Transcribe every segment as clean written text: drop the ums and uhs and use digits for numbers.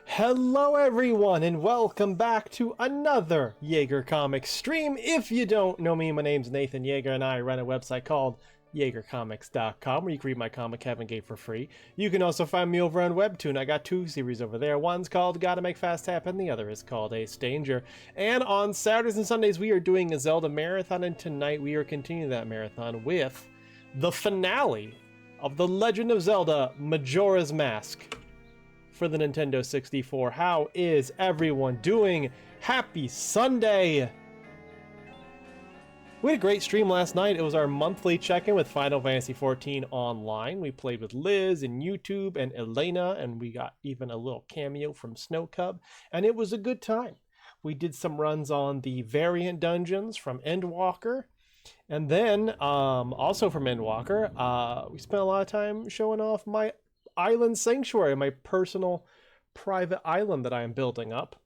Hello everyone and welcome back to another Jaeger Comics stream. If you don't know me, my name's Nathan Jaeger and I run a website called JaegerComics.com where you can read my comic Heaven Gate for free. You can also find me over on Webtoon. I got two series over there. One's called Gotta Make Fast Happen, the other is called Ace Danger. And on Saturdays and Sundays we are doing a Zelda marathon, and tonight we are continuing that marathon with the finale of The Legend of Zelda Majora's Mask for the Nintendo 64. How is everyone doing? Happy Sunday! We had a great stream last night. It was our monthly check-in with Final Fantasy XIV Online. We played with Liz and YouTube and Elena, and we got even a little cameo from Snow Cub, and it was a good time. We did some runs on the variant dungeons from Endwalker, and then also from Endwalker, we spent a lot of time showing off my Island Sanctuary, my personal private island that I am building up,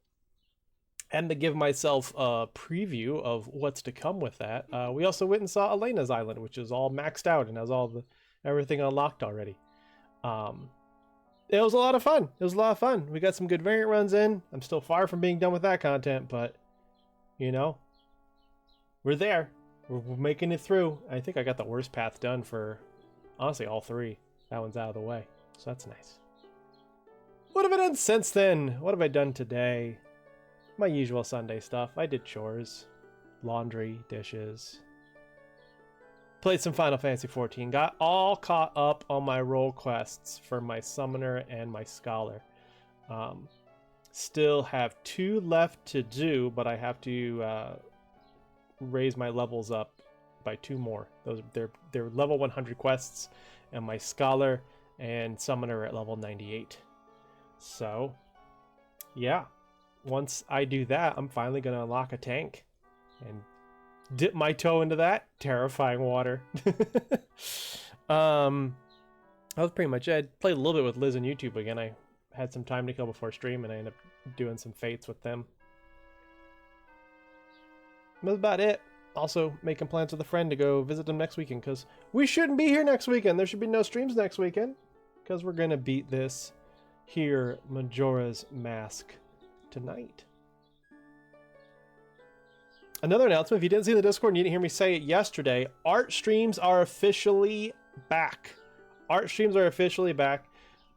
and to give myself a preview of what's to come with that, we also went and saw Elena's island, which is all maxed out and has everything unlocked already. It was a lot of fun. We got some good variant runs in. I'm still far from being done with that content, but you know, we're there. We're making it through. I think I got the worst path done for honestly all three. That one's out of the way. So that's nice. What have I done since then? What have I done today? My usual Sunday stuff. I did chores, laundry, dishes. Played some Final Fantasy XIV. Got all caught up on my role quests for my Summoner and my Scholar. Still have 2 left to do, but I have to raise my levels up by 2 more. They're level 100 quests, and my Scholar and Summoner at level 98. So, yeah. Once I do that, I'm finally going to unlock a tank and dip my toe into that terrifying water. That was pretty much it. I played a little bit with Liz on YouTube again. I had some time to kill before stream, and I ended up doing some fates with them. That's about it. Also making plans with a friend to go visit them next weekend, because we shouldn't be here next weekend. There should be no streams next weekend, because we're going to beat this here Majora's Mask tonight. Another announcement, if you didn't see the Discord and you didn't hear me say it yesterday, art streams are officially back.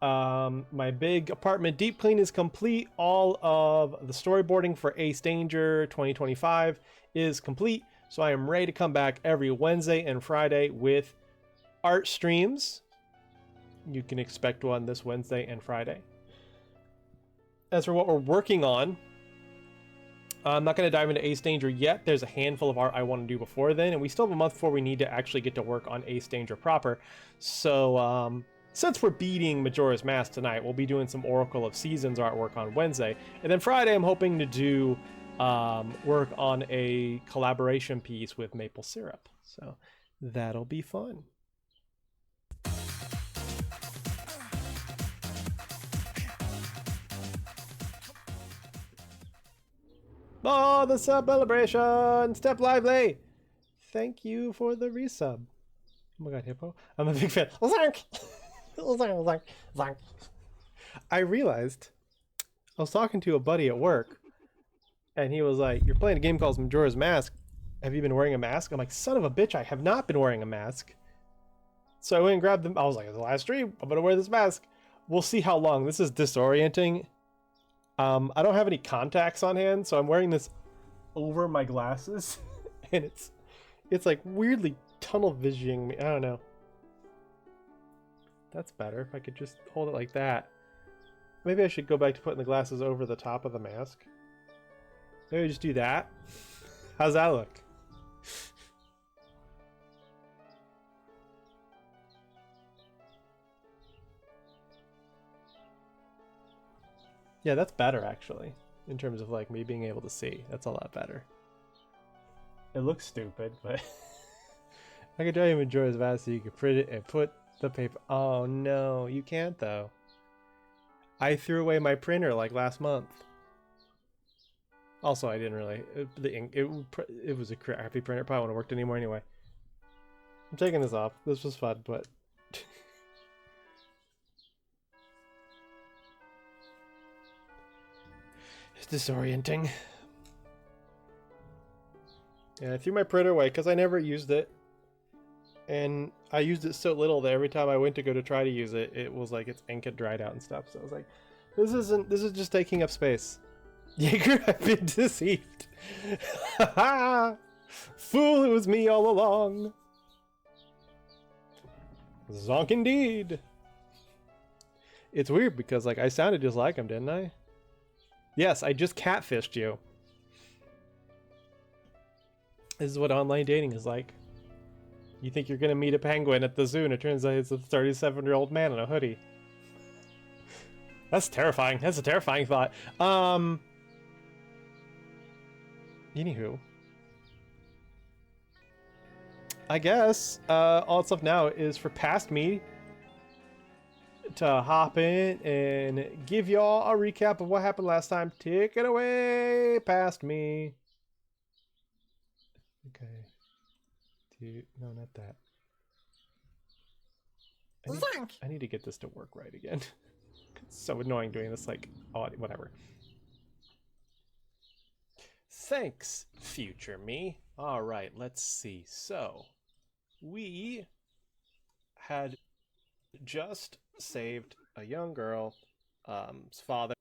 My big apartment deep clean is complete. All of the storyboarding for Ace Danger 2025 is complete. So I am ready to come back every Wednesday and Friday with art streams. You can expect one this Wednesday and Friday. As for what we're working on, I'm not going to dive into Ace Danger yet. There's a handful of art I want to do before then, and we still have a month before we need to actually get to work on Ace Danger proper. So since we're beating Majora's Mask tonight, we'll be doing some Oracle of Seasons artwork on Wednesday. And then Friday, I'm hoping to do work on a collaboration piece with Maple Syrup. So that'll be fun. Oh, the sub celebration! Step lively! Thank you for the resub. Oh my god, Hippo. I'm a big fan. I realized I was talking to a buddy at work, and he was like, "You're playing a game called Majora's Mask. Have you been wearing a mask?" I'm like, "Son of a bitch, I have not been wearing a mask." So I went and grabbed them. I was like, "It's the last stream. I'm gonna wear this mask." We'll see how long. This is disorienting. I don't have any contacts on hand, so I'm wearing this over my glasses, and it's like weirdly tunnel visioning me. I don't know. That's better. If I could just hold it like that. Maybe I should go back to putting the glasses over the top of the mask. Maybe just do that. How's that look? Yeah, that's better actually. In terms of like me being able to see. That's a lot better. It looks stupid, but I could draw you Majora as fast so you could print it and put the paper. Oh no, you can't though. I threw away my printer like last month. Also, I didn't really. It was a crappy printer. Probably wouldn't have worked anymore anyway. I'm taking this off. This was fun, but it's disorienting. Yeah, I threw my printer away because I never used it. And I used it so little that every time I went to go to try to use it, it was like its ink had dried out and stuff. So I was like, this is just taking up space. Jaeger, I've been deceived. Fool, it was me all along. Zonk indeed. It's weird because like I sounded just like him, didn't I? Yes, I just catfished you. This is what online dating is like. You think you're gonna meet a penguin at the zoo, and it turns out it's a 37-year-old man in a hoodie. That's terrifying. That's a terrifying thought. Anywho. I guess all that's left now is for past me to hop in and give y'all a recap of what happened last time. Take it away, past me. Okay. No, not that. I need to get this to work right again. It's so annoying doing this, like, odd, whatever. Thanks, future me. All right, let's see. So, we had just saved a young girl's father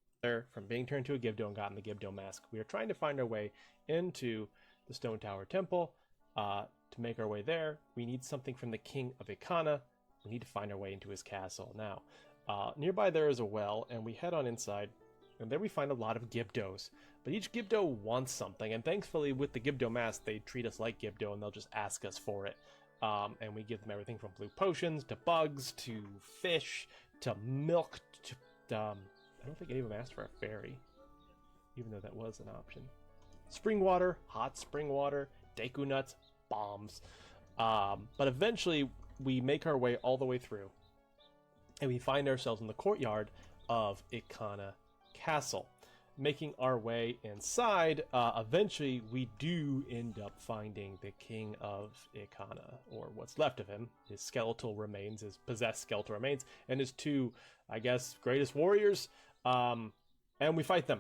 from being turned into a Gibdo and gotten the Gibdo mask. We are trying to find our way into the Stone Tower Temple. To make our way there, we need something from the King of Ikana. We need to find our way into his castle. Now, nearby there is a well, and we head on inside, and there we find a lot of Gibdos. But each Gibdo wants something, and thankfully with the Gibdo mask, they treat us like Gibdo, and they'll just ask us for it. And we give them everything from blue potions, to bugs, to fish, to milk, to... I don't think any of them asked for a fairy, even though that was an option. Spring water, hot spring water, Deku nuts, bombs. But eventually we make our way all the way through and we find ourselves in the courtyard of Ikana Castle. Making our way inside, eventually we do end up finding the King of Ikana, or what's left of him, his skeletal remains, his possessed skeletal remains, and his two, I guess, greatest warriors, and we fight them.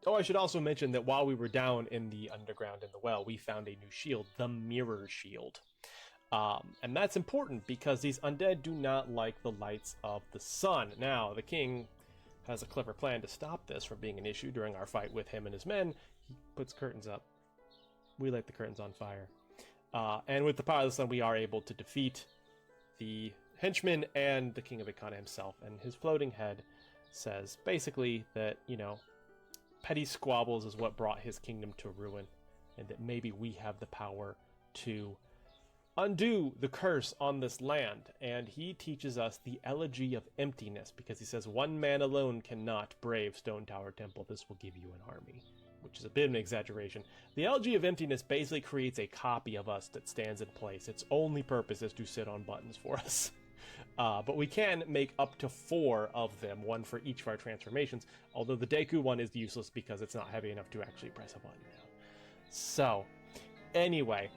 Oh, I should also mention that while we were down in the underground in the well, we found a new shield, the Mirror Shield. And that's important because these undead do not like the lights of the sun. Now, the king has a clever plan to stop this from being an issue during our fight with him and his men. He puts curtains up. We light the curtains on fire. And with the power of the sun, we are able to defeat the henchman and the King of Ikana himself. And his floating head says basically that, you know, petty squabbles is what brought his kingdom to ruin, and that maybe we have the power to undo the curse on this land. And he teaches us the Elegy of Emptiness, because he says one man alone cannot brave Stone Tower Temple. This will give you an army, which is a bit of an exaggeration. The Elegy of Emptiness basically creates a copy of us that stands in place. Its only purpose is to sit on buttons for us. But we can make up to 4 of them, one for each of our transformations, although the Deku one is useless because it's not heavy enough to actually press a button down. So, anyway,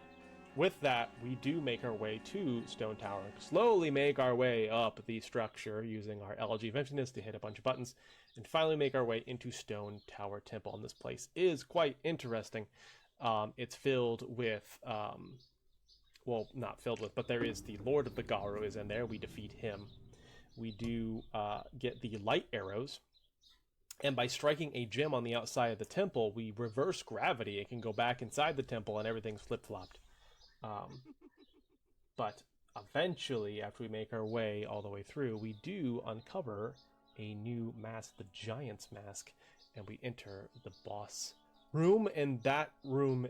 with that, we do make our way to Stone Tower, slowly make our way up the structure using our Elegy of Emptiness to hit a bunch of buttons, and finally make our way into Stone Tower Temple. And this place is quite interesting. It's filled with... well, not filled with, but there is the Lord of the Garu is in there. We defeat him. We do get the light arrows. And by striking a gem on the outside of the temple, we reverse gravity. It can go back inside the temple and everything's flip-flopped. But eventually, after we make our way all the way through, we do uncover a new mask, the Giant's Mask, and we enter the boss room, and that room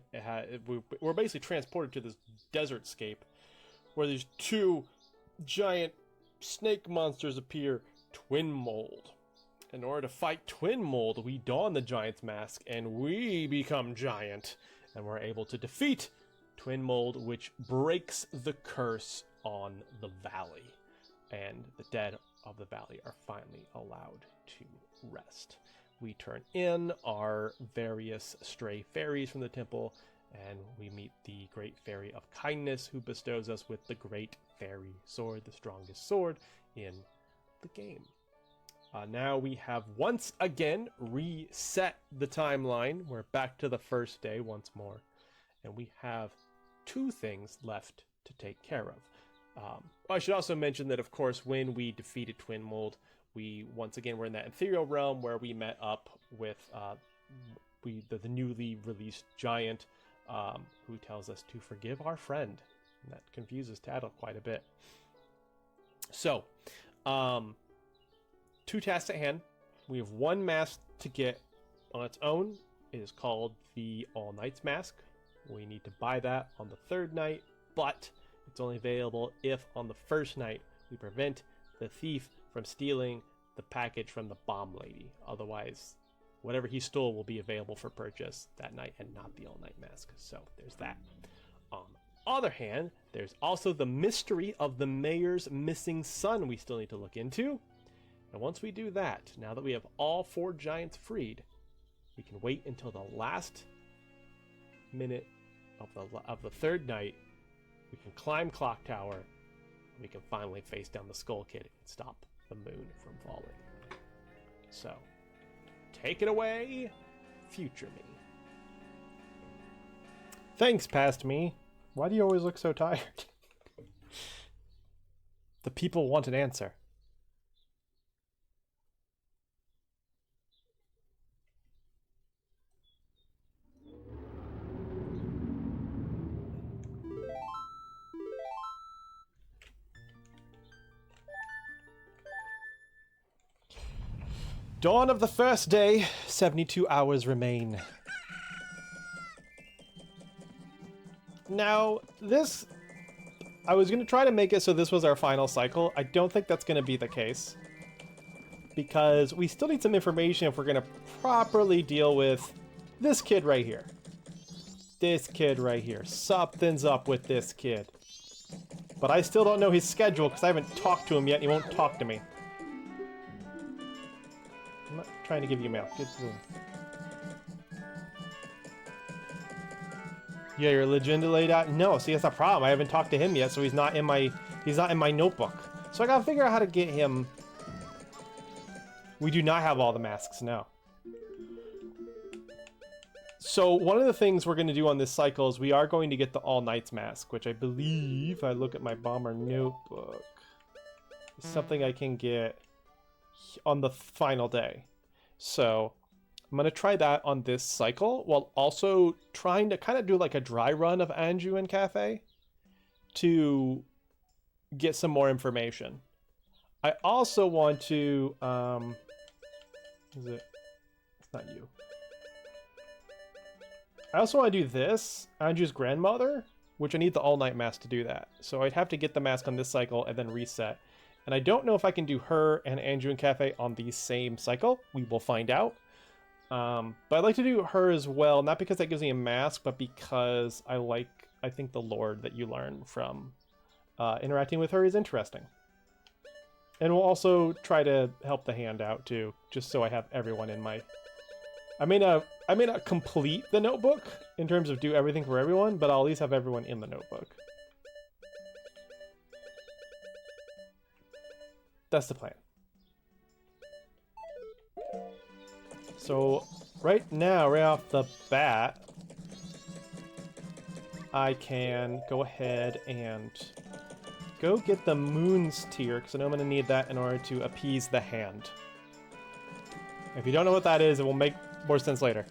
we're basically transported to this desert scape where these two giant snake monsters appear, Twin Mold. In order to fight Twin Mold, we don the giant's mask and we become giant, and we're able to defeat Twin Mold, which breaks the curse on the valley, and the dead of the valley are finally allowed to rest. We turn in our various stray fairies from the temple, and we meet the Great Fairy of Kindness, who bestows us with the Great Fairy Sword, the strongest sword in the game. Now we have once again reset the timeline. We're back to the first day once more, and we have 2 things left to take care of. I should also mention that, of course, when we defeated Twin Mold, we once again were in that ethereal realm where we met up with the newly released giant, who tells us to forgive our friend. And that confuses Tattle quite a bit. So, 2 tasks at hand. We have 1 mask to get on its own. It is called the All Nights Mask. We need to buy that on the 3rd night, but it's only available if on the 1st night we prevent the thief from stealing the package from the bomb lady. Otherwise, whatever he stole will be available for purchase that night and not the all-night mask. So there's that. On the other hand, there's also the mystery of the mayor's missing son we still need to look into. And once we do that, now that we have all 4 giants freed, we can wait until the last minute of the 3rd night. We can climb Clock Tower. We can finally face down the Skull Kid and stop the moon from falling. So, take it away, future me. Thanks, past me. Why do you always look so tired? The people want an answer. Dawn of the first day, 72 hours remain. Now, this... I was going to try to make it so this was our final cycle. I don't think that's going to be the case, because we still need some information if we're going to properly deal with this kid right here. This kid right here. Something's up with this kid. But I still don't know his schedule because I haven't talked to him yet and he won't talk to me. I'm not trying to give you mail. Get to him. Yeah, your legenda laid out. No, see, that's the problem. I haven't talked to him yet, so he's not in my notebook. So I gotta figure out how to get him. We do not have all the masks now. So one of the things we're going to do on this cycle is we are going to get the All Nights mask, which I believe, if I look at my bomber notebook, is something I can get on the final day. So I'm going to try that on this cycle, while also trying to kind of do like a dry run of Anju and Cafe to get some more information. I also want to, is it? It's not you. I also want to do this, Anju's grandmother, which I need the all-night mask to do that. So I'd have to get the mask on this cycle and then reset. And I don't know if I can do her and Anju and Cafe on the same cycle. We will find out. But I'd like to do her as well, not because that gives me a mask, but because I think the lore that you learn from interacting with her is interesting. And we'll also try to help the hand out too, just so I have everyone in my... I may not complete the notebook in terms of do everything for everyone, but I'll at least have everyone in the notebook. That's the plan. So right now, right off the bat, I can go ahead and go get the Moon's Tear, because I know I'm going to need that in order to appease the hand. If you don't know what that is, it will make more sense later.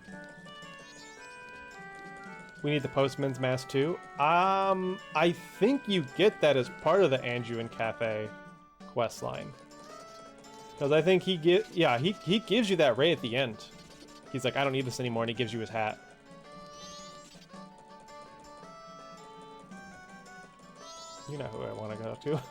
We need the Postman's Mask too. I think you get that as part of the Anju and Cafe quest line. Because I think he gives you that right at the end. He's like, I don't need this anymore, and he gives you his hat. You know who I want to go to.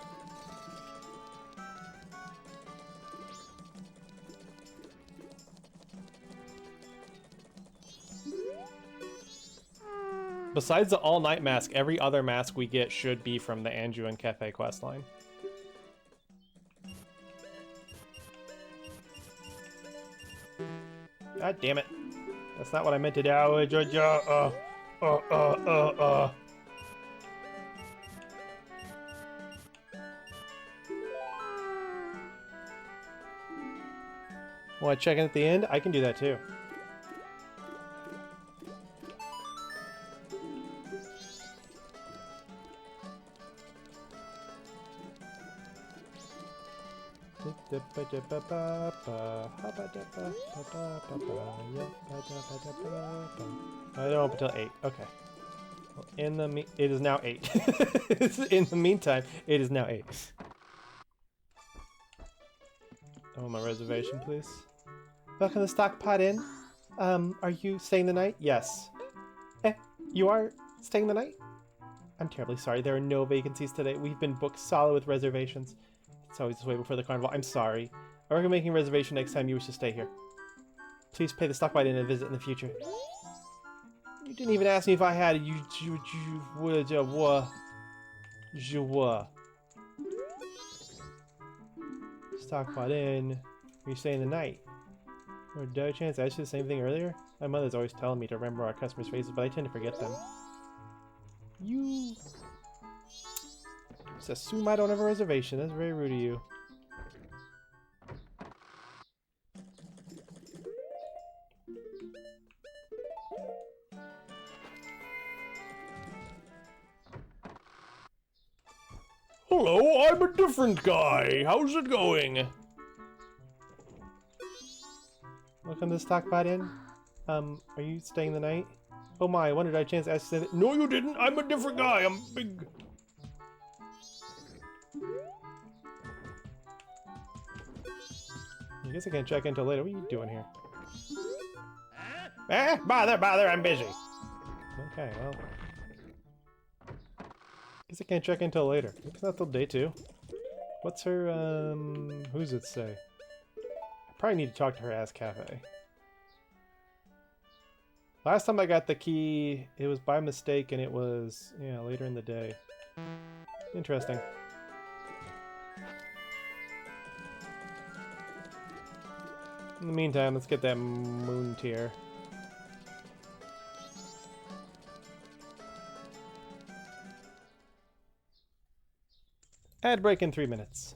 Besides the all-night mask, every other mask we get should be from the Anju Cafe questline. God damn it. That's not what I meant to do. Want to check in at the end? I can do that too. I don't up until 8. Okay. Well, it is now 8. In the meantime, it is now 8. Oh, my reservation, please. Welcome to Stockpot Inn. Are you staying the night? Yes. You are staying the night? I'm terribly sorry. There are no vacancies today. We've been booked solid with reservations. It's always this way before the carnival. I'm sorry. I recommend making a reservation next time you wish to stay here. Please pay the Stockpot Inn a visit in the future. You didn't even ask me if I had Stockpot Inn. Are you staying the night? Or did I chance I asked you the same thing earlier? My mother's always telling me to remember our customers' faces, but I tend to forget them. You just assume I don't have a reservation. That's very rude of you. Hello, I'm a different guy. How's it going? Welcome to Stockpot Inn. Are you staying the night? Oh my, I wondered I had a chance to ask you that. No, you didn't. I'm a different guy. I'm big. I guess I can't check in until later. What are you doing here? Bother, I'm busy. Okay, well. Guess I can't check in until later. It's not till day 2. What's her, who's it say? I probably need to talk to her As Cafe. Last time I got the key, it was by mistake and it was, yeah, later in the day. Interesting. In the meantime, let's get that moon tier. Ad break in 3 minutes.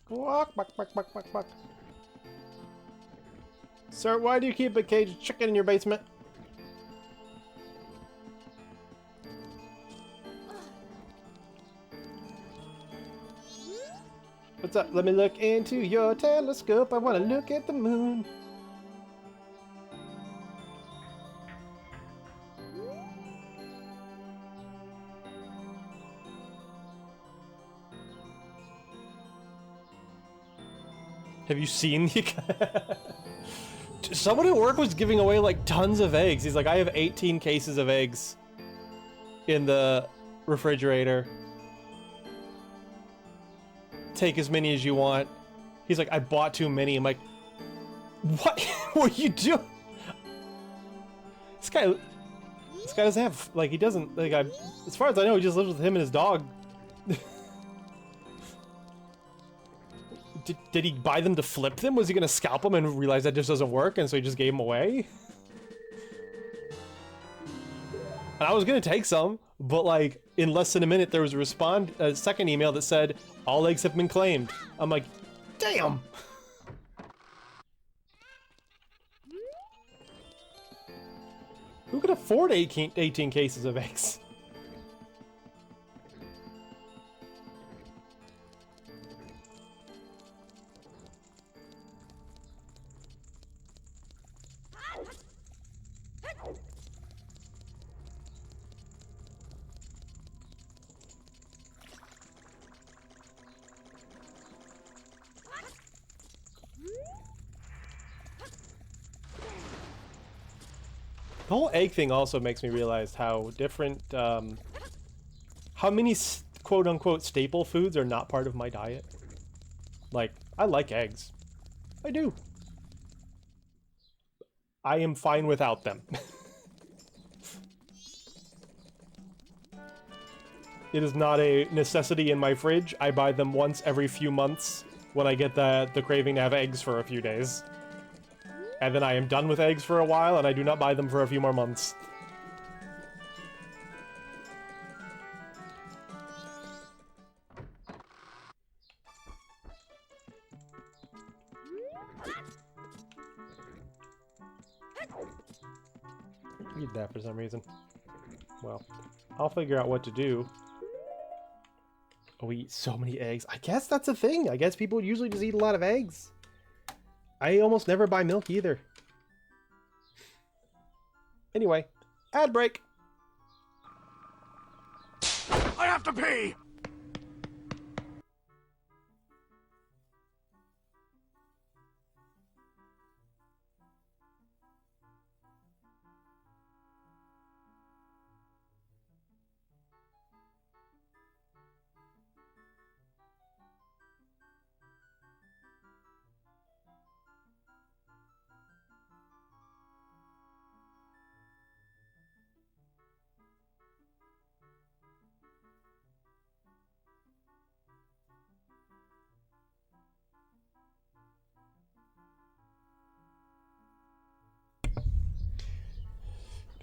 Quack, quack, quack, quack, quack, quack. Sir, why do you keep a caged chicken in your basement? What's up? Let me look into your telescope. I want to look at the moon. Have you seen the... Someone at work was giving away like tons of eggs. He's like, I have 18 cases of eggs in the refrigerator. Take as many as you want. He's like, I bought too many. I'm like, what? What are you doing? This guy doesn't have, like, he doesn't, like, as far as I know, he just lives with him and his dog. Did he buy them to flip them? Was he gonna scalp them and realize that just doesn't work, and so he just gave them away? And I was gonna take some, but like in less than a minute there was a second email that said all eggs have been claimed. I'm like, damn. Who could afford 18 cases of eggs? The whole egg thing also makes me realize how different, how many quote-unquote staple foods are not part of my diet. Like, I like eggs. I do. I am fine without them. It is not a necessity in my fridge. I buy them once every few months when I get the craving to have eggs for a few days. And then I am done with eggs for a while, and I do not buy them for a few more months. Need that for some reason. Well, I'll figure out what to do. Oh, we eat so many eggs. I guess that's a thing. I guess people usually just eat a lot of eggs. I almost never buy milk either. Anyway, ad break. I have to pee!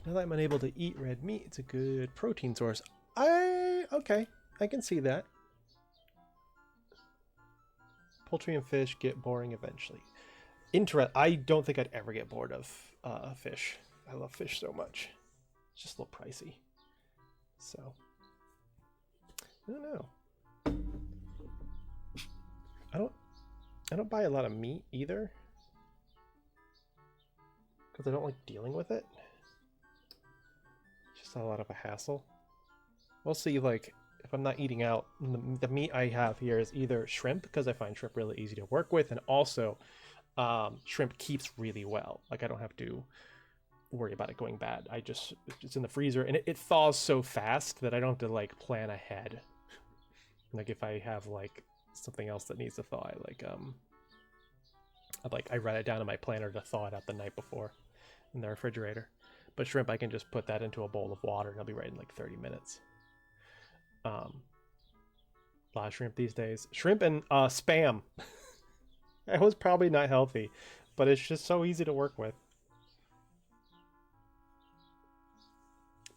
Now that I'm unable to eat red meat, it's a good protein source. Okay, I can see that. Poultry and fish get boring eventually. I don't think I'd ever get bored of fish. I love fish so much. It's just a little pricey. So, I don't know. I don't buy a lot of meat either. Because I don't like dealing with it. A lot of a hassle. We'll see, like, if I'm not eating out, the meat I have here is either shrimp, because I find shrimp really easy to work with, and also shrimp keeps really well. Like, I don't have to worry about it going bad. It's in the freezer, and it thaws so fast that I don't have to, like, plan ahead. Like, if I have, like, something else that needs to thaw, I write it down in my planner to thaw it out the night before in the refrigerator. But shrimp, I can just put that into a bowl of water and I'll be ready in like 30 minutes. A lot of shrimp these days. Shrimp and Spam. That was probably not healthy, but it's just so easy to work with.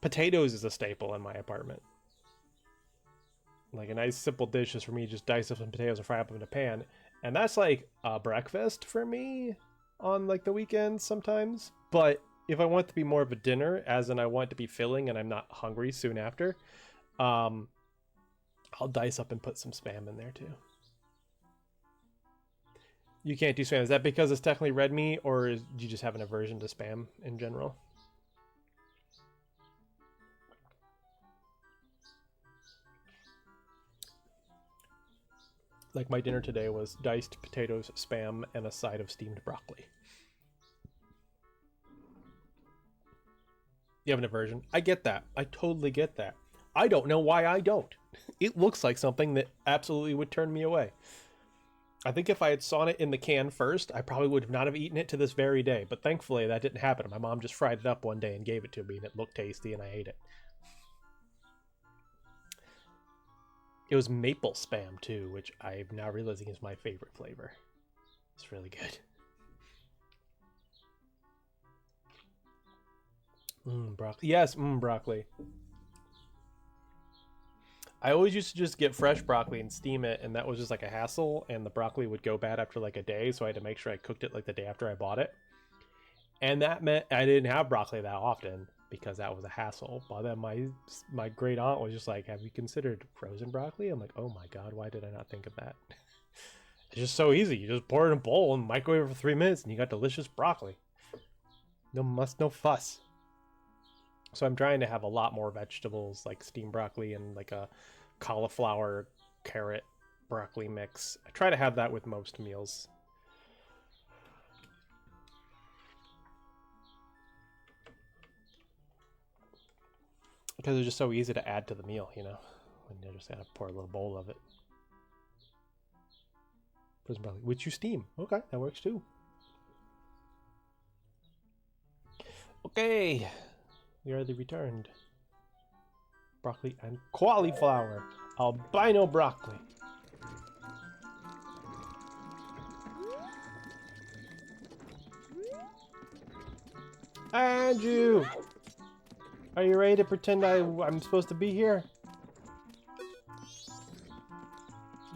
Potatoes is a staple in my apartment. Like a nice simple dish is for me, just dice up some potatoes and fry up in a pan. And that's like a breakfast for me on like the weekends sometimes. But if I want it to be more of a dinner, as in I want it to be filling and I'm not hungry soon after, I'll dice up and put some Spam in there too. You can't do Spam. Is that because it's technically red meat, or do you just have an aversion to Spam in general? Like my dinner today was diced potatoes, Spam, and a side of steamed broccoli. You have an aversion. I get that. I totally get that. I don't know why I don't. It looks like something that absolutely would turn me away. I think if I had sawn it in the can first, I probably would not have eaten it to this very day. But thankfully, that didn't happen. My mom just fried it up one day and gave it to me, and it looked tasty, and I ate it. It was maple spam too, which I'm now realizing is my favorite flavor. It's really good. Broccoli. Yes, broccoli. I always used to just get fresh broccoli and steam it, and that was just like a hassle, and the broccoli would go bad after like a day, so I had to make sure I cooked it like the day after I bought it. And that meant I didn't have broccoli that often because that was a hassle. But then my great aunt was just like, "Have you considered frozen broccoli?" I'm like, "Oh my god, why did I not think of that?" It's just so easy. You just pour it in a bowl and microwave it for 3 minutes, and you got delicious broccoli. No fuss. So I'm trying to have a lot more vegetables, like steamed broccoli and like a cauliflower, carrot, broccoli mix. I try to have that with most meals. Because it's just so easy to add to the meal, you know? When you just gotta pour a little bowl of it. Frozen broccoli, which you steam. Okay, that works too. Okay. We are the returned. Broccoli and cauliflower. Albino broccoli. Andrew! Are you ready to pretend I'm supposed to be here?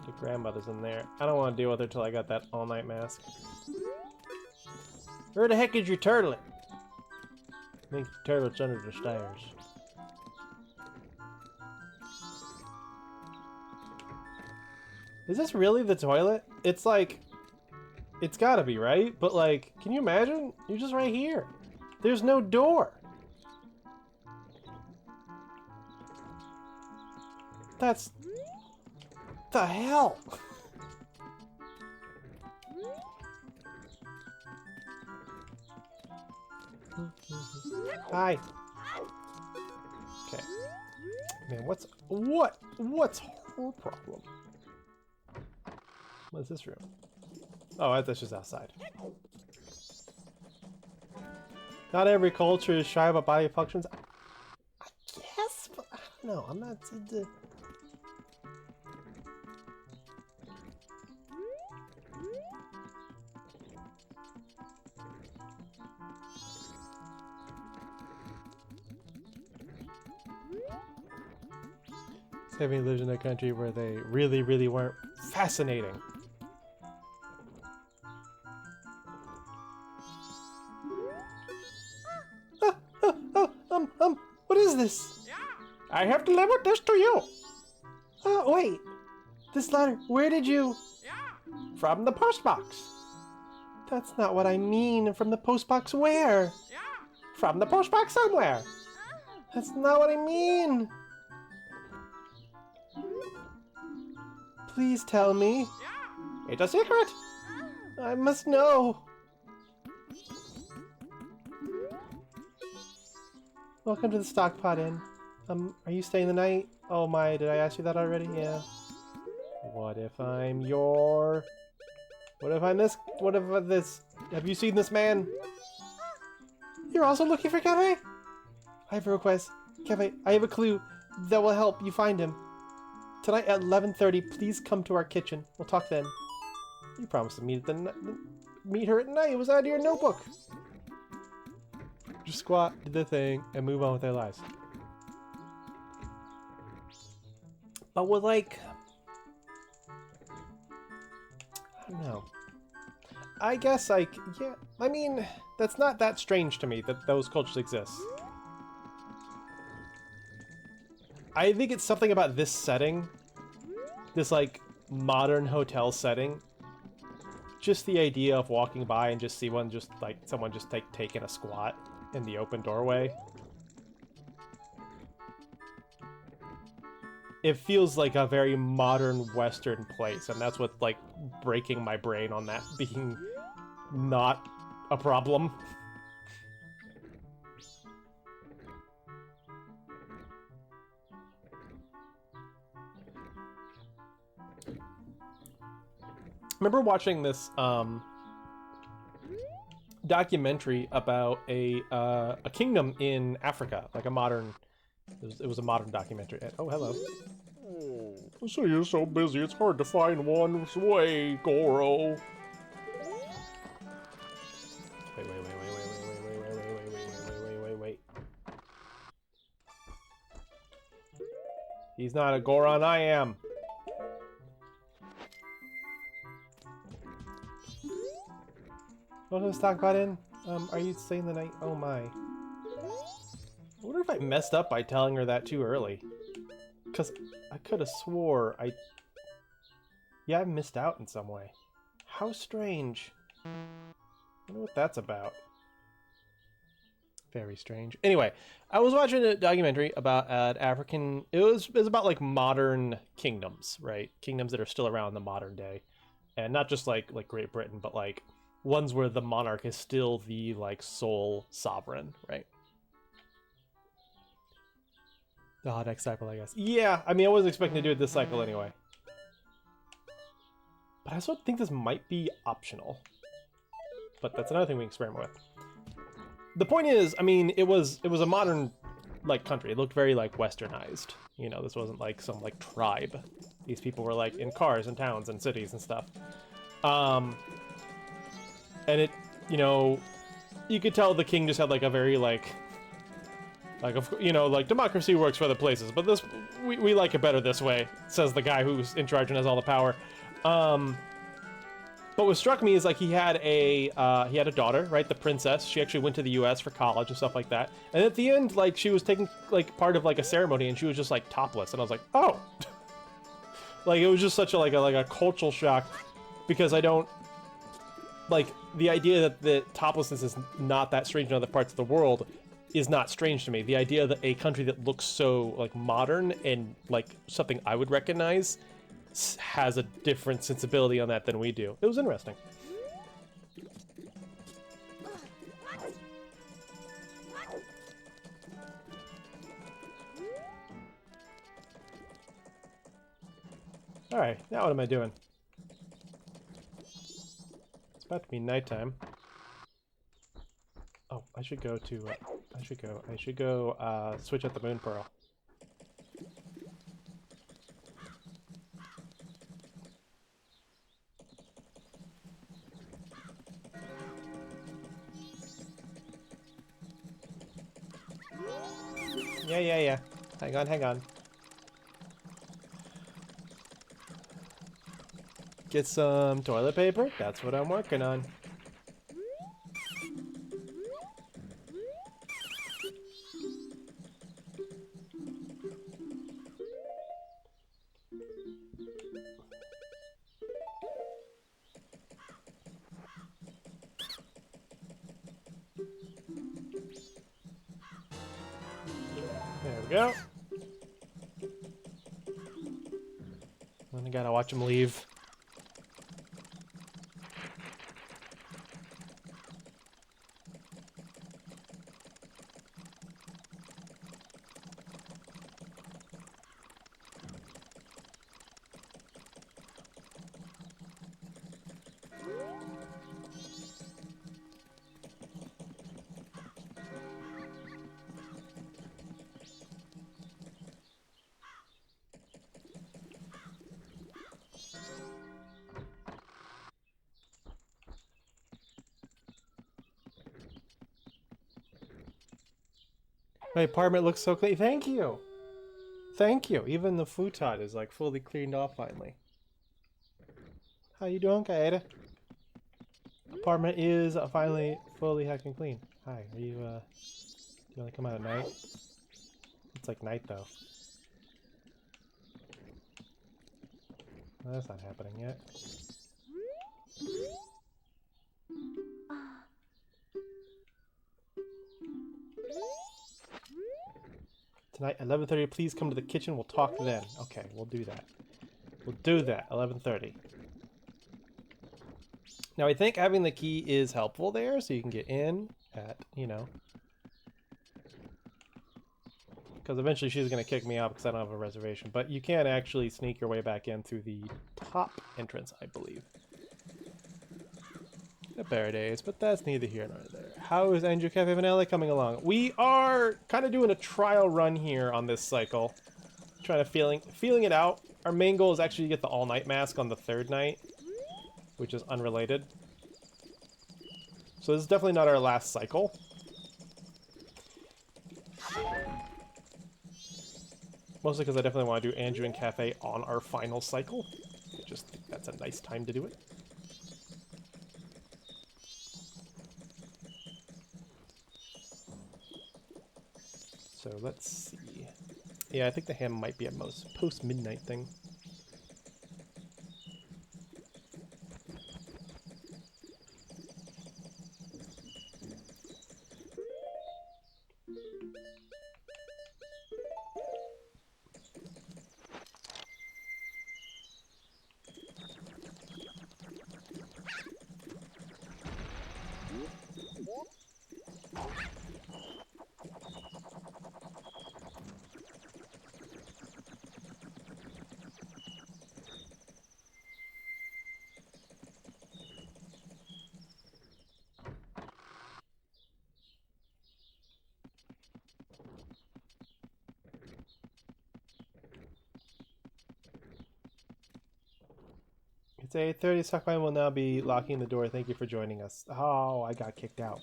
The grandmother's in there. I don't want to deal with her till I got that all-night mask. Where the heck is your turtlet? I think the turtlet's under the stairs. Is this really the toilet? It's like... It's gotta be, right? But like, can you imagine? You're just right here. There's no door. That's... the hell? Hi. Okay. Man, what's her problem? What's this room? Oh, that's just outside. Not every culture is shy about body functions. I guess, but I don't know. I'm not. Savvy lives in a country where they really weren't fascinating. What is this? I have delivered this to you. Oh, wait. This letter, where did you... From the postbox. That's not what I mean. From the postbox where? From the postbox somewhere. That's not what I mean. Please tell me. It's a secret. I must know. Welcome to the Stockpot Inn. Are you staying the night? Oh my, did I ask you that already? Yeah. What if I'm your... What if I'm this? What if I'm this? Have you seen this man? You're also looking for Kevin? I have a request. Kevin, I have a clue that will help you find him. Tonight at 11:30, please come to our kitchen. We'll talk then. You promised to meet her at night. It was out of your notebook. Just squat, do the thing, and move on with their lives. But with like... I don't know. I guess like, yeah, I mean, that's not that strange to me that those cultures exist. I think it's something about this setting, this like modern hotel setting. Just the idea of walking by and just see someone just taking a squat in the open doorway. It feels like a very modern Western place, and that's what's like breaking my brain on that being not a problem. I remember watching this documentary about a kingdom in Africa, like a modern. It was a modern documentary. Oh, hello. So you're so busy, it's hard to find one's way, Goro. Wait. He's not a Goron, I am. What was talk about in? Are you staying the night? Oh my. I wonder if I messed up by telling her that too early. Because I could have swore I... Yeah, I missed out in some way. How strange. I wonder what that's about. Very strange. Anyway, I was watching a documentary about an African... It was about, like, modern kingdoms, right? Kingdoms that are still around in the modern day. And not just, like Great Britain, but, like, ones where the monarch is still the, like, sole sovereign, right? Next cycle, I guess. Yeah, I mean, I wasn't expecting to do it this cycle anyway. But I also think this might be optional. But that's another thing we can experiment with. The point is, I mean, it was a modern, like, country. It looked very, like, westernized. You know, this wasn't, like, some, like, tribe. These people were, like, in cars and towns and cities and stuff. And it, you know, you could tell the king just had, like, a very, like, you know, like, democracy works for other places, but this, we like it better this way, says the guy who's in charge and has all the power. But what struck me is, like, he had a daughter, right? The princess. She actually went to the U.S. for college and stuff like that. And at the end, like, she was taking, like, part of, like, a ceremony, and she was just, like, topless. And I was like, oh! Like, it was just such a, like a cultural shock, because I don't... Like, the idea that toplessness is not that strange in other parts of the world is not strange to me. The idea that a country that looks so, like, modern and, like, something I would recognize has a different sensibility on that than we do. It was interesting. Alright, now what am I doing? It's about to be nighttime. Oh, I should go to, switch out the moon pearl. Yeah. Hang on. Get some toilet paper? That's what I'm working on. There we go. Then I gotta watch him leave. My apartment looks so clean. Thank you. Thank you. Even the futon is, like, fully cleaned off finally. How you doing, Kaeda? Apartment is finally fully heckin' clean. Hi, are you, do you want to come out at night? It's like night, though. Well, that's not happening yet. Tonight, 11:30, please come to the kitchen. We'll talk then. Okay, we'll do that. We'll do that, 11:30. Now, I think having the key is helpful there, so you can get in at, you know... Because eventually she's going to kick me out because I don't have a reservation. But you can actually sneak your way back in through the top entrance, I believe. The bear days, but that's neither here nor there. How is Andrew Cafe Vanilla coming along? We are kind of doing a trial run here on this cycle. Trying to feeling it out. Our main goal is actually to get the all-night mask on the 3rd night, which is unrelated. So this is definitely not our last cycle. Mostly because I definitely want to do Andrew and Cafe on our final cycle. I just think that's a nice time to do it. So let's see. Yeah, I think the ham might be a post-midnight thing. It's 8:30. Stockman will now be locking the door. Thank you for joining us. Oh, I got kicked out.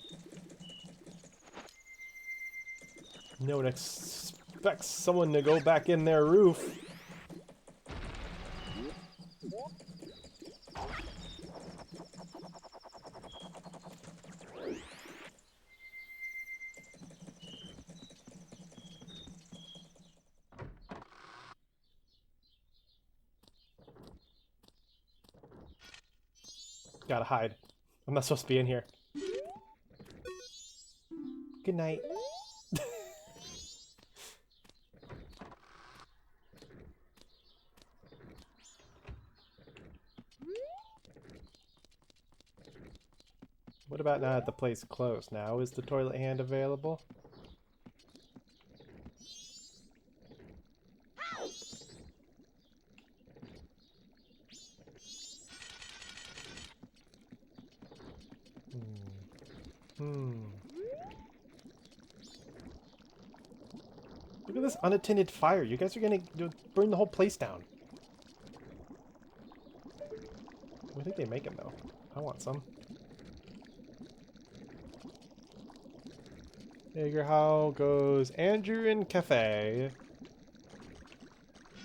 No one expects someone to go back in their roof. Gotta hide. I'm not supposed to be in here. Good night. What about now that the place closed? Now is the toilet hand available? Look at this unattended fire. You guys are gonna burn the whole place down. What do you think they make them though? I want some. Figure how goes Andrew and Cafe.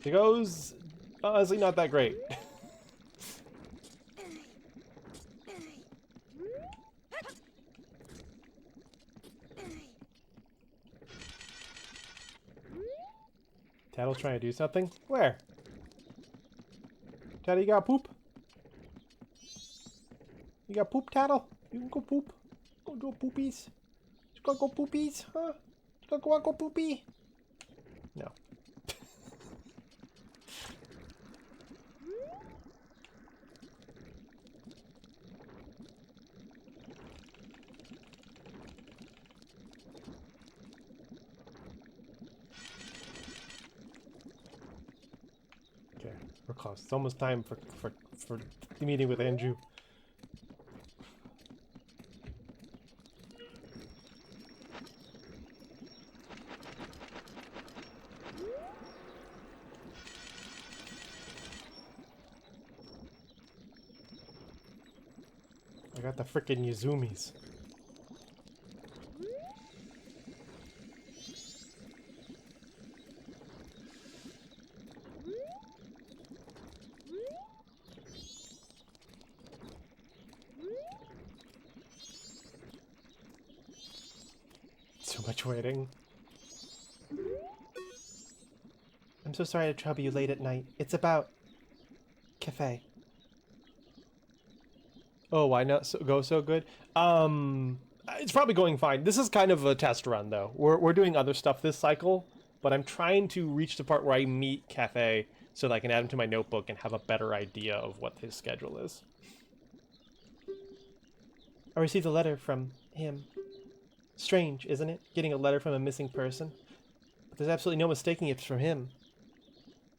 It goes honestly not that great. Tattle's trying to do something? Where? Tattle, you got poop? You got poop, Tattle? You can go poop. Go do poopies. You gotta go poopies, huh? You gotta go poopy? No. Okay, we're close. It's almost time for the meeting with Andrew. I got the frickin' Yuzumis. So much waiting. I'm so sorry to trouble you late at night. It's about Cafe. Oh, why not go so good? It's probably going fine. This is kind of a test run, though. We're doing other stuff this cycle, but I'm trying to reach the part where I meet Cafe so that I can add him to my notebook and have a better idea of what his schedule is. I received a letter from him. Strange, isn't it? Getting a letter from a missing person. But there's absolutely no mistaking it's from him.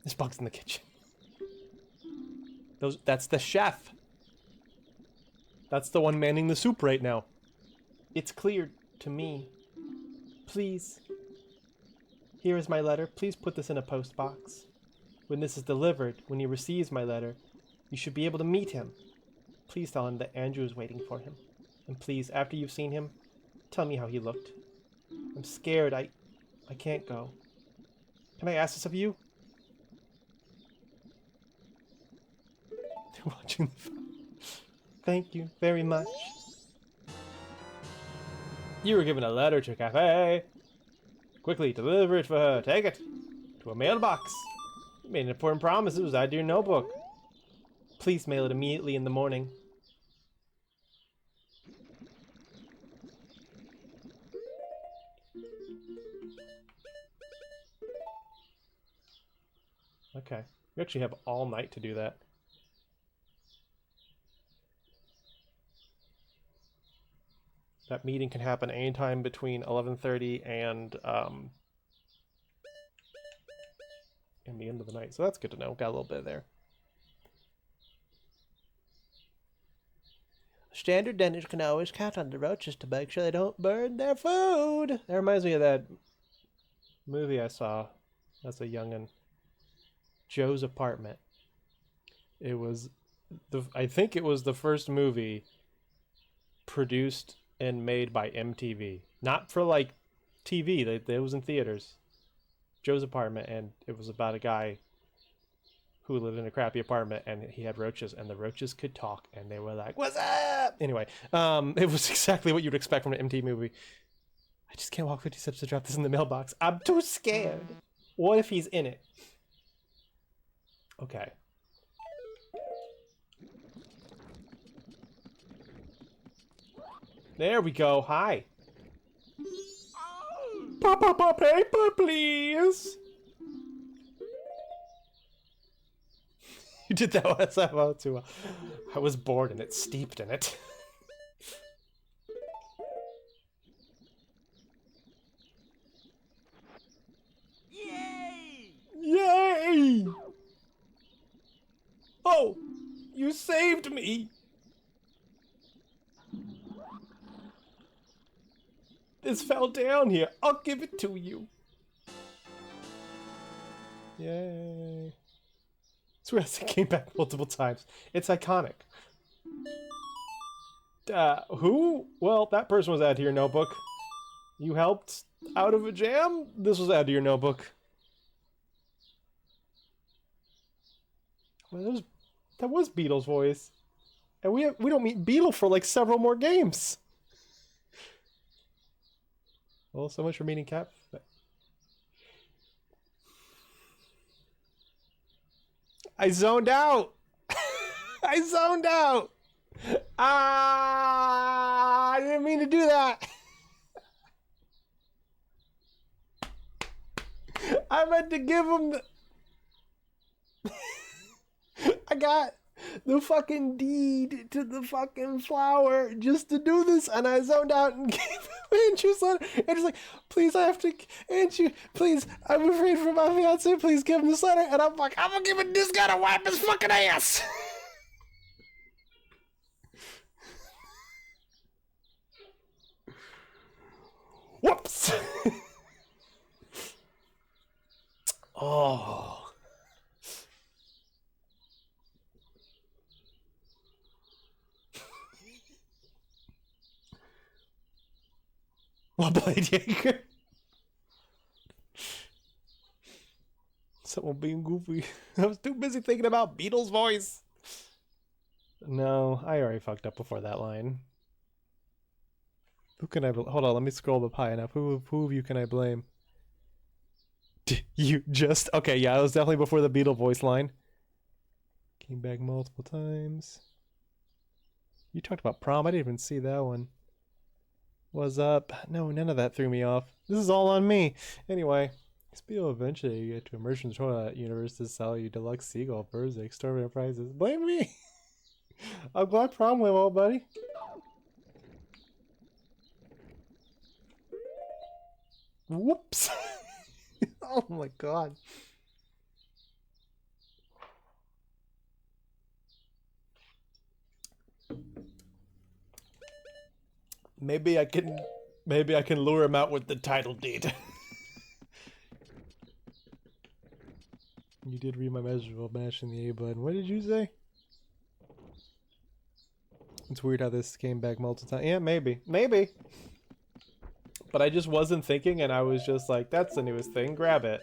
There's bugs in the kitchen. That's the chef. That's the one manning the soup right now. It's clear to me. Please. Here is my letter. Please put this in a post box. When this is delivered, when he receives my letter, you should be able to meet him. Please tell him that Andrew is waiting for him. And please, after you've seen him, tell me how he looked. I'm scared. I can't go. Can I ask this of you? They're watching the film. Thank you very much. You were given a letter to Cafe. Quickly deliver it for her. Take it to a mailbox. You made an important promise. It was added to your notebook. Please mail it immediately in the morning. Okay. We actually have all night to do that. That meeting can happen anytime between 11:30 and the end of the night. So that's good to know. Got a little bit there. Standard dinners can always count on the roaches to make sure they don't burn their food. That reminds me of that movie I saw as a youngin'. Joe's Apartment. It was I think it was the first movie produced and made by MTV. Not for like TV. It was in theaters. Joe's Apartment, and it was about a guy who lived in a crappy apartment, and he had roaches, and the roaches could talk, and they were like, "What's up?" Anyway, it was exactly what you'd expect from an MTV movie. I just can't walk 50 steps to drop this in the mailbox. I'm too scared. What if he's in it? Okay. There we go. Hi. Papa, paper, please. You did that one well too. I was bored and it steeped in it. Yay! Yay! Oh, you saved me. This fell down here. I'll give it to you. Yay. Swear it came back multiple times. It's iconic. Who? Well, that person was added to your notebook. You helped out of a jam? This was added to your notebook. Well, that was Beetle's voice. And we don't meet Beetle for like several more games. Well, so much for meeting Cap. I zoned out. I zoned out. I didn't mean to do that. I meant to give him the... I got the fucking deed to the fucking flower just to do this, and I zoned out and gave him Andrew's letter. Andrew's like, please, I have to, Andrew, please, I'm afraid for my fiance, please give him this letter. And I'm like, I'm gonna give it this guy to wipe his fucking ass. Whoops. Oh. Well played, Jaeger. Someone being goofy. I was too busy thinking about Beetle's voice. No, I already fucked up before that line. Who can I hold on, let me scroll up high enough. Who of you can I blame? You just... Okay, yeah, it was definitely before the Beetle voice line. Came back multiple times. You talked about prom, I didn't even see that one. Was up? No, none of that threw me off. This is all on me. Anyway, Speedo eventually get to Immersion Toilet Universe to sell you deluxe seagull birds at extortionate prices. Blame me. I'm glad prom went well, buddy. Whoops. Oh my god. Maybe I can lure him out with the title deed. You did read my message while mashing the A button. What did you say? It's weird how this came back multiple times. Yeah, maybe. Maybe. But I just wasn't thinking, and I was just like, that's the newest thing. Grab it.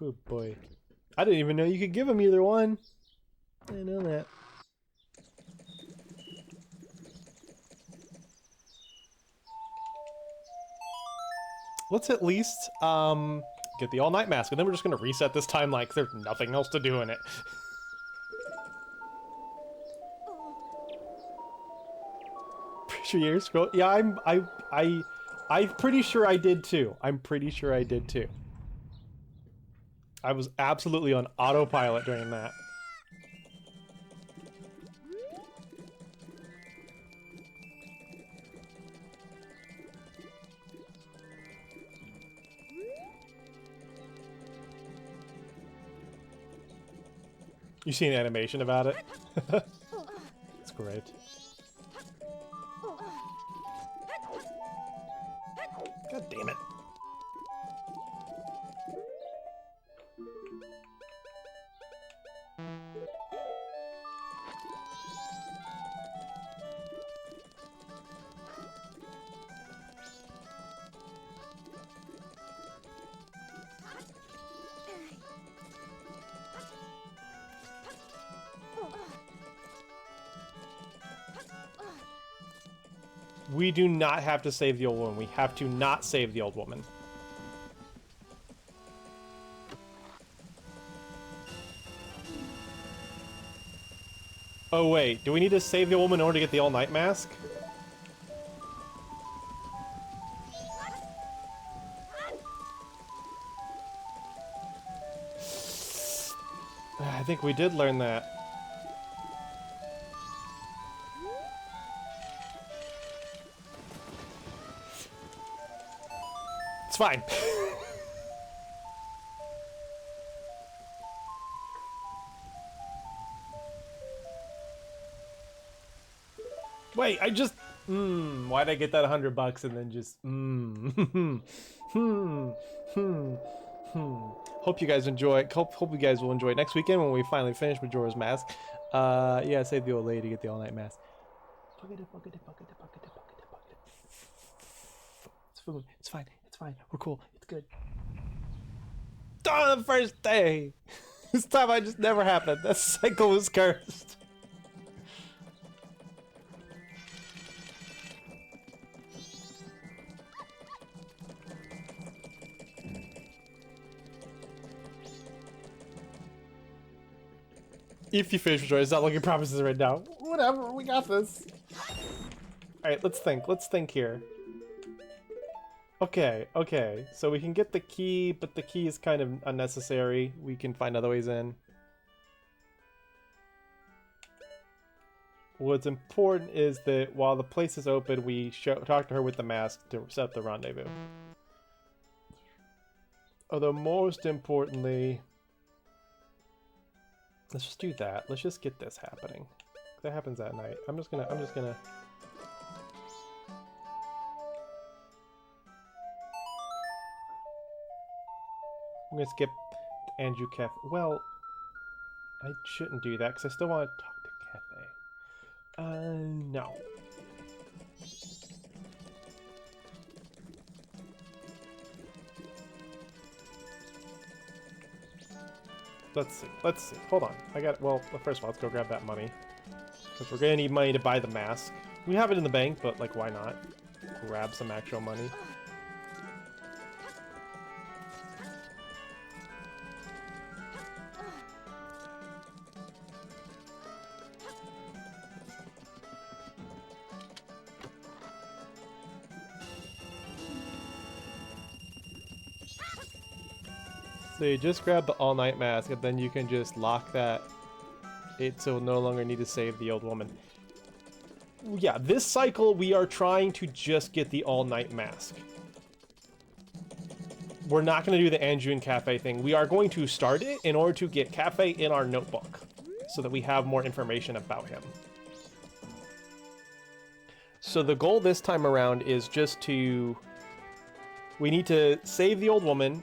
Oh, boy. I didn't even know you could give him either one. I didn't know that. Let's at least get the all-night mask, and then we're just going to reset this timeline because there's nothing else to do in it. Pretty sure you're scroll. Yeah, I'm pretty sure I did too. I'm pretty sure I did too. I was absolutely on autopilot during that. You see an animation about it? It's great. God damn it. We do not have to save the old woman. We have to not save the old woman. Oh wait, do we need to save the old woman in order to get the all-night mask? I think we did learn that. It's fine. Wait, I just... why'd I get that $100 and then just... Hope you guys enjoy. Hope you guys will enjoy it next weekend when we finally finish Majora's Mask. Yeah, save the old lady to get the all-night mask. It's food. It's fine. It's fine. We're cool. It's good. On the first day! This time I just never happened. That cycle was cursed. If you finish Majora, it's not looking promises right now. Whatever, we got this. Alright, let's think. Let's think here. Okay, okay. So we can get the key, but the key is kind of unnecessary. We can find other ways in. What's important is that while the place is open, we talk to her with the mask to set up the rendezvous. Although most importantly... Let's just do that. Let's just get this happening. That happens at night. I'm just gonna... I'm gonna skip Andrew Cafe. Well, I shouldn't do that because I still want to talk to Cafe. No. Let's see. Let's see. Hold on. I got... Well, first of all, let's go grab that money. Because we're gonna need money to buy the mask. We have it in the bank, but, like, why not? Grab some actual money. So you just grab the all-night mask, and then you can just lock that so no longer need to save the old woman. Yeah, this cycle we are trying to just get the all-night mask. We're not going to do the Andrew and Cafe thing. We are going to start it in order to get Cafe in our notebook, so that we have more information about him. So the goal this time around is just to... We need to save the old woman.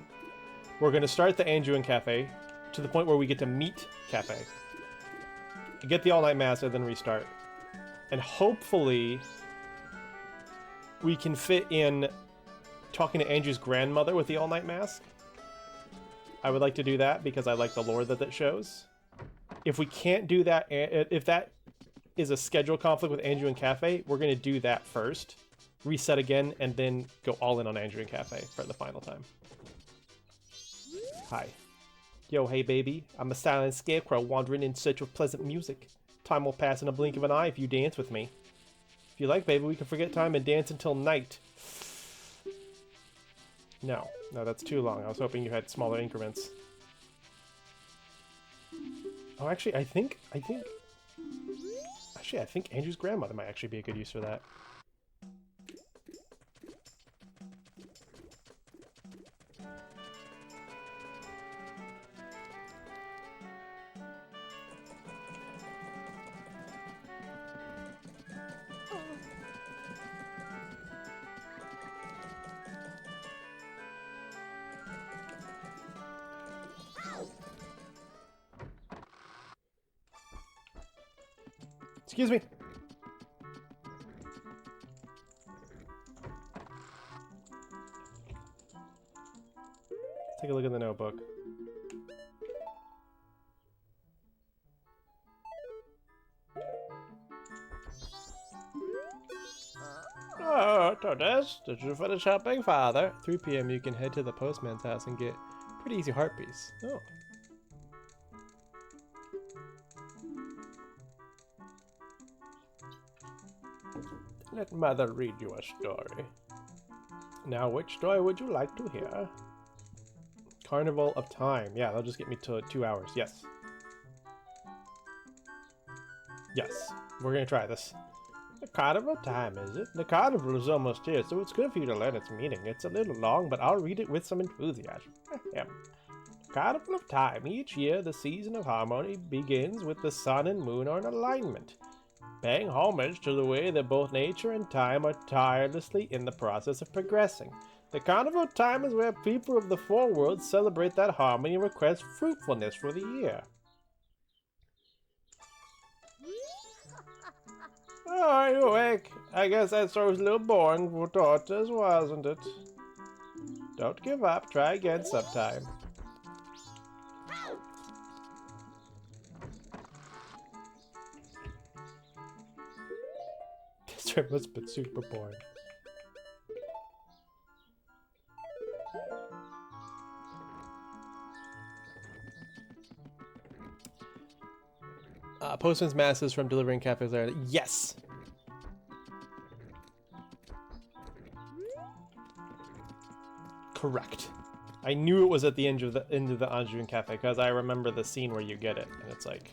We're going to start the Anjuin Cafe to the point where we get to meet Cafe. Get the all-night mass and then restart. And hopefully we can fit in talking to Andrew's grandmother with the all-night mask. I would like to do that because I like the lore that that shows. If we can't do that, if that is a schedule conflict with Andrew and Cafe, we're going to do that first, reset again, and then go all in on Andrew and Cafe for the final time. Hi. Yo, hey baby, I'm a silent scarecrow wandering in search of pleasant music. Time will pass in a blink of an eye if you dance with me. If you like, baby, we can forget time and dance until night. No, that's too long. I was hoping you had smaller increments. Oh, actually, I think Andrew's grandmother might actually be a good use for that. Excuse me. Take a look at the notebook. Oh, Tordes, did you finish helping father? 3 p.m. you can head to the postman's house and get pretty easy heart piece. Oh. Let mother read you a story. Now, which story would you like to hear? Carnival of Time. Yeah, that'll just get me to 2 hours. Yes. Yes. We're gonna try this. The Carnival of Time, is it? The carnival is almost here, so it's good for you to learn its meaning. It's a little long, but I'll read it with some enthusiasm. Carnival of Time. Each year, the season of harmony begins with the sun and moon are in alignment, paying homage to the way that both nature and time are tirelessly in the process of progressing. The Carnival of Time is where people of the four worlds celebrate that harmony and request fruitfulness for the year. Oh, are you awake? I guess that story was a little boring for Tortoise, wasn't it? Don't give up. Try again sometime. This story must have been super boring. Postman's masses from delivering cafes there. Yes! Correct. I knew it was at the end of the Anjun Cafe because I remember the scene where you get it, and it's like,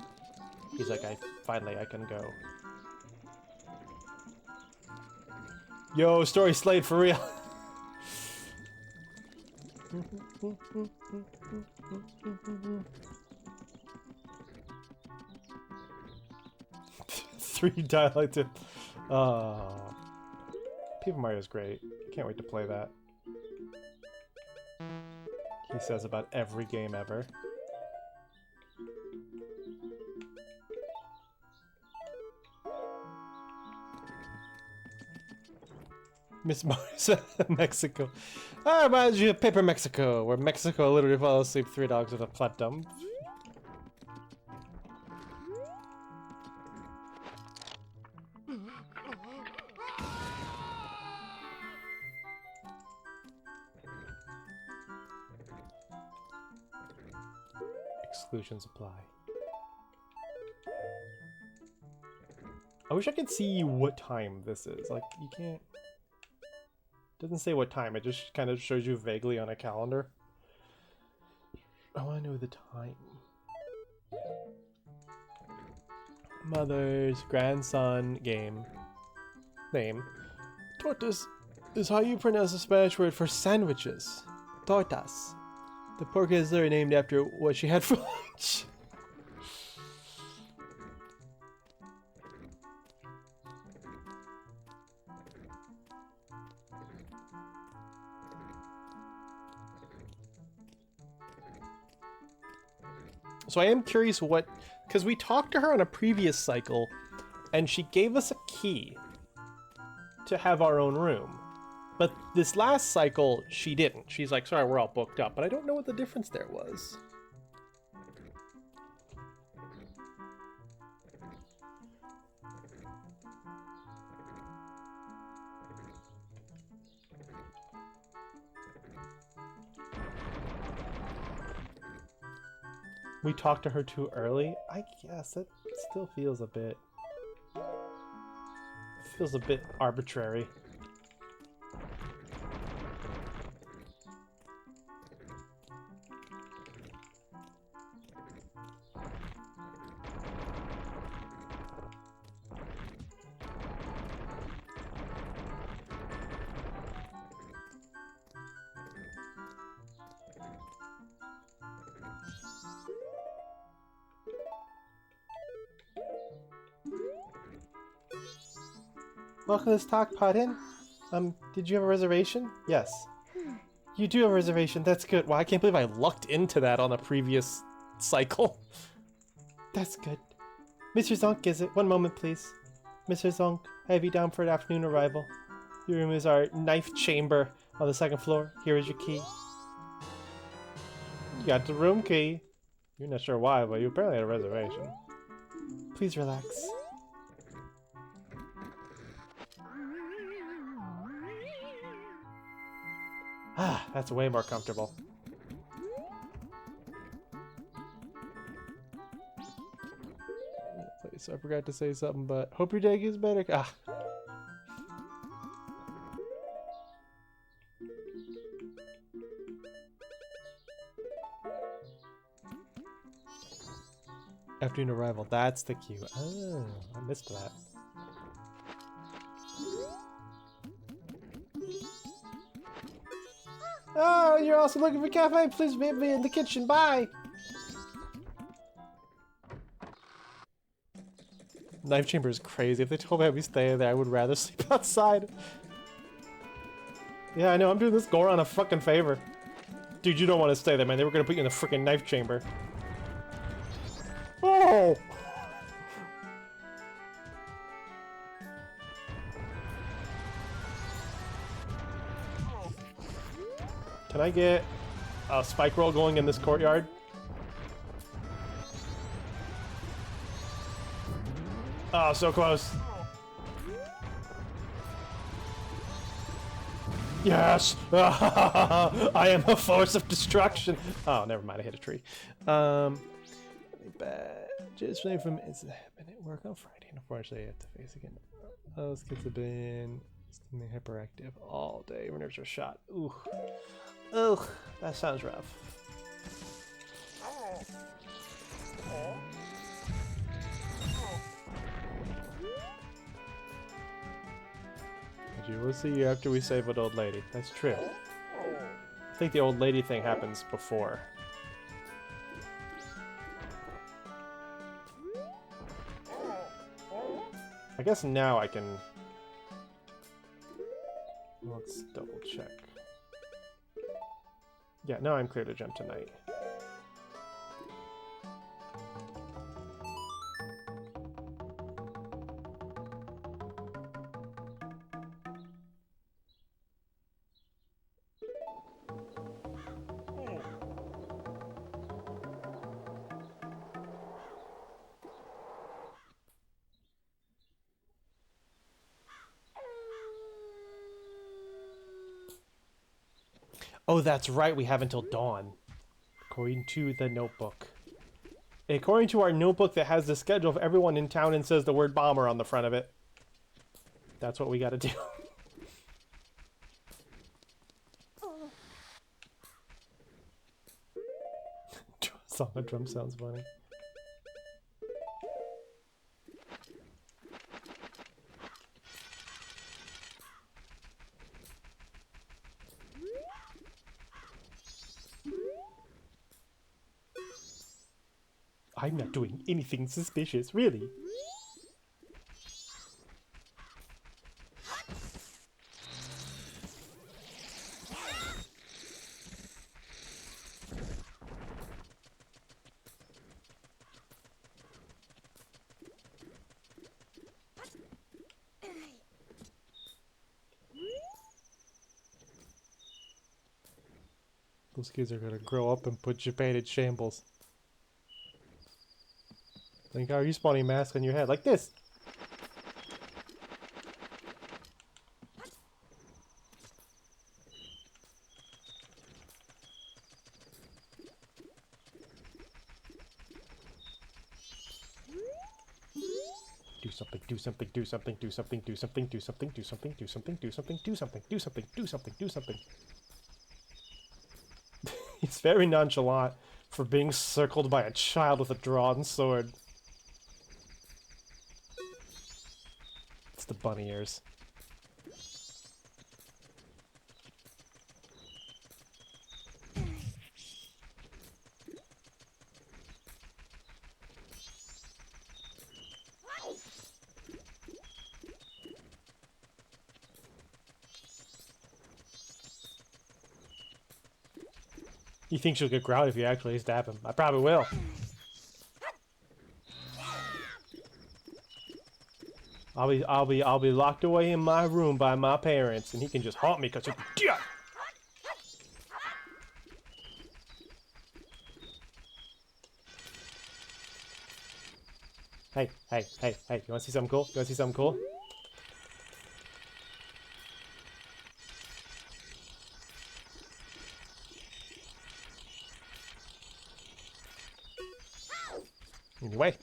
he's like, finally I can go. Yo, story slayed for real. Three dialected. Oh, Paper Mario is great. Can't wait to play that. He says about every game ever. Miss Mars, Mexico. Ah, reminds you of Paper Mexico, where Mexico literally falls asleep 3 dogs with a platinum. Exclusions apply. I wish I could see what time this is. Like, you can't... Doesn't say what time, it just kind of shows you vaguely on a calendar. I want to know the time. Mother's grandson game. Name. Tortas is how you pronounce the Spanish word for sandwiches. Tortas. The pork is literally named after what she had for lunch. So I am curious what, because we talked to her on a previous cycle, and she gave us a key to have our own room. But this last cycle, she didn't. She's like, sorry, we're all booked up. But I don't know what the difference there was. We talked to her too early? I guess that still feels a bit... feels a bit arbitrary. Welcome to this talk, Puddin. Did you have a reservation? Yes. You do have a reservation, that's good. Wow, I can't believe I lucked into that on a previous cycle. That's good. Mr. Zonk, is it? One moment, please. Mr. Zonk, I have you down for an afternoon arrival. Your room is our knife chamber on the second floor. Here is your key. You got the room key. You're not sure why, but you apparently had a reservation. Please relax. Ah, that's way more comfortable. So I forgot to say something, but hope your day gets better. Ah. Afternoon arrival, that's the cue. Oh, I missed that. Oh, you're also looking for cafe? Please meet me in the kitchen. Bye! Knife chamber is crazy. If they told me I'd be staying there, I would rather sleep outside. Yeah, I know. I'm doing this Goron a fucking favor. Dude, you don't want to stay there, man. They were going to put you in the freaking knife chamber. Oh! Can I get a spike roll going in this courtyard? Oh, so close. Yes! I am a force of destruction. Oh, never mind. I hit a tree. Just from it's been at work on Friday. Unfortunately, I have to face again. Those kids have been hyperactive all day. My nerves are shot. Ooh. Ugh, that sounds rough. We'll see you after we save an old lady. That's true. I think the old lady thing happens before. I guess now I can... Let's double check. Yeah, now I'm clear to jump tonight. Oh, that's right, we have until dawn. According to the notebook. According to our notebook that has the schedule of everyone in town and says the word bomber on the front of it. That's what we gotta do. Song of drum sounds funny. I'm not doing anything suspicious, really. Those kids are gonna grow up and put Japan in shambles. Like, how are you spawning a mask on your head? Like this! Do something, do something, do something, do something, do something, do something, do something, do something, do something, do something, do something, do something, do something. He's very nonchalant for being circled by a child with a drawn sword. It's the bunny ears. You think she'll get grounded if you actually stab him? I probably will. I'll be locked away in my room by my parents, and he can just haunt me because he'll be dead. Hey, hey, hey, hey! You want to see something cool? You want to see something cool? Anyway.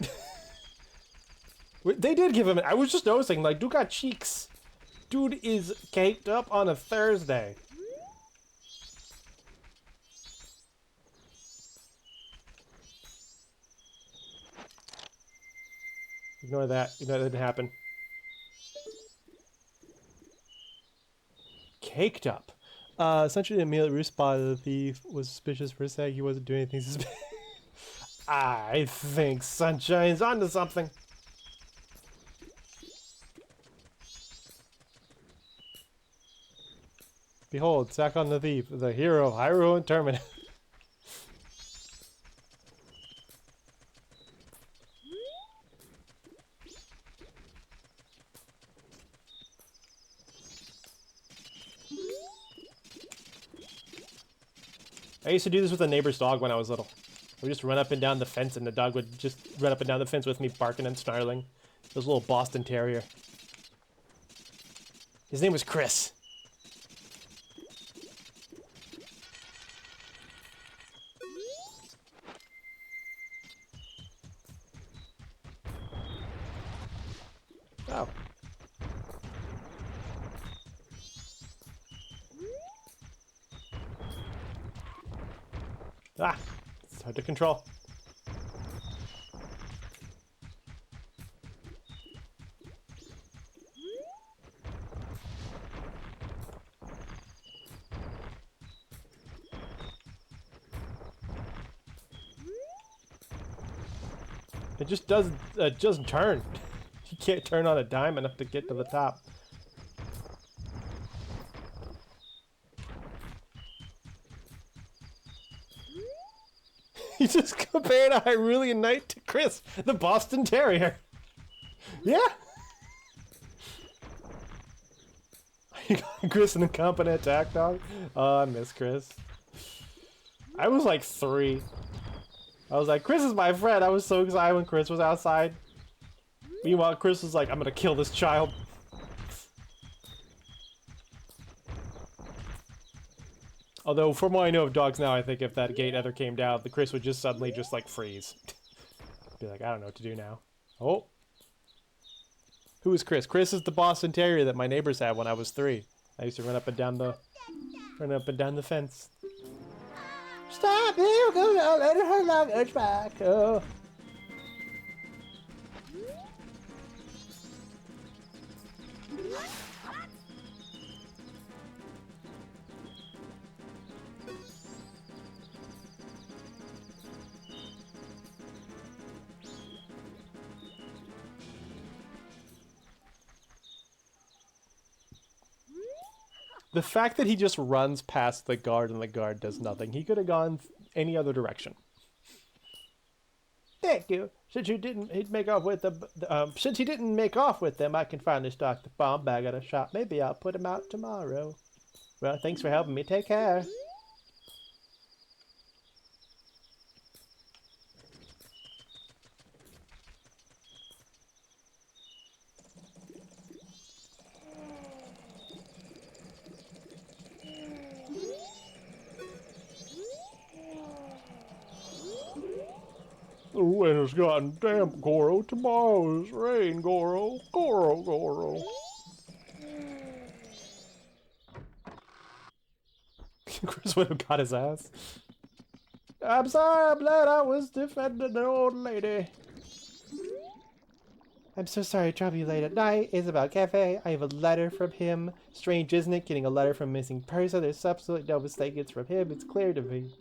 They did give him it. I was just noticing, like, dude got cheeks. Dude is caked up on a Thursday. Ignore that. Ignore that didn't happen. Caked up. Essentially, Emil Roos spotted the thief was suspicious for a sec. He wasn't doing anything suspicious. I think Sunshine's onto something. Behold, sack on the thief, the hero, Hyrule and Terminus. I used to do this with a neighbor's dog when I was little. I would just run up and down the fence and the dog would just run up and down the fence with me barking and snarling. It was a little Boston Terrier. His name was Chris. Oh. Ah, it's hard to control. It just doesn't turn. You can't turn on a dime enough to get to the top. You just compared a Hyrulean Knight to Chris, the Boston Terrier. Yeah. Chris, an incompetent attack dog. Oh, I miss Chris. I was like 3. I was like, Chris is my friend. I was so excited when Chris was outside. Meanwhile, Chris was like, I'm gonna kill this child. Although, from what I know of dogs now, I think if that gate ever came down, the Chris would just suddenly just like freeze. Be like, I don't know what to do now. Oh. Who is Chris? Chris is the Boston Terrier that my neighbors had when I was 3. I used to run up and down the fence. Stop! You go let her luggage back. Oh. The fact that he just runs past the guard and the guard does nothing. He could have gone any other direction. Thank you. Since you didn't make off with since he didn't make off with them, I can finally stock the bomb bag at a shop. Maybe I'll put him out tomorrow. Well, thanks for helping me. Take care. The weather's gotten damp, Goro. Tomorrow's rain, Goro. Goro, Goro. Chris would have got his ass. I'm sorry, I'm glad I was defending the old lady. I'm so sorry to trouble you late at night. Isabel Cafe. I have a letter from him. Strange, isn't it? Getting a letter from a missing person. There's absolutely no mistake. It's from him. It's clear to me.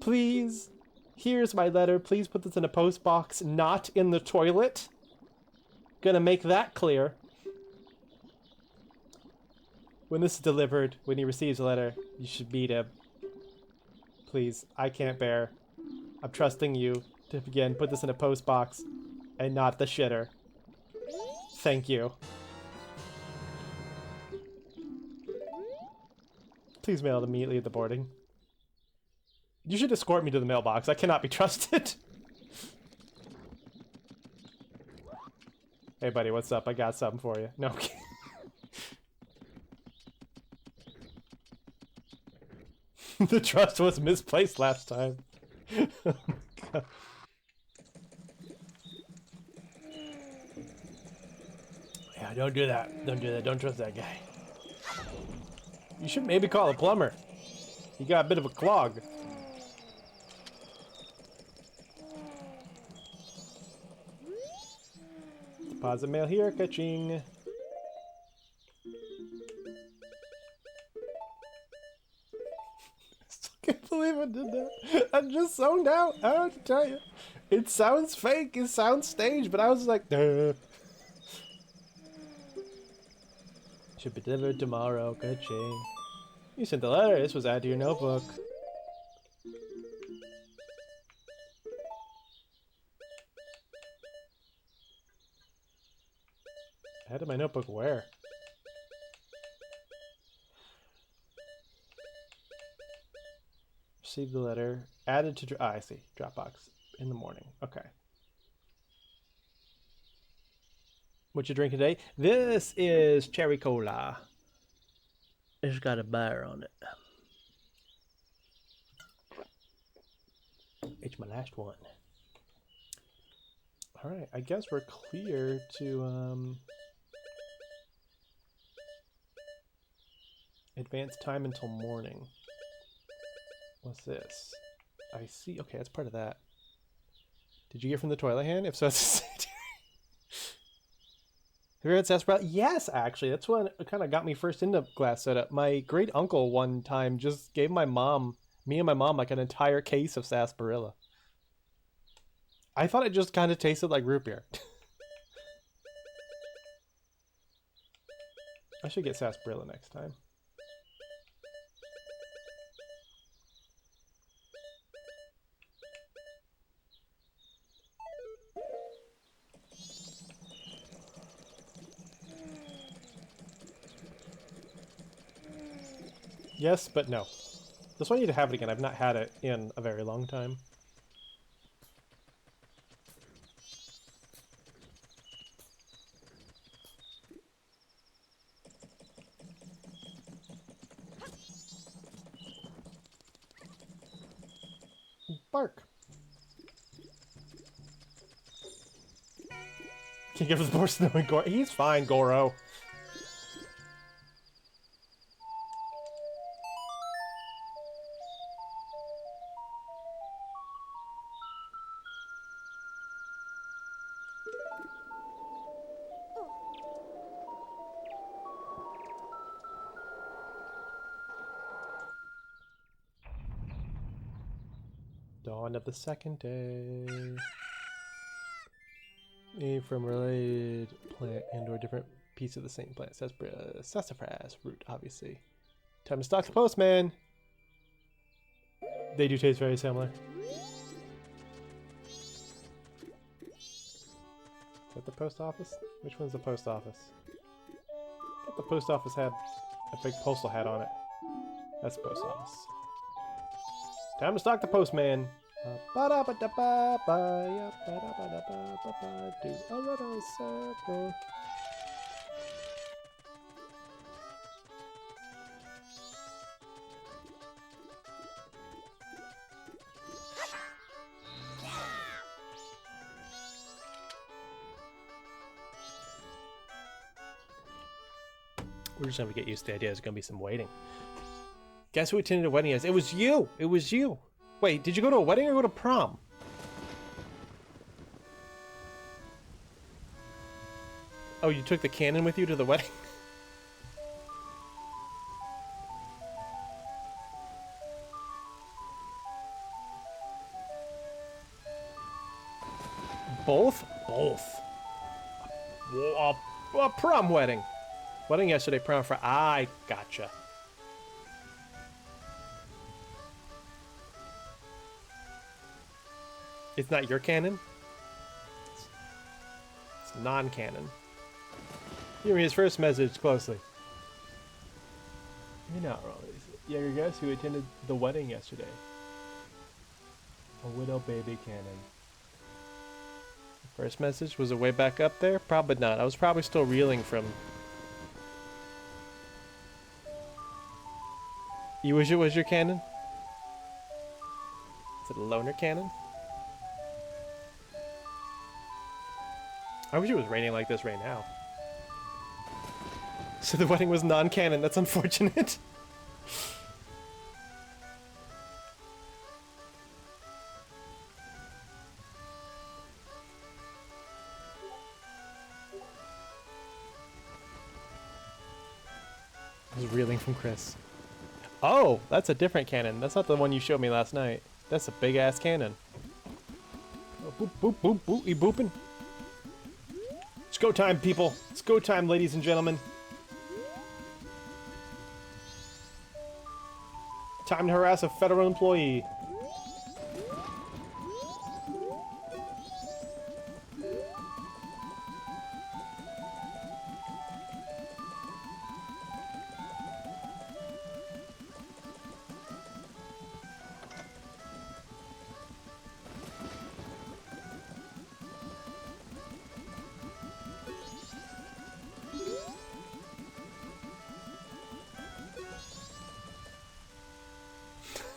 Please, here's my letter. Please put this in a post box, not in the toilet. Gonna make that clear. When this is delivered, when he receives a letter, you should meet him. Please, I can't bear. I'm trusting you to, again, put this in a post box and not the shitter. Thank you. Please mail it immediately at the boarding. You should escort me to the mailbox. I cannot be trusted. Hey, buddy, what's up? I got something for you. No. The trust was misplaced last time. Oh, God. Yeah, don't do that. Don't do that. Don't trust that guy. You should maybe call a plumber. He got a bit of a clog. Deposit mail here, ka-ching. I can't believe I did that. I just zoned out. I have to tell you. It sounds fake. It sounds staged, but I was like, duh. Should be delivered tomorrow. Ka-ching. You sent the letter. This was added to your notebook. Added my notebook where? Received the letter. Added to... I see. Dropbox. In the morning. Okay. What you drinking today? This is cherry cola. It's got a bar on it. It's my last one. Alright, I guess we're clear to advance time until morning. What's this? I see. Okay, that's part of that. Did you get from the toilet hand? If so, it's have you heard sarsaparilla? Yes, actually. That's what kind of got me first into glass soda. My great uncle one time just gave me and my mom, like an entire case of sarsaparilla. I thought it just kind of tasted like root beer. I should get sarsaparilla next time. Yes, but no. Just want you to have it again. I've not had it in a very long time. Bark. Can't give us more snow and Goro. He's fine, Goro. Dawn of the second day. A from related plant and or different piece of the same plant. Sassafras root, obviously. Time to stalk the postman. They do taste very similar. Is that the post office? Which one's the post office? I thought the post office had a big postal hat on it. That's the post office. Time to stalk the postman. Do a little circle. We're just gonna get used to the idea there's gonna be some waiting. Guess who attended a wedding yesterday? It was you! It was you! Wait, did you go to a wedding or go to prom? Oh, you took the cannon with you to the wedding? Both? Both. A prom wedding. Wedding yesterday, prom for... I gotcha. It's not your canon? It's non-canon. Hear his first message closely. You're not wrong. Younger guest who attended the wedding yesterday. A widow baby canon. First message was it way back up there? Probably not. I was probably still reeling from... You wish it was your canon? Is it a loner canon? I wish it was raining like this right now. So the wedding was non-canon. That's unfortunate. I was reeling from Chris. Oh, that's a different cannon. That's not the one you showed me last night. That's a big-ass cannon. Oh, boop, boop, boop, boop. You booping? It's go time, people. It's go time, ladies and gentlemen. Time to harass a federal employee.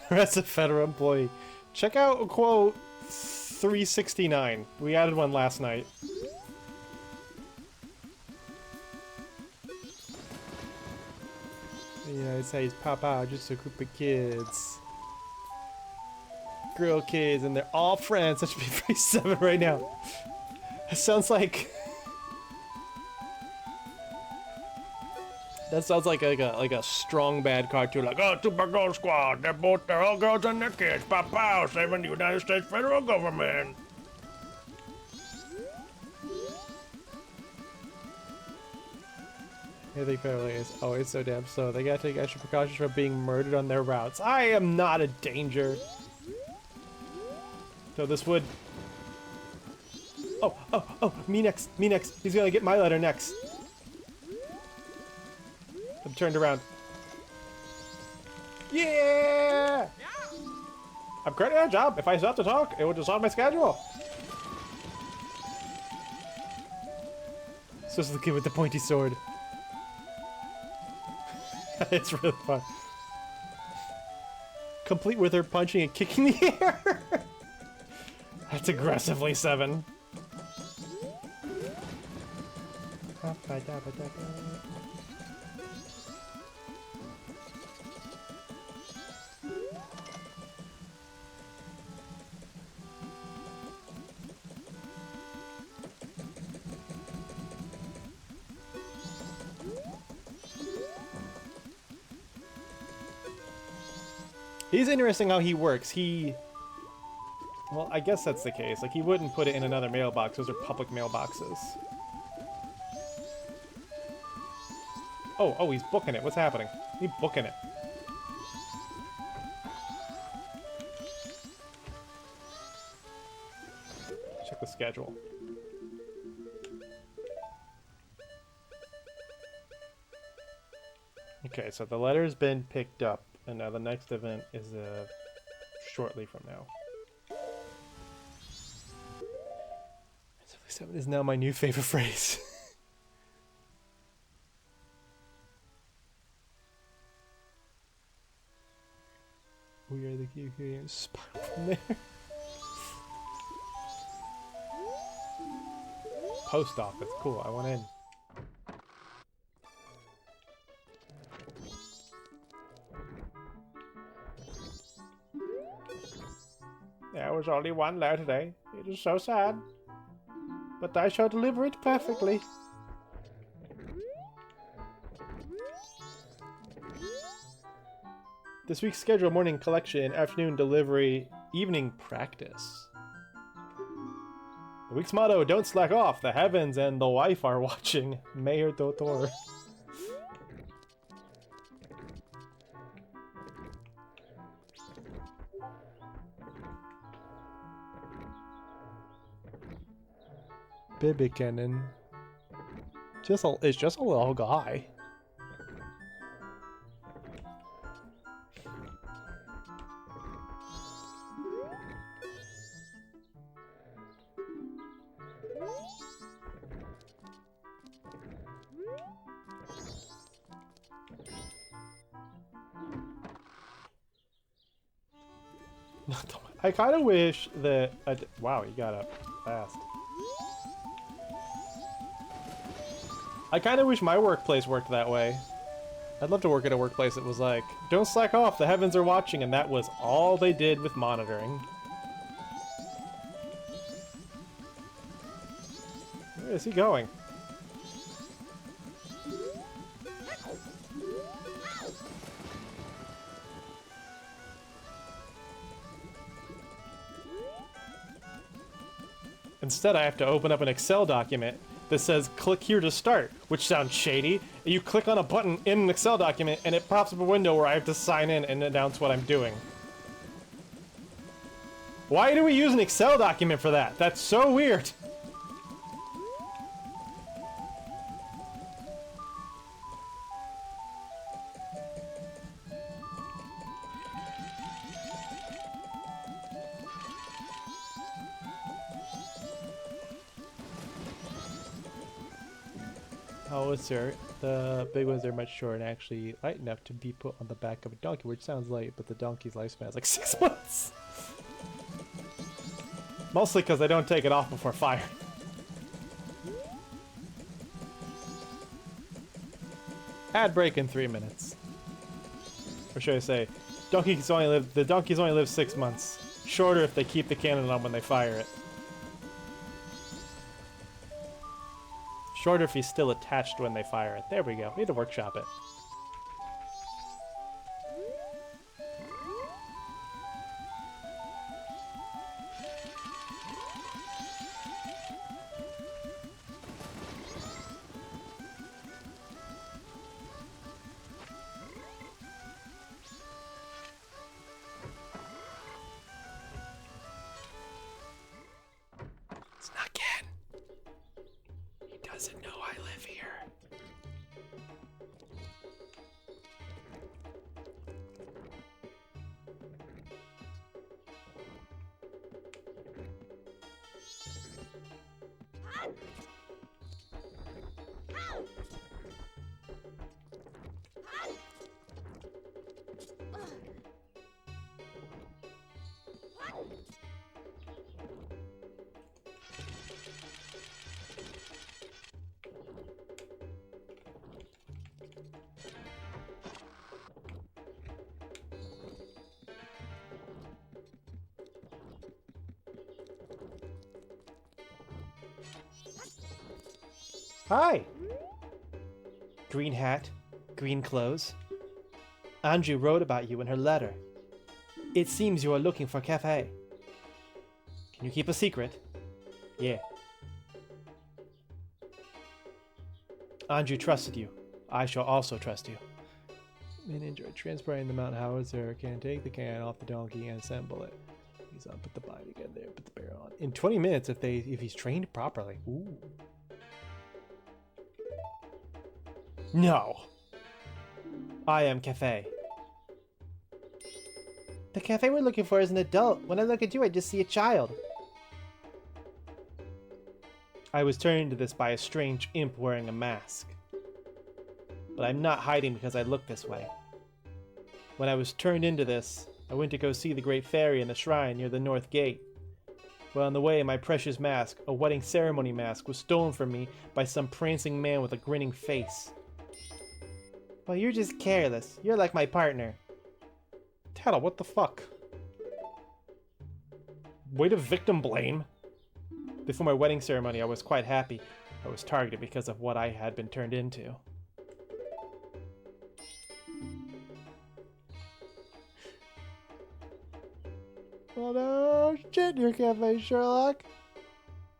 That's a federal employee. Check out quote 369. We added one last night. The United States pop out just a group of kids. Girl kids, and they're all friends. That should be 37 right now. That sounds like... That sounds like a strong bad cartoon, like, oh, Super Girl Squad, they're all girls and their kids, pow pow, saving the United States federal government. I think family is always so damn slow. They gotta take extra precautions for being murdered on their routes. I am not a danger. So this would... Oh, me next, me next. He's gonna get my letter next. I'm turned around. Yeah! I'm currently on a job. If I stop to talk, it will dissolve my schedule. So this is the kid with the pointy sword. It's really fun. Complete with her punching and kicking the air. That's aggressively 7. He's interesting how he works. Well, I guess that's the case. Like, he wouldn't put it in another mailbox. Those are public mailboxes. Oh, he's booking it. What's happening? He's booking it. Check the schedule. Okay, so the letter's been picked up. And now the next event is shortly from now. 7 is now my new favorite phrase. We are the QQ spiral from there. Post office, cool. I went in. was only one letter today. It is so sad. But I shall deliver it perfectly. This week's schedule: morning collection, afternoon delivery, evening practice. The week's motto: don't slack off. The heavens and the wife are watching. Mayor Dotor. Baby cannon. It's just a little guy. I kind of wish that... wow, you got up fast. I kind of wish my workplace worked that way. I'd love to work at a workplace that was like, don't slack off, the heavens are watching, and that was all they did with monitoring. Where is he going? Instead, I have to open up an Excel document that says click here to start, which sounds shady. You click on a button in an Excel document and it pops up a window where I have to sign in and announce what I'm doing. Why do we use an Excel document for that? That's so weird. Oh, sir, the big ones are much shorter and actually light enough to be put on the back of a donkey, which sounds light, but the donkey's lifespan is like 6 months. Mostly because they don't take it off before fire. Ad break in 3 minutes. Or should I say, the donkeys only live 6 months. Shorter if they keep the cannon on when they fire it. Shorter if he's still attached when they fire it. There we go. We need to workshop it. Snuck in. He doesn't know I live here. Hi! Green hat, green clothes. Andrew wrote about you in her letter. It seems you are looking for a cafe. Can you keep a secret? Yeah. Andrew trusted you. I shall also trust you. Men enjoy transporting the Mount Howitzer. Can take the can off the donkey and assemble it. He's on. Put the body together. Put the barrel on. In 20 minutes, if he's trained properly. Ooh. No. I am Cafe. The cafe we're looking for is an adult. When I look at you, I just see a child. I was turned into this by a strange imp wearing a mask. But I'm not hiding because I look this way. When I was turned into this, I went to go see the great fairy in the shrine near the north gate. Well, on the way, my precious mask, a wedding ceremony mask, was stolen from me by some prancing man with a grinning face. Well, you're just careless. You're like my partner. Tattle, what the fuck? Way to victim blame. Before my wedding ceremony, I was quite happy. I was targeted because of what I had been turned into. Oh no, shit in your cafe, Sherlock.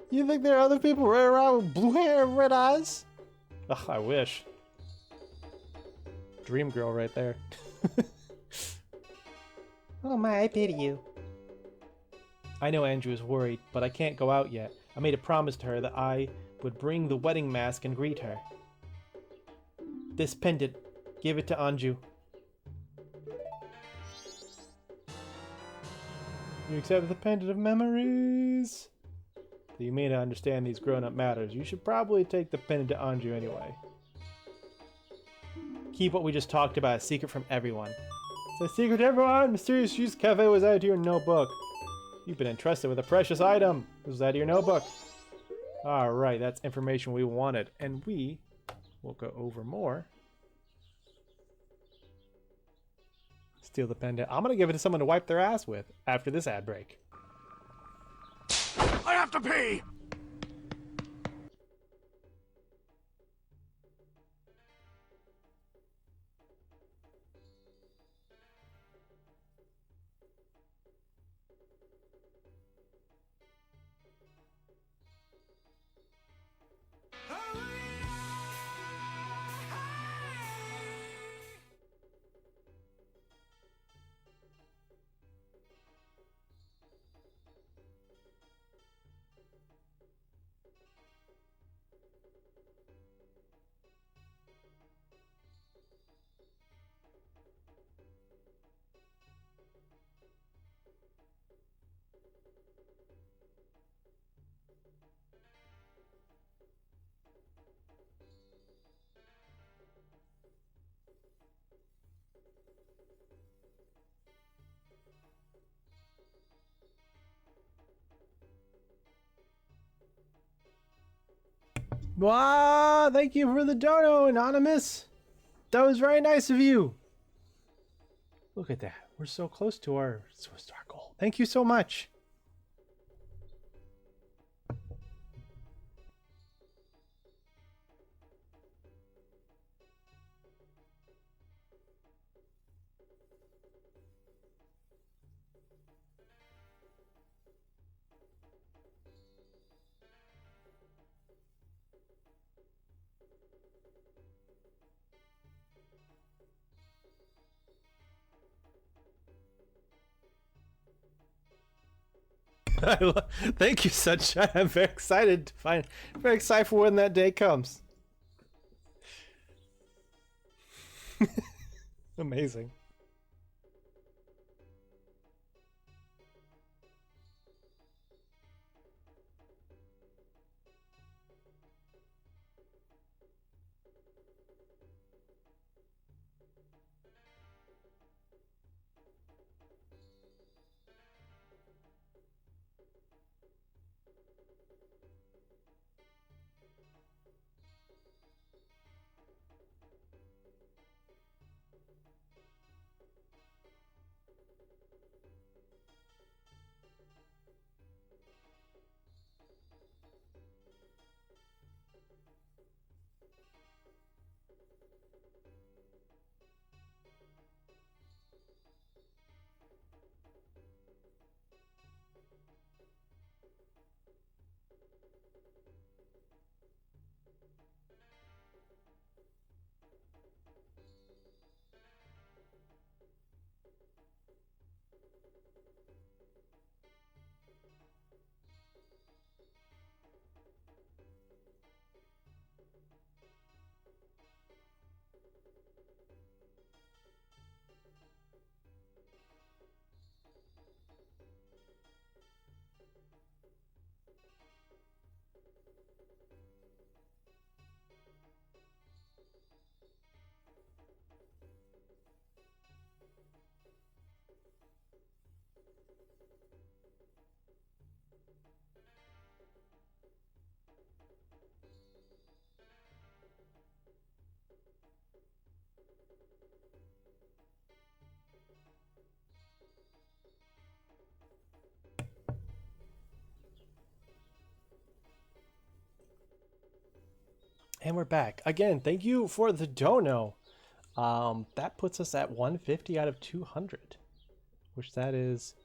You think there are other people running around with blue hair and red eyes? Ugh, I wish. Dream girl right there. Oh my, I pity you. I know Andrew is worried, but I can't go out yet. I made a promise to her that I would bring the wedding mask and greet her. This pendant, give it to Anju. You accept the pendant of memories? You may not understand these grown-up matters. You should probably take the pendant to Anju anyway. Keep what we just talked about a secret from everyone. It's a secret to everyone! Mysterious Juice Cafe was added to your notebook. You've been entrusted with a precious item. This was added to your notebook. Alright, that's information we wanted. And we will go over more. Steal the pendant. I'm gonna give it to someone to wipe their ass with after this ad break. I have to pee! Wow, thank you for the dono, Anonymous. That was very nice of you. Look at that. We're so close to our goal. Thank you so much. Thank you, Sunshine. I'm very excited to very excited for when that day comes. Amazing. And we're back. Again, thank you for the dono. That puts us at 150 out of 200, which that is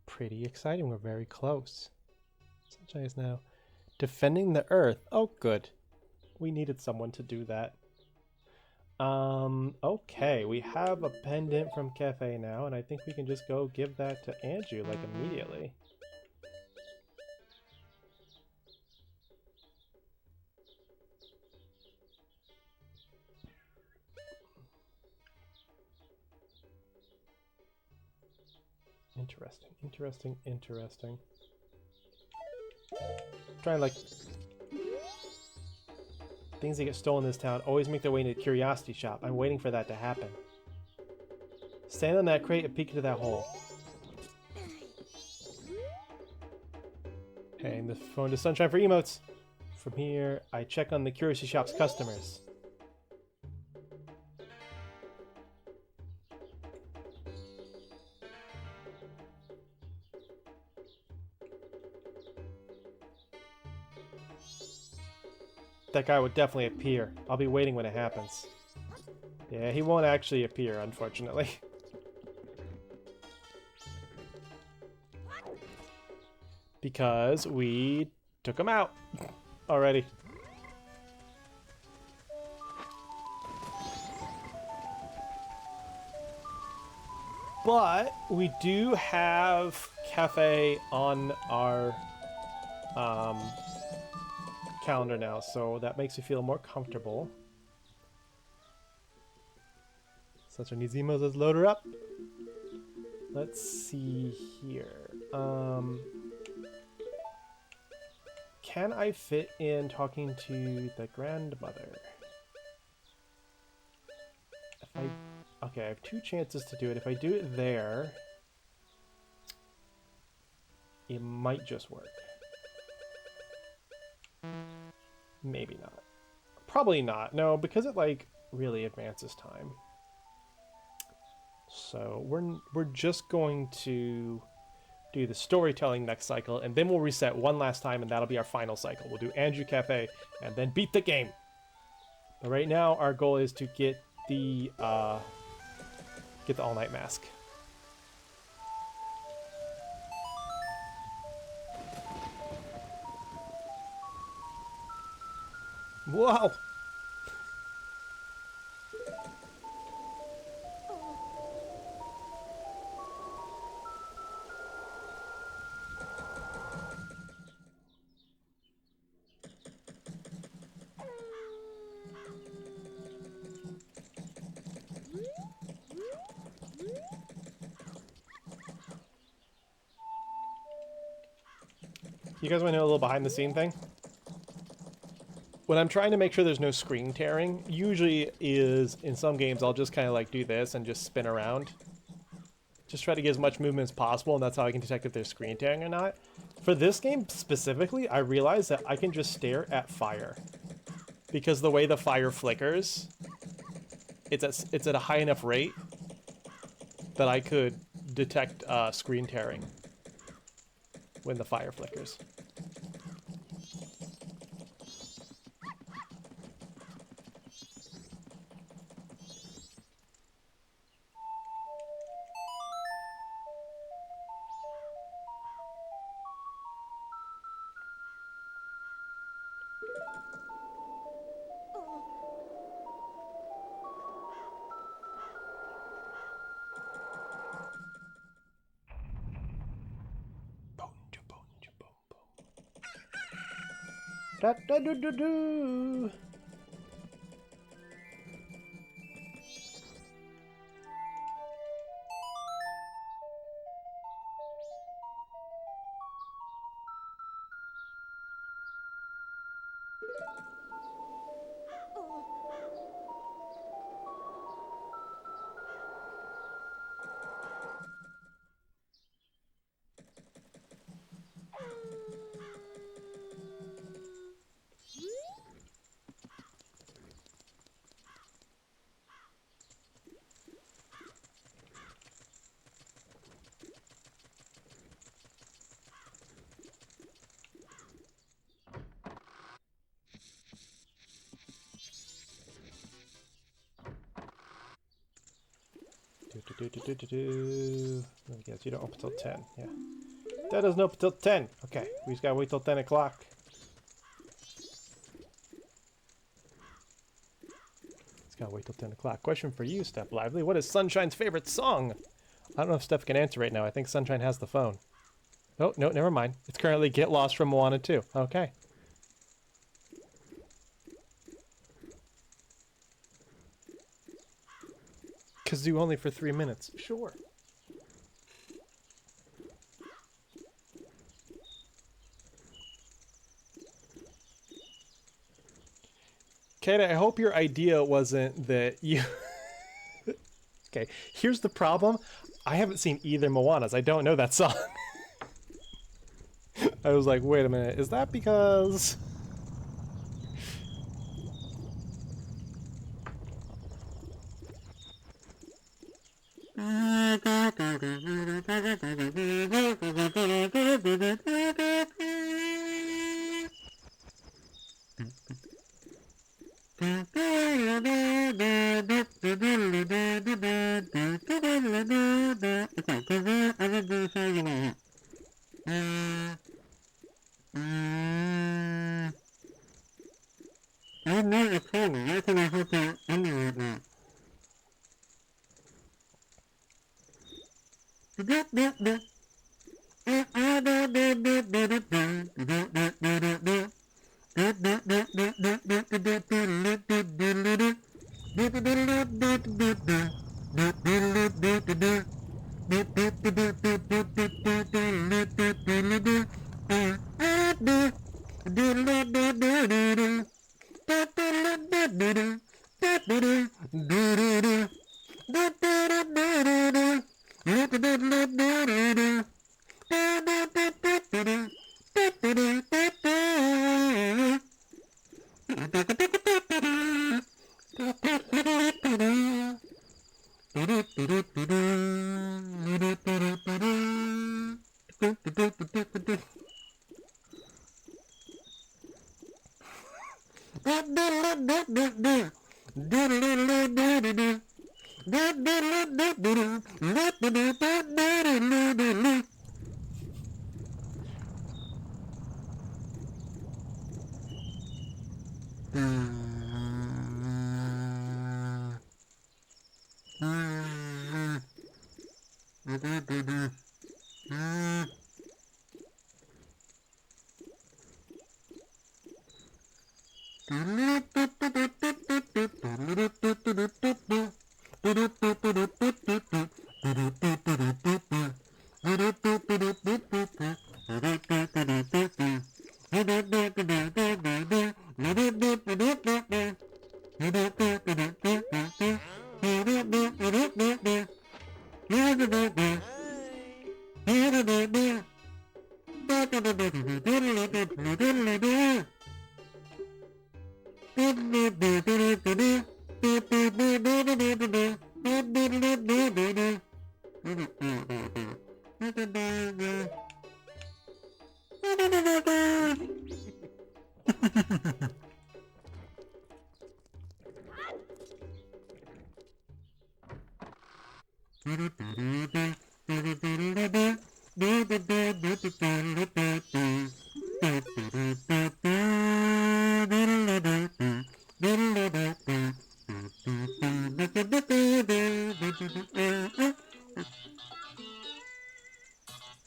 pretty exciting. We're very close. Sunshine is now defending the Earth. Oh, good. We needed someone to do that. Okay, we have a pendant from Cafe now, and I think we can just go give that to Andrew, like, immediately. Interesting, interesting, interesting. Trying, like, things that get stolen in this town always make their way into the curiosity shop. I'm waiting for that to happen. Stand on that crate and peek into that hole. Paying the phone to Sunshine for emotes. From here, I check on the curiosity shop's customers. That guy would definitely appear. I'll be waiting when it happens. Yeah, he won't actually appear, unfortunately. Because we took him out already. But we do have Cafe on our calendar now, so that makes me feel more comfortable. Such a Nizimo's, let's load her up. Let's see here. Can I fit in talking to the grandmother? Okay, I have 2 chances to do it. If I do it there, it might just work. Maybe not. Probably not. No, because it, like, really advances time. So we're just going to do the storytelling next cycle, and then we'll reset one last time, and that'll be our final cycle. We'll do Andrew Cafe, and then beat the game. But right now, our goal is to get the all-night mask. Whoa! You guys want to know a little behind-the-scene thing? When I'm trying to make sure there's no screen tearing, usually is, in some games, I'll just kind of like do this and just spin around. Just try to get as much movement as possible, and that's how I can detect if there's screen tearing or not. For this game specifically, I realized that I can just stare at fire. Because the way the fire flickers, it's at a high enough rate that I could detect screen tearing when the fire flickers. Da da do do do. I guess you don't open till 10. Yeah. That doesn't open till 10. Okay, we just gotta wait till 10 o'clock. Just gotta wait till 10 o'clock. Question for you, Steph Lively. What is Sunshine's favorite song? I don't know if Steph can answer right now. I think Sunshine has the phone. Oh, no, never mind. It's currently Get Lost from Moana 2. Okay. Kazoo only for 3 minutes. Sure. Kate, I hope your idea wasn't that you... Okay, here's the problem. I haven't seen either Moanas. I don't know that song. I was like, wait a minute. Is that because...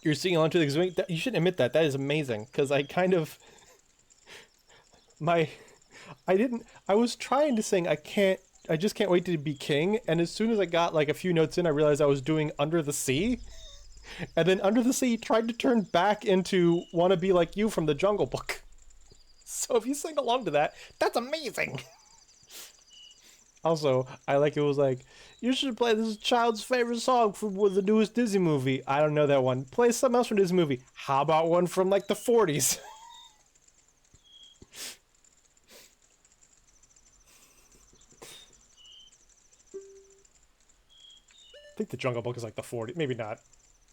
You're singing along to the Kazooie? You should admit that. That is amazing. Because I kind of... I was trying to sing I just can't wait to be king, and as soon as I got like a few notes in, I realized I was doing Under the Sea. And then Under the Sea tried to turn back into Wanna Be Like You from the Jungle Book. So if you sing along to that, that's amazing. Also, I like it was like, you should play this child's favorite song from the newest Disney movie. I don't know that one. Play something else from Disney movie. How about one from like the 40s? I think the Jungle Book is like the 40s. Maybe not.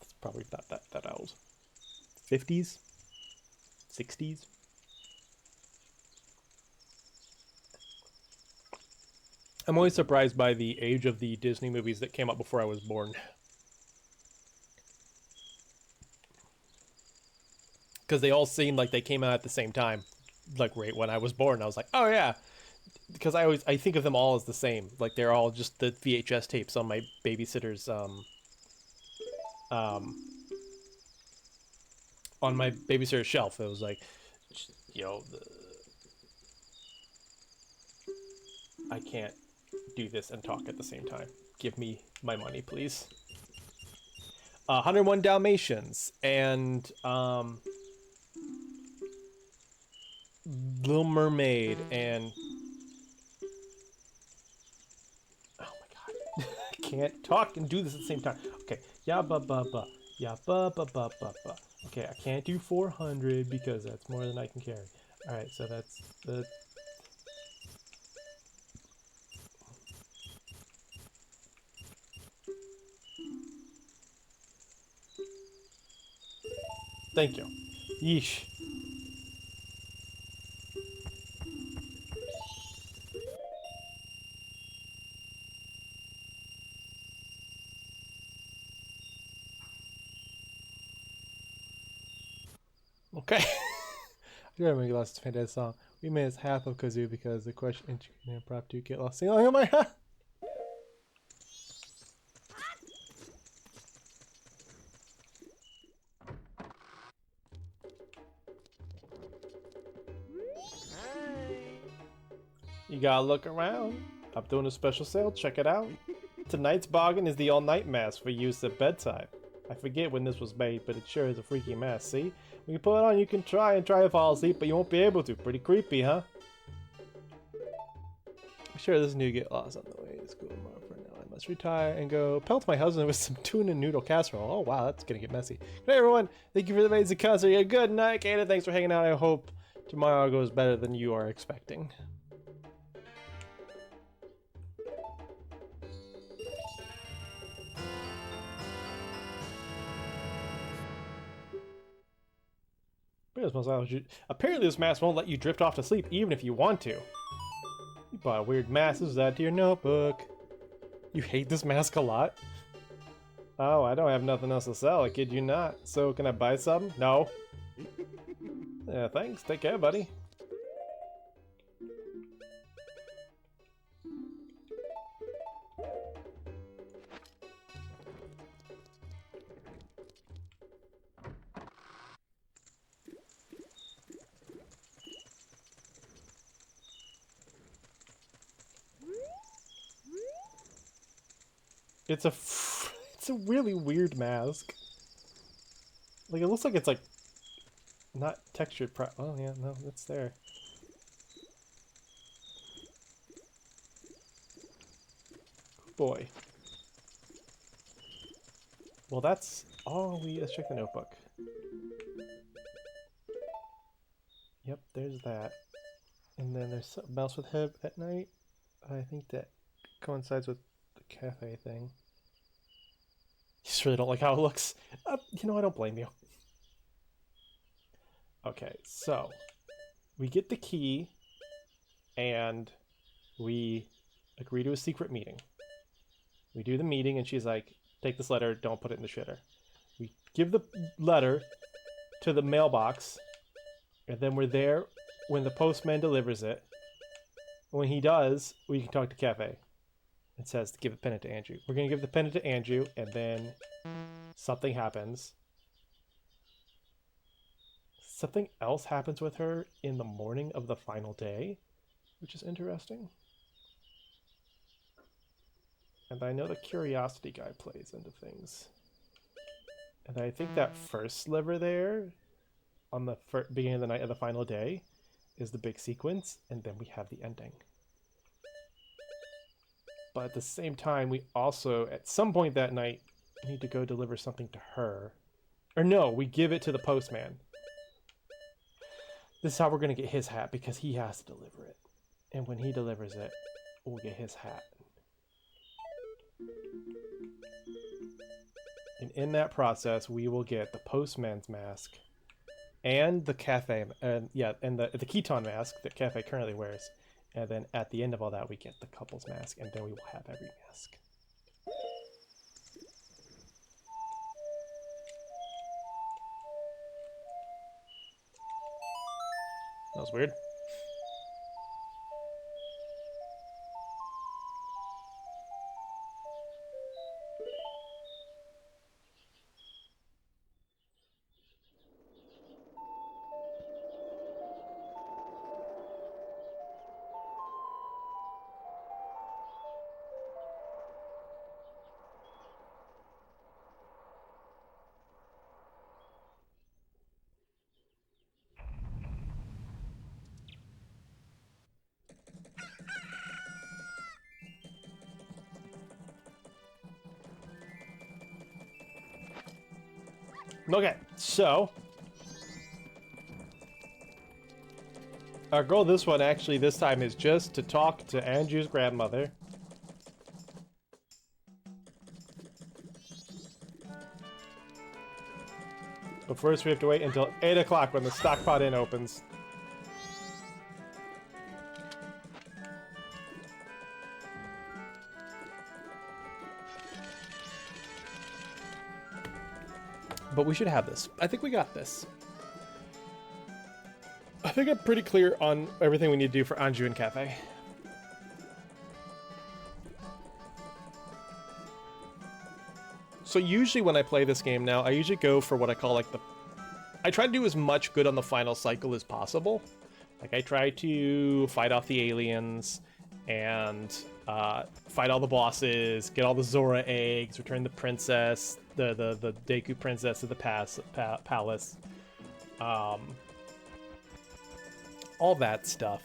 It's probably not that old. 50s? 60s? I'm always surprised by the age of the Disney movies that came out before I was born. Because they all seem like they came out at the same time. Like right when I was born, I was like, oh yeah. Because I think of them all as the same. Like they're all just the VHS tapes on my babysitter's um on my babysitter's shelf. It was like, you know, I can't do this and talk at the same time. Give me my money, please. 101 Dalmatians and Little Mermaid and oh my god, I can't talk and do this at the same time. Okay, yeah, ba ba ba, yeah, ba ba ba ba ba. Okay, I can't do 400 because that's more than I can carry. All right, so that's the. Thank you. Yeesh. Okay. I gotta make lost fantastic song. We missed half of Kazoo because the question and prop 2 get lost singing on my hat. You gotta look around. I'm doing a special sale, check it out. Tonight's bargain is the all-night mask for use at bedtime. I forget when this was made, but it sure is a freaky mask, see? When you put it on, you can try to fall asleep, but you won't be able to. Pretty creepy, huh? Sure, this new get lost on the way to school tomorrow. For now, I must retire and go pelt my husband with some tuna noodle casserole. Oh, wow, that's gonna get messy. Good night, everyone. Thank you for the amazing concert. Yeah, good night, Kata. Thanks for hanging out. I hope tomorrow goes better than you are expecting. Apparently this mask won't let you drift off to sleep even if you want to. You bought a weird mask. This is add to your notebook. You hate this mask a lot? Oh, I don't have nothing else to sell. I kid you not. So can I buy some? No. Yeah, thanks. Take care, buddy. It's a it's a really weird mask. Like it looks like it's like not textured. Oh yeah, no, it's there. Boy. Well, that's all we. Let's check the notebook. Yep, there's that. And then there's something else with him at night. I think that coincides with the cafe thing. You just really don't like how it looks. You know, I don't blame you. Okay, so we get the key and we agree to a secret meeting. We do the meeting and she's like, take this letter, don't put it in the shitter. We give the letter to the mailbox and then we're there when the postman delivers it. When he does, we can talk to Cafe. It says to give the pennant to Andrew. We're going to give the pennant to Andrew and then something happens. Something else happens with her in the morning of the final day, which is interesting. And I know the curiosity guy plays into things. And I think that first sliver there on the beginning of the night of the final day is the big sequence, and then we have the ending. But at the same time, we also, at some point that night, need to go deliver something to her. Or no, we give it to the postman. This is how we're going to get his hat, because he has to deliver it. And when he delivers it, we'll get his hat. And in that process, we will get the postman's mask and the cafe, and the Keton mask that Cafe currently wears, And then at the end of all that, we get the couple's mask, and then we will have every mask. That was weird. Okay, so our goal this one actually this time is just to talk to Andrew's grandmother. But first we have to wait until 8 o'clock when the Stockpot Inn opens. But we should have this. I think we got this. I think I'm pretty clear on everything we need to do for Anju and Cafe. So usually when I play this game now, I usually go for what I call like the... I try to do as much good on the final cycle as possible. Like I try to fight off the aliens and fight all the bosses, get all the Zora eggs, return the princess, the Deku princess to the palace. All that stuff.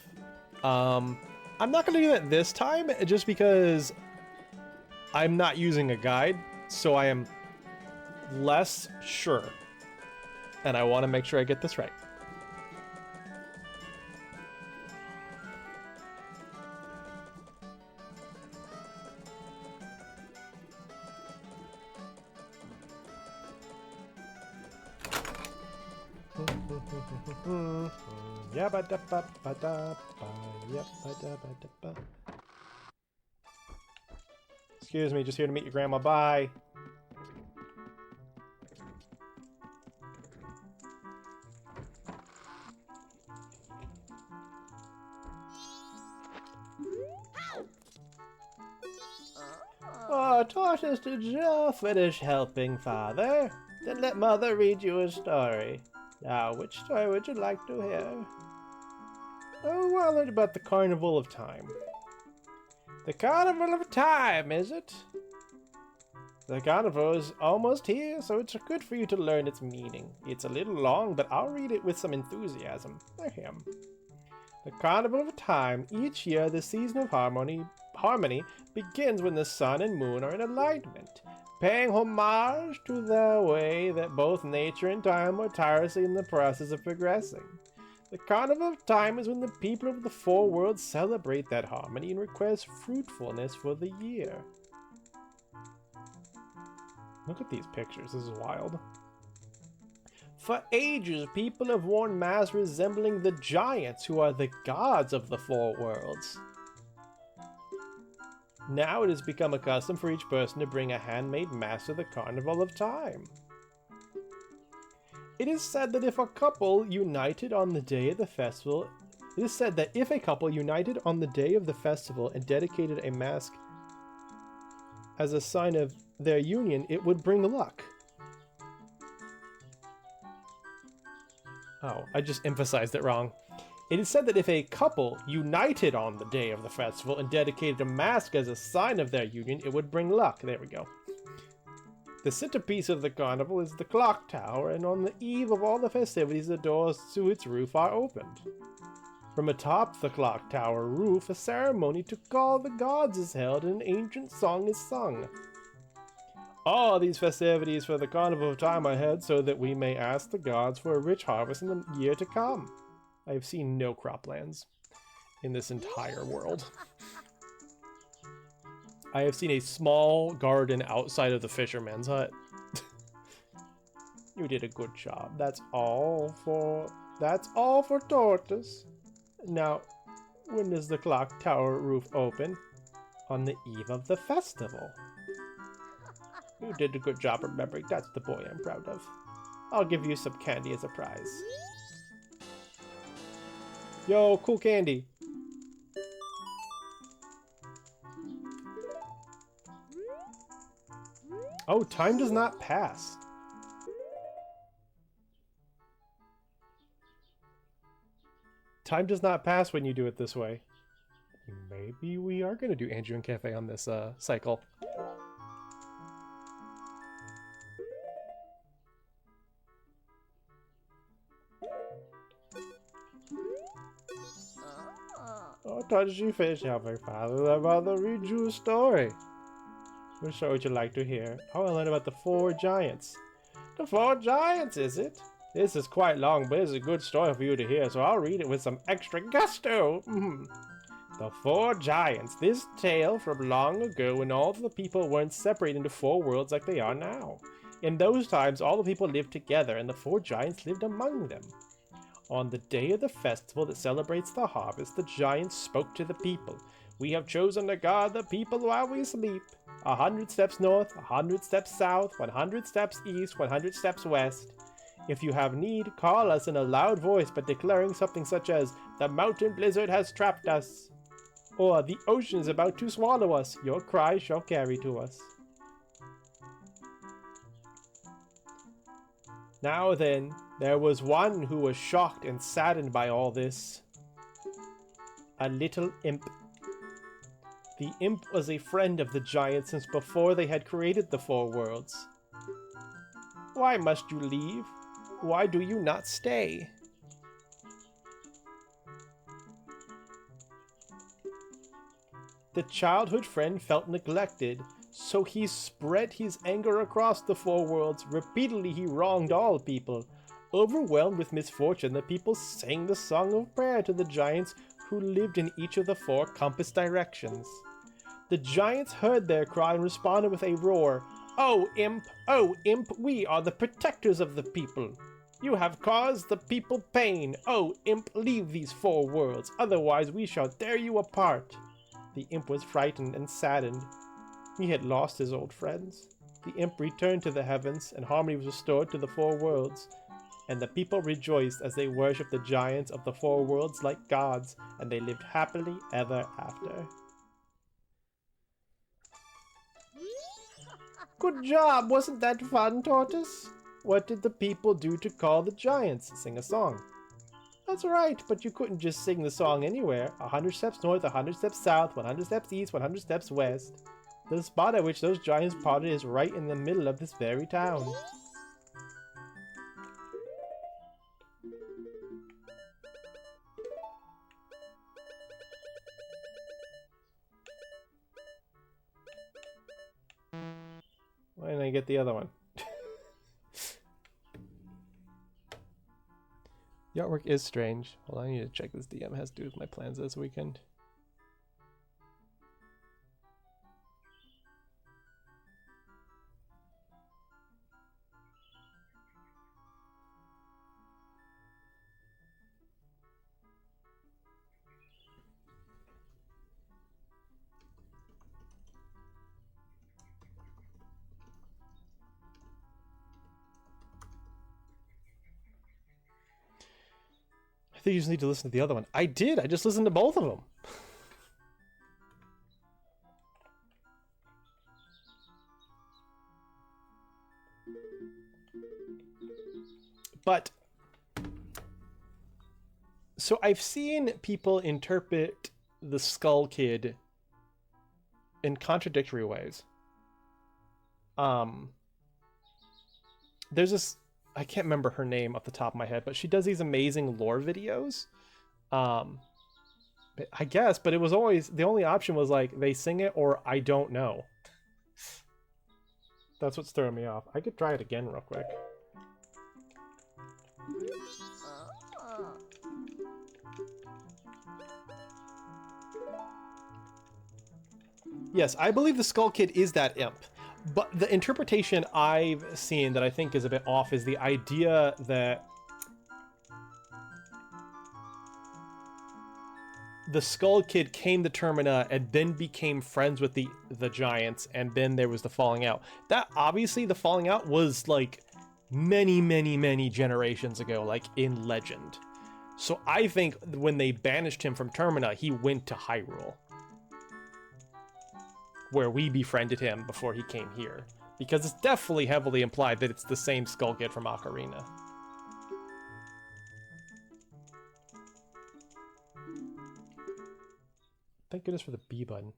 I'm not going to do that this time, just because I'm not using a guide, so I am less sure. And I want to make sure I get this right. Excuse me, just here to meet your grandma. Bye. Oh, Tortoise, did you finish helping Father? Then let Mother read you a story. Now, which story would you like to hear? Oh, well, it's about the Carnival of Time. The Carnival of Time, is it? The carnival is almost here, so it's good for you to learn its meaning. It's a little long, but I'll read it with some enthusiasm. Ahem. The Carnival of Time. Each year, the season of harmony begins when the sun and moon are in alignment, paying homage to the way that both nature and time are tirelessly in the process of progressing. The Carnival of Time is when the people of the four worlds celebrate that harmony and request fruitfulness for the year. Look at these pictures, this is wild. For ages, people have worn masks resembling the giants who are the gods of the four worlds. Now it has become a custom for each person to bring a handmade mask to the Carnival of Time. It is said that if a couple united on the day of the festival, and dedicated a mask as a sign of their union, it would bring luck. Oh, I just emphasized it wrong. It is said that if a couple united on the day of the festival and dedicated a mask as a sign of their union, it would bring luck. There we go. The centerpiece of the carnival is the clock tower, and on the eve of all the festivities, the doors to its roof are opened. From atop the clock tower roof, a ceremony to call the gods is held and an ancient song is sung. All these festivities for the Carnival of Time are held so that we may ask the gods for a rich harvest in the year to come. I have seen no croplands in this entire world. I have seen a small garden outside of the fisherman's hut. You did a good job. That's all for Tortoise. Now, When does the clock tower roof open? On the eve of the festival. You did a good job remembering. That's the boy I'm proud of. I'll give you some candy as a prize. Yo, cool candy. Oh, time does not pass. Time does not pass when you do it this way. Maybe we are going to do Andrew and Cafe on this cycle. Oh, touchy fish, have my father and mother read you a story. Which story would you like to hear? I want to learn about the 4 giants. The 4 giants, is it? This is quite long, but it's a good story for you to hear, so I'll read it with some extra gusto. The 4 giants. This tale from long ago when all the people weren't separated into 4 worlds like they are now. In those times, all the people lived together, and the 4 giants lived among them. On the day of the festival that celebrates the harvest, the giants spoke to the people. We have chosen to guard the people while we sleep. 100 steps north, 100 steps south, 100 steps east, 100 steps west. If you have need, call us in a loud voice by declaring something such as, "The mountain blizzard has trapped us," or "The ocean is about to swallow us. Your cry shall carry to us." Now then, there was one who was shocked and saddened by all this. A little imp. The imp was a friend of the giants since before they had created the 4 worlds. Why must you leave? Why do you not stay? The childhood friend felt neglected, so he spread his anger across the 4 worlds. Repeatedly he wronged all people. Overwhelmed with misfortune, the people sang the song of prayer to the giants who lived in each of the 4 compass directions. The giants heard their cry and responded with a roar. Oh, imp, we are the protectors of the people. You have caused the people pain. Oh, imp, leave these 4 worlds, otherwise we shall tear you apart. The imp was frightened and saddened. He had lost his old friends. The imp returned to the heavens, and harmony was restored to the 4 worlds. And the people rejoiced as they worshipped the giants of the 4 worlds like gods, and they lived happily ever after. Good job! Wasn't that fun, Tortoise? What did the people do to call the giants? Sing a song. That's right, but you couldn't just sing the song anywhere. 100 steps north, 100 steps south, 100 steps east, 100 steps west. The spot at which those giants potted is right in the middle of this very town. Why didn't I get the other one? The artwork is strange. Hold on, I need to check this DM has to do with my plans this weekend. I think you just need to listen to the other one. I did. I just listened to both of them. But so I've seen people interpret the Skull Kid in contradictory ways. There's this, I can't remember her name off the top of my head, but she does these amazing lore videos. I guess, but it was always, the only option was like, they sing it or I don't know. That's what's throwing me off. I could try it again real quick. Yes, I believe the Skull Kid is that imp. But the interpretation I've seen that I think is a bit off is the idea that the Skull Kid came to Termina and then became friends with the giants, and then there was the falling out. That obviously the falling out was like many generations ago, like in legend. So I think when they banished him from Termina, he went to Hyrule, where we befriended him before he came here. Because it's definitely heavily implied that it's the same Skull Kid from Ocarina. Thank goodness for the B button.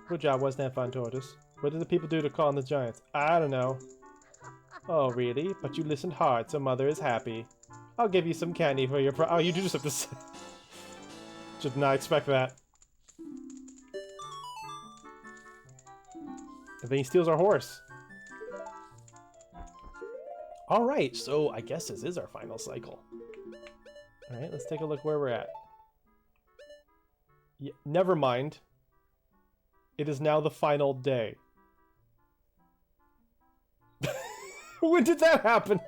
Good job, wasn't that fun, Tortoise? What did the people do to calm the giants? I don't know. Oh, really? But you listened hard, so Mother is happy. I'll give you some candy for your oh, you do just have to say. Did not expect that. And then he steals our horse. Alright, so I guess this is our final cycle. Alright, let's take a look where we're at. Yeah, never mind. It is now the final day. When did that happen?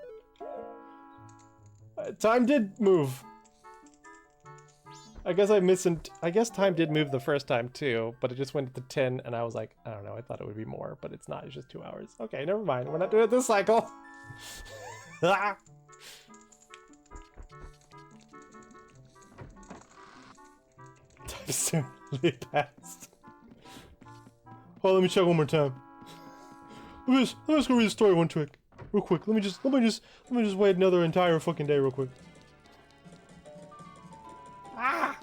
Time did move. I guess I guess time did move the first time too, but it just went to 10 and I was like, I don't know, I thought it would be more, but it's not, it's just 2 hours. Okay, never mind, we're not doing it this cycle. Time soon passed. Oh, let me check one more time. Let me just go read the story real quick. Let me just wait another entire fucking day real quick. Ah!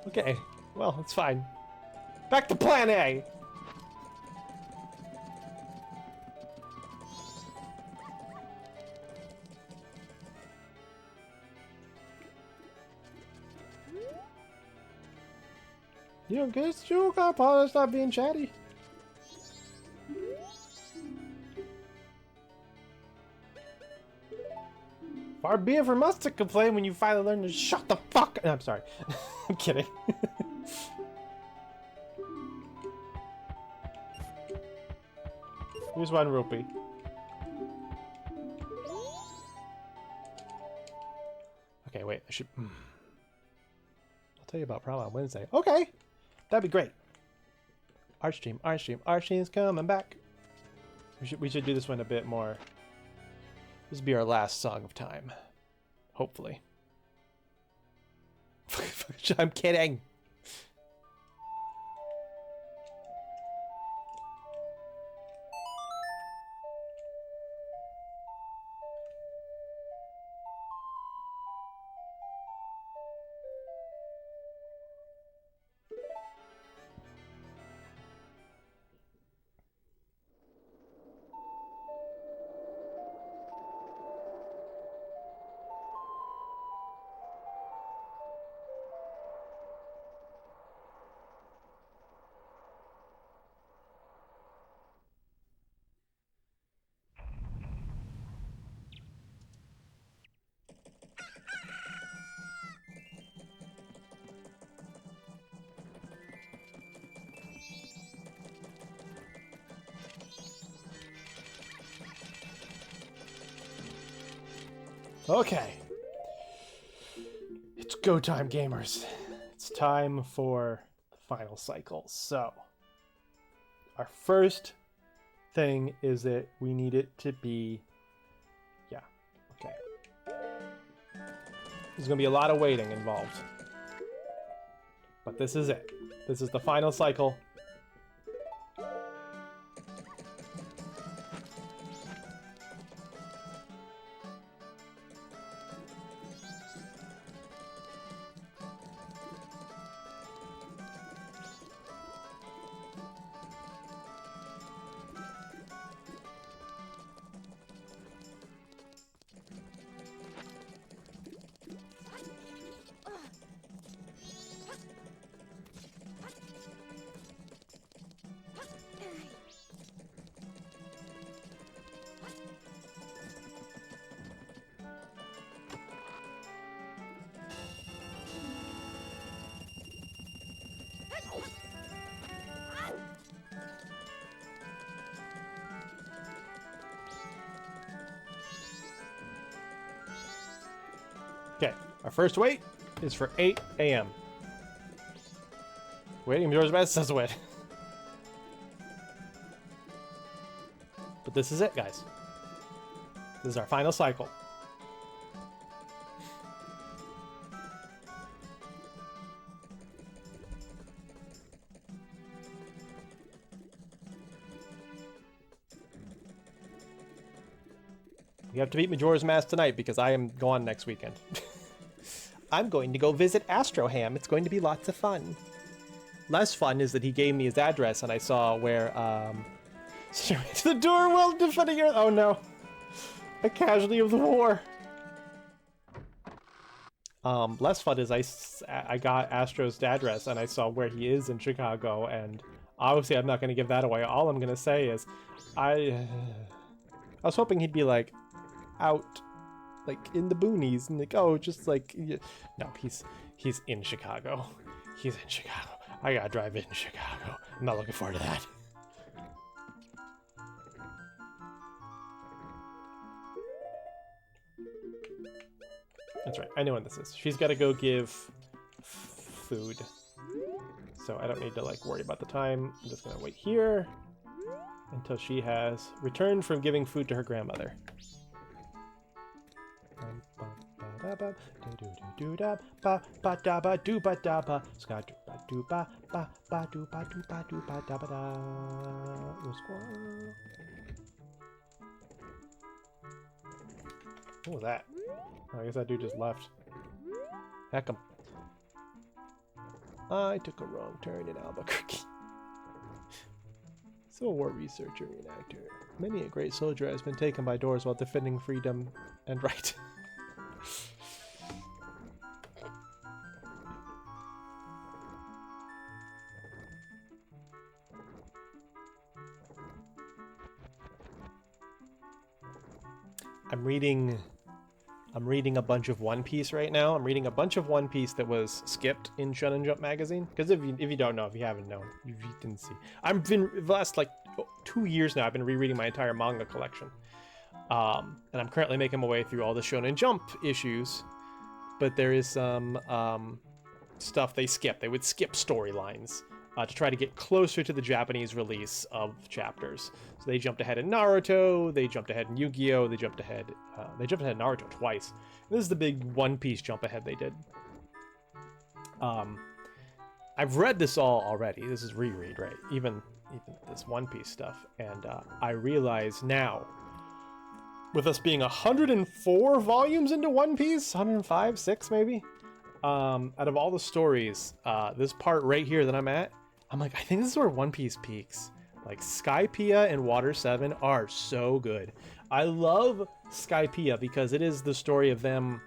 Okay, well, it's fine. Back to plan A! You don't get you got Paul, stop being chatty. Far be it from us to complain when you finally learn to shut the fuck. I'm sorry. I'm kidding. Here's one rupee. Okay, wait. I should. I'll tell you about prom on Wednesday. Okay, that'd be great. Archstream's coming back. We should do this one a bit more. This will be our last song of time. Hopefully. I'm kidding. Okay. It's go time, gamers. It's time for the final cycle. So, our first thing is that we need it to be... Yeah, okay. There's going to be a lot of waiting involved. But this is it. This is the final cycle. Our first wait is for 8 a.m. Waiting Majora's Mask says wait. But this is it, guys. This is our final cycle. You have to beat Majora's Mask tonight because I am gone next weekend. I'm going to go visit Astroham. It's going to be lots of fun. Less fun is that he gave me his address and I saw where, the door while defending Earth. Oh no. A casualty of the war. Less fun is I got Astro's address and I saw where he is in Chicago, and obviously I'm not going to give that away. All I'm going to say is I was hoping he'd be like out like in the boonies and like, oh, just like, no, he's in Chicago. He's in Chicago. I gotta drive in Chicago. I'm not looking forward to that. That's right, I know when this is. She's gotta go give food. So I don't need to like worry about the time. I'm just gonna wait here until she has returned from giving food to her grandmother. What was that? Oh, I guess that dude just left. Heck 'em. I took a wrong turn in Albuquerque. Civil War researcher and actor. Many a great soldier has been taken by doors while defending freedom and right. I'm reading a bunch of One Piece right now. I'm reading a bunch of One Piece that was skipped in Shonen Jump magazine. Because if you don't know, if you haven't known, if you didn't see, I've been the last like 2 years now. I've been rereading my entire manga collection, and I'm currently making my way through all the Shonen Jump issues. But there is some stuff they skip. They would skip storylines to try to get closer to the Japanese release of chapters. So they jumped ahead in Naruto, they jumped ahead in Yu-Gi-Oh, they jumped ahead in Naruto twice. This is the big One Piece jump ahead they did. I've read this all already. This is reread, right? Even this One Piece stuff. And I realize now, with us being 104 volumes into One Piece, 105, 6 maybe, out of all the stories, this part right here that I'm at, I'm like, I think this is where One Piece peaks. Like, Skypiea and Water 7 are so good. I love Skypiea because it is the story of them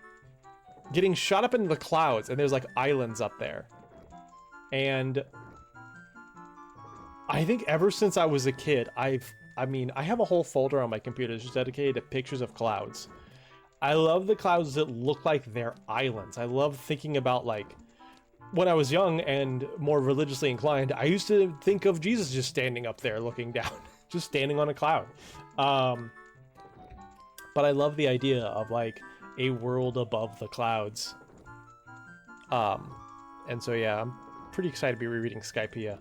getting shot up into the clouds, and there's like islands up there. And I think ever since I was a kid, I have a whole folder on my computer just dedicated to pictures of clouds. I love the clouds that look like they're islands. I love thinking about, like, when I was young and more religiously inclined, I used to think of Jesus just standing up there looking down, just standing on a cloud. But I love the idea of, like, a world above the clouds. And so, yeah, I'm pretty excited to be rereading Skypiea.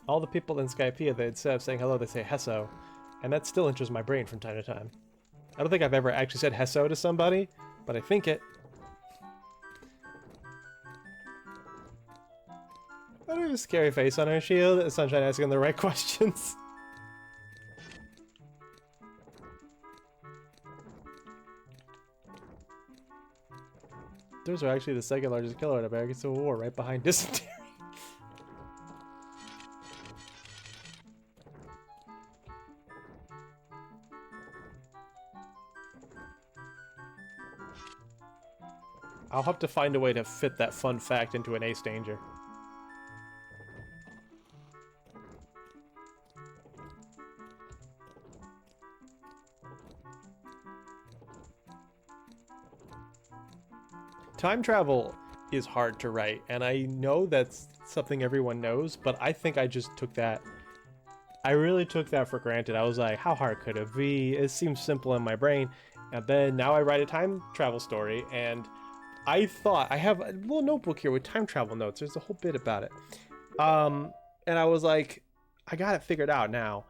All the people in Skypiea, that instead of saying hello, they say Hesso. And that still enters my brain from time to time. I don't think I've ever actually said Hesso to somebody, but I think it. I don't have a scary face on her shield. Sunshine asking the right questions. Those are actually the second largest killer in American Civil War, right behind dysentery. I'll have to find a way to fit that fun fact into an Ace Danger. Time travel is hard to write, and I know that's something everyone knows, but I think I just took that I really took that for granted. I was like, how hard could it be? It seems simple in my brain. And then now I write a time travel story, and I thought I have a little notebook here with time travel notes. There's a whole bit about it. And I was like, I got it figured out now.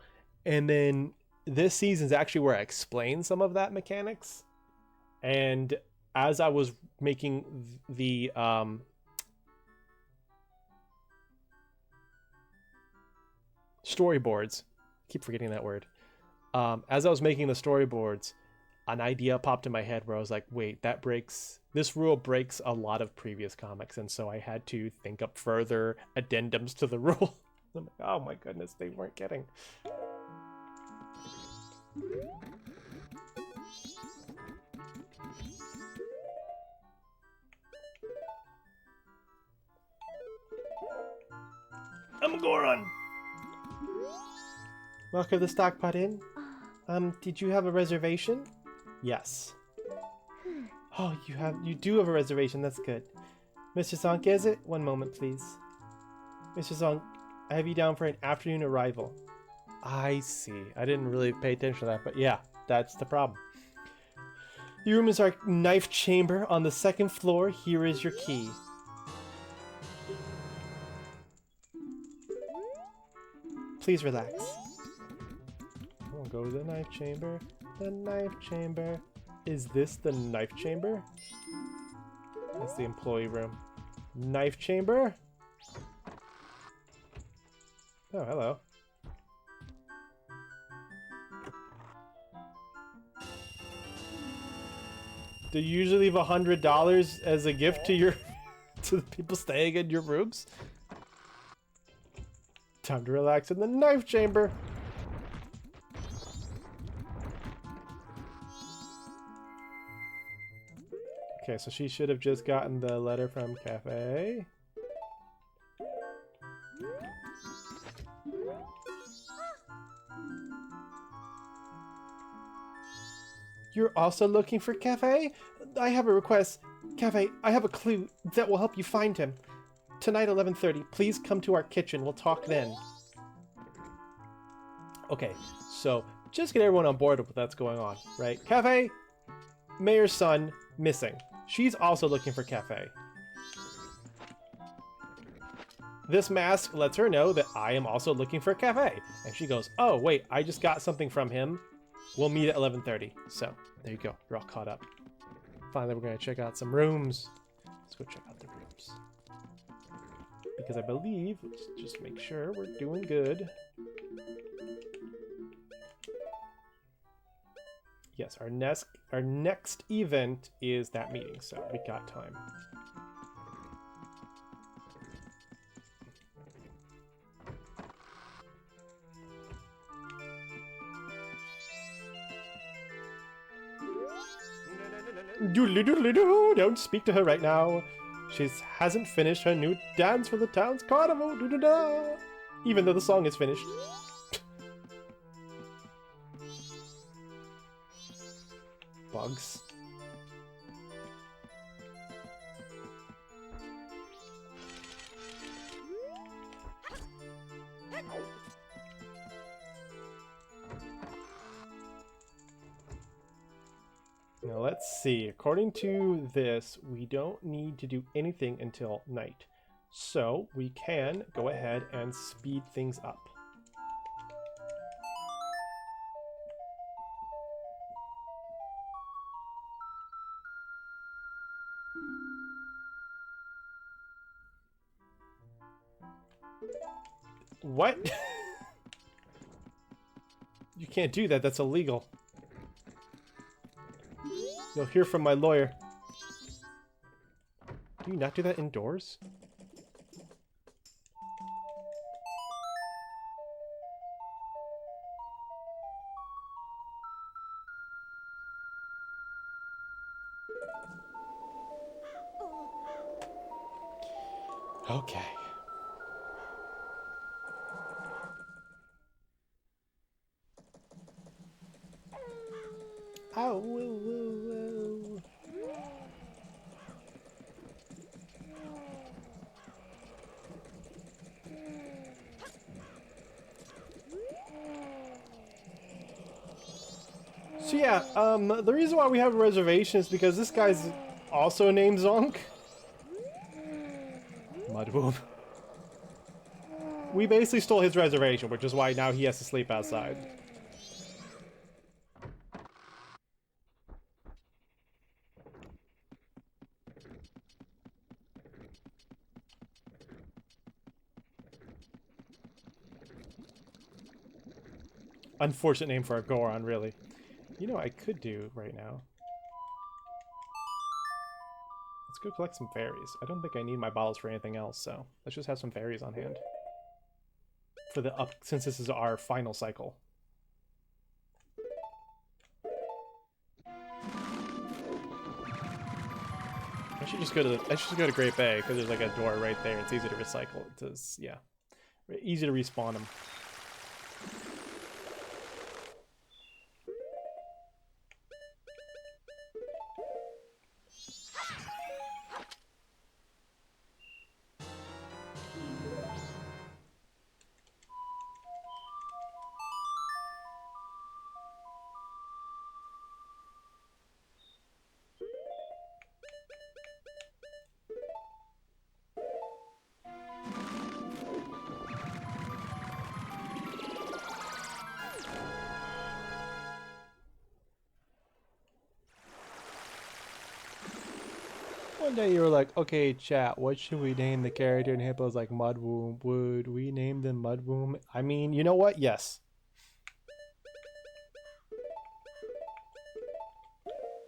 And then this season's actually where I explain some of that mechanics. And as I was making the storyboards, I keep forgetting that word. As I was making the storyboards, an idea popped in my head where I was like, wait, this rule breaks a lot of previous comics. And so I had to think up further addendums to the rule. I'm like, oh my goodness, they weren't kidding. I'm Goron. Welcome to the Stockpot Inn. Did you have a reservation? Yes. Oh, you do have a reservation. That's good. Mr. Zonk, is it? One moment, please. Mr. Zonk, I have you down for an afternoon arrival. I see. I didn't really pay attention to that, but yeah, that's the problem. The room is our knife chamber on the second floor. Here is your key. Please relax. We'll go to the knife chamber. The knife chamber. Is this the knife chamber? That's the employee room. Knife chamber? Oh, hello. Do you usually leave $100 as a gift to your to the people staying in your rooms? Time to relax in the knife chamber. Okay, so she should have just gotten the letter from Cafe. You're also looking for Cafe? I have a request. Cafe, I have a clue that will help you find him. Tonight, 11:30, please come to our kitchen. We'll talk then. Okay, so just get everyone on board with what's going on, right? Cafe, Mayor's son, missing. She's also looking for Cafe. This mask lets her know that I am also looking for Cafe. And she goes, oh, wait, I just got something from him. We'll meet at 11:30. So, there you go. You're all caught up. Finally, we're going to check out some rooms. Let's go check out the rooms. Because I believe, let's just make sure we're doing good. Yes, our next event is that meeting, so we got time. Doodly doodly doo! Don't speak to her right now. She hasn't finished her new dance for the town's carnival. Doo -doo -da. Even though the song is finished. Bugs. Now let's see. According to this, we don't need to do anything until night. So we can go ahead and speed things up. What? You can't do that. That's illegal. You'll hear from my lawyer. Do you not do that indoors? Okay. Oh, woo, woo, woo. So yeah, the reason why we have a reservation is because this guy's also named Zonk. Mudboom. We basically stole his reservation, which is why now he has to sleep outside. Unfortunate name for a Goron, really. You know what I could do right now? Let's go collect some fairies. I don't think I need my bottles for anything else, so let's just have some fairies on hand. For the since this is our final cycle. I should just go to Great Bay because there's like a door right there. It's easy to recycle. It's yeah, easy to respawn them. One day you were like, okay, chat, what should we name the character? And Hippo's like, Mudwomb. Would we name them Mudwomb? I mean, you know what? Yes.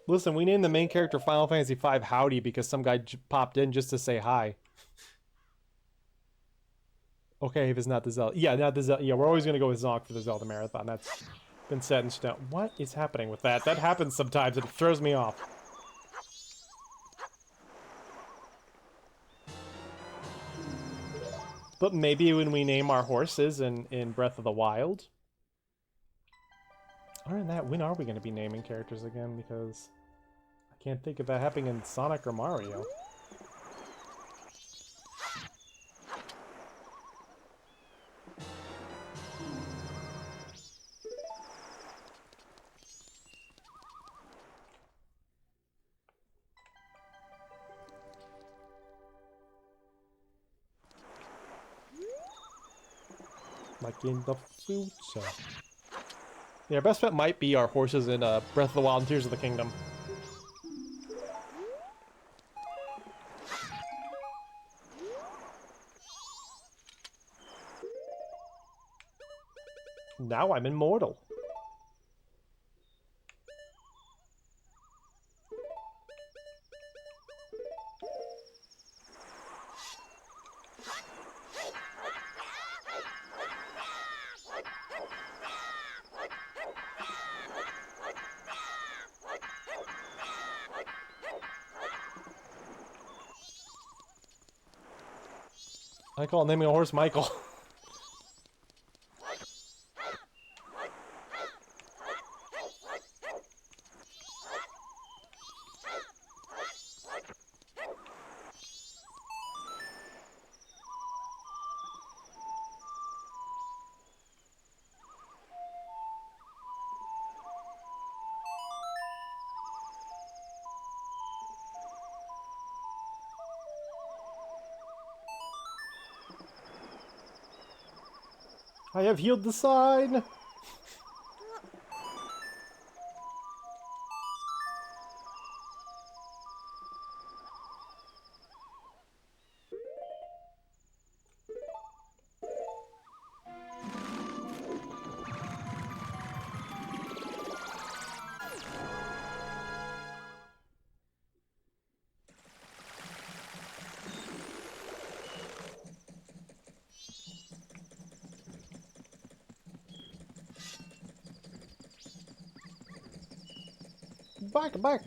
Listen, we named the main character Final Fantasy V Howdy because some guy popped in just to say hi. Okay, if it's not the Zelda. Yeah, not the Zelda. Yeah, we're always going to go with Zonk for the Zelda Marathon. That's been set in stone. What is happening with that? That happens sometimes and it throws me off. But maybe when we name our horses in Breath of the Wild. Other than that, when are we going to be naming characters again? Because I can't think of that happening in Sonic or Mario. Like in the future. Yeah, our best bet might be our horses in Breath of the Wild and Tears of the Kingdom. Now I'm immortal. I call naming a horse Michael. I have healed the sign. Back, back.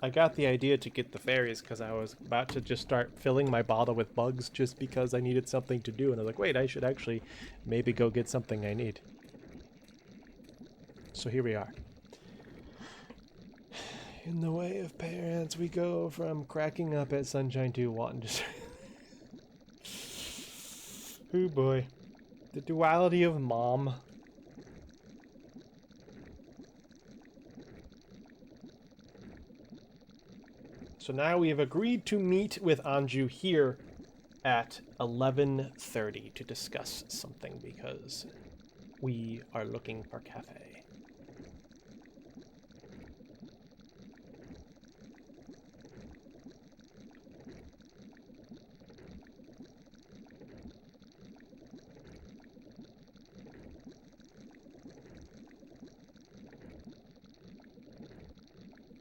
I got the idea to get the fairies because I was about to just start filling my bottle with bugs just because I needed something to do. And I was like, wait, I should actually maybe go get something I need. So here we are. In the way of parents, we go from cracking up at Sunshine to wanting to... Oh boy. The duality of mom. So now we have agreed to meet with Anju here at 11:30 to discuss something because we are looking for cafe.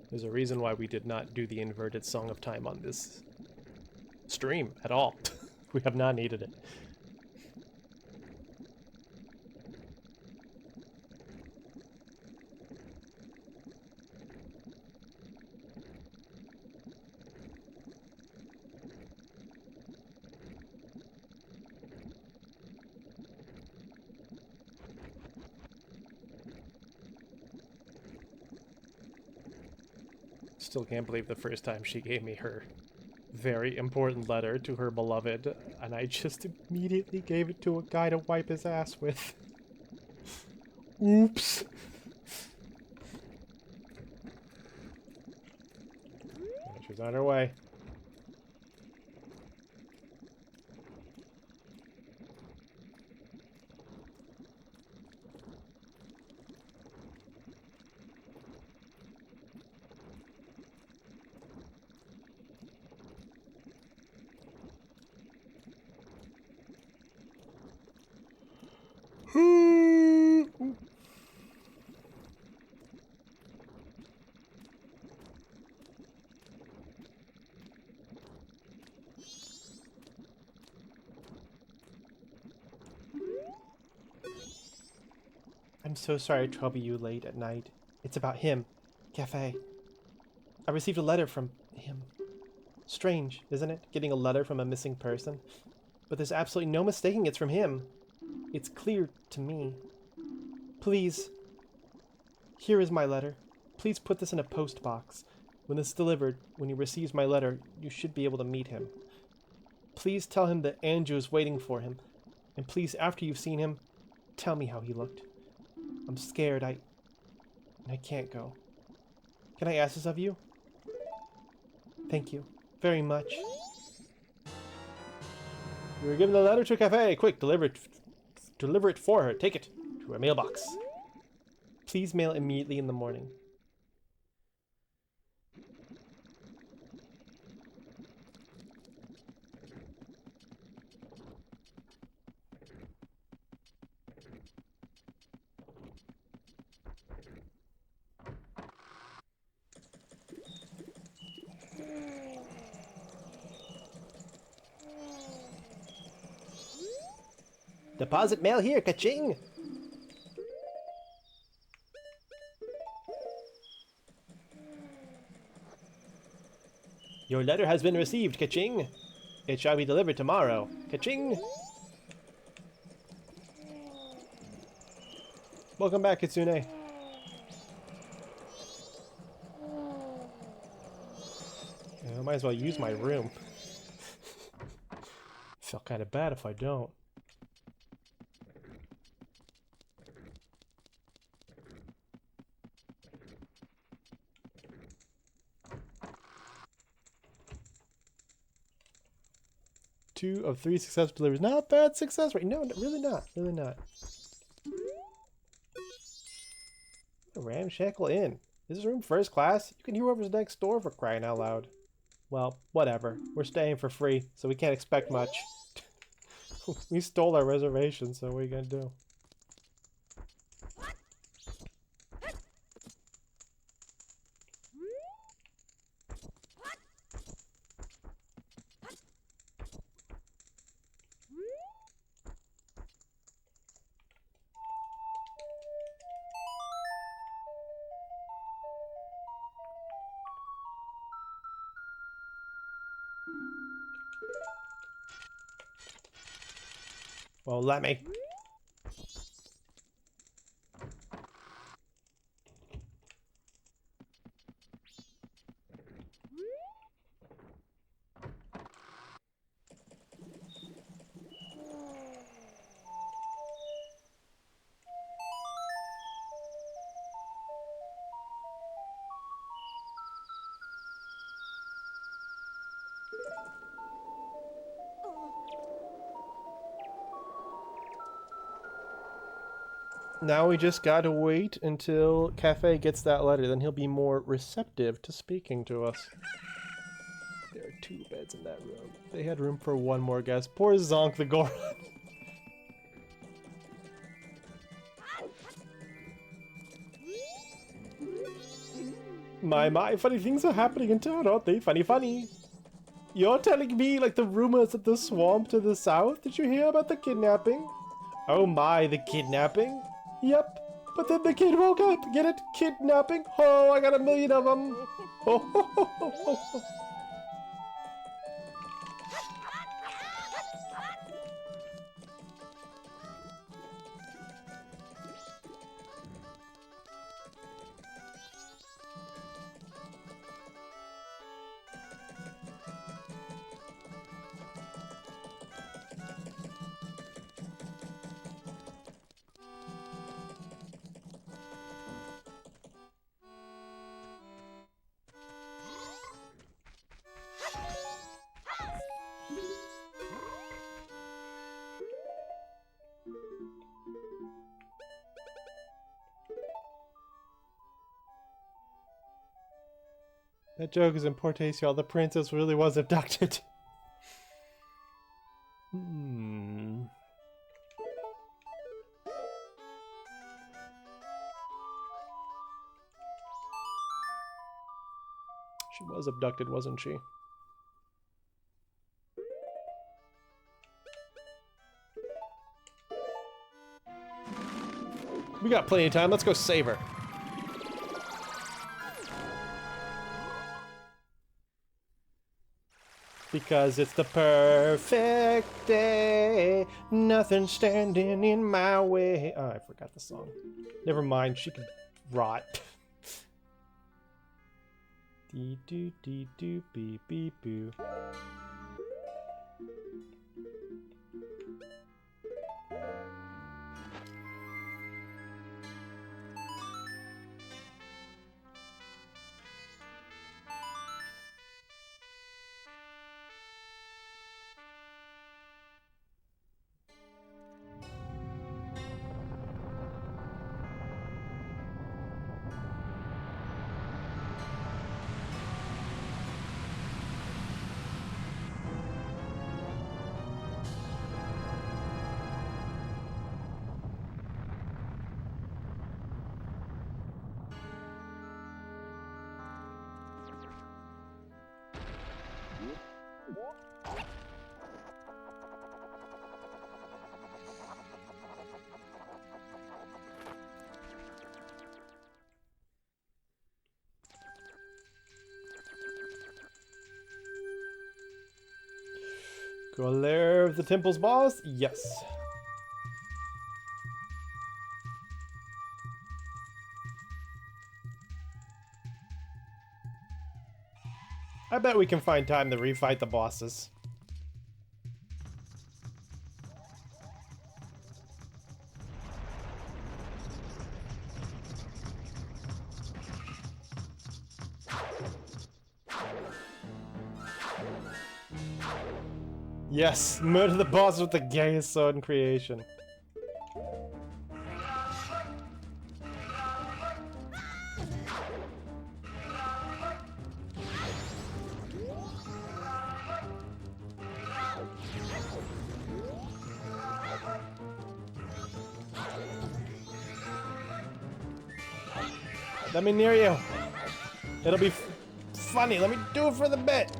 There's a reason why we did not do the inverted Song of Time on this stream at all. We have not needed it. Still can't believe the first time she gave me her very important letter to her beloved, and I just immediately gave it to a guy to wipe his ass with. Oops. Yeah, she's on her way. I'm so sorry to trouble you late at night. It's about him. Cafe. I received a letter from him. Strange, isn't it? Getting a letter from a missing person. But there's absolutely no mistaking it's from him. It's clear to me. Please. Here is my letter. Please put this in a post box. When it's delivered, when he receives my letter, you should be able to meet him. Please tell him that Anju is waiting for him. And please, after you've seen him, tell me how he looked. I'm scared. I can't go. Can I ask this of you? Thank you. Very much. You were given the letter to a cafe. Quick, deliver it for her. Take it to her mailbox. Please mail immediately in the morning. Deposit mail here, ka-ching! Your letter has been received, ka-ching! It shall be delivered tomorrow, ka-ching! Welcome back, Kitsune. I might as well use my room. Feel kind of bad if I don't. Two of three successful deliveries. Not bad success rate. No, really not. Really not. A ramshackle inn. Is this room first class? You can hear whoever's next door for crying out loud. Well, whatever. We're staying for free, so we can't expect much. We stole our reservation, so what are you gonna do? Well, let me. Now we just gotta wait until Cafe gets that letter. Then he'll be more receptive to speaking to us. There are 2 beds in that room. They had room for 1 more guest. Poor Zonk the Goron. My, funny things are happening in town, aren't they? Funny. You're telling me, like, the rumors at the swamp to the south? Did you hear about the kidnapping? Oh my, the kidnapping? Yep. But then the kid woke up. Get it? Kidnapping? Oh, I got 1,000,000 of them. Oh. That joke is in poor taste, y'all. The princess really was abducted. She was abducted, wasn't she? We got plenty of time. Let's go save her. Because it's the perfect day, nothing standing in my way. Oh, I forgot the song. Never mind, she can rot. Dee doo dee doo beep beep boo. Go lair of the temple's boss? Yes. I bet we can find time to refight the bosses. Yes, murder the boss with the gayest sword in creation. Let me near you. It'll be funny. Let me do it for the bit.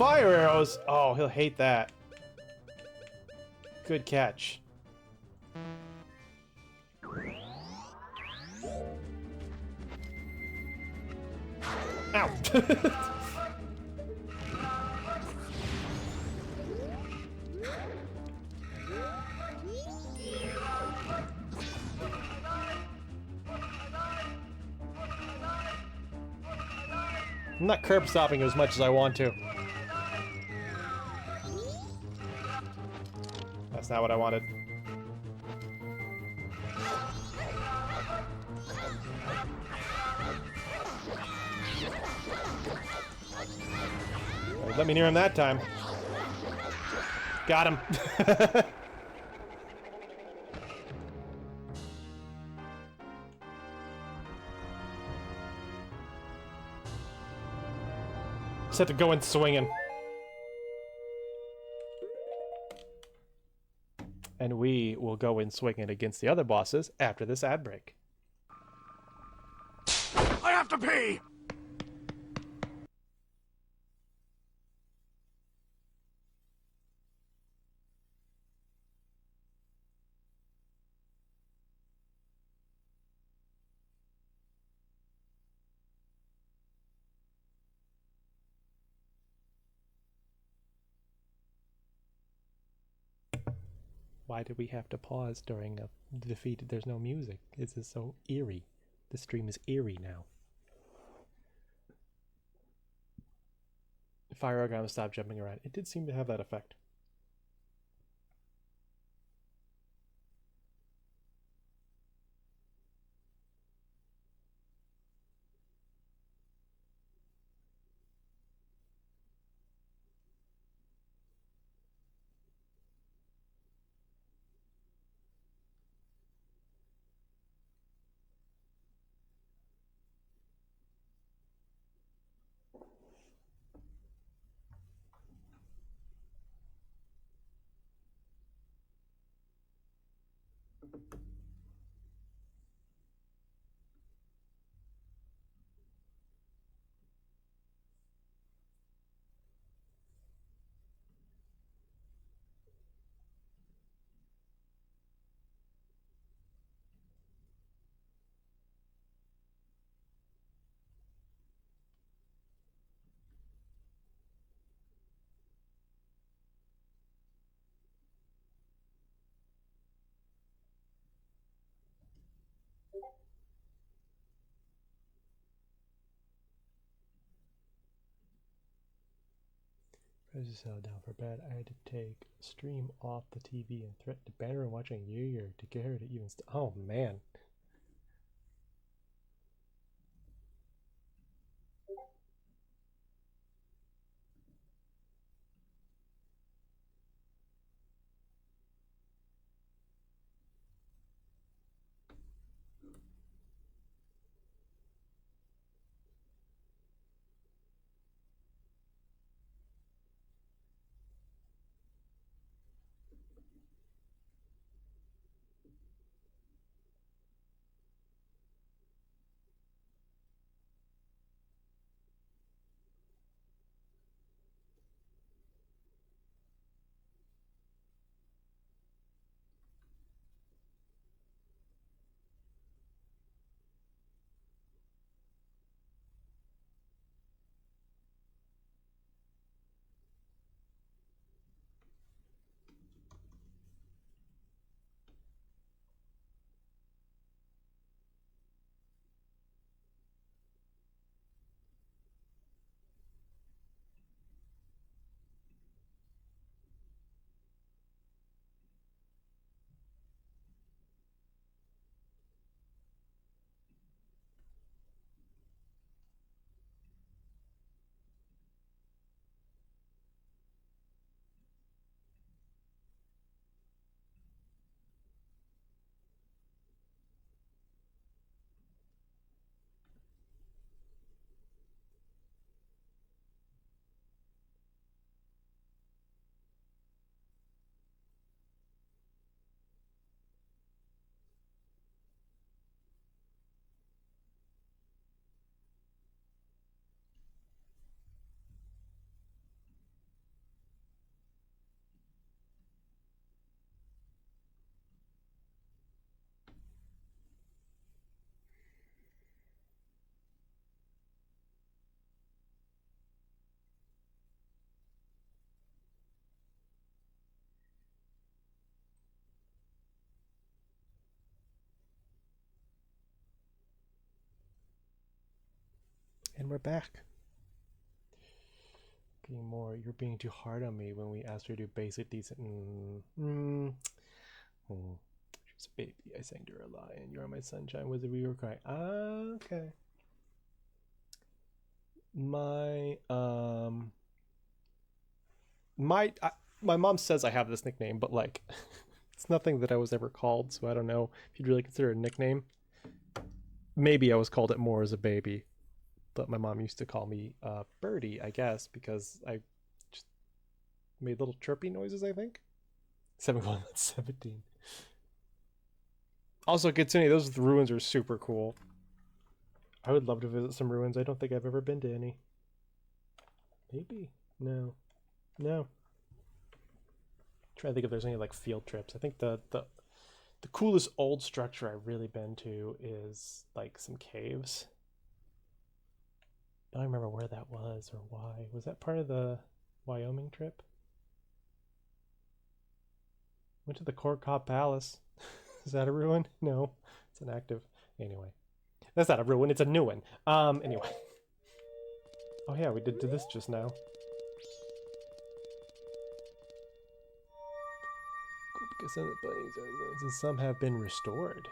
fire arrows! Oh, he'll hate that. Good catch. Ow! I'm not curb stopping as much as I want to. That's not what I wanted. Let me near him that time. Got him. Just have to go in swinging. And we will go in swinging against the other bosses after this ad break. I have to pee! Why did we have to pause during a defeat? There's no music. This is so eerie. The stream is eerie now. Fire organ stopped jumping around. It did seem to have that effect. Press yourself down for bed. I had to take stream off the TV and threaten to ban her and watching Year to get her to even. Oh man. we're back. Getting more. You're being too hard on me when we asked her to do basic, decent. She was a baby. I sang to her a lie, and you're my sunshine. Was it we were crying? Okay. My my mom says I have this nickname, but like, it's nothing that I was ever called, so I don't know if you'd really consider it a nickname. Maybe I was called it more as a baby, but my mom used to call me Birdie, I guess, because I just made little chirpy noises, I think. 17. Also, Kitsune, those ruins are super cool. I would love to visit some ruins. I don't think I've ever been to any. Maybe? No. Trying to think if there's any like field trips. I think the coolest old structure I've really been to is like some caves. I don't remember where that was or why. Was that part of the Wyoming trip? Went to the Corn Cob Palace. Is that a ruin? No, it's an active. Anyway, that's not a ruin. It's a new one. Anyway. Oh yeah, we did this just now. Because some of the buildings are ruins and some have been restored.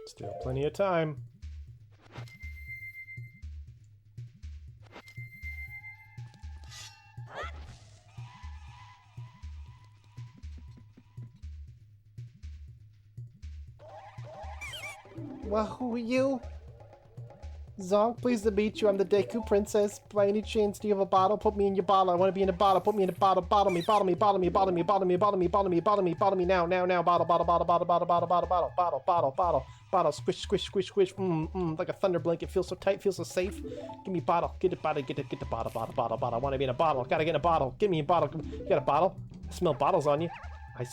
Still plenty of time. Well, who are you? Zonk, pleased to meet you. I'm the Deku Princess. By any chance, do you have a bottle? Put me in your bottle. I want to be in a bottle. Put me in a bottle. Bottle me, bottle me, bottle me, bottle me, bottle me, bottle me, bottle me, bottle me, bottle me now, now, now. Bottle, bottle, bottle, bottle, bottle, bottle, bottle, bottle, bottle, bottle, bottle, bottle. Squish, squish, squish, squish. Like a thunder blanket. Feels so tight. Feels so safe. Give me bottle. Get it, bottle. Get the bottle, bottle, bottle, bottle. I want to be in a bottle. Gotta get in a bottle. Give me a bottle. You got a bottle? I smell bottles on you. I'm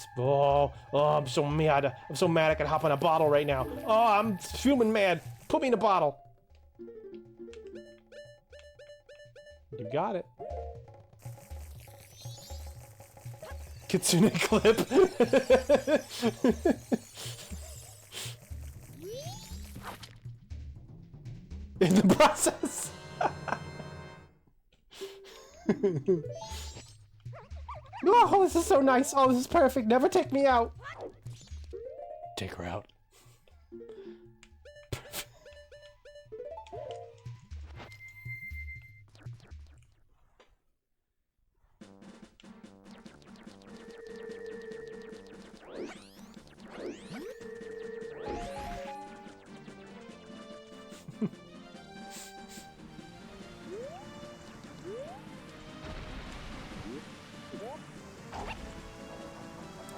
so mad. I'm so mad I could hop on a bottle right now. Oh, I'm fuming mad. Put me in a bottle. You got it. Kitsune clip. In the process. Oh, this is so nice. Oh, this is perfect. Never take me out. Take her out.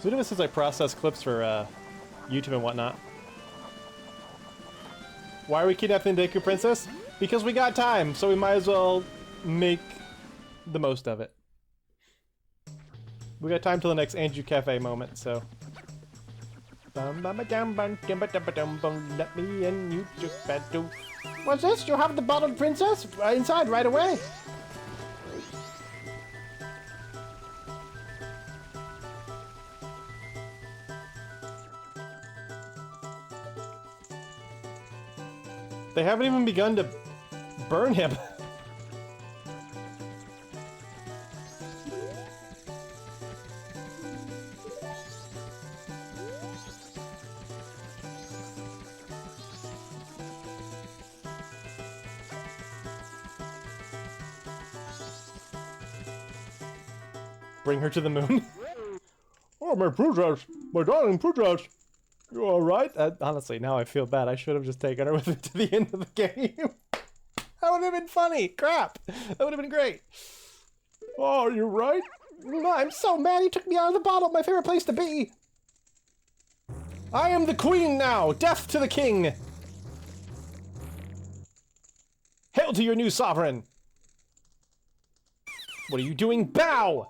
So this is I process clips for YouTube and whatnot. Why are we kidnapping the Deku Princess? Because we got time, so we might as well make the most of it. We got time till the next Andrew Cafe moment, so. Let me in, you just better. What's this? You have the bottled princess inside right away. They haven't even begun to burn him. Bring her to the moon. Oh, my princess! My darling princess! You alright? Honestly, now I feel bad. I should have just taken her with me to the end of the game. That would have been funny. Crap. That would have been great. Oh, are you right? I'm so mad he took me out of the bottle, my favorite place to be. I am the queen now, death to the king. Hail to your new sovereign. What are you doing? Bow!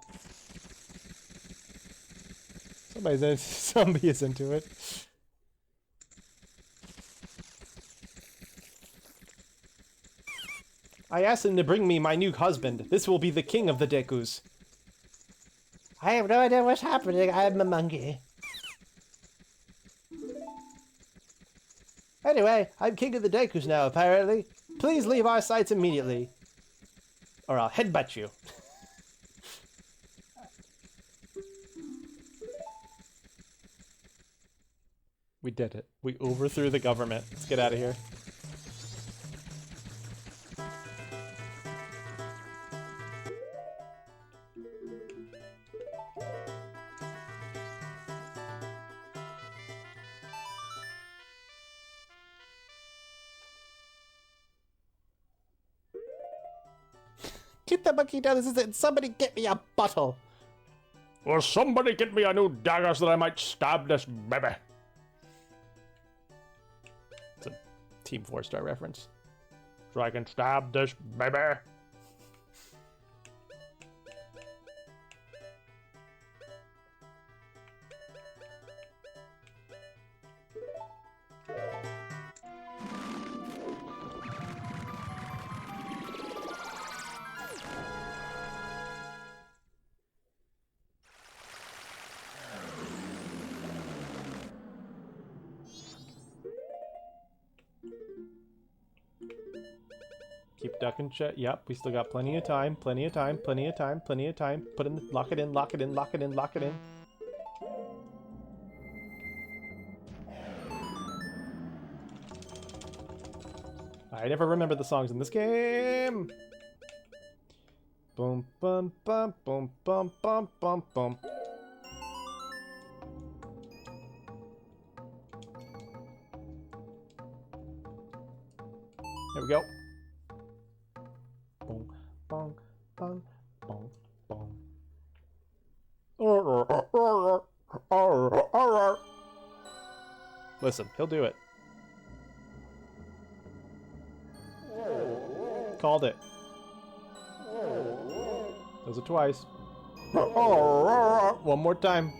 Somebody is into it. I asked him to bring me my new husband. This will be the king of the Dekus. I have no idea what's happening. I am a monkey. Anyway, I'm king of the Dekus now, apparently. Please leave our sites immediately. Or I'll headbutt you. We did it. We overthrew the government. Let's get out of here. Keep the monkey down. This is it. Somebody get me a bottle. Will somebody get me a new dagger so that I might stab this baby? It's a Team 4-star reference. So I can stab this baby. Keep ducking shit. Yep, we still got plenty of time. Plenty of time. Plenty of time. Plenty of time. Put in. Lock it in. Lock it in. Lock it in. Lock it in. I never remember the songs in this game. Boom, bum, bum, boom, bum, bum, bum, bum. There we go. Boom, bong, bong, bong, bong. Listen, he'll do it. Called it. Does it twice. One more time.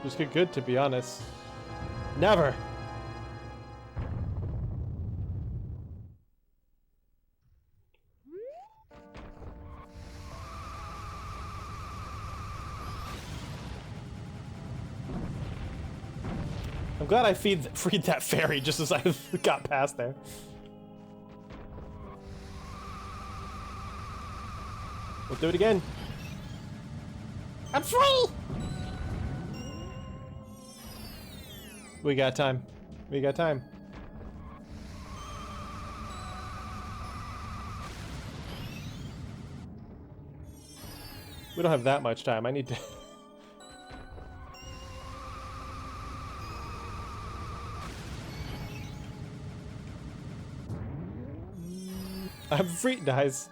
Just get good, to be honest. Never. I'm glad I freed that fairy just as I got past there. We'll do it again. I'm free! We got time. We got time. We don't have that much time. I need to... I'm free, guys.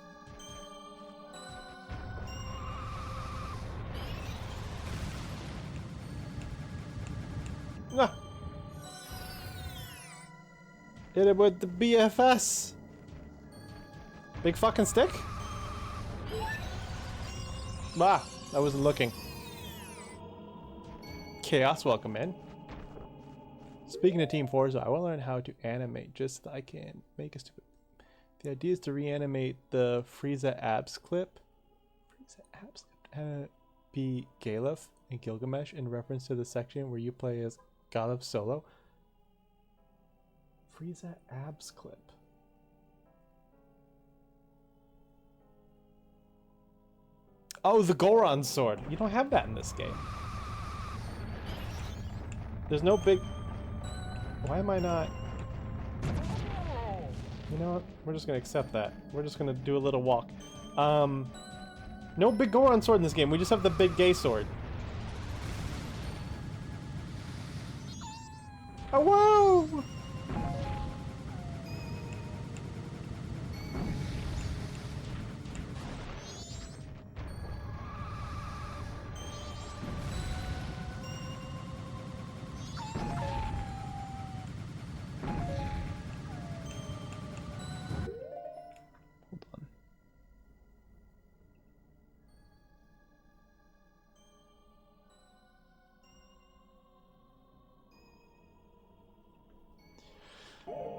Ah. Hit it with the BFS. Big fucking stick? Ah, I wasn't looking. Chaos, welcome in. Speaking of Team Forza, I want to learn how to animate just so I can make a stupid... The idea is to reanimate the Frieza abs clip. Frieza abs clip? Be Galuf and Gilgamesh in reference to the section where you play as Galuf solo. Frieza abs clip. Oh, the Goron sword. You don't have that in this game. There's no big... Why am I not... You know what? We're just gonna accept that. We're just gonna do a little walk. No big Goron sword in this game. We just have the big gay sword. Oh, whoa!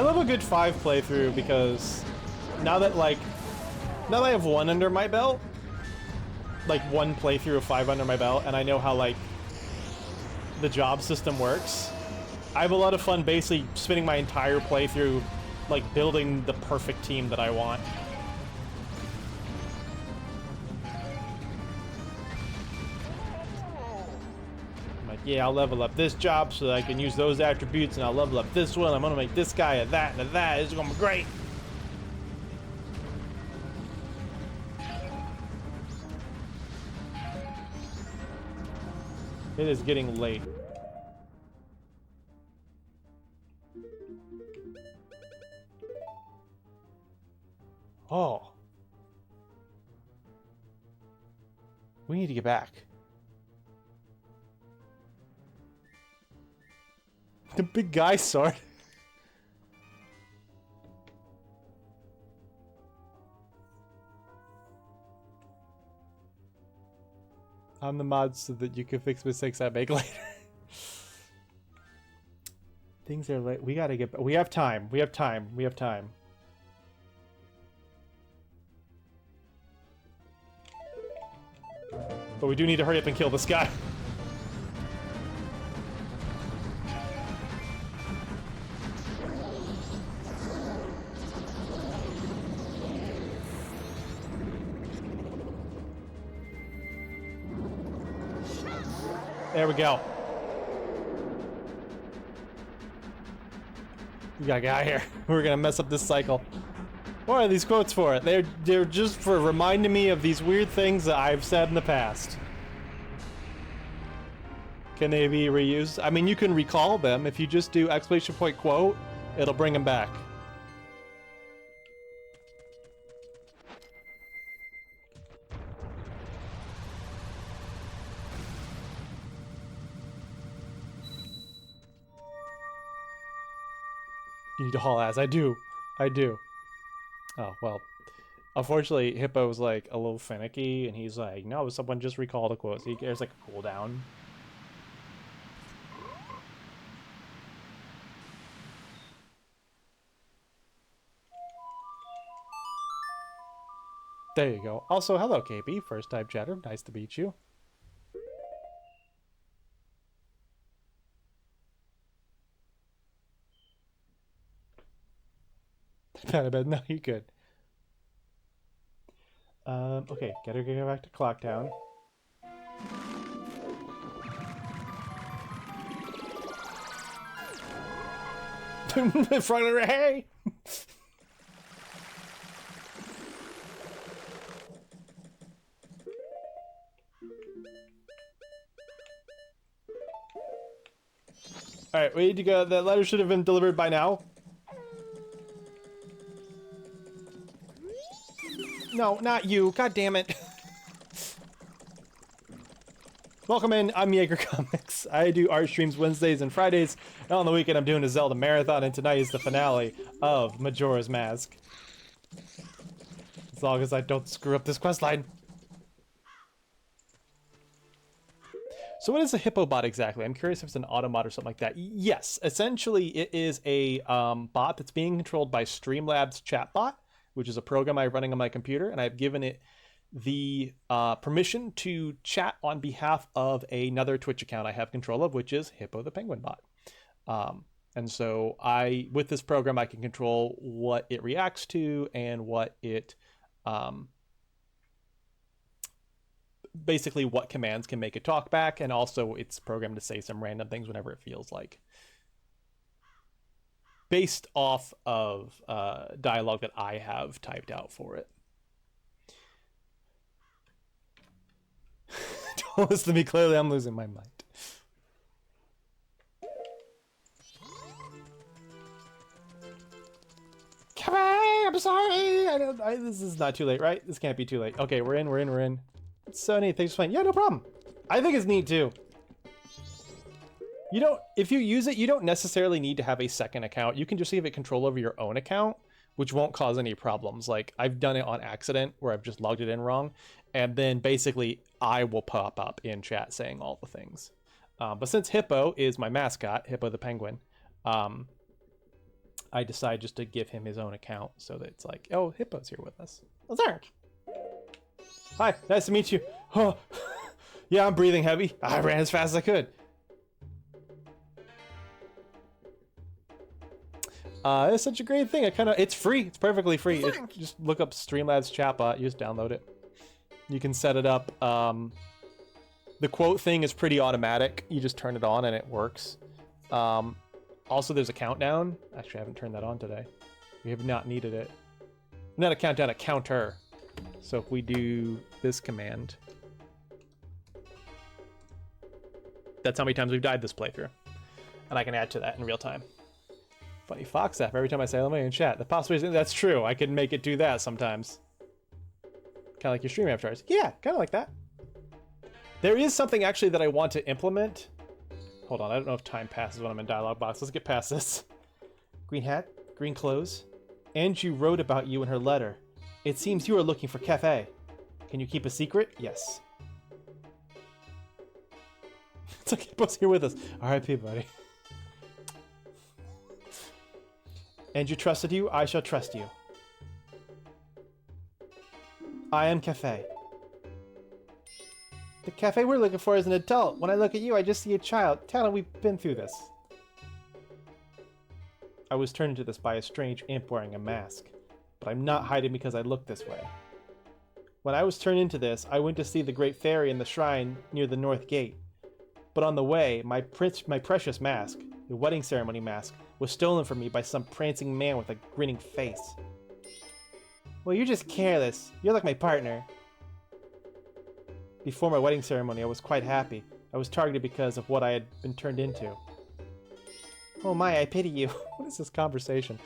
I love a good 5 playthrough because now that I have 1 under my belt, like 1 playthrough of 5 under my belt, and I know how like the job system works, I have a lot of fun basically spending my entire playthrough like building the perfect team that I want. Yeah, I'll level up this job so that I can use those attributes, and I'll level up this one. I'm gonna make this guy a that and a that. It's gonna be great. It is getting late. Oh. We need to get back. The big guy sword. On the mods so that you can fix mistakes I make later. Things are late. We gotta get. We have time. We have time. We have time. But we do need to hurry up and kill this guy. There we go. We gotta get out of here. We're gonna mess up this cycle. What are these quotes for? They're just for reminding me of these weird things that I've said in the past. Can they be reused? I mean, you can recall them. If you just do exclamation point quote, it'll bring them back. You need to haul ass. I do. I do. Oh, well. Unfortunately, Hippo's like a little finicky, and he's like, no, someone just recalled a quote. So there's like a cooldown. There you go. Also, hello, KB. First time chatter. Nice to meet you. No, you good. Okay, gotta go back to Clocktown. In front of her, hey! Alright, we need to go. That letter should have been delivered by now. No, not you. God damn it. Welcome in. I'm Jaeger Comics. I do art streams Wednesdays and Fridays. And on the weekend, I'm doing a Zelda marathon, and tonight is the finale of Majora's Mask. As long as I don't screw up this questline. So what is a Hippobot exactly? I'm curious if it's an Automod or something like that. Yes, essentially it is a bot that's being controlled by Streamlabs Chatbot, which is a program I'm running on my computer, and I've given it the permission to chat on behalf of another Twitch account I have control of, which is Hippo the Penguin Bot. And so with this program, I can control what it reacts to and what it, basically what commands can make it talk back, and also it's programmed to say some random things whenever it feels like, based off of dialogue that I have typed out for it. Don't listen to me, clearly I'm losing my mind. Come on, I'm sorry. This is not too late, right? This can't be too late. Okay, we're in. It's so neat. Thanks for playing. Yeah, no problem. I think it's neat too. If you use it, you don't necessarily need to have a second account. You can just give it control over your own account, which won't cause any problems. Like, I've done it on accident where I've just logged it in wrong, and then basically I will pop up in chat saying all the things. But since Hippo is my mascot, Hippo the Penguin, I decide just to give him his own account so that it's like, oh, Hippo's here with us. Lazark. Hi, nice to meet you. Oh, yeah, I'm breathing heavy. I ran as fast as I could. It's such a great thing. It's free. It's perfectly free. Just look up Streamlabs chatbot. You just download it. You can set it up. The quote thing is pretty automatic. You just turn it on and it works. Also, there's a countdown. Actually, I haven't turned that on today. We have not needed it. Not a countdown, a counter. So if we do this command, that's how many times we've died this playthrough. And I can add to that in real time. Funny Fox app. Every time I say "let me" in chat, the possibility is that's true. I can make it do that sometimes. Kind of like your stream avatars. Yeah, kind of like that. There is something actually that I want to implement. Hold on, I don't know if time passes when I'm in dialogue box. Let's get past this. Green hat, green clothes. Angie wrote about you in her letter. It seems you are looking for Cafe. Can you keep a secret? Yes. It's like Hippo's here with us. R.I.P. buddy. Andrew trusted you, I shall trust you. I am Cafe. The Cafe we're looking for is an adult. When I look at you, I just see a child. Tell him we've been through this. I was turned into this by a strange imp wearing a mask. But I'm not hiding because I look this way. When I was turned into this, I went to see the Great Fairy in the shrine near the North Gate. But on the way, my precious mask, the wedding ceremony mask, was stolen from me by some prancing man with a grinning face. Well, you're just careless. You're like my partner. Before my wedding ceremony, I was quite happy. I was targeted because of what I had been turned into. Oh my, I pity you. What is this conversation?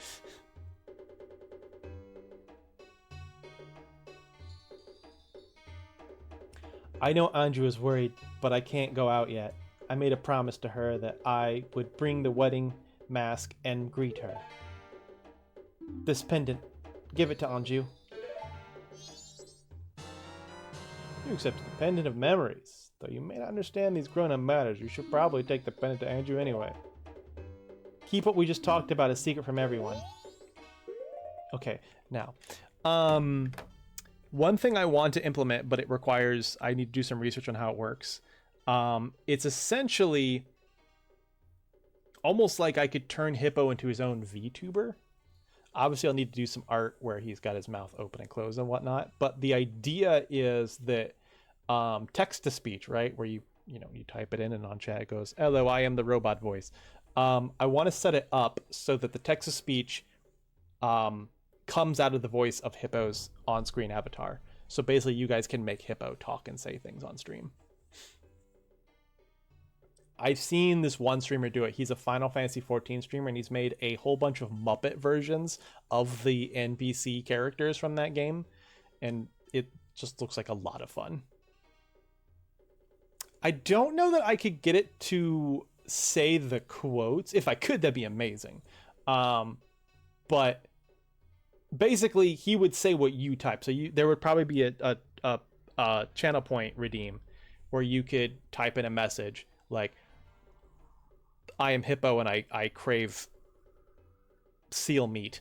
I know Andrew is worried, but I can't go out yet. I made a promise to her that I would bring the wedding mask and greet her. This pendant. Give it to Anju. You accepted the pendant of memories. Though you may not understand these grown-up matters, you should probably take the pendant to Andrew anyway. Keep what we just talked about a secret from everyone. Okay, now. One thing I want to implement, but it requires... I need to do some research on how it works. It's essentially... almost like I could turn Hippo into his own VTuber. Obviously, I'll need to do some art where he's got his mouth open and closed and whatnot. But the idea is that text-to-speech, right? Where you type it in and on chat it goes, "Hello, I am the robot voice." I want to set it up so that the text-to-speech comes out of the voice of Hippo's on-screen avatar. So basically, you guys can make Hippo talk and say things on stream. I've seen this one streamer do it. He's a Final Fantasy XIV streamer, and he's made a whole bunch of Muppet versions of the NPC characters from that game, and it just looks like a lot of fun. I don't know that I could get it to say the quotes. If I could, that'd be amazing. But basically, he would say what you type. So there would probably be a channel point redeem where you could type in a message like, "I am Hippo and I crave seal meat."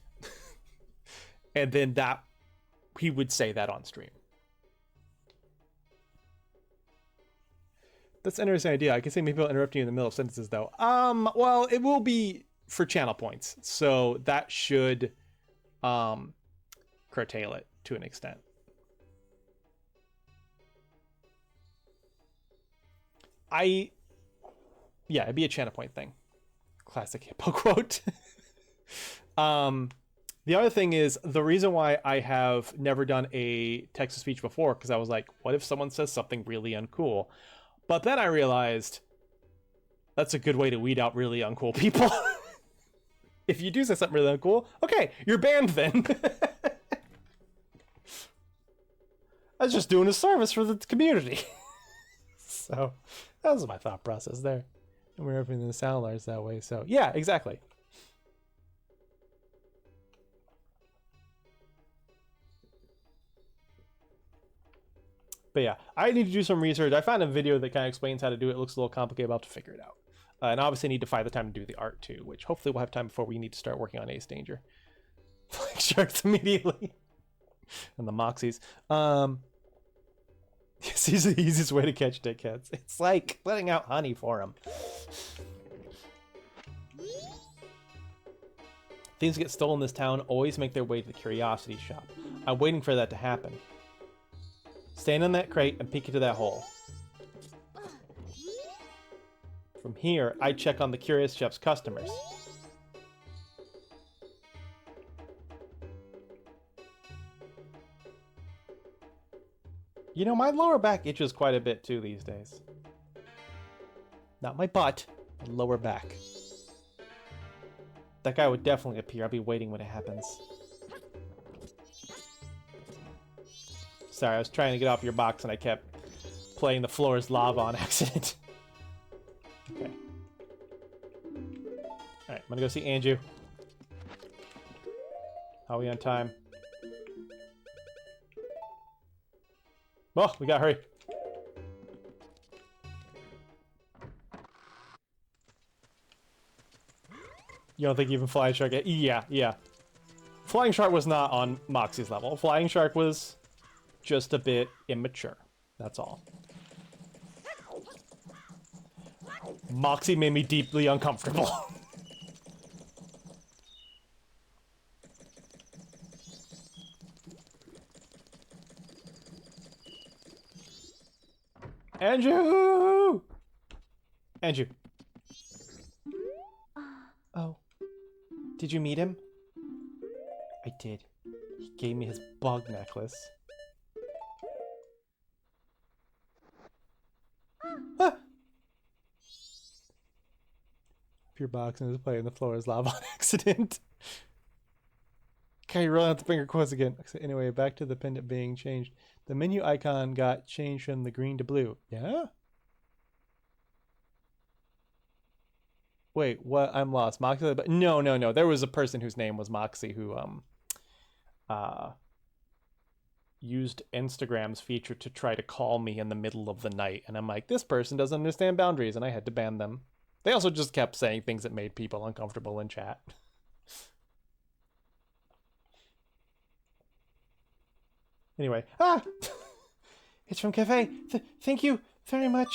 And then he would say that on stream. That's an interesting idea. I can see people interrupting you in the middle of sentences though. Well, it will be for channel points. So that should curtail it to an extent. Yeah, it'd be a channel point thing. Classic Hippo quote. The other thing is, the reason why I have never done a text-to-speech before, because I was like, what if someone says something really uncool? But then I realized that's a good way to weed out really uncool people. If you do say something really uncool, okay, you're banned then. I was just doing a service for the community. So that was my thought process there. And we're opening the sound large that way. So yeah, exactly. But yeah, I need to do some research. I found a video that kind of explains how to do it. It looks a little complicated. I'll have to figure it out. And obviously I need to find the time to do the art too, which hopefully we'll have time before we need to start working on Ace Danger. Flying sharks immediately. And the Moxies. This is the easiest way to catch dickheads. It's like letting out honey for them. Things that get stolen in this town always make their way to the curiosity shop. I'm waiting for that to happen. Stand on that crate and peek into that hole. From here, I check on the curious chef's customers. You know, my lower back itches quite a bit too these days. Not my butt, my lower back. That guy would definitely appear. I'll be waiting when it happens. Sorry, I was trying to get off your box and I kept playing the floor is lava on accident. Okay. Alright, I'm gonna go see Anju. How are we on time? Oh, we gotta hurry. You don't think even Flying Shark... Yeah. Flying Shark was not on Moxie's level. Flying Shark was just a bit immature. That's all. Moxie made me deeply uncomfortable. Anju! Anju. Oh. Did you meet him? I did. He gave me his bug necklace. Ah! Pure boxing is playing the floor is lava on accident. Okay, you really have to bring your quotes again. Anyway, back to the pendant being changed. The menu icon got changed from the green to blue. Yeah? Wait, what? I'm lost. Moxie? But no. There was a person whose name was Moxie who used Instagram's feature to try to call me in the middle of the night, and I'm like, this person doesn't understand boundaries, and I had to ban them. They also just kept saying things that made people uncomfortable in chat. Anyway, it's from Cafe. Thank you very much.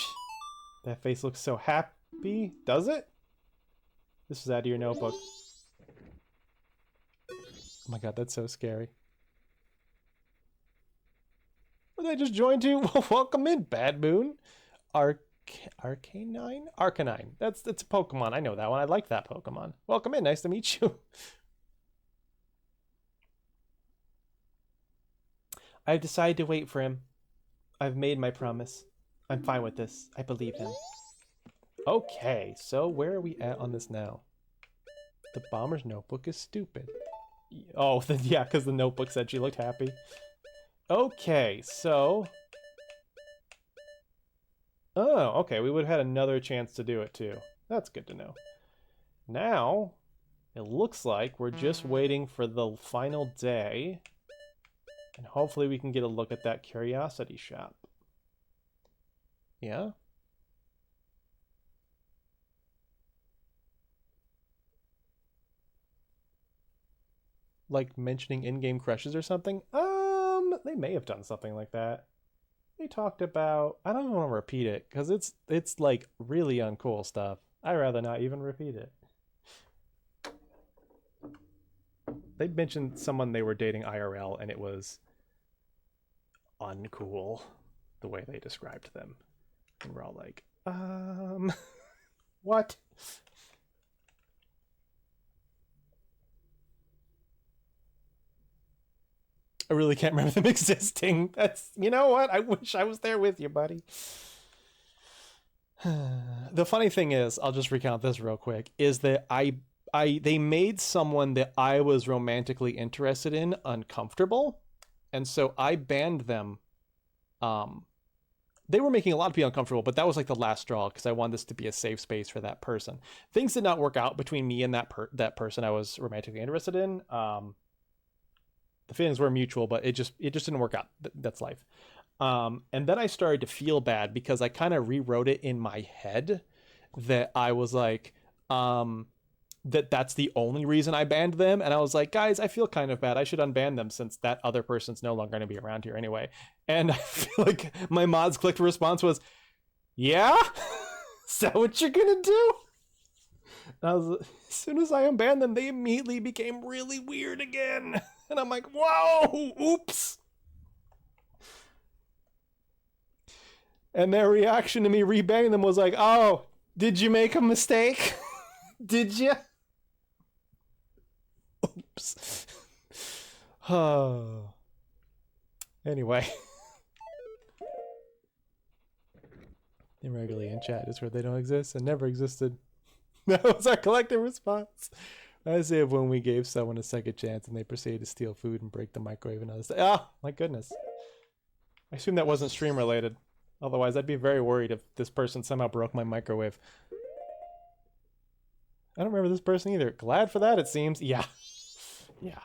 That face looks so happy. Does it? This is out of your notebook. Oh my god, that's so scary. Did I just join you? Well, welcome in, Bad Moon. Arcanine? Arcanine. That's a Pokemon. I know that one. I like that Pokemon. Welcome in. Nice to meet you. I've decided to wait for him. I've made my promise. I'm fine with this. I believe him. Okay, so where are we at on this now? The bomber's notebook is stupid. Oh, yeah, because the notebook said she looked happy. Okay, so... Oh, okay, we would have had another chance to do it too. That's good to know. Now, it looks like we're just waiting for the final day. And hopefully we can get a look at that curiosity shop. Yeah? Like mentioning in-game crushes or something? They may have done something like that. They talked about... I don't want to repeat it, because it's like really uncool stuff. I'd rather not even repeat it. They mentioned someone they were dating IRL, and it was uncool the way they described them. And we're all like, what? I really can't remember them existing. That's, you know what? I wish I was there with you, buddy. The funny thing is, I'll just recount this real quick, is that they made someone that I was romantically interested in uncomfortable, and so I banned them. They were making a lot of people uncomfortable, but that was like the last straw because I wanted this to be a safe space for that person. Things did not work out between me and that person I was romantically interested in. The feelings were mutual, but it just didn't work out. That's life. And then I started to feel bad because I kind of rewrote it in my head that I was like, that's the only reason I banned them. And I was like, guys, I feel kind of bad. I should unban them since that other person's no longer going to be around here anyway. And I feel like my mods clicked response was, yeah? Is that what you're going to do? And I was, as soon as I unbanned them, they immediately became really weird again. And I'm like, whoa, oops. And their reaction to me rebanning them was like, oh, did you make a mistake? Did you? Oops. Anyway. Irregularly in chat is where they don't exist and never existed. That was our collective response. As if when we gave someone a second chance and they proceeded to steal food and break the microwave and other stuff. Ah, my goodness. I assume that wasn't stream related. Otherwise, I'd be very worried if this person somehow broke my microwave. I don't remember this person either. Glad for that, it seems. Yeah. Yeah.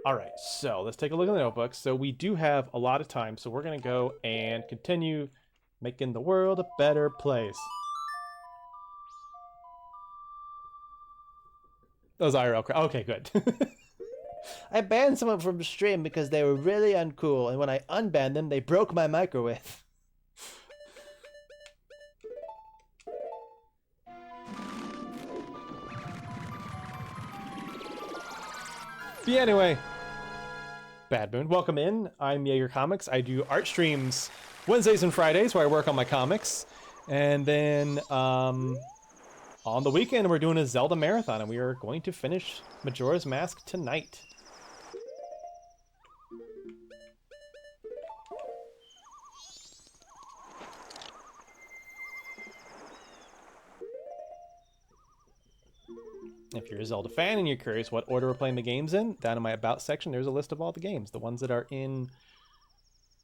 All right, so let's take a look at the notebook. So we do have a lot of time, so we're going to go and continue making the world a better place. That was IRL crap. Okay, good. I banned someone from the stream because they were really uncool, and when I unbanned them, they broke my microwave. But anyway, Bad Moon, welcome in. I'm Jaeger Comics. I do art streams Wednesdays and Fridays where I work on my comics. And then on the weekend, we're doing a Zelda marathon, and we are going to finish Majora's Mask tonight. If you're a Zelda fan and you're curious what order we're playing the games in, down in my About section, there's a list of all the games. The ones that are in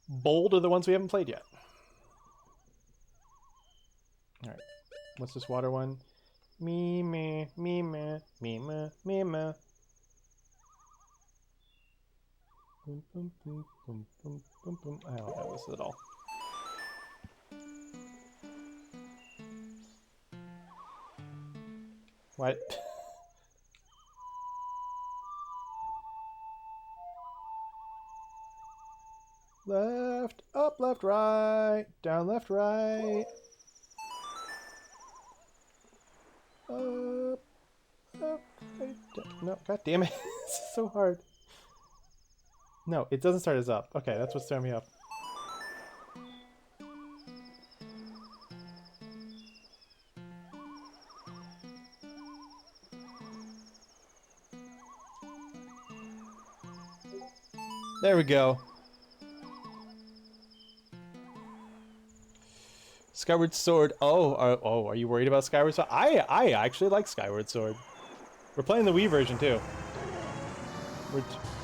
bold are the ones we haven't played yet. Alright, what's this water one? Me, meh, me, meh, me, meh, me, meh. Boom, boom, boom, boom, boom, boom, boom. I don't know this at all. What? Left, up, left, right, down, left, right. Up, up, right, down. No, god damn it. It's so hard. No, it doesn't start as up. Okay, that's what's throwing me up. There we go. Skyward Sword. Oh, are you worried about Skyward Sword? I actually like Skyward Sword. We're playing the Wii version too.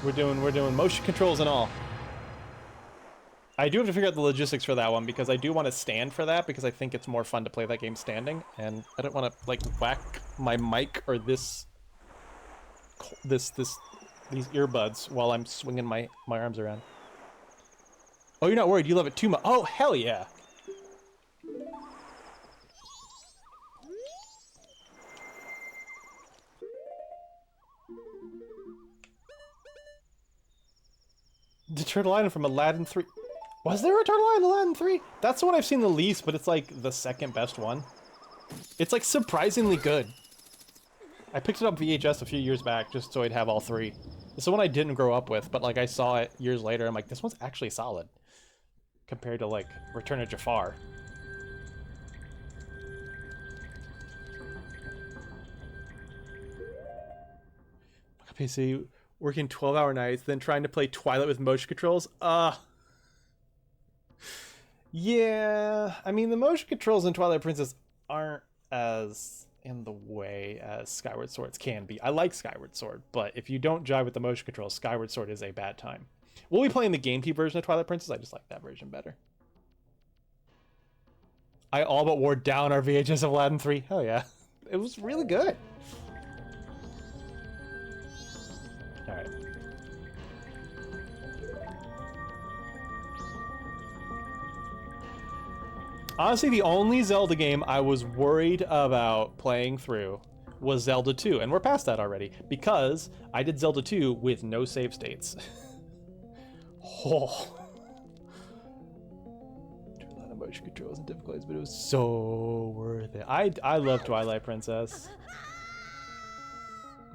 We're doing motion controls and all. I do have to figure out the logistics for that one because I do want to stand for that because I think it's more fun to play that game standing, and I don't want to like whack my mic or these earbuds while I'm swinging my arms around. Oh, you're not worried. You love it too much. Oh, hell yeah. The Turtle Island from Aladdin 3. Was there a Turtle Island in Aladdin 3? That's the one I've seen the least, but it's like the second best one. It's like surprisingly good. I picked it up VHS a few years back just so I'd have all three. It's the one I didn't grow up with, but like I saw it years later. I'm like, this one's actually solid compared to like Return of Jafar. PC working 12-hour nights, then trying to play Twilight with motion controls. Yeah, I mean the motion controls in Twilight Princess aren't as in the way as Skyward Swords can be. I like Skyward Sword, but if you don't jive with the motion controls, Skyward Sword is a bad time. We'll be playing the GameCube version of Twilight Princess. I just like that version better. I all but wore down our VHS of Aladdin 3. Hell yeah. It was really good. Alright. Honestly, the only Zelda game I was worried about playing through was Zelda 2, and we're past that already, because I did Zelda 2 with no save states. Oh. A lot of motion controls and difficulties, but it was so worth it. I love Twilight Princess.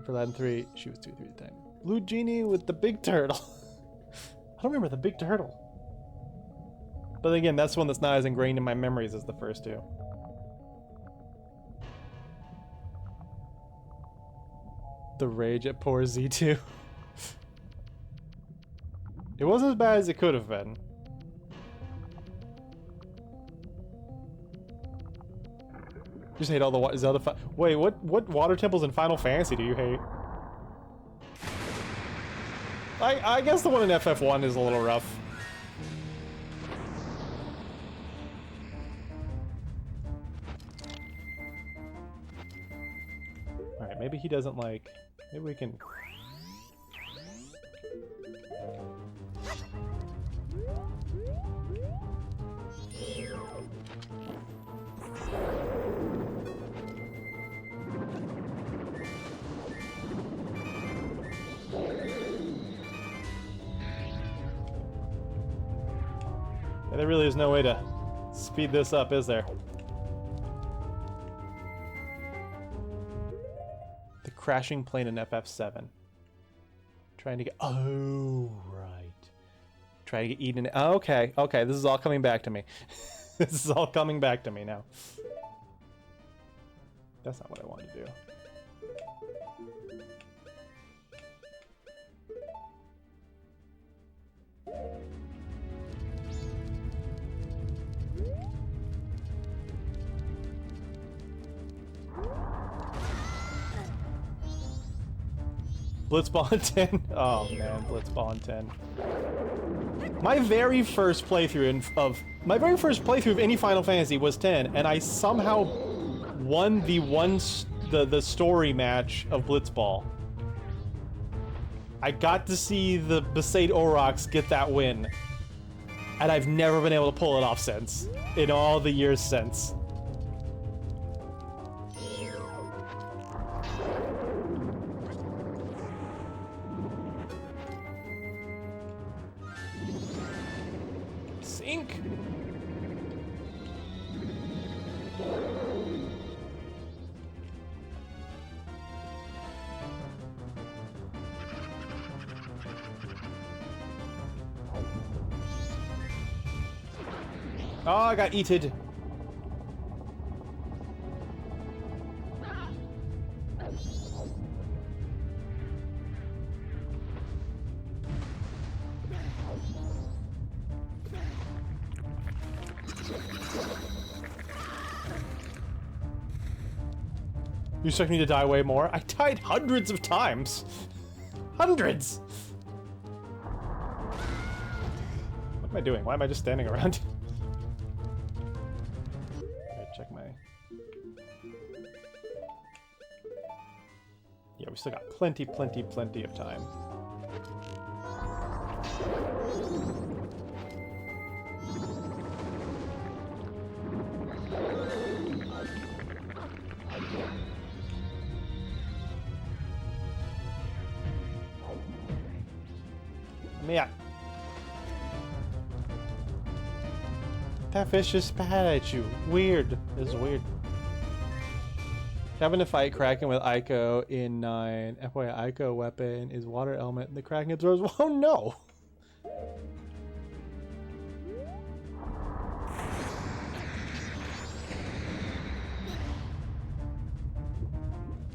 For Aladdin 3, she was 2-3 at the time. Blue Genie with the big turtle. I don't remember the big turtle. But again, that's one that's not as ingrained in my memories as the first two. The rage at poor Z2. It wasn't as bad as it could have been. Just hate all the Zelda. Wait, what water temples in Final Fantasy do you hate? I guess the one in FF1 is a little rough. All right, maybe he doesn't like. Maybe we can. Yeah, there really is no way to speed this up, is there? The crashing plane in FF7. Trying to get... Oh, right. Trying to get eaten... Oh, okay, okay, this is all coming back to me. This is all coming back to me now. That's not what I wanted to do. Blitzball in 10? Oh man, Blitzball in 10. My very first playthrough of any Final Fantasy was 10, and I somehow won the story match of Blitzball. I got to see the Besaid Aurochs get that win, and I've never been able to pull it off since, in all the years since. Sink! Oh, I got eated. You expect me to die way more? I died hundreds of times. Hundreds! What am I doing? Why am I just standing around? Okay, check my... Yeah, we still got plenty of time. Yeah. That fish just spat at you. Weird. This is weird. Having to fight Kraken with Ico in 9. FYI, Ico weapon is water element and the Kraken throws. Oh no!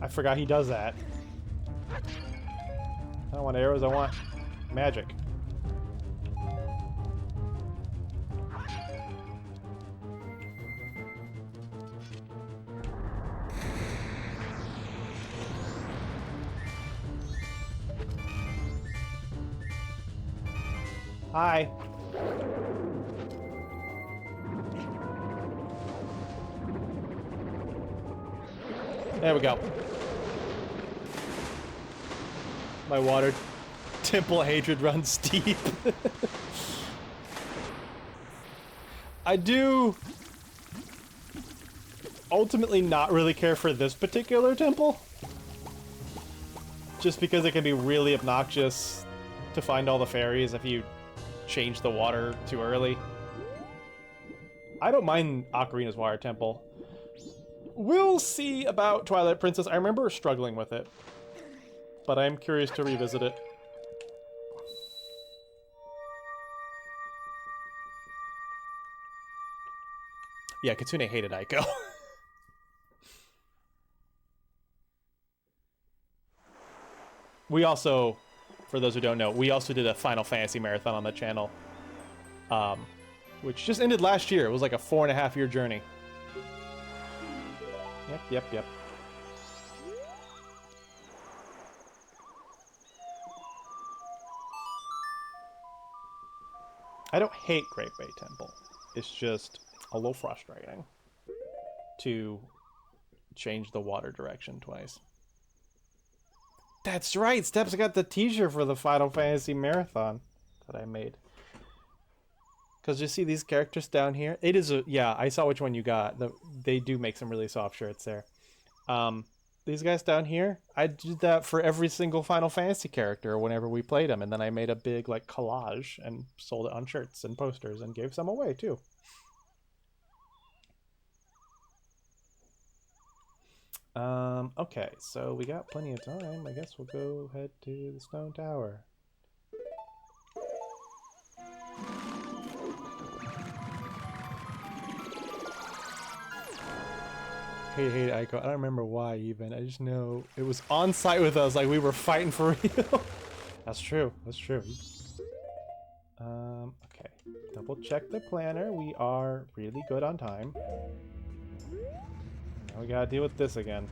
I forgot he does that. I don't want arrows, I want magic. Hi. There we go. My water temple hatred runs steep. I do ultimately not really care for this particular temple. Just because it can be really obnoxious to find all the fairies if you change the water too early. I don't mind Ocarina's Water Temple. We'll see about Twilight Princess. I remember struggling with it, but I'm curious to revisit it. Yeah, Kitsune hated Aiko. We also, for those who don't know, we also did a Final Fantasy marathon on the channel, which just ended last year. It was like a 4.5-year journey. Yep. I don't hate Great Bay Temple. It's just a little frustrating to change the water direction twice. That's right, Steps got the t-shirt for the Final Fantasy Marathon that I made. Because you see these characters down here? It is a... Yeah, I saw which one you got. They do make some really soft shirts there. These guys down here, I did that for every single Final Fantasy character whenever we played them. And then I made a big, like, collage and sold it on shirts and posters and gave some away, too. Okay, so we got plenty of time. I guess we'll go head to the Stone Tower. Hate Aiko. I don't remember why even. I just know it was on site with us, like we were fighting for real. That's true. Okay. Double check the planner. We are really good on time. Now we gotta deal with this again.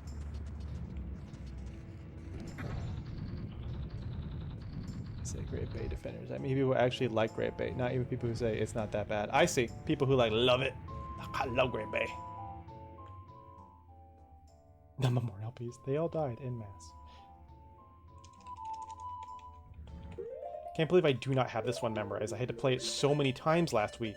Say Great Bay Defenders. I mean, people who actually like Great Bay, not even people who say it's not that bad. I see people who like love it. I love Great Bay. The memorial piece. They all died en masse. Can't believe I do not have this one memorized. I had to play it so many times last week.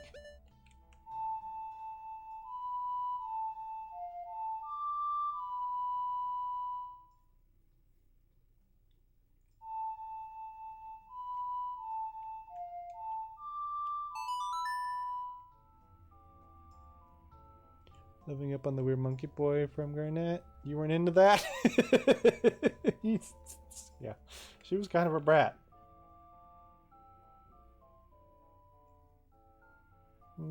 Living up on the weird monkey boy from Garnet. You weren't into that? Yeah. She was kind of a brat. Okay,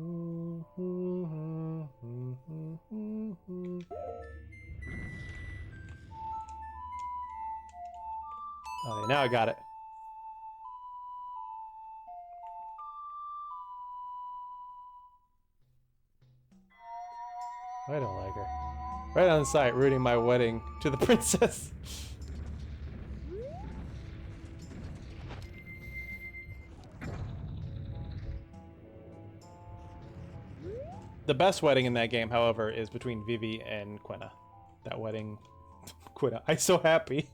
now I got it. I don't like her. Right on site, rooting my wedding to the princess. The best wedding in that game, however, is between Vivi and Quina. That wedding... Quina. I'm so happy.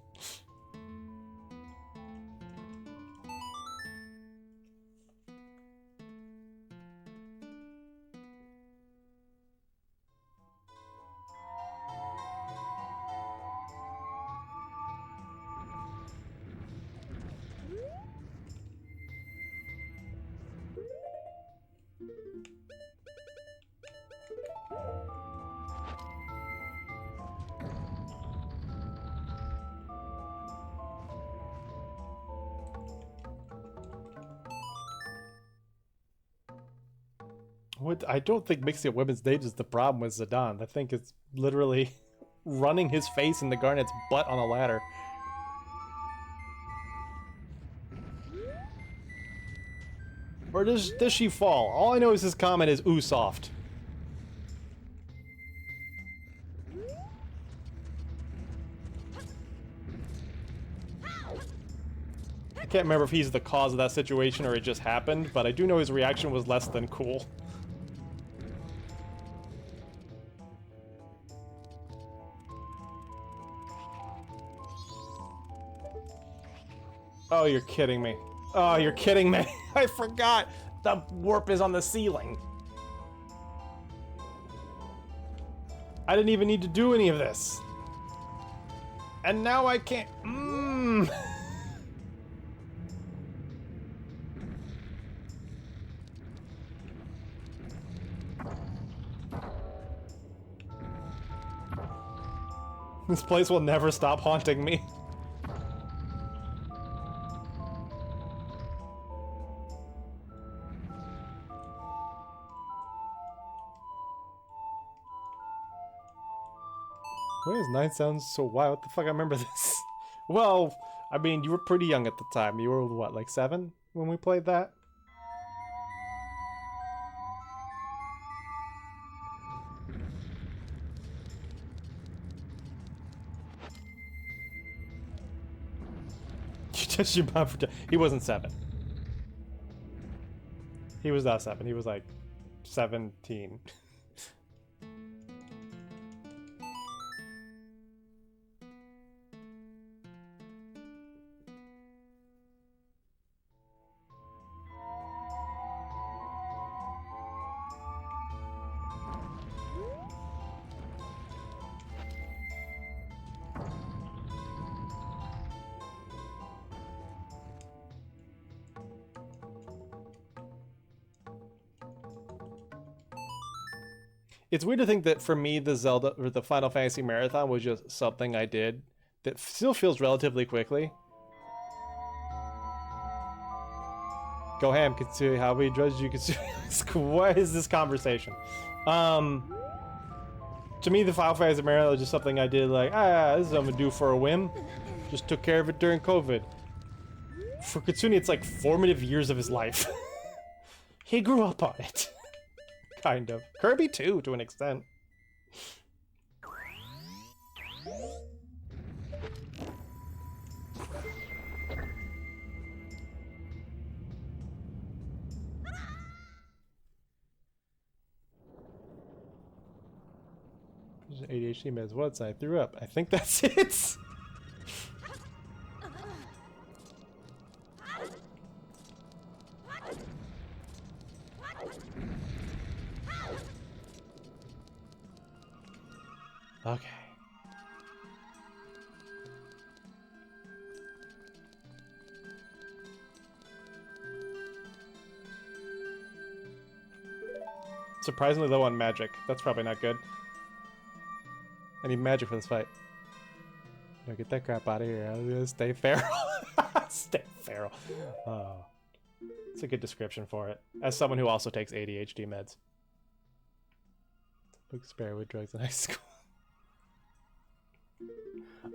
What? I don't think mixing up women's names is the problem with Zidane. I think it's literally running his face into Garnet's butt on a ladder. Or does she fall? All I know is his comment is ooh soft. I can't remember if he's the cause of that situation or it just happened, but I do know his reaction was less than cool. Oh, you're kidding me. Oh, you're kidding me. I forgot. The warp is on the ceiling. I didn't even need to do any of this. And now I can't. This place will never stop haunting me. Why does 9 sound so wild? What the fuck? I remember this. Well, I mean, you were pretty young at the time. You were, what, like 7 when we played that? You touched your mom for... He wasn't 7. He was not 7. He was like 17. It's weird to think that for me, the Zelda or the Final Fantasy Marathon was just something I did that still feels relatively quickly. Go ham, Kitsui. How many drugs you Kitsui? What is this conversation? To me, the Final Fantasy Marathon was just something I did like, this is what I'm gonna do for a whim. Just took care of it during COVID. For Kitsune, it's like formative years of his life. He grew up on it. Kind of. Kirby too, to an extent. ADHD meds. Once I threw up. I think that's it. Okay. Surprisingly low on magic. That's probably not good. I need magic for this fight. No, get that crap out of here. I'm gonna stay feral. Stay feral. Oh. It's a good description for it. As someone who also takes ADHD meds. Book spare with drugs in high school.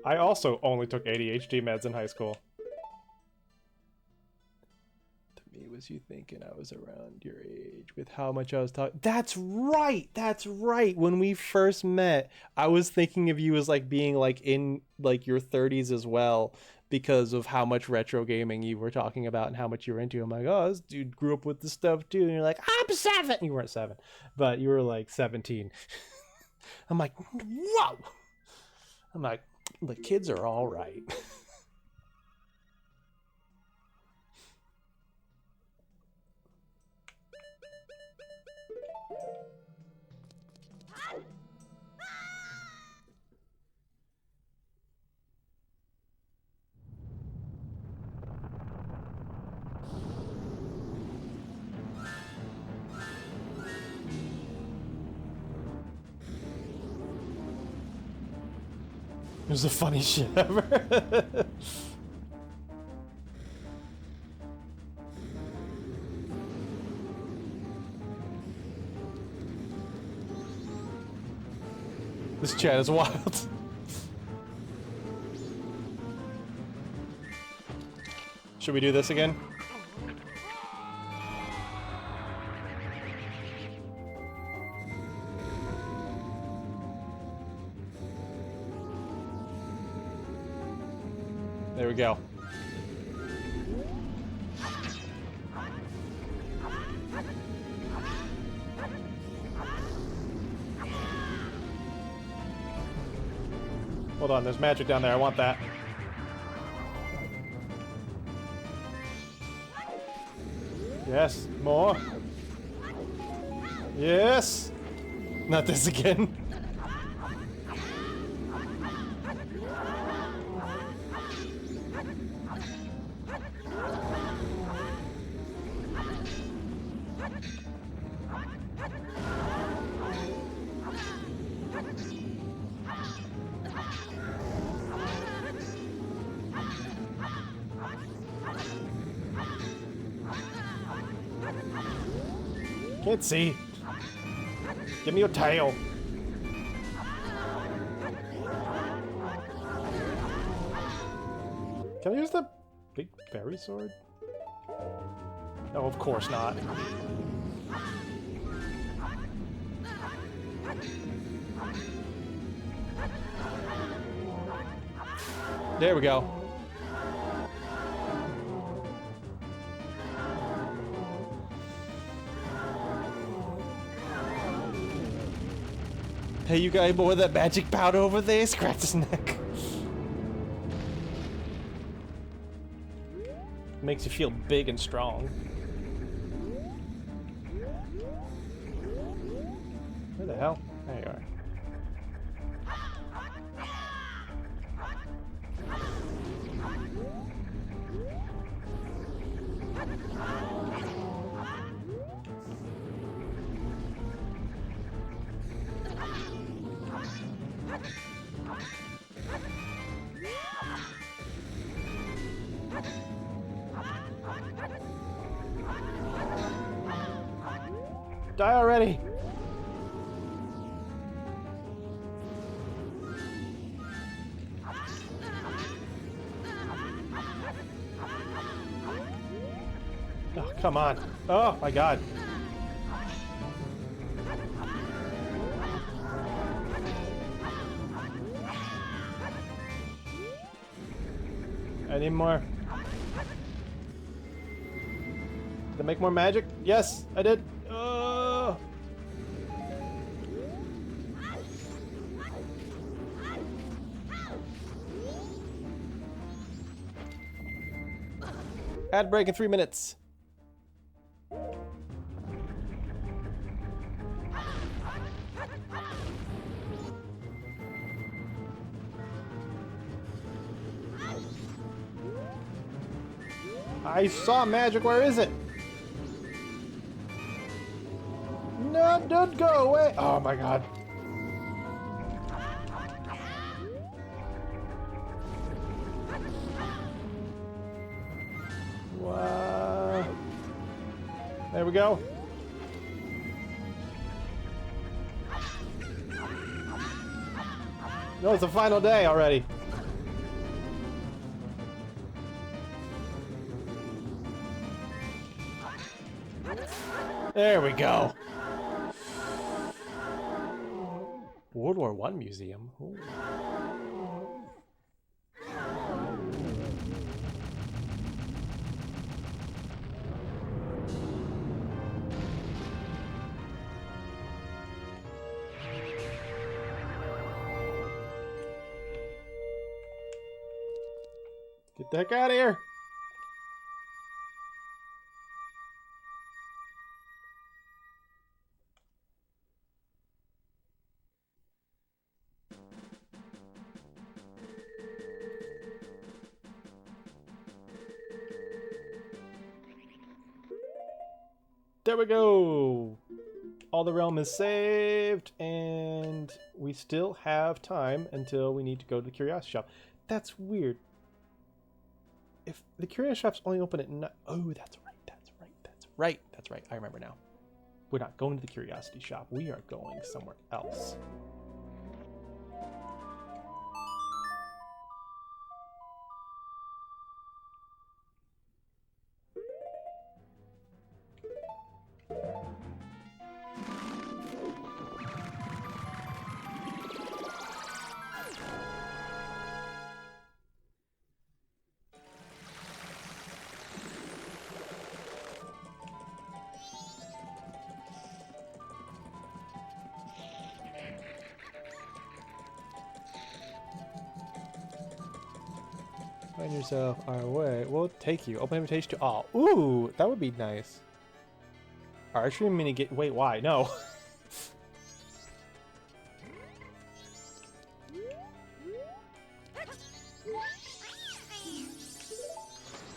I also only took ADHD meds in high school. To me, was you thinking I was around your age with how much I was talking? That's right! That's right! When we first met, I was thinking of you as like being like in like your 30s as well because of how much retro gaming you were talking about and how much you were into. I'm like, oh, this dude grew up with this stuff too. And you're like, I'm 7! You weren't 7, but you were like 17. I'm like, whoa! I'm like, the kids are all right. It was the funniest shit ever. This chat is wild. Should we do this again? There we go. Hold on, there's magic down there. I want that. Yes, more. Yes. Not this again. Can't see. Give me your tail. Can I use the big berry sword? No, of course not. There we go. Hey, you got more of that magic powder over there? Scratch his neck. Makes you feel big and strong. Where the hell? There you are. Die already! Oh, come on. Oh, my God. I need more. Did I make more magic? Yes, I did. Ad break in 3 minutes. I saw magic. Where is it? No, don't go away. Oh my God. Wow. There we go. No, it's the final day already. There we go. World War I museum. Ooh. Get the heck out of here. There we go. All the realm is saved, and we still have time until we need to go to the curiosity shop. That's weird. If the curiosity shop's only open at night. Oh, that's right. That's right. That's right. That's right. I remember now. We're not going to the curiosity shop. We are going somewhere else. Find yourself our way. We'll take you. Open invitation to all. Ooh, that would be nice. Archery mini get. Wait, why? No.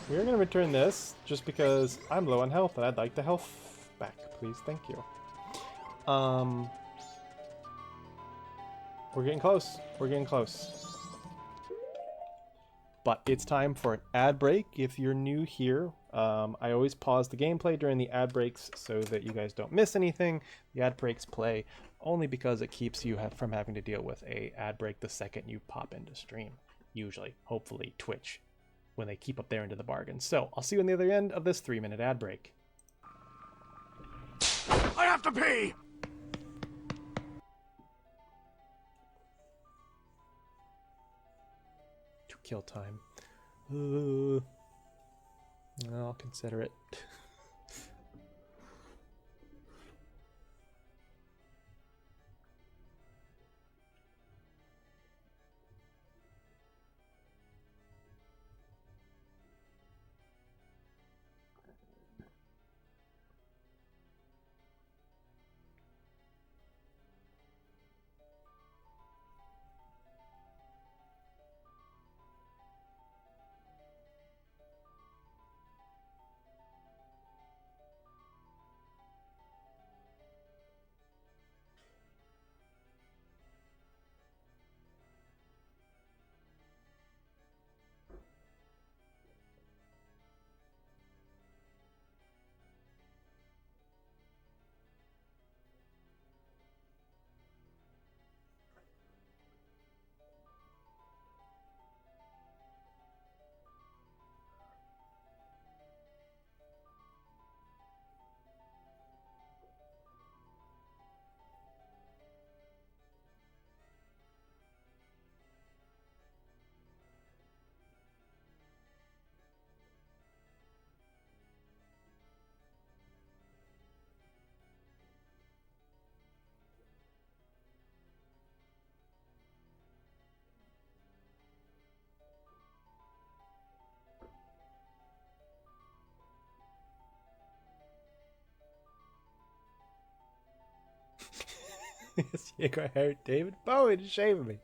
We're gonna return this just because I'm low on health and I'd like the health back, please. Thank you. We're getting close. We're getting close. But it's time for an ad break. If you're new here, I always pause the gameplay during the ad breaks so that you guys don't miss anything. The ad breaks play only because it keeps you from having to deal with a ad break the second you pop into stream. Usually, hopefully, Twitch, when they keep up their end of the bargain. So I'll see you on the other end of this 3-minute ad break. I have to pee! To kill time. I'll consider it. You got hair, David Bowie to shave me.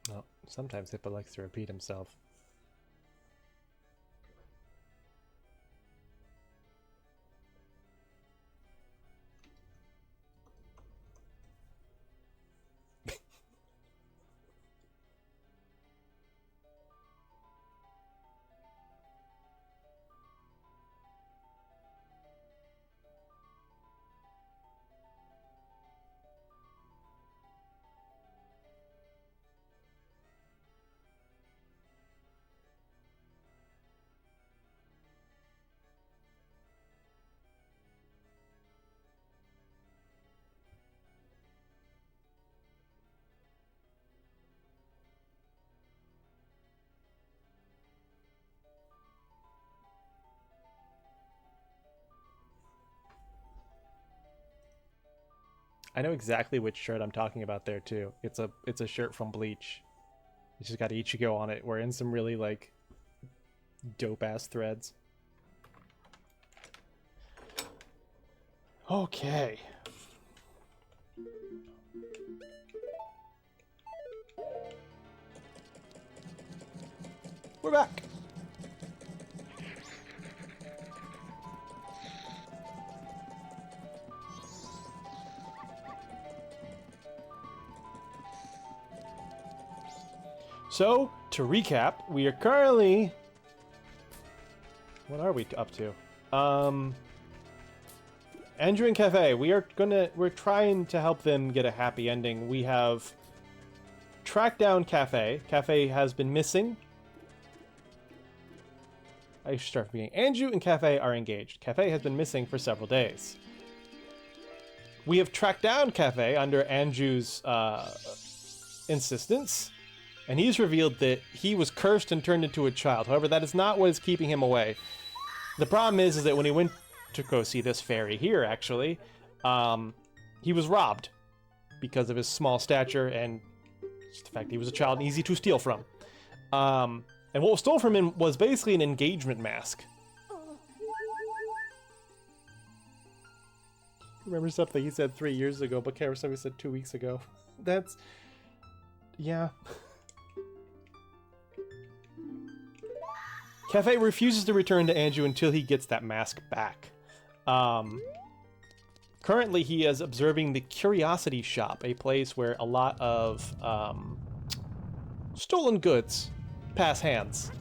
Well, sometimes Hippo likes to repeat himself. I know exactly which shirt I'm talking about there too. It's a shirt from Bleach. It's just got Ichigo on it. We're in some really like dope ass threads. Okay. We're back. So, to recap, we are currently... What are we up to? Andrew and Cafe, we're trying to help them get a happy ending. We have tracked down Cafe. Cafe has been missing. I should start from the beginning. Andrew and Cafe are engaged. Cafe has been missing for several days. We have tracked down Cafe under Andrew's insistence. And he's revealed that he was cursed and turned into a child. However, that is not what is keeping him away. The problem is that when he went to go see this fairy here, actually, he was robbed because of his small stature and just the fact that he was a child and easy to steal from. And what was stolen from him was basically an engagement mask. Remember something he said 3 years ago, but can't remember something he said 2 weeks ago. That's... yeah. Cafe refuses to return to Andrew until he gets that mask back. Currently, he is observing the Curiosity Shop, a place where a lot of stolen goods pass hands.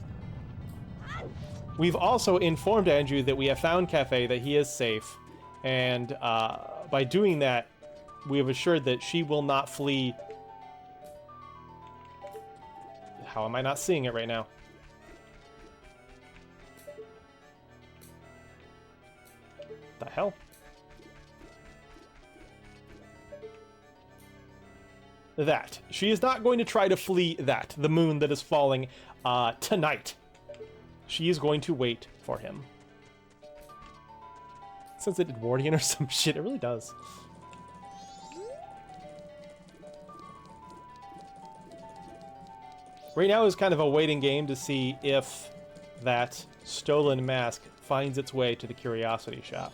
We've also informed Andrew that we have found Cafe, that he is safe, and by doing that, we have assured that she will not flee. How am I not seeing it right now? The hell? That. She is not going to try to flee that, the moon that is falling tonight. She is going to wait for him. It says it Edwardian or some shit. It really does. Right now is kind of a waiting game to see if that stolen mask finds its way to the Curiosity Shop.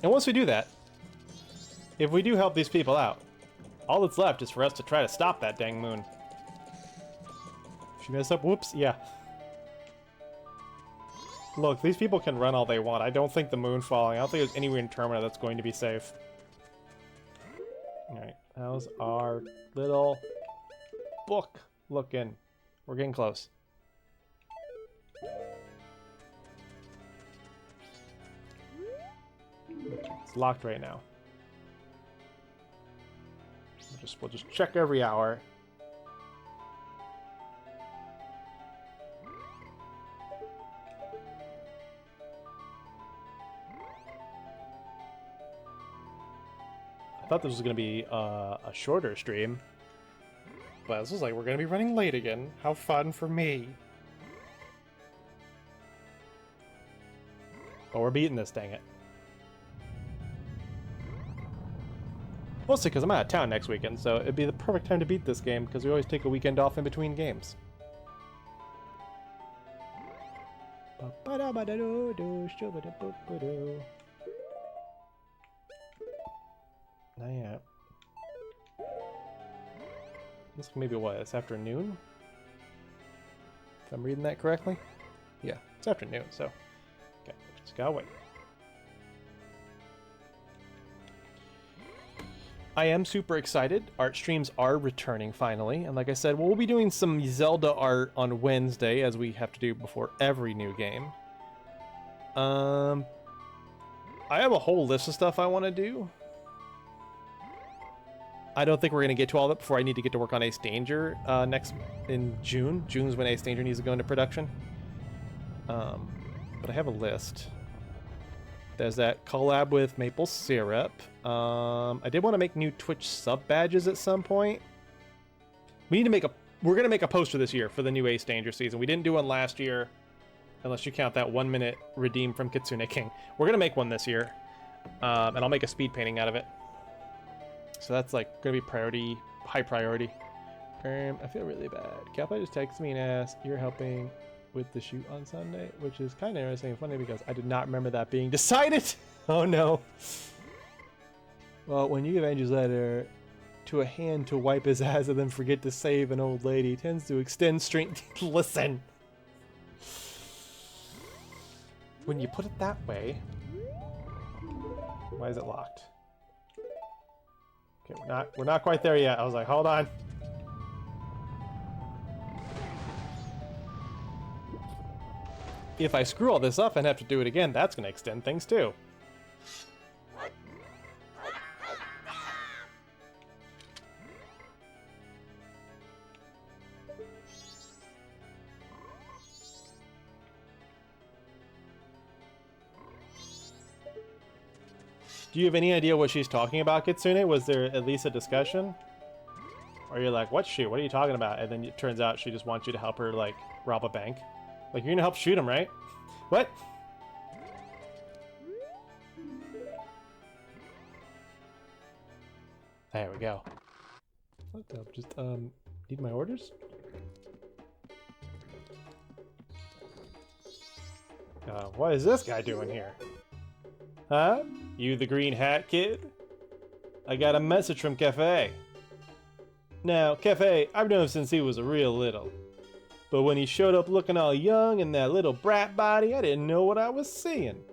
And once we do that, if we do help these people out, all that's left is for us to try to stop that dang moon. If she messed up, whoops, yeah. Look, these people can run all they want. I don't think the moon falling, I don't think there's anywhere in Termina that's going to be safe. Alright, how's our little book looking? We're getting close. It's locked right now. We'll just check every hour. I thought this was going to be a shorter stream, but this was like, we're going to be running late again. How fun for me. But we're beating this, dang it. Mostly because I'm out of town next weekend, so it'd be the perfect time to beat this game, because we always take a weekend off in between games. Not yet. This maybe what? It's afternoon? If I'm reading that correctly? Yeah, it's afternoon, so... okay, just gotta wait. I am super excited. Art streams are returning finally, and like I said, we'll be doing some Zelda art on Wednesday, as we have to do before every new game. I have a whole list of stuff I want to do. I don't think we're going to get to all of it before I need to get to work on Ace Danger in June. June's when Ace Danger needs to go into production. But I have a list. There's that collab with Maple Syrup. I did want to make new Twitch sub badges at some point. We need to make we're going to make a poster this year for the new Ace Danger season. We didn't do one last year, unless you count that 1 minute redeem from Kitsune King. We're going to make one this year. And I'll make a speed painting out of it. So that's like going to be high priority. I feel really bad. Calpite just texted me and asked, "You're helping with the shoot on Sunday?" Which is kind of interesting and funny because I did not remember that being decided. Oh no. Well, when you give Angel's letter to a hand to wipe his ass and then forget to save an old lady, it tends to extend strength. Listen. When you put it that way, why is it locked? Okay, we're not quite there yet. I was like, hold on. If I screw all this up and have to do it again, that's going to extend things too. Do you have any idea what she's talking about, Kitsune? Was there at least a discussion? Or you're like, what shoot? What are you talking about? And then it turns out she just wants you to help her, like, rob a bank. Like, you're gonna help shoot him, right? What? There we go. What the? Just, need my orders? What is this guy doing here? Huh? You the green hat kid? I got a message from Cafe. Now, Cafe, I've known him since he was a real little. But when he showed up looking all young in that little brat body, I didn't know what I was seeing.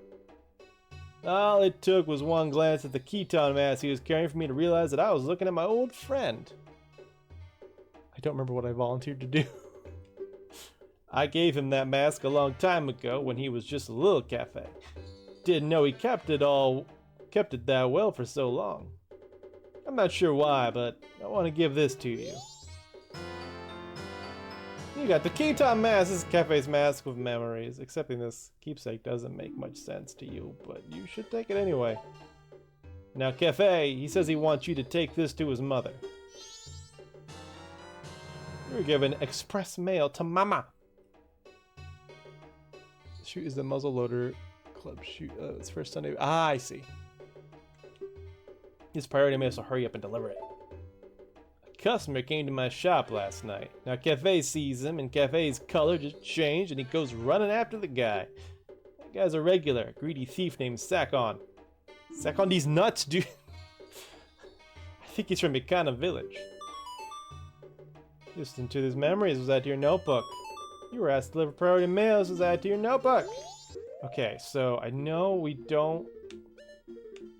All it took was one glance at the Keton mask he was carrying for me to realize that I was looking at my old friend. I don't remember what I volunteered to do. I gave him that mask a long time ago when he was just a little Cafe. Didn't know he kept it that well for so long. I'm not sure why, but I want to give this to you. You got the Keton mask. This is Cafe's mask with memories. Accepting this keepsake doesn't make much sense to you, but you should take it anyway. Now, Cafe, he says he wants you to take this to his mother. You were given express mail to Mama. Shoot is the muzzle loader club shoot. It's first Sunday. Ah, I see. His priority mail, so hurry up and deliver it. A customer came to my shop last night. Now Cafe sees him, and Cafe's color just changed, and he goes running after the guy. That guy's a regular, greedy thief named Sakon. Sakon these nuts, dude. I think he's from Ikana village. Listen to his memories. Was that to your notebook? You were asked to deliver priority mails. Was that to your notebook? Okay, so I know we don't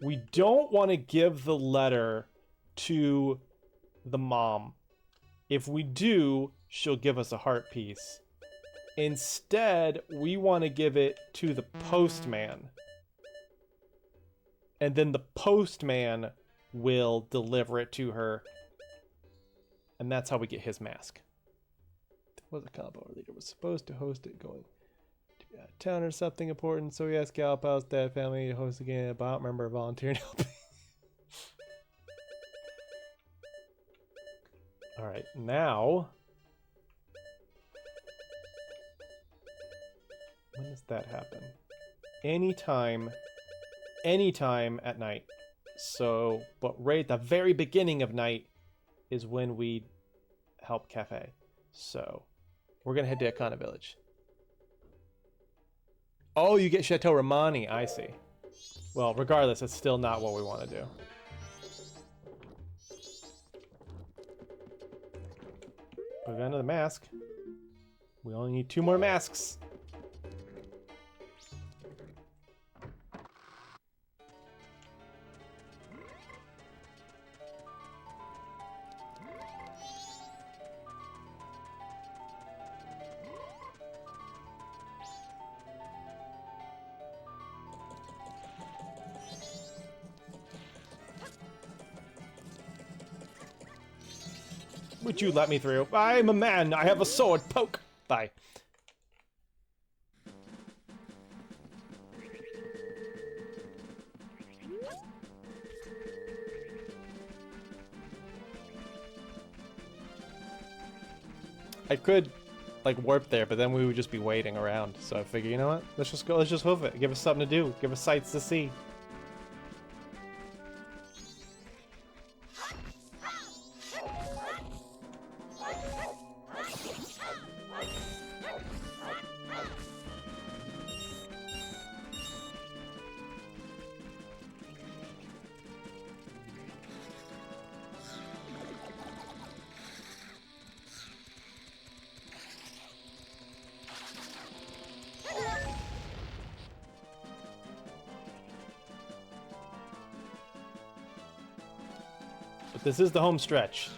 want to give the letter to the mom. If we do, she'll give us a heart piece. Instead, we want to give it to the postman. And then the postman will deliver it to her. And that's how we get his mask. Was a combo leader was supposed to host it going to be out of town or something important, so he asked Galpal's dad family to host again, but I don't remember volunteering helping. Alright, now when does that happen? Anytime at night. So, but right at the very beginning of night is when we help Cafe. So we're gonna head to Ikana village. Oh, you get Chateau Romani. I see. Well, regardless, it's still not what we want to do. Put it under the mask. We only need 2 more masks. Would you let me through? I'm a man. I have a sword. Poke. Bye. I could, like, warp there, but then we would just be waiting around. So I figure, you know what? Let's just go. Let's just hoof it. Give us something to do. Give us sights to see. But this is the home stretch.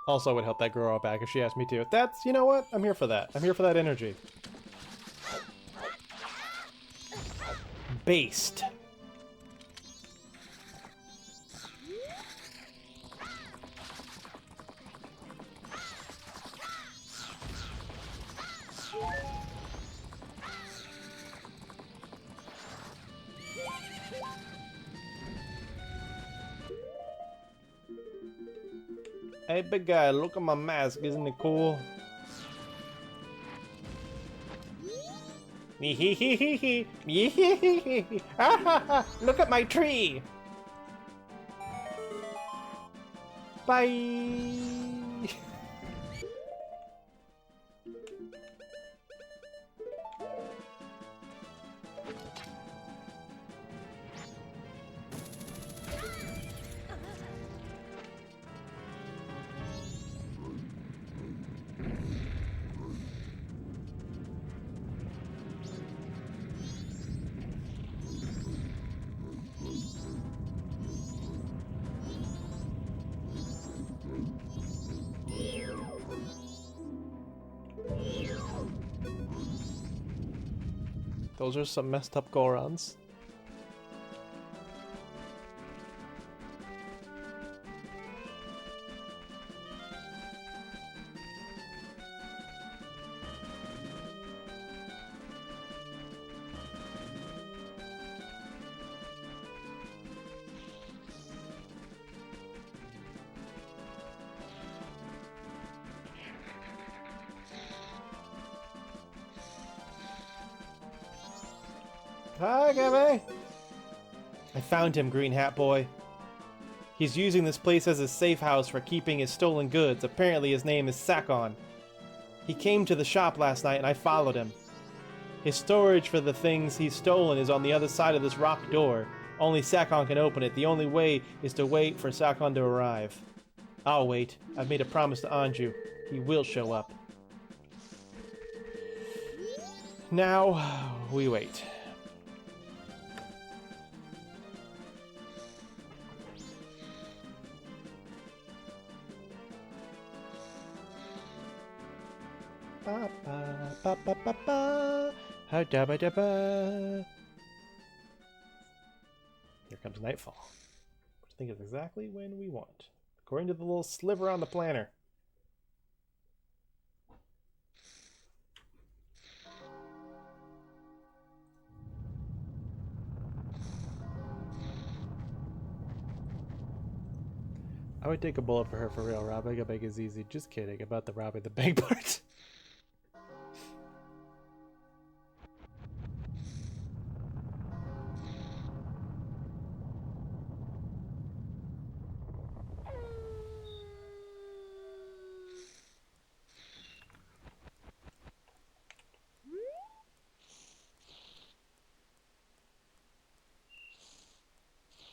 Also, I would help that girl out back if she asked me to. That's, you know what? I'm here for that. I'm here for that energy. Based. Hey, big guy, look at my mask. Isn't it cool? Look at my tree. Bye. Those are some messed up Gorons. Hi, Gabby! I found him, Green Hat Boy. He's using this place as a safe house for keeping his stolen goods. Apparently his name is Sakon. He came to the shop last night and I followed him. His storage for the things he's stolen is on the other side of this rock door. Only Sakon can open it. The only way is to wait for Sakon to arrive. I'll wait. I've made a promise to Anju. He will show up. Now, we wait. Ba ba ba ba ba ba. Ha da ba da ba. Here comes nightfall. Which I think is exactly when we want, according to the little sliver on the planner. I would take a bullet for her for real. Robbing a bank is easy. Just kidding about the robbing the bank part.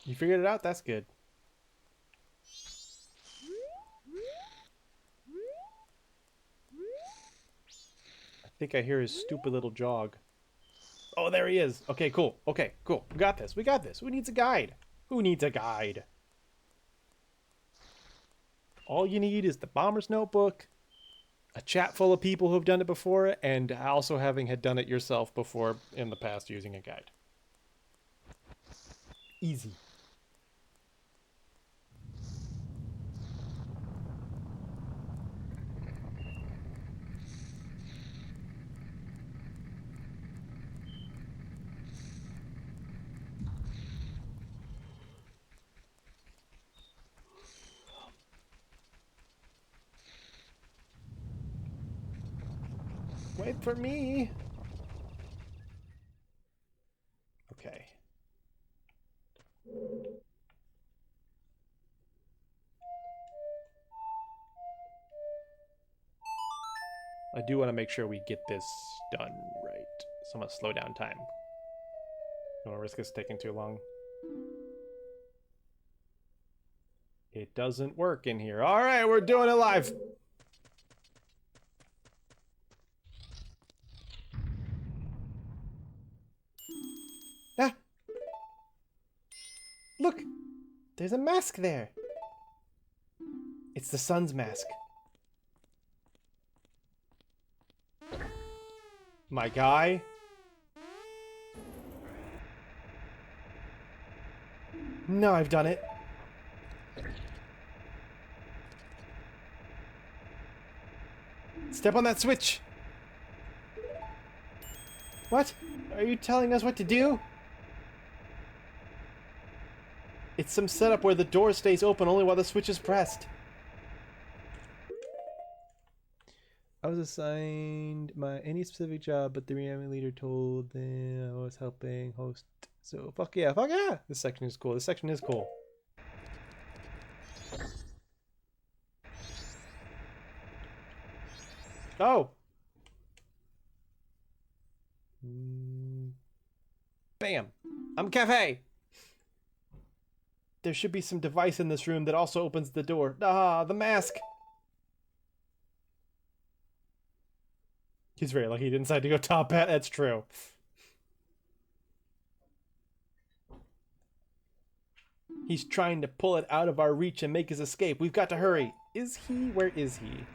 You figured it out? That's good. I think I hear his stupid little jog. Oh, there he is. Okay, cool. Okay, cool. We got this. We got this. Who needs a guide? Who needs a guide? All you need is the Bomber's Notebook, a chat full of people who have done it before, and also having had done it yourself before in the past using a guide. Easy. Wait for me. Okay. I do want to make sure we get this done right. So I'm going to slow down time. Don't risk us taking too long. It doesn't work in here. All right, we're doing it live. Ah! Look! There's a mask there. It's the sun's mask. My guy? No, I've done it. Step on that switch. What? Are you telling us what to do? It's some setup where the door stays open only while the switch is pressed. I was assigned any specific job, but the reality leader told them I was helping host. So fuck yeah, fuck yeah! This section is cool. This section is cool. Oh! Bam! I'm Cafe! There should be some device in this room that also opens the door. Ah, the mask! He's very lucky he didn't decide to go top hat. That's true. He's trying to pull it out of our reach and make his escape. We've got to hurry. Is he? Where is he?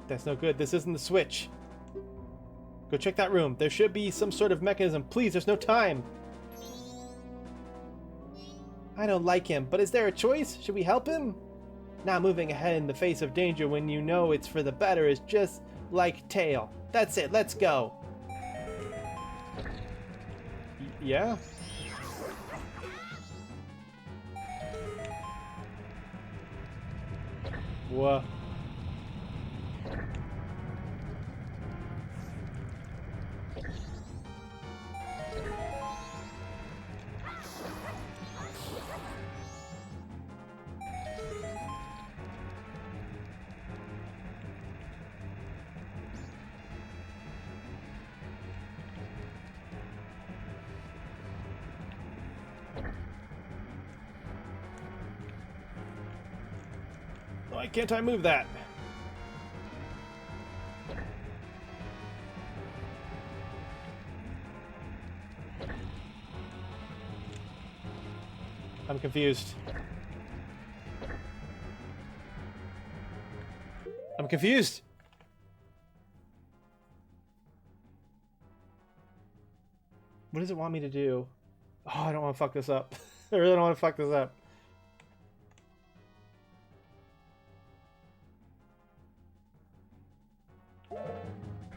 That's no good. This isn't the switch. Go check that room. There should be some sort of mechanism. Please, there's no time. I don't like him, but is there a choice? Should we help him? Not moving ahead in the face of danger when you know it's for the better is just like tail. That's it. Let's go. Yeah? Whoa. Why can't I move that? I'm confused. I'm confused. What does it want me to do? Oh, I don't want to fuck this up. I really don't want to fuck this up.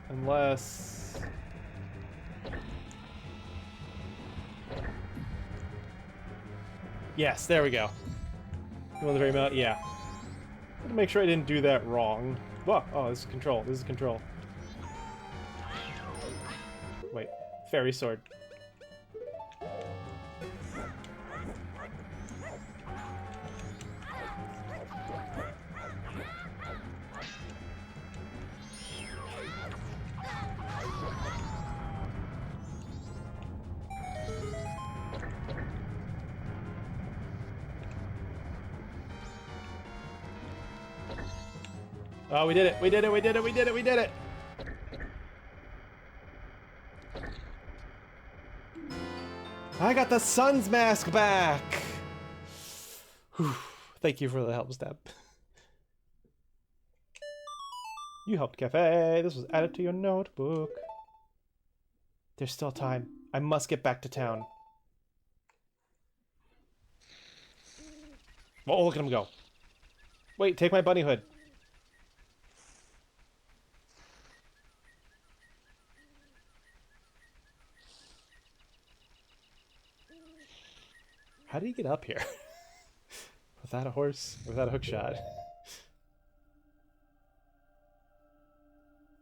Unless... Yes, there we go. You want the very mount? Yeah. Gotta make sure I didn't do that wrong. Whoa! Oh, this is control. This is control. Wait. Fairy sword. Oh, we did it! We did it! We did it! We did it! We did it! I got the sun's mask back! Whew. Thank you for the help, Step. You helped, Cafe. This was added to your notebook. There's still time. I must get back to town. Oh, look at him go. Wait, take my bunny hood. How did he get up here? Without a horse? Without a hook shot?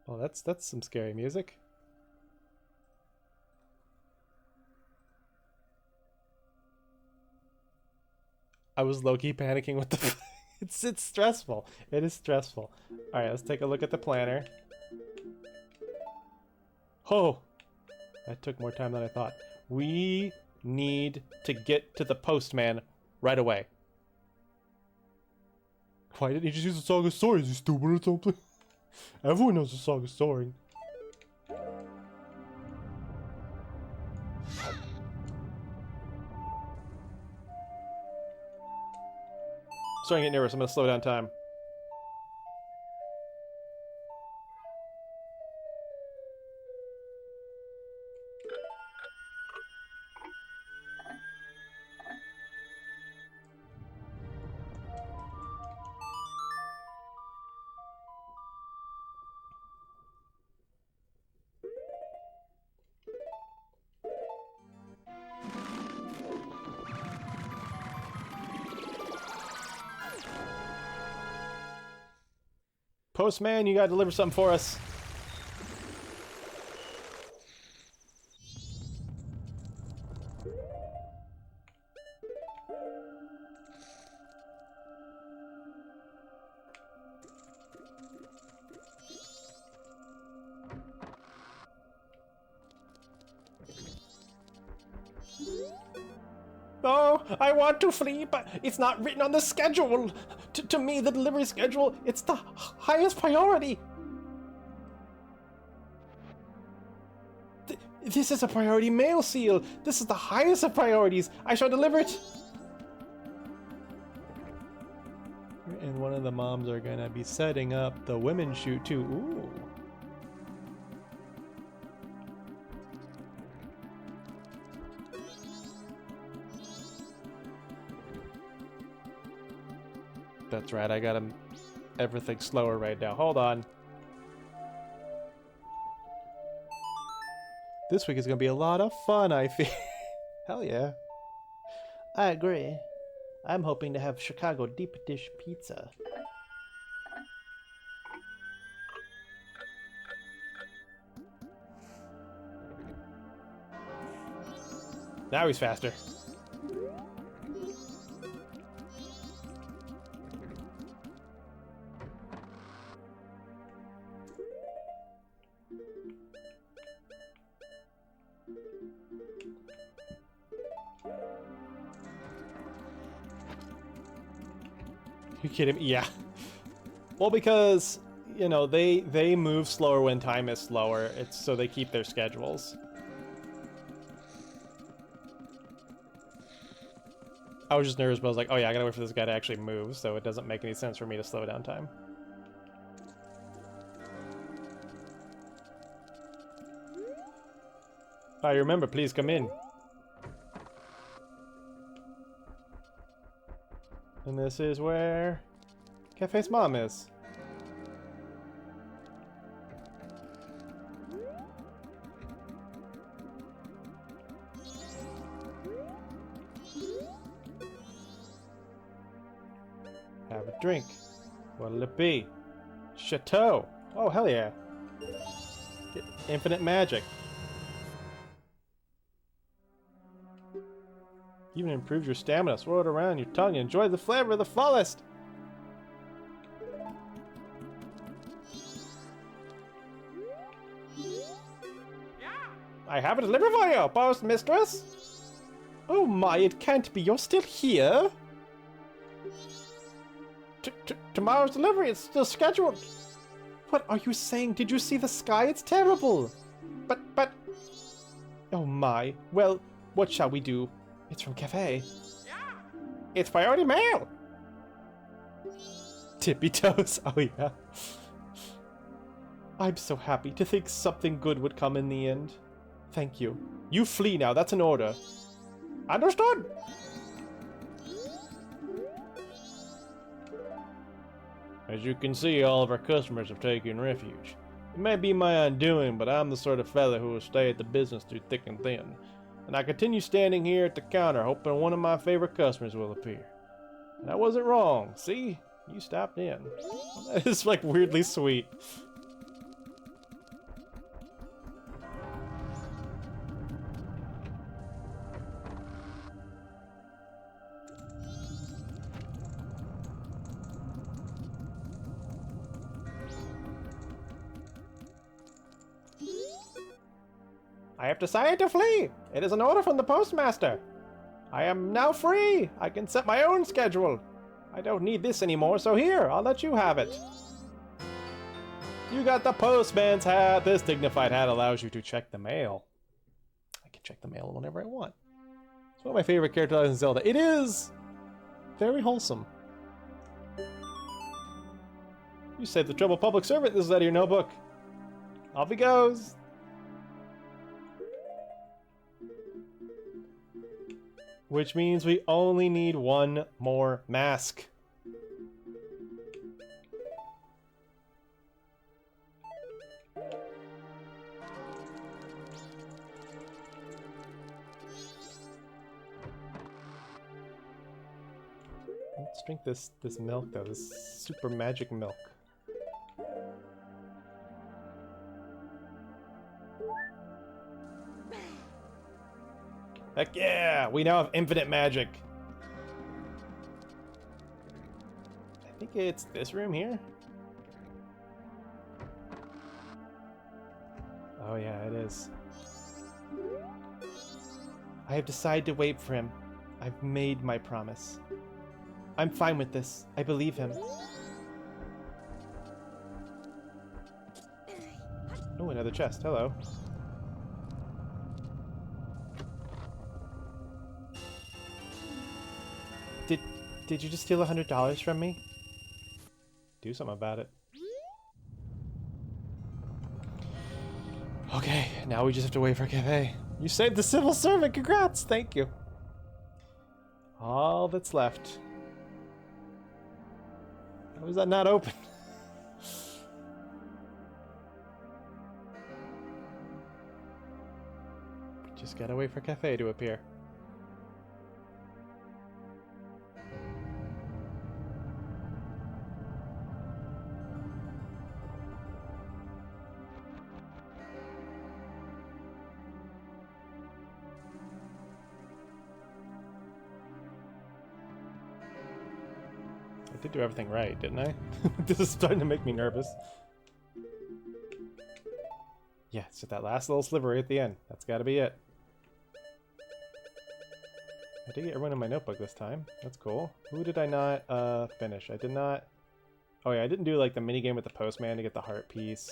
Oh, that's some scary music. I was low-key panicking with the... it's stressful. It is stressful. Alright, let's take a look at the planner. Oh! That took more time than I thought. We need to get to the postman right away. Why didn't he just use a song of stories, you stupid, or something? Everyone knows a song of soaring. Starting to get nervous. I'm gonna slow down time. Postman, you gotta deliver something for us. Oh, I want to flee, but it's not written on the schedule. To me, the delivery schedule, it's the highest priority. This is a priority mail seal. This is the highest of priorities. I shall deliver it. And one of the moms are gonna be setting up the women's shoot too. Ooh. That's right, I got everything slower right now. Hold on. This week is gonna be a lot of fun, I feel. Hell yeah. I agree. I'm hoping to have Chicago deep dish pizza. Now he's faster. You kidding me? Yeah. Well, because, you know, they move slower when time is slower. It's so they keep their schedules. I was just nervous, but I was like, oh yeah, I gotta wait for this guy to actually move, so it doesn't make any sense for me to slow down time. I remember, please come in. And this is where Cafe's mom is. Have a drink. What'll it be? Chateau. Oh, hell yeah. Get infinite magic. Even improves your stamina. Swirl it around your tongue and enjoy the flavor of the fullest. I have it delivered for you, postmistress. Oh my, it can't be. You're still here? Tomorrow's delivery, it's still scheduled. What are you saying? Did you see the sky? It's terrible. But... Oh my. Well, what shall we do? It's from Cafe. Yeah. It's priority mail. Tippy toes. Oh yeah. I'm so happy to think something good would come in the end. Thank you. You flee now. That's an order. Understood. As you can see, all of our customers have taken refuge. It may be my undoing, but I'm the sort of fella who will stay at the business through thick and thin. And I continue standing here at the counter, hoping one of my favorite customers will appear. And I wasn't wrong. See? You stopped in. That is, like, weirdly sweet. I have decided to flee. It is an order from the postmaster. I am now free. I can set my own schedule. I don't need this anymore, so here, I'll let you have it. You got the postman's hat. This dignified hat allows you to check the mail. I can check the mail whenever I want. It's one of my favorite characters in Zelda. It is very wholesome. You saved the trouble, public servant. This is out of your notebook. Off he goes. Which means we only need one more mask. Let's drink this milk though, this super magic milk. Heck yeah! We now have infinite magic. I think it's this room here. Oh yeah, it is. I have decided to wait for him. I've made my promise. I'm fine with this. I believe him. Oh, another chest. Hello. Did you just steal $100 from me? Do something about it. Okay, now we just have to wait for Cafe. You saved the civil servant. Congrats. Thank you. All that's left. How is that not open? Just gotta wait for Cafe to appear. I did do everything right, didn't I? This is starting to make me nervous. Yeah, it's just that last little sliver at the end. That's gotta be it. I did get everyone in my notebook this time. That's cool. Who did I not finish? I did not... Oh yeah, I didn't do like the minigame with the postman to get the heart piece.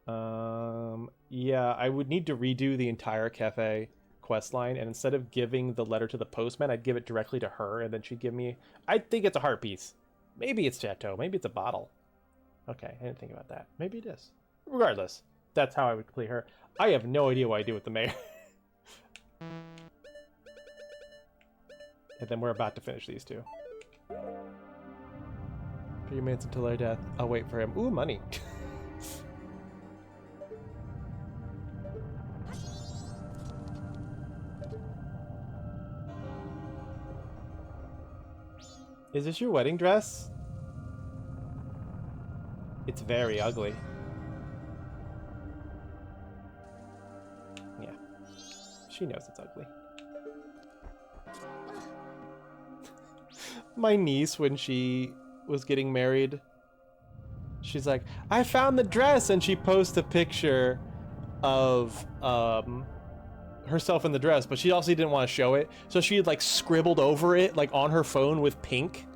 Yeah, I would need to redo the entire cafe quest line, and instead of giving the letter to the postman, I'd give it directly to her, and then she'd give me... I think it's a heart piece. Maybe it's Chateau. Maybe it's a bottle. Okay, I didn't think about that. Maybe it is. Regardless, that's how I would complete her. I have no idea what I do with the mayor. And then we're about to finish these two. 3 minutes until our death. I'll wait for him. Ooh, money. Is this your wedding dress? It's very ugly. Yeah. She knows it's ugly. My niece, when she was getting married, she's like, I found the dress, and she posts a picture of herself in the dress, but she also didn't want to show it, so she had like scribbled over it like on her phone with pink.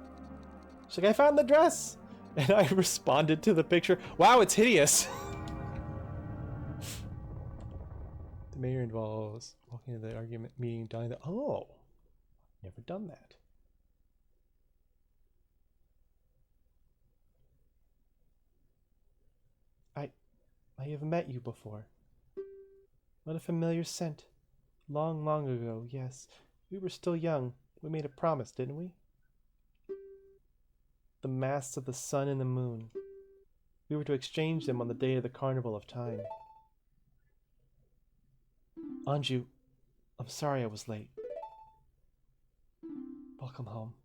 She's like, I found the dress, and I responded to the picture, wow, it's hideous. The mayor involves walking into the argument meeting, dying the... Oh, never done that. I have met you before. What a familiar scent. Long, long ago, yes. We were still young. We made a promise, didn't we? The masks of the sun and the moon. We were to exchange them on the day of the Carnival of Time. Anju, I'm sorry I was late. Welcome home.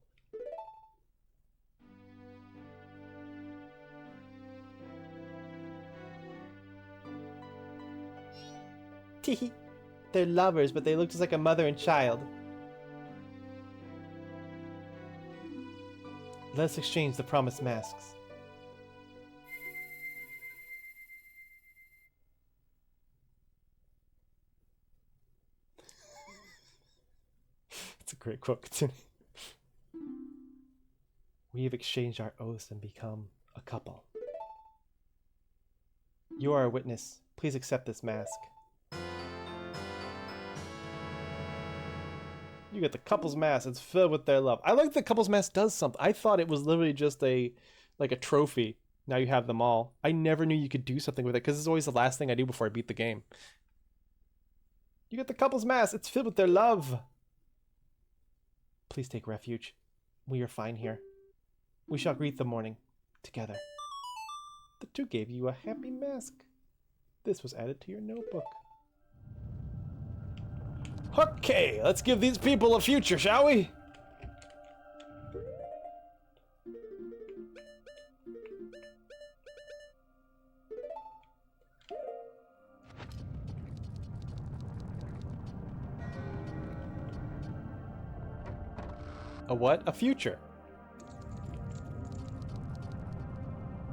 Teehee. They're lovers, but they look just like a mother and child. Let's exchange the promised masks. It's a great quote. We have exchanged our oaths and become a couple. You are a witness. Please accept this mask. You get the couple's mask. It's filled with their love. I like the couple's mask does something. I thought it was literally just a trophy. Now you have them all. I never knew you could do something with it because it's always the last thing I do before I beat the game. You get the couple's mask. It's filled with their love. Please take refuge. We are fine here. We shall greet the morning together. The two gave you a happy mask. This was added to your notebook. Okay, let's give these people a future, shall we? A what? A future.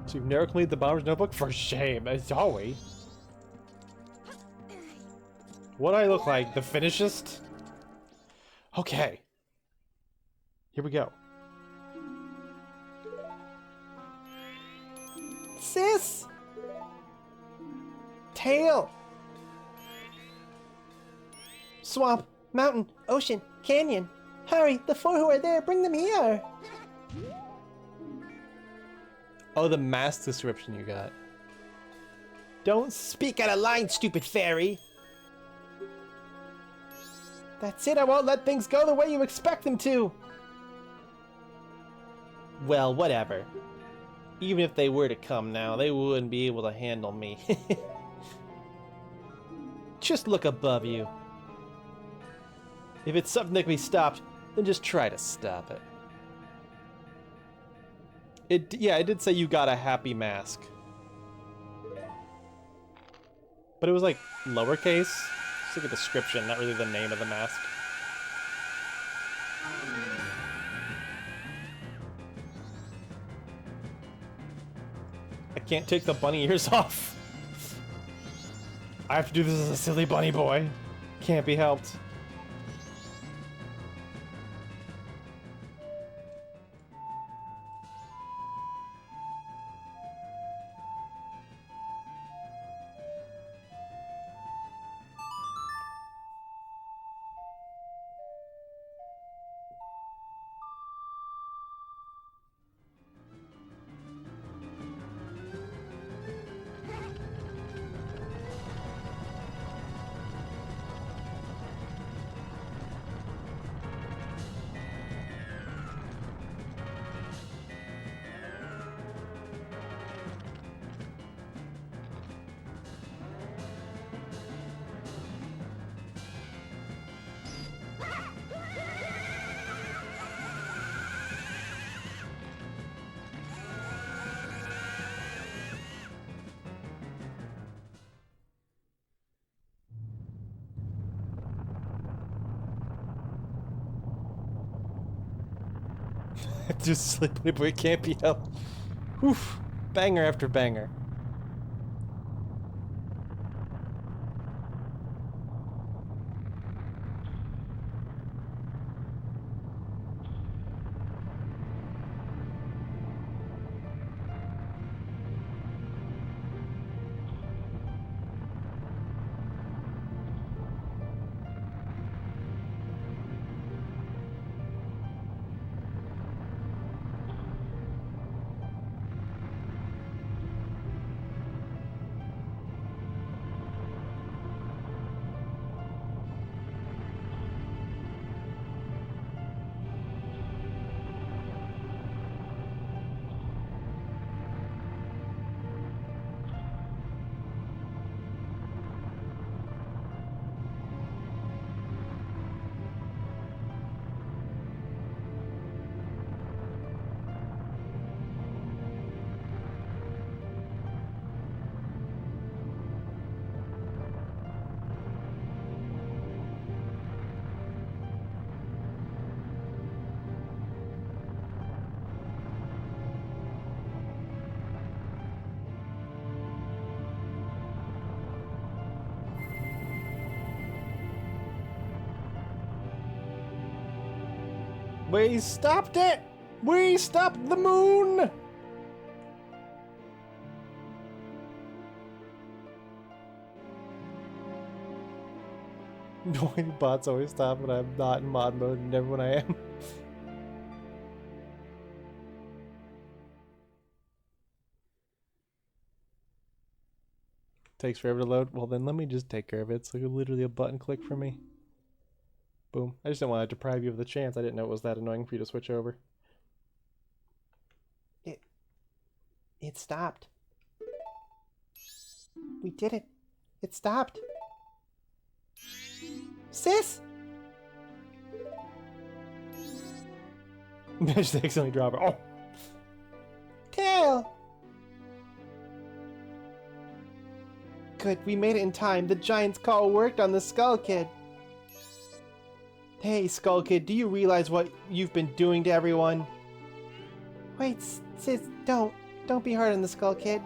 So you've never completed the Bomber's Notebook? For shame. It's Zoe. What do I look like? The finishest? Okay. Here we go. Sis! Tail! Swamp, mountain, ocean, canyon. Hurry, the four who are there, bring them here! Oh, the mask description you got. Don't speak out of line, stupid fairy! That's it, I won't let things go the way you expect them to! Well, whatever. Even if they were to come now, they wouldn't be able to handle me. Just look above you. If it's something that can be stopped, then just try to stop it. Yeah, it did say you got a happy mask. But it was like lowercase. It's like a description, not really the name of the mask. I can't take the bunny ears off. I have to do this as a silly bunny boy. Can't be helped. Just sleeping, but it can't be helped. Oof. Banger after banger. We stopped it! We stopped the moon! Annoying bots always stop when I'm not in mod mode and never when I am. Takes forever to load. Well then let me just take care of it. It's like literally a button click for me. Boom. I just didn't want to deprive you of the chance. I didn't know it was that annoying for you to switch over. It stopped. We did it. It stopped. Sis! I just accidentally drop it. Oh! Tail! Good, we made it in time. The Giant's call worked on the Skull Kid. Hey, Skull Kid, do you realize what you've been doing to everyone? Wait, sis, don't. Don't be hard on the Skull Kid.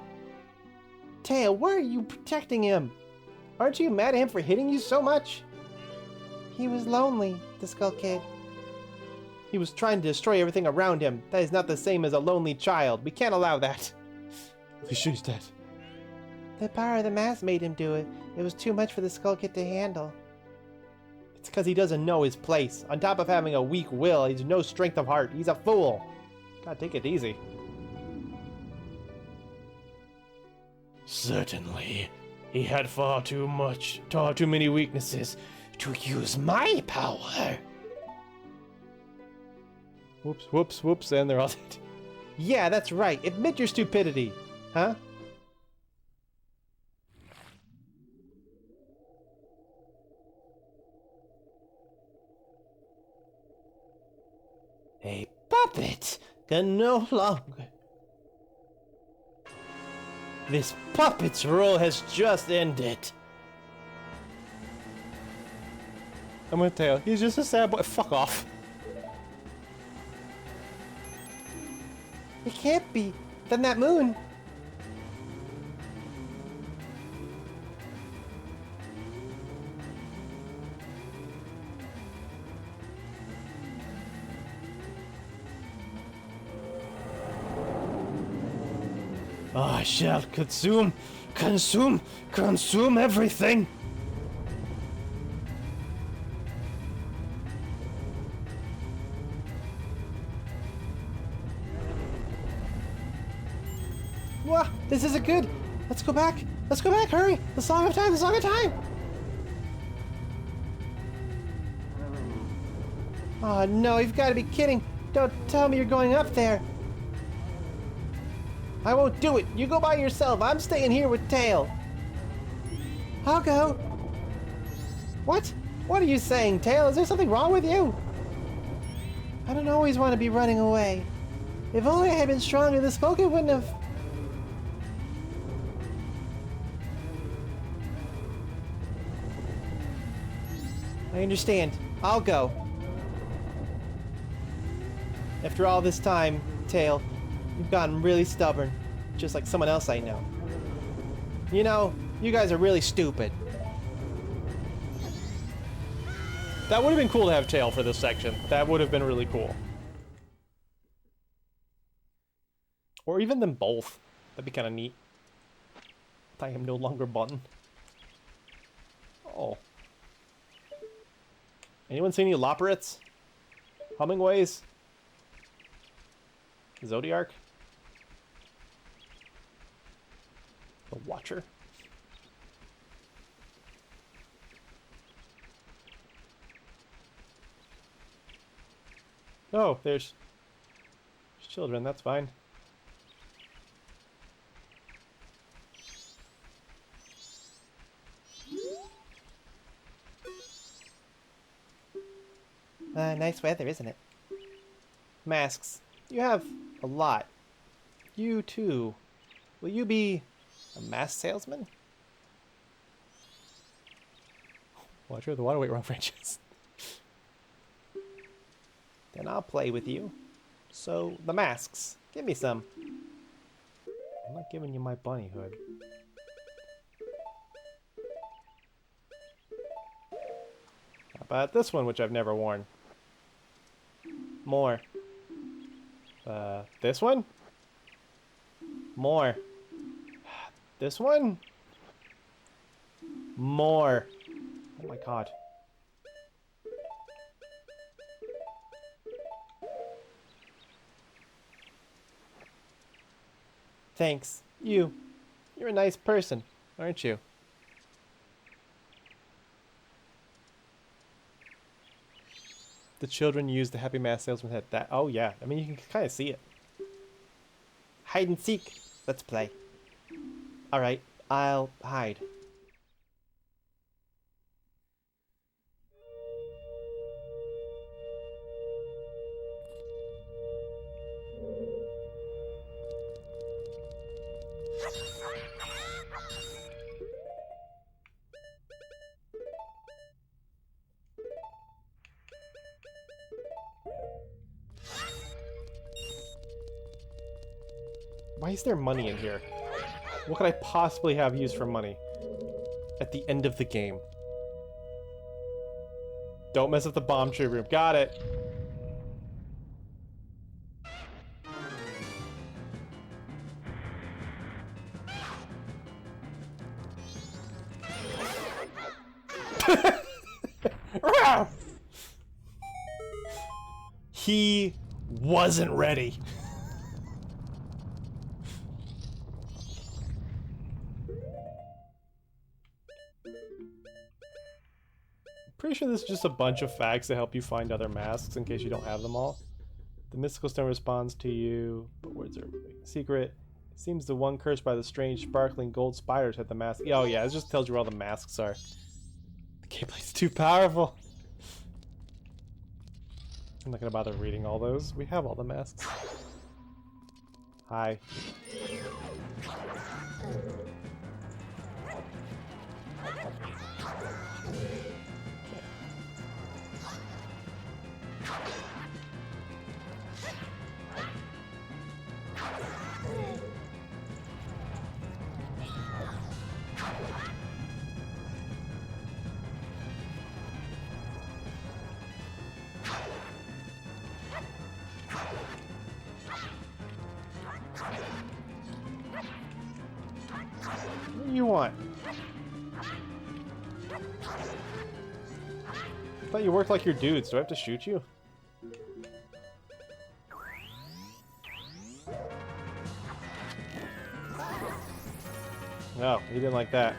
Tail, why are you protecting him? Aren't you mad at him for hitting you so much? He was lonely, the Skull Kid. He was trying to destroy everything around him. That is not the same as a lonely child. We can't allow that. She's dead. The power of the mask made him do it. It was too much for the Skull Kid to handle. It's because he doesn't know his place. On top of having a weak will, he's no strength of heart. He's a fool. Gotta take it easy. Certainly. He had far too many weaknesses to use my power. Whoops, whoops, whoops, and they're all dead. Yeah, that's right. Admit your stupidity. Huh? A puppet can no longer. This puppet's role has just ended. I'm gonna tell you, he's just a sad boy. Fuck off. It can't be. Then that moon. I shall consume everything. Wah, this isn't good. Let's go back. Let's go back. Hurry. The Song of Time. The Song of Time. Oh no, you've got to be kidding. Don't tell me you're going up there. I won't do it. You go by yourself. I'm staying here with Tail. I'll go. What? What are you saying, Tail? Is there something wrong with you? I don't always want to be running away. If only I had been stronger, the Skull Kid wouldn't have... I understand. I'll go. After all this time, Tail, you've gotten really stubborn, just like someone else I know. You know, you guys are really stupid. That would have been cool to have Tail for this section. That would have been really cool. Or even them both. That'd be kind of neat. I am no longer button. Oh. Anyone see any Loporrits? Hummingways? Zodiark? The Watcher? Oh, there's children, that's fine. Nice weather, isn't it? Masks. You have a lot. You too. Will you be a mask salesman? Watcher of the Waterway Wrong franchise. Then I'll play with you. So, the masks. Give me some. I'm not giving you my bunny hood. How about this one, which I've never worn? More. This one? More. This one? More. Oh my god. Thanks. You're a nice person, aren't you? The children use the Happy Mask Salesman head. That, oh yeah, I mean you can kind of see it. Hide and seek. Let's play. Alright, I'll hide. Why is there money in here? What could I possibly have used for money at the end of the game? Don't mess up the bomb tree room. Got it. He wasn't ready. Pretty sure this is just a bunch of facts to help you find other masks in case you don't have them all. The mystical stone responds to you, but words are secret. It seems the one cursed by the strange sparkling gold spiders had the mask. Oh yeah, it just tells you where all the masks are. The gameplay's too powerful. I'm not gonna bother reading all those. We have all the masks. Hi. What do you want? I thought you worked like your dudes. Do I have to shoot you? No, he didn't like that.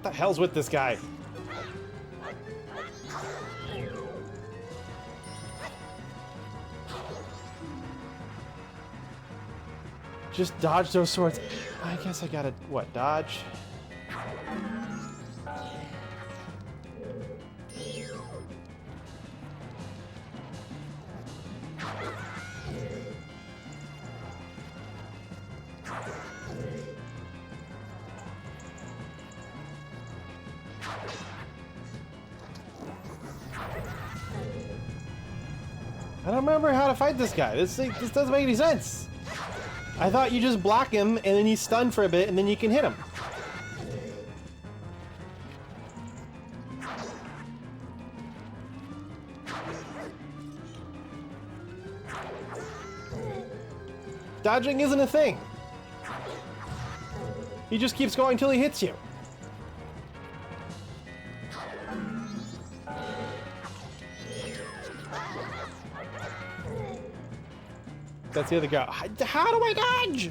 What the hell's with this guy? Just dodge those swords. I guess I gotta, what, dodge? I don't remember how to fight this guy. This doesn't make any sense. I thought you just block him and then he's stunned for a bit and then you can hit him. Dodging isn't a thing. He just keeps going until he hits you. That's the other guy. How do I dodge?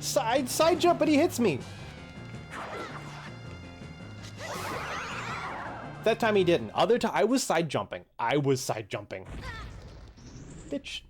Side jump, but he hits me. That time he didn't. Other time I was side jumping. Bitch.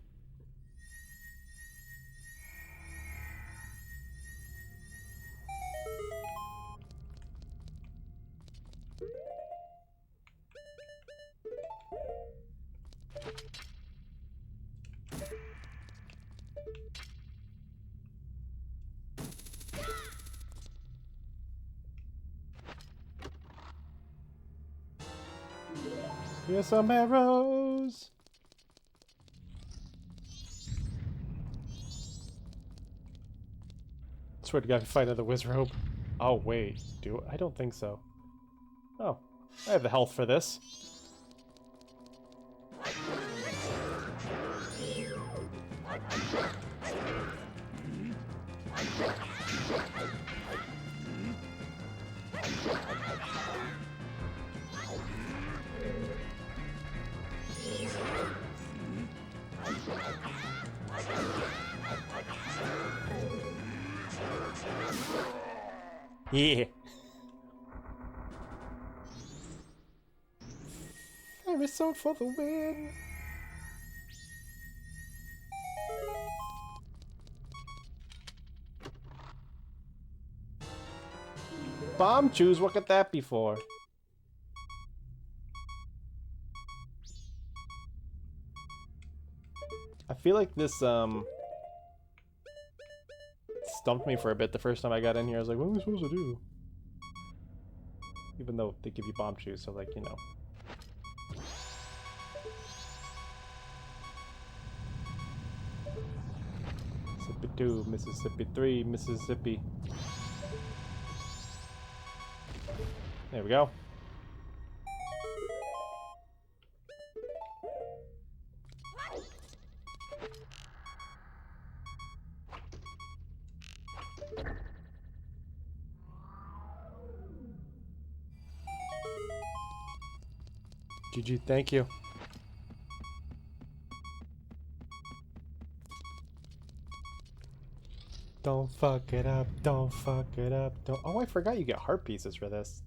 Here's some arrows. Swear to God, fight another Wizrobe. Oh wait, I don't think so. Oh, I have the health for this. Yeah. Very sold for the win. bomb chews. What could that be for? I feel like this stumped me for a bit the first time I got in here. I was like, what am I supposed to do? Even though they give you bomb chews, so like, you know. Mississippi 2, Mississippi 3, Mississippi. There we go. GG, thank you. Don't fuck it up, don't fuck it up, don't... Oh, I forgot you get heart pieces for this.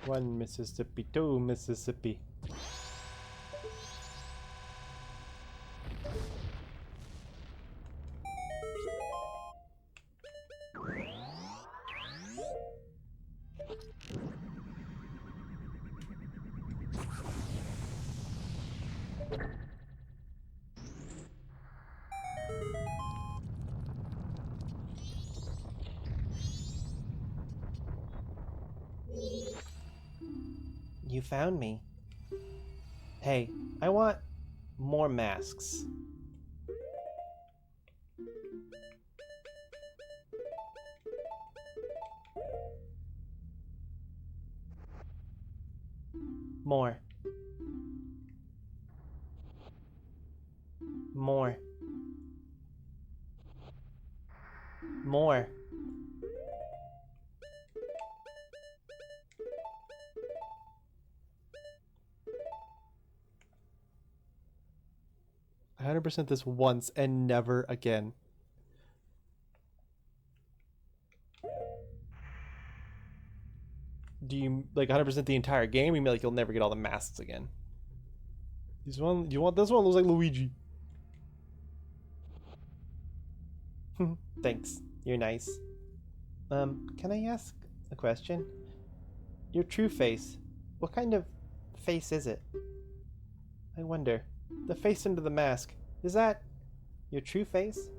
One Mississippi, two Mississippi. You found me. Hey, I want more masks. More. More. More. I 100% this once and never again. Do you like 100% the entire game? You mean like you'll never get all the masks again? This one, you want this one? Looks like Luigi. Thanks. You're nice. Can I ask a question? Your true face. What kind of face is it? I wonder. The face under the mask. Is that your true face?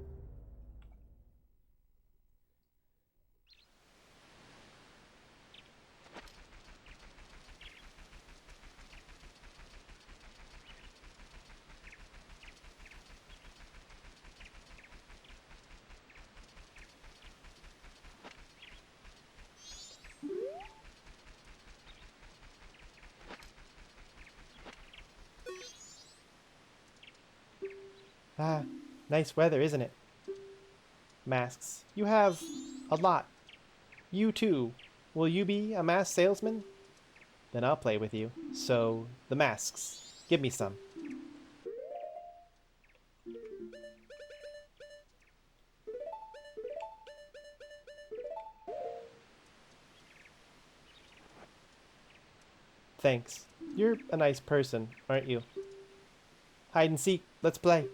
Ah, nice weather, isn't it? Masks. You have a lot. You too. Will you be a mask salesman? Then I'll play with you. So, the masks. Give me some. Thanks. You're a nice person, aren't you? Hide and seek. Let's play.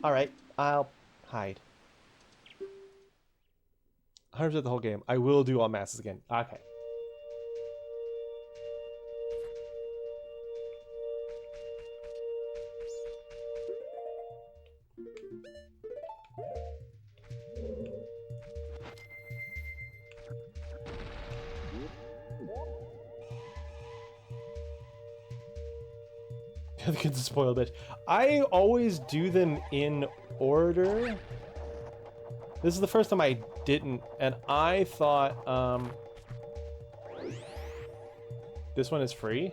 Alright, I'll hide. 100% the whole game. I will do all masks again. Okay. The kid's a spoiled bitch. I always do them in order. This is the first time I didn't, and I thought This one is free?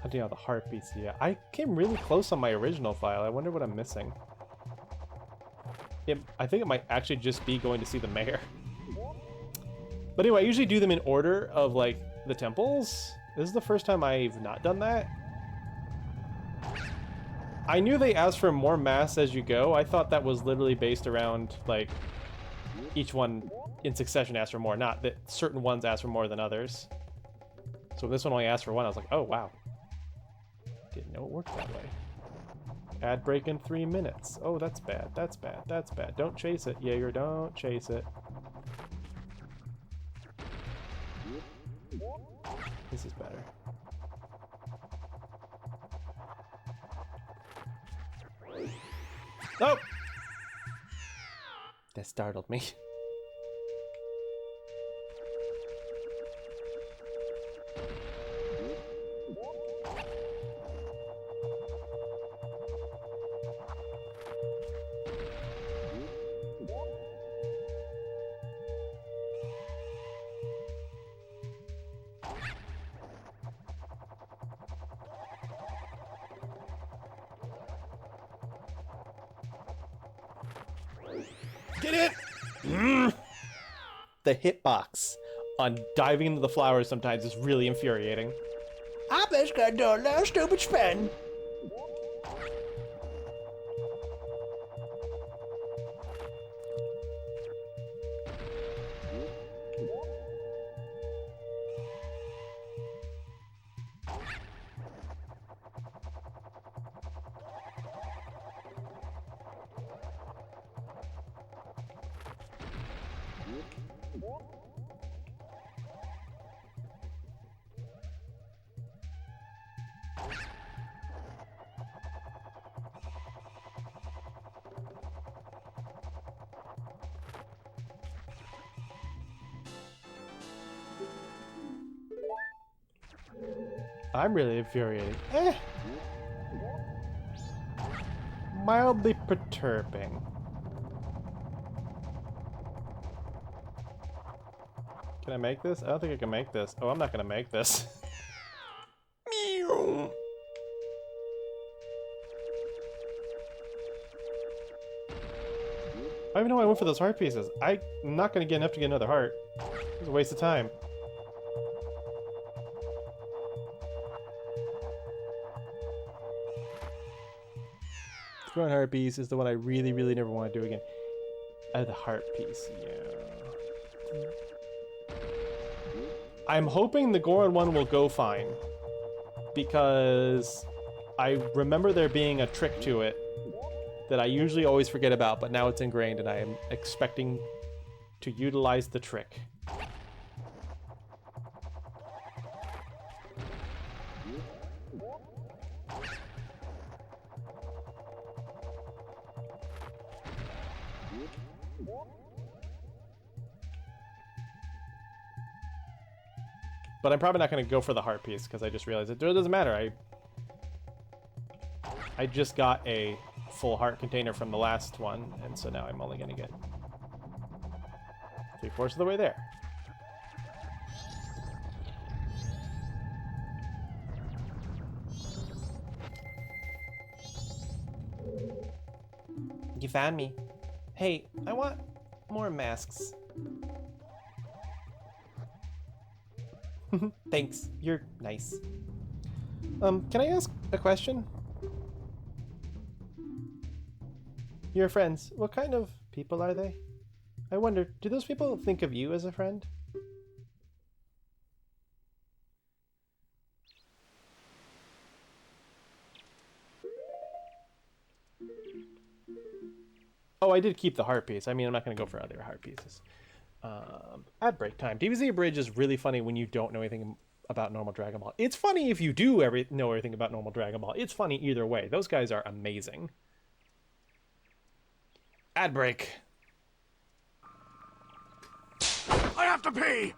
Hunting out the heart piece, yeah. I came really close on my original file. I wonder what I'm missing. I think it might actually just be going to see the mayor. But anyway, I usually do them in order of, like, the temples. This is the first time I've not done that. I knew they asked for more mass as you go. I thought that was literally based around, like, each one in succession asked for more, not that certain ones asked for more than others. So when this one only asked for one, I was like, oh, wow. Didn't know it worked that way. Ad break in 3 minutes. Oh, that's bad. That's bad. That's bad. Don't chase it, Jaeger. Don't chase it. This is better. Oh! That startled me. Get it! The hitbox on diving into the flowers sometimes is really infuriating. I just got done that stupid spin. I'm really infuriating. Mildly perturbing. Can I make this? I don't think I can make this. Oh, I'm not gonna make this. Meow. I don't even know why I went for those heart pieces. I'm not gonna get enough to get another heart. It was a waste of time. Throwing heart piece is the one I really, really never want to do again. The heart piece, yeah. I'm hoping the Goron one will go fine. Because I remember there being a trick to it that I usually always forget about, but now it's ingrained and I am expecting to utilize the trick. But I'm probably not going to go for the heart piece because I just realized it doesn't matter. I just got a full heart container from the last one, and so now I'm only going to get 3/4 of the way there. You found me. Hey, I want more masks. Thanks, you're nice. Can I ask a question? Your friends, what kind of people are they? I wonder, do those people think of you as a friend? Oh, I did keep the heart piece. I mean, I'm not going to go for other heart pieces. Ad break time. DBZ Bridge is really funny when you don't know anything about normal Dragon Ball. It's funny if you do know everything about normal Dragon Ball. It's funny either way. Those guys are amazing. Ad break. I have to pee!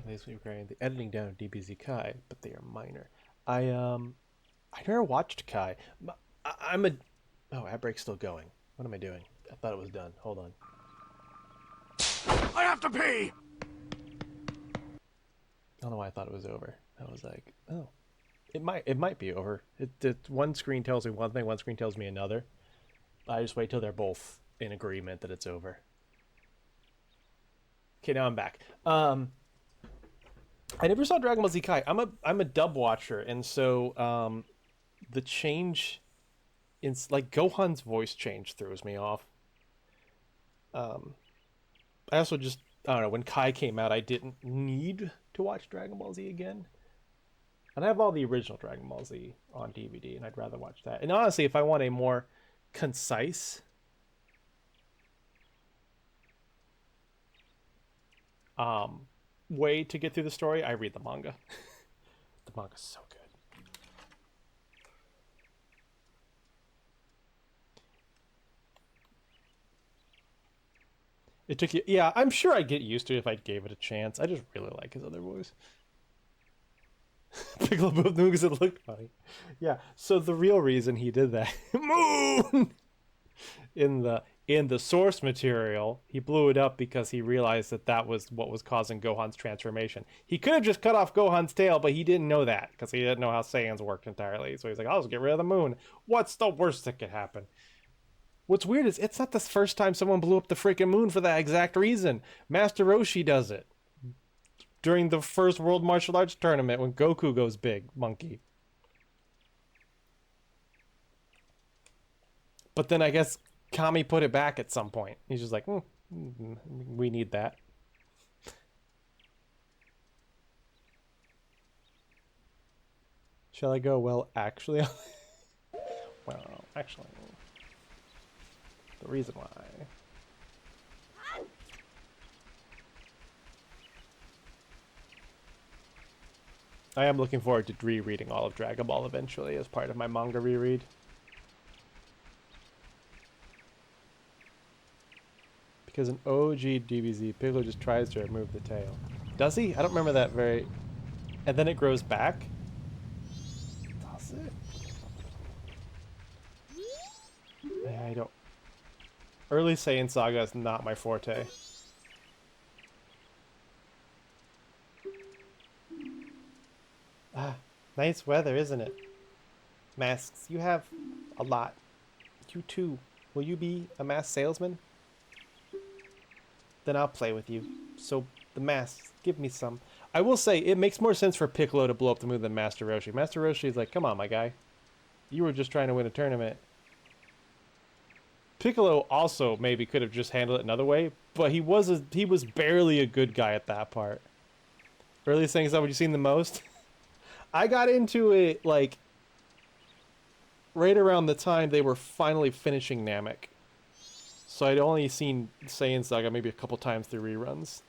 These regarding the editing down of DBZ Kai, but they are minor. I never watched Kai. I'm a oh, ad break's still going. What am I doing? I thought it was done. Hold on. I have to pee! I don't know why I thought it was over. I was like, oh, it might be over. One screen tells me one thing, one screen tells me another. I just wait till they're both in agreement that it's over. Okay, now I'm back. I never saw Dragon Ball Z Kai. I'm a dub watcher, and so the change in like Gohan's voice change throws me off. I also just I don't know, when Kai came out, I didn't need to watch Dragon Ball Z again. And I have all the original Dragon Ball Z on DVD, and I'd rather watch that. And honestly, if I want a more concise way to get through the story, I read the manga. The manga's so good. It took you, yeah, I'm sure I'd get used to it if I gave it a chance. I just really like his other voice. Piccolo moved the because it looked funny. Yeah, so the real reason he did that, Moon! In the source material, he blew it up because he realized that that was what was causing Gohan's transformation. He could have just cut off Gohan's tail, but he didn't know that because he didn't know how Saiyans worked entirely. So he's like, I'll just get rid of the moon. What's the worst that could happen? What's weird is it's not the first time someone blew up the freaking moon for that exact reason. Master Roshi does it during the first World Martial Arts Tournament when Goku goes big monkey. But then I guess Kami put it back at some point. He's just like, we need that. Shall I go? Well, actually, the reason why. I am looking forward to rereading all of Dragon Ball eventually as part of my manga reread. Because in OG DBZ, Piccolo just tries to remove the tail. Does he? I don't remember that very... And then it grows back? Does it? I don't... Early Saiyan Saga is not my forte. Ah, nice weather, isn't it? Masks, you have a lot. You too. Will you be a mask salesman? Then I'll play with you. So, the masks, give me some. I will say, it makes more sense for Piccolo to blow up the moon than Master Roshi. Master Roshi is like, come on, my guy. You were just trying to win a tournament. Piccolo also maybe could have just handled it another way, but he was barely a good guy at that part. Early saying, is that what you've seen the most? I got into it, like, right around the time they were finally finishing Namek. So I'd only seen Saiyan Saga maybe a couple times through reruns.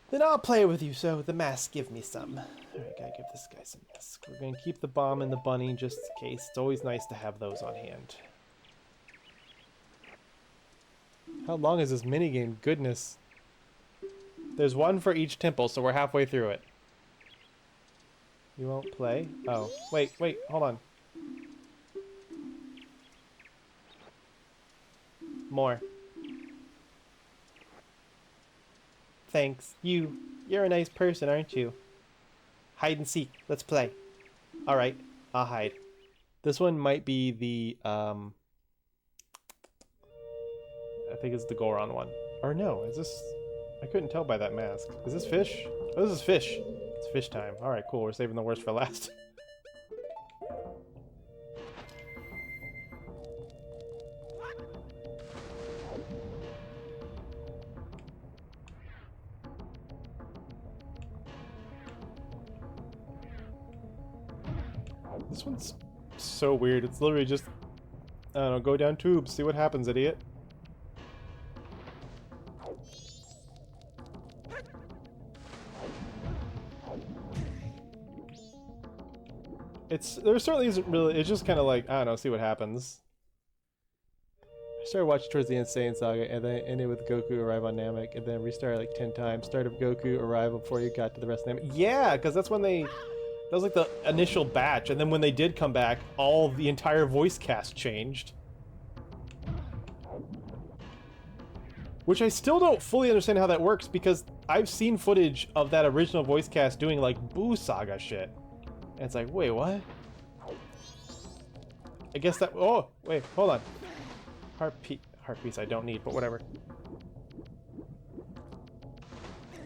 Then I'll play with you, so the mask, give me some. Alright, gotta give this guy some mask. We're gonna keep the bomb and the bunny just in case. It's always nice to have those on hand. How long is this minigame? Goodness. There's one for each temple, so we're halfway through it. You won't play? Oh, wait, hold on. More. Thanks. You're a nice person, aren't you? Hide and seek. Let's play. Alright, I'll hide. This one might be the, I think it's the Goron one. Or no, is this... I couldn't tell by that mask. Is this fish? Oh, this is fish. It's fish time. Alright, cool. We're saving the worst for last. This one's so weird. It's literally just... I don't know, go down tubes. See what happens, idiot. There certainly isn't really, it's just kind of like, I don't know, see what happens. Started watching towards the end of Saiyan Saga, and then ended with Goku arrive on Namek, and then restarted like 10 times. Start of Goku arrival before you got to the rest of Namek. Yeah, because that's when they... That was like the initial batch, and then when they did come back, the entire voice cast changed. Which I still don't fully understand how that works, because I've seen footage of that original voice cast doing like Boo Saga shit. And it's like, wait, what? I guess that... Oh, wait, hold on. Heart piece I don't need, but whatever.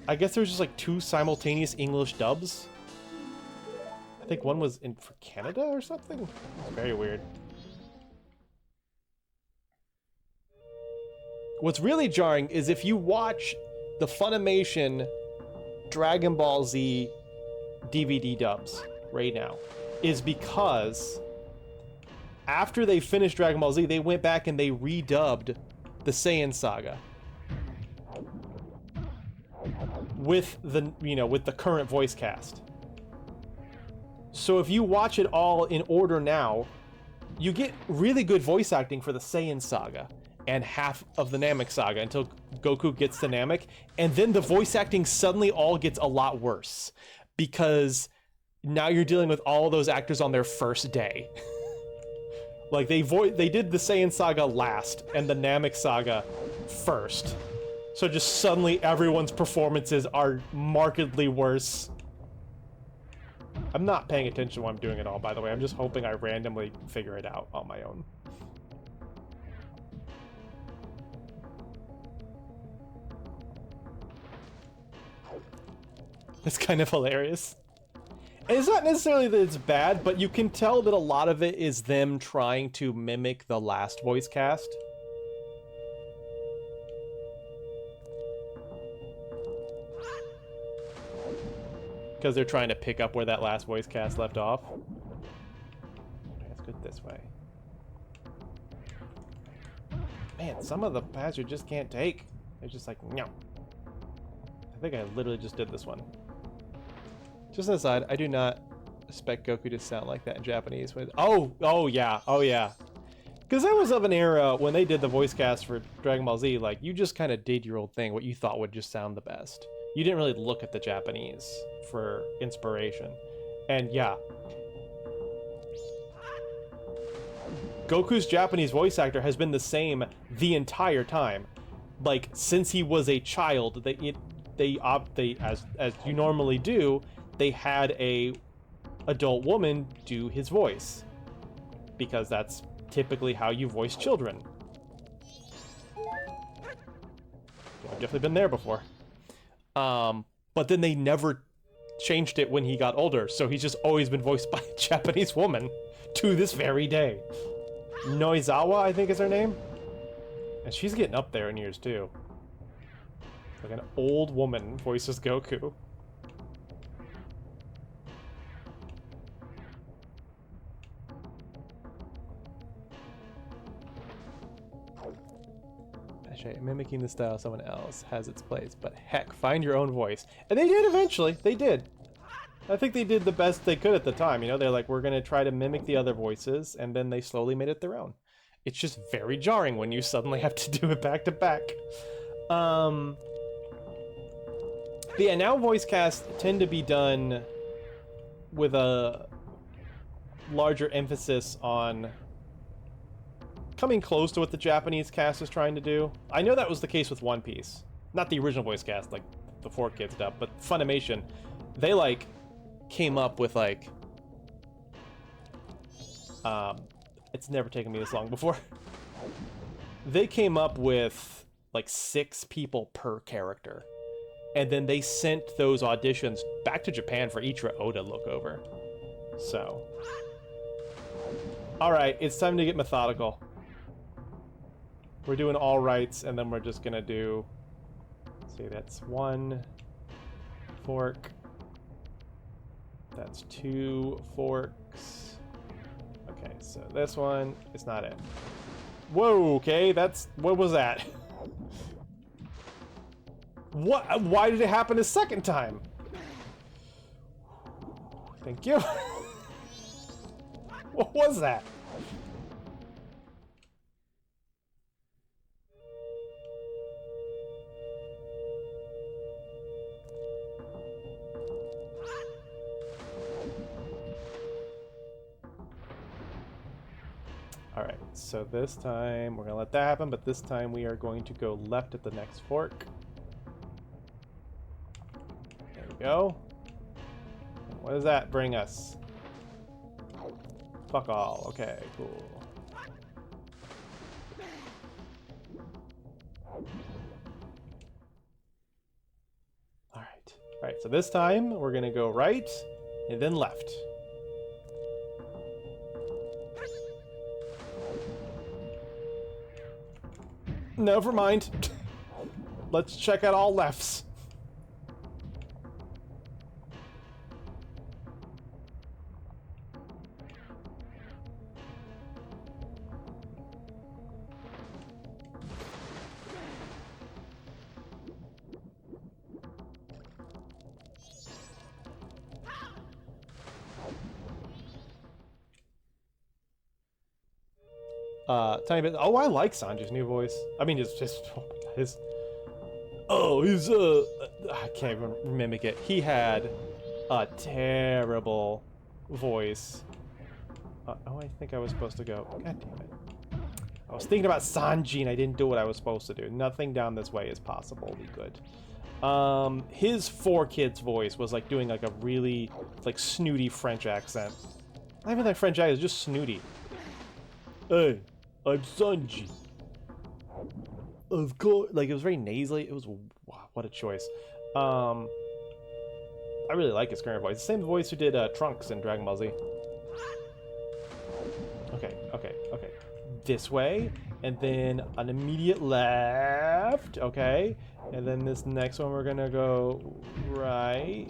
I guess there's just like 2 simultaneous English dubs. I think one was in for Canada or something. It's very weird. What's really jarring is if you watch the Funimation Dragon Ball Z DVD dubs right now, is because after they finished Dragon Ball Z, they went back and they redubbed the Saiyan Saga with the, you know, with the current voice cast. So if you watch it all in order now, you get really good voice acting for the Saiyan Saga and half of the Namek Saga until Goku gets to Namek, and then the voice acting suddenly all gets a lot worse because now you're dealing with all those actors on their first day. Like they did the Saiyan Saga last and the Namek Saga first. So just suddenly everyone's performances are markedly worse. I'm not paying attention while I'm doing it all, by the way. I'm just hoping I randomly figure it out on my own. It's kind of hilarious. And it's not necessarily that it's bad, but you can tell that a lot of it is them trying to mimic the last voice cast. Because they're trying to pick up where that last voice cast left off. Let's go this way. Man, some of the paths you just can't take. They're just like, no. I think I literally just did this one. Just an aside, I do not expect Goku to sound like that in Japanese. Oh yeah. Because that was of an era when they did the voice cast for Dragon Ball Z, like, you just kind of did your old thing, what you thought would just sound the best. You didn't really look at the Japanese for inspiration. And yeah. Goku's Japanese voice actor has been the same the entire time. Like, since he was a child, they as you normally do, they had a adult woman do his voice, because that's typically how you voice children. I've definitely been there before. But then they never changed it when he got older, so he's just always been voiced by a Japanese woman to this very day. Noizawa, I think is her name, and she's getting up there in years too. Like an old woman voices Goku. Mimicking the style of someone else has its place, but heck, find your own voice. And they did eventually. They did. I think they did the best they could at the time. You know, they're like, we're going to try to mimic the other voices, and then they slowly made it their own. It's just very jarring when you suddenly have to do it back to back. But yeah, now voice casts tend to be done with a larger emphasis on coming close to what the Japanese cast is trying to do. I know that was the case with One Piece. Not the original voice cast, like the 4Kids dub, but Funimation, they like came up with like it's never taken me this long before. They came up with like 6 people per character, and then they sent those auditions back to Japan for Ichiro Oda to look over. So all right, it's time to get methodical. We're doing all rights, and then we're just gonna do, let's see, that's 1 fork, that's 2 forks. Okay, so this one is not it. Whoa, okay, what was that? What? Why did it happen a second time? Thank you. What was that? All right, so this time we're gonna let that happen, but this time we are going to go left at the next fork. There we go. What does that bring us? Fuck all. Okay, cool. All right, so this time we're gonna go right and then left. Never mind. Let's check out all lefts. Tiny bit. Oh, I like Sanji's new voice. I mean, his. Oh, his I can't even mimic it. He had a terrible voice. Oh, I think I was supposed to go. God damn it! I was thinking about Sanji and I didn't do what I was supposed to do. Nothing down this way is possibly good. His 4Kids voice was like doing like a really like snooty French accent. Not even like French accent, just snooty. Hey, I'm Sanji. Of course, like it was very nasally. It was wow, what a choice. I really like his current voice. The same voice who did Trunks in Dragon Ball Z. Okay. This way, and then an immediate left. Okay, and then this next one we're gonna go right.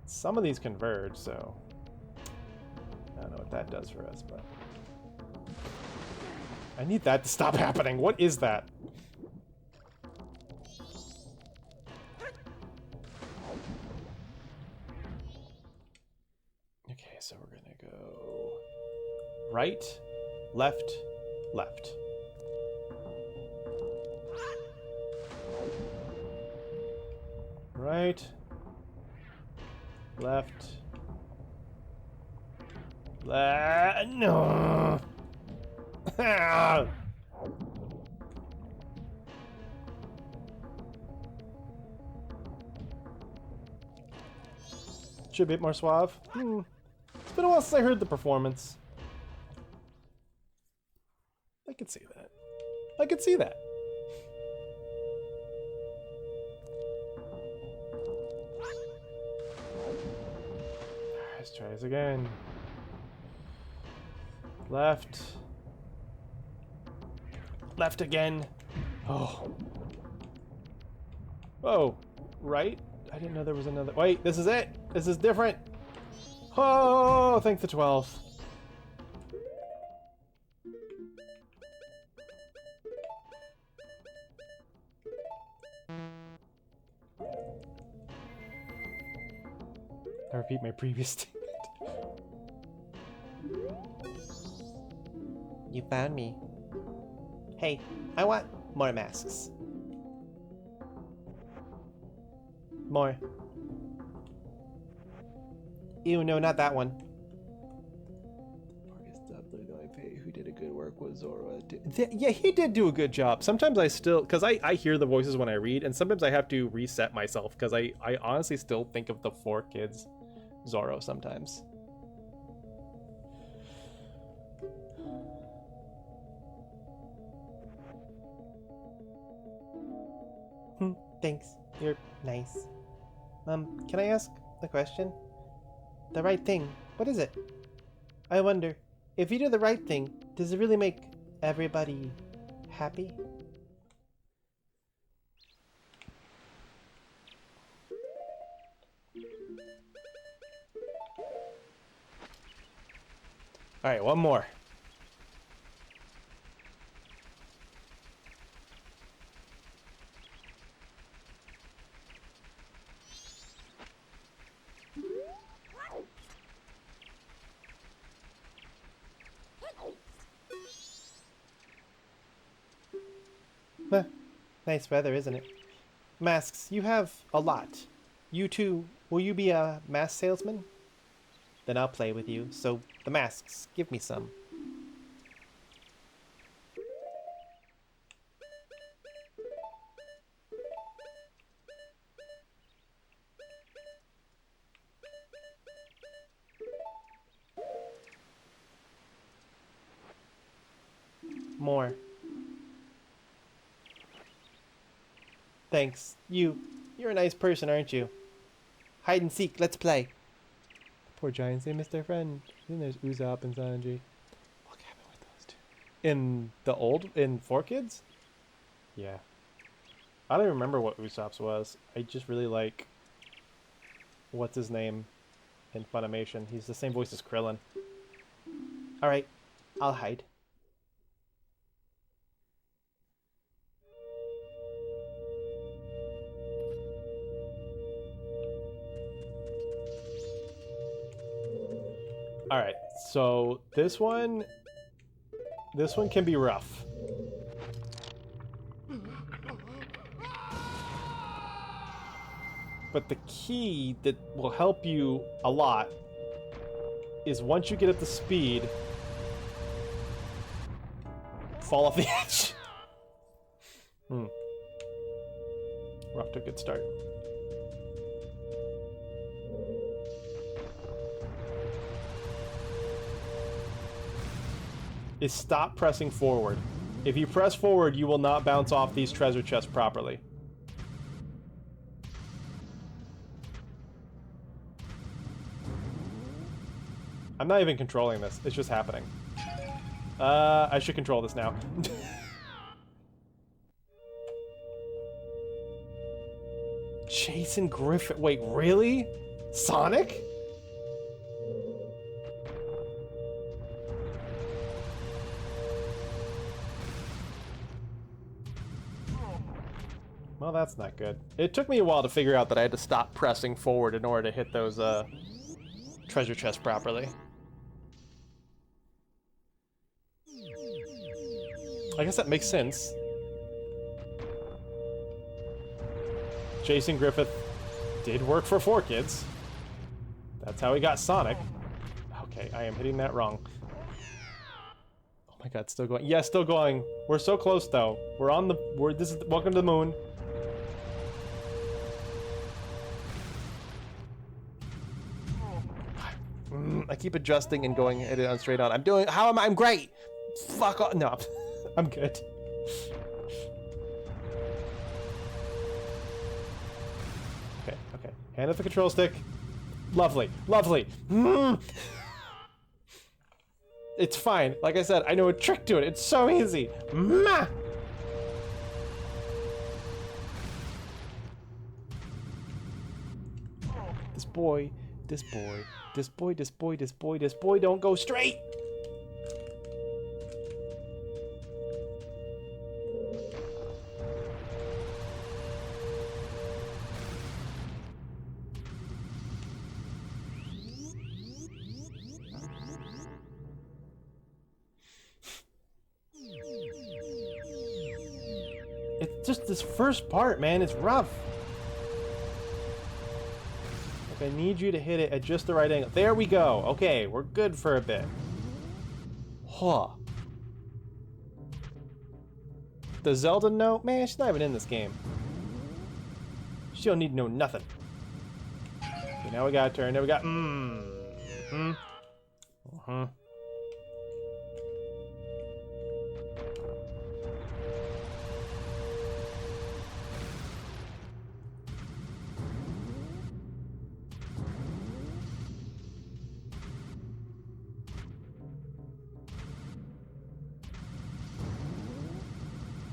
Some of these converge, so I don't know what that does for us, but. I need that to stop happening. What is that? Okay, so we're gonna go right, left, left. Right, left, left. No. Should be a bit more suave. It's been a while since I heard the performance. I could see that. I could see that. Let's try this again. Left. Left again. Oh. Oh. Right? I didn't know there was another. Wait, this is it. This is different. Oh, thank the 12. I repeat my previous statement. You found me. Hey, I want more masks. More. Ew, no, not that one. Who did a good work was Zora. Yeah, he did do a good job. Sometimes I still, because I hear the voices when I read, and sometimes I have to reset myself, because I honestly still think of the 4Kids Zoro sometimes. Thanks. You're nice. Can I ask a question? The right thing. What is it? I wonder, if you do the right thing, does it really make everybody happy? Alright, one more. Nice weather, isn't it? Masks, you have a lot. You too, will you be a mask salesman? Then I'll play with you. So, the masks, give me some. More. Thanks. You're a nice person, aren't you? Hide and seek, let's play. Poor giants, they missed their friend. Then there's Usopp and Sanji. What happened with those two? In 4Kids? Yeah. I don't even remember what Usopp's was. I just really like... What's his name in Funimation? He's the same voice as Krillin. Alright, I'll hide. Alright, so this one can be rough. But the key that will help you a lot is once you get up to speed, fall off the edge. We're off to a good start. Is stop pressing forward. If you press forward, you will not bounce off these treasure chests properly. I'm not even controlling this. It's just happening. I should control this now. Jason Griffith. Wait, really? Sonic? Well, that's not good. It took me a while to figure out that I had to stop pressing forward in order to hit those treasure chests properly. I guess that makes sense. Jason Griffith did work for 4Kids. That's how he got Sonic. Okay, I am hitting that wrong. Oh my god, still going. Yeah, still going. We're so close though. We're on the this is welcome to the moon. I keep adjusting and going it on straight on. I'm doing how am I? I'm great. Fuck off. No. I'm good. Okay, okay. Hand up the control stick. Lovely, lovely. It's fine. Like I said, I know a trick to it. It's so easy. This boy, this boy, this boy, this boy, this boy, this boy don't go straight. It's just this first part, man. It's rough. Like, I need you to hit it at just the right angle. There we go. Okay, we're good for a bit. Huh. The Zelda note? Man, she's not even in this game. She don't need to know nothing. Okay, now we got a turn. Now we got...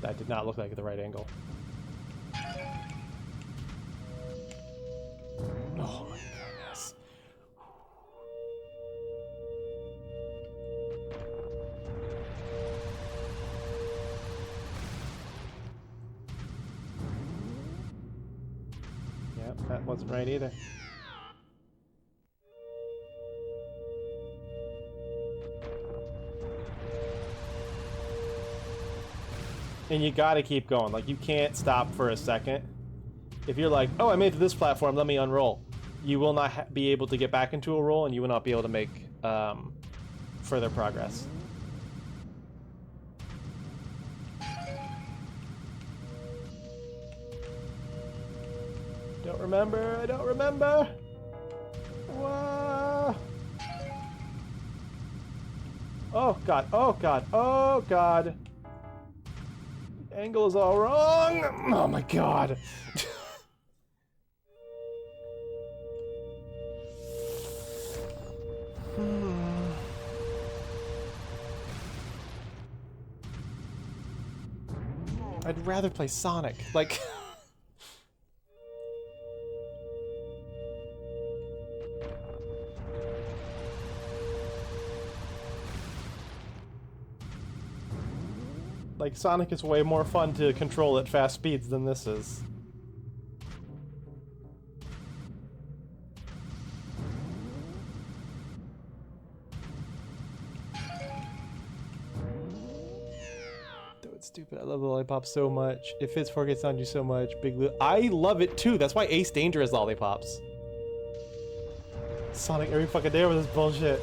That did not look like the right angle. Oh my goodness. Yep, that wasn't right either. And you gotta keep going. Like, you can't stop for a second. If you're like, oh, I made it to this platform, let me unroll. You will not be able to get back into a roll, and you will not be able to make further progress. Don't remember, I don't remember. Whoa. Oh god, oh god, oh god. angle is all wrong. Oh my god. I'd rather play Sonic. Like... Like, Sonic is way more fun to control at fast speeds than this is. Though it's stupid, I love the lollipops so much. It fits 4K Sanju so much. Big Blue. I love it too. That's why Ace Danger has lollipops. Sonic every fucking day with this bullshit.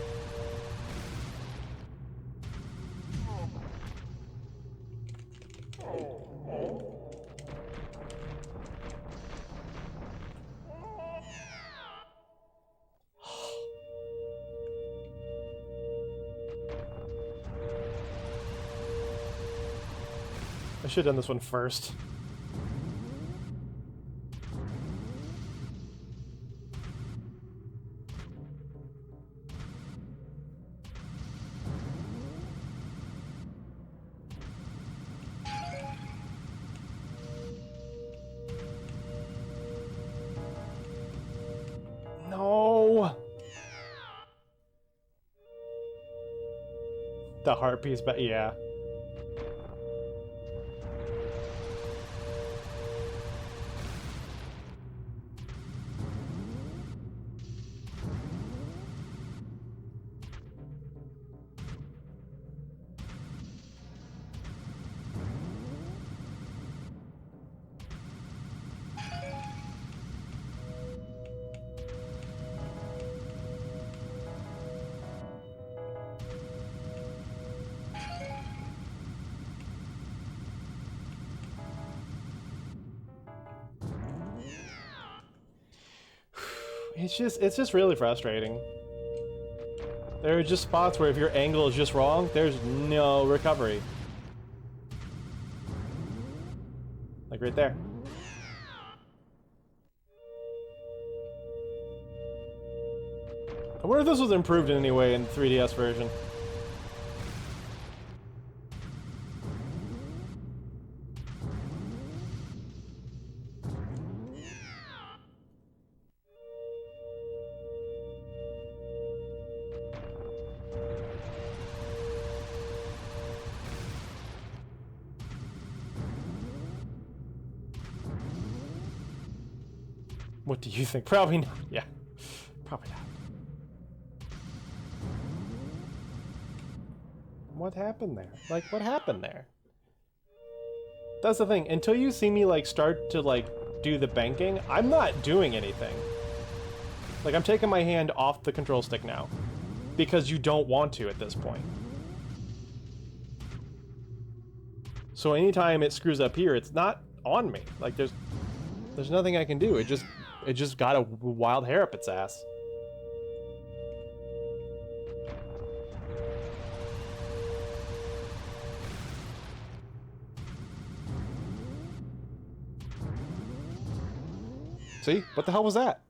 I should have done this one first. No. The heart piece, but yeah. It's just really frustrating. There are just spots where if your angle is just wrong, there's no recovery. Like right there. I wonder if this was improved in any way in the 3DS version. What do you think? Probably not. Yeah. Probably not. What happened there? Like, what happened there? That's the thing. Until you see me, like, start to, like, do the banking, I'm not doing anything. Like, I'm taking my hand off the control stick now. Because you don't want to at this point. So anytime it screws up here, it's not on me. Like, there's nothing I can do. It just got a wild hair up its ass. See? What the hell was that?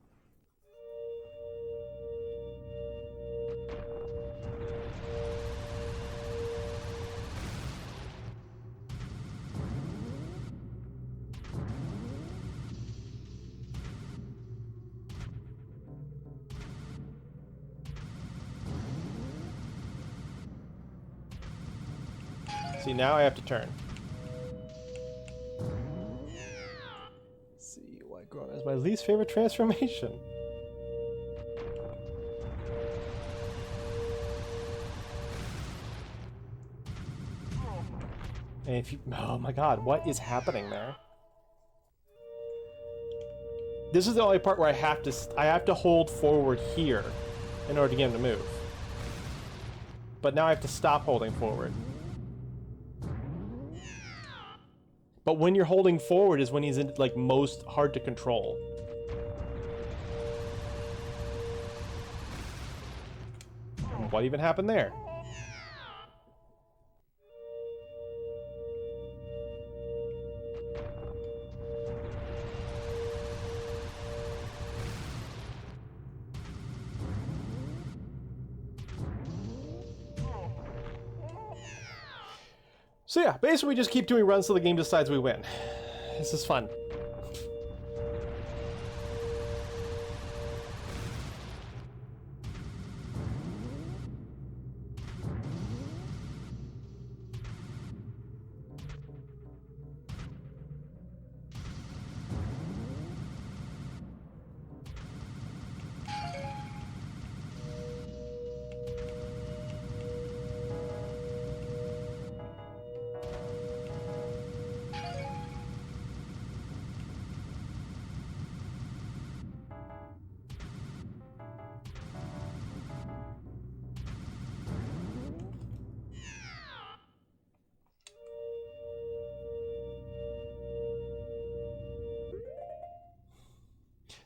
See, now I have to turn. See, White Grown is my least favorite transformation. And if you, oh my god, what is happening there? This is the only part where I have to hold forward here in order to get him to move. But now I have to stop holding forward. But when you're holding forward is when he's in, like, most hard to control. What even happened there? So yeah, basically we just keep doing runs till the game decides we win. This is fun.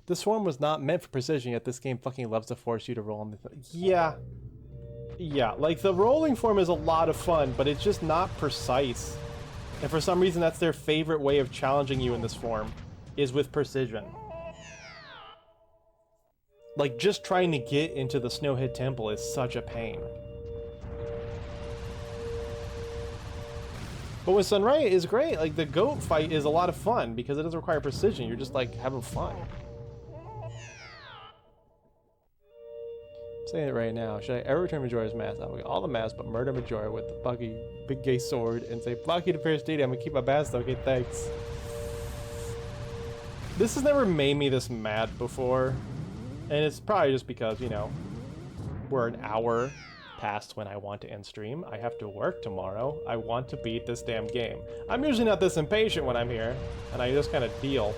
This form was not meant for precision, yet this game fucking loves to force you to roll on the yeah. Yeah, like the rolling form is a lot of fun, but it's just not precise. And for some reason that's their favorite way of challenging you in this form, is with precision. Like just trying to get into the Snowhead Temple is such a pain. But with Sunray is great, like the goat fight is a lot of fun because it doesn't require precision, you're just like having fun. Saying it right now. Should I ever return Majora's mask? I'll get all the masks, but murder Majora with the fucking big gay sword and say, "Fuck you to Fair Stadium. I'm gonna keep my mask though." Okay, thanks. This has never made me this mad before, and it's probably just because, you know, we're an hour past when I want to end stream. I have to work tomorrow. I want to beat this damn game. I'm usually not this impatient when I'm here, and I just kind of deal.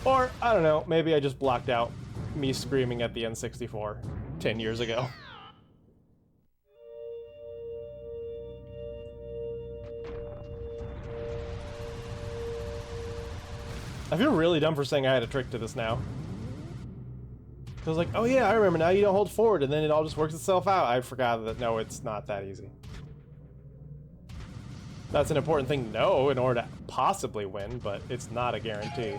Or I don't know. Maybe I just blocked out me screaming at the N64. 10 years ago. I feel really dumb for saying I had a trick to this now. Cause like, oh yeah, I remember now you don't hold forward and then it all just works itself out. I forgot that no, it's not that easy. That's an important thing to know in order to possibly win, but it's not a guarantee.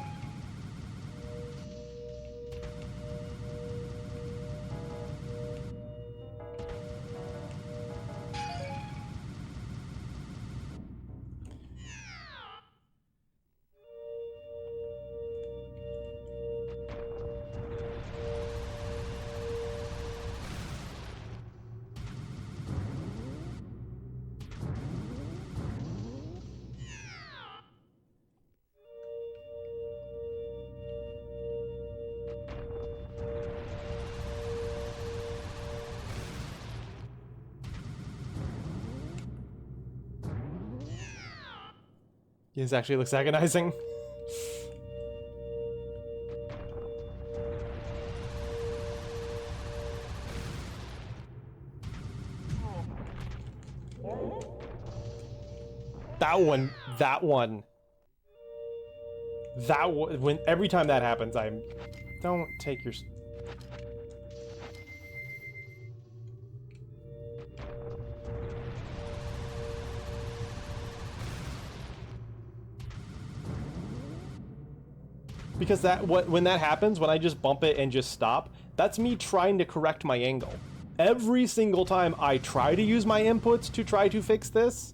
This actually looks agonizing. That one, when every time that happens, don't take your... Because when that happens, when I just bump it and just stop, that's me trying to correct my angle. Every single time I try to use my inputs to try to fix this,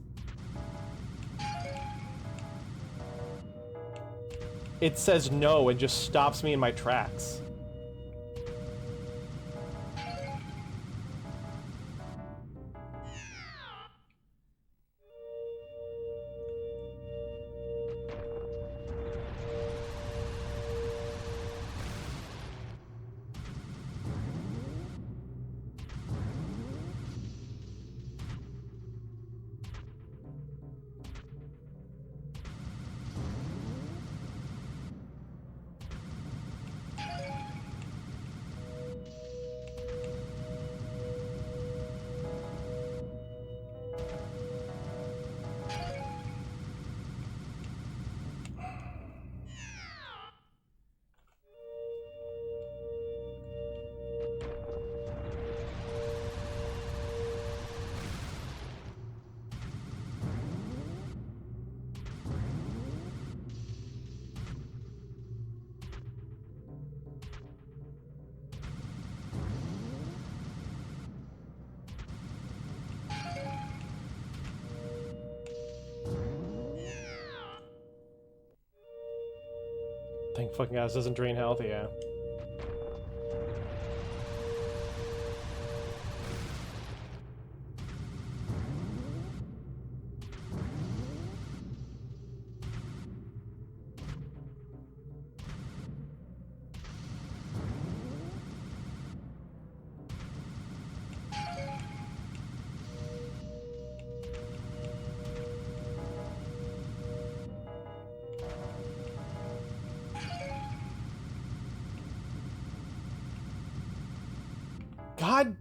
it says no and just stops me in my tracks. Fucking gas doesn't drain health, yeah. God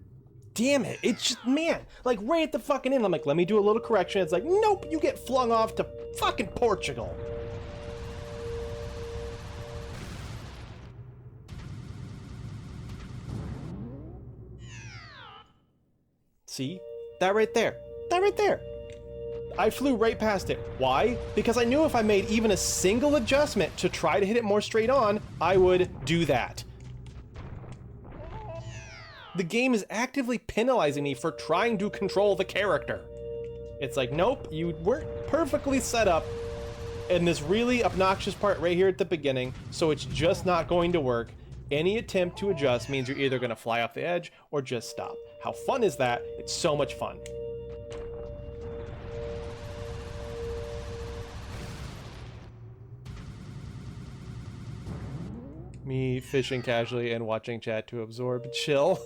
damn it. It's just, man, like right at the fucking end, I'm like, let me do a little correction. It's like, nope, you get flung off to fucking Portugal. See? That right there. That right there. I flew right past it. Why? Because I knew if I made even a single adjustment to try to hit it more straight on, I would do that. The game is actively penalizing me for trying to control the character. It's like, nope, you weren't perfectly set up in this really obnoxious part right here at the beginning, so it's just not going to work. Any attempt to adjust means you're either going to fly off the edge or just stop. How fun is that? It's so much fun. Me fishing casually and watching chat to absorb. Chill.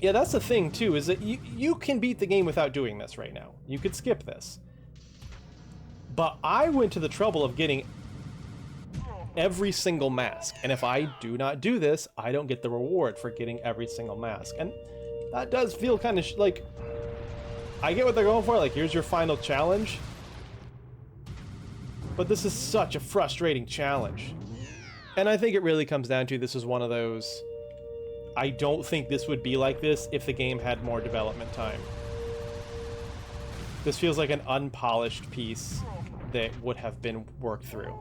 Yeah, that's the thing too, is that you can beat the game without doing this right now. You could skip this. But I went to the trouble of getting every single mask, and if I do not do this, I don't get the reward for getting every single mask. And that does feel kind of like, I get what they're going for, like here's your final challenge. But this is such a frustrating challenge. And I think it really comes down to, this is one of those, I don't think this would be like this if the game had more development time. This feels like an unpolished piece that would have been worked through.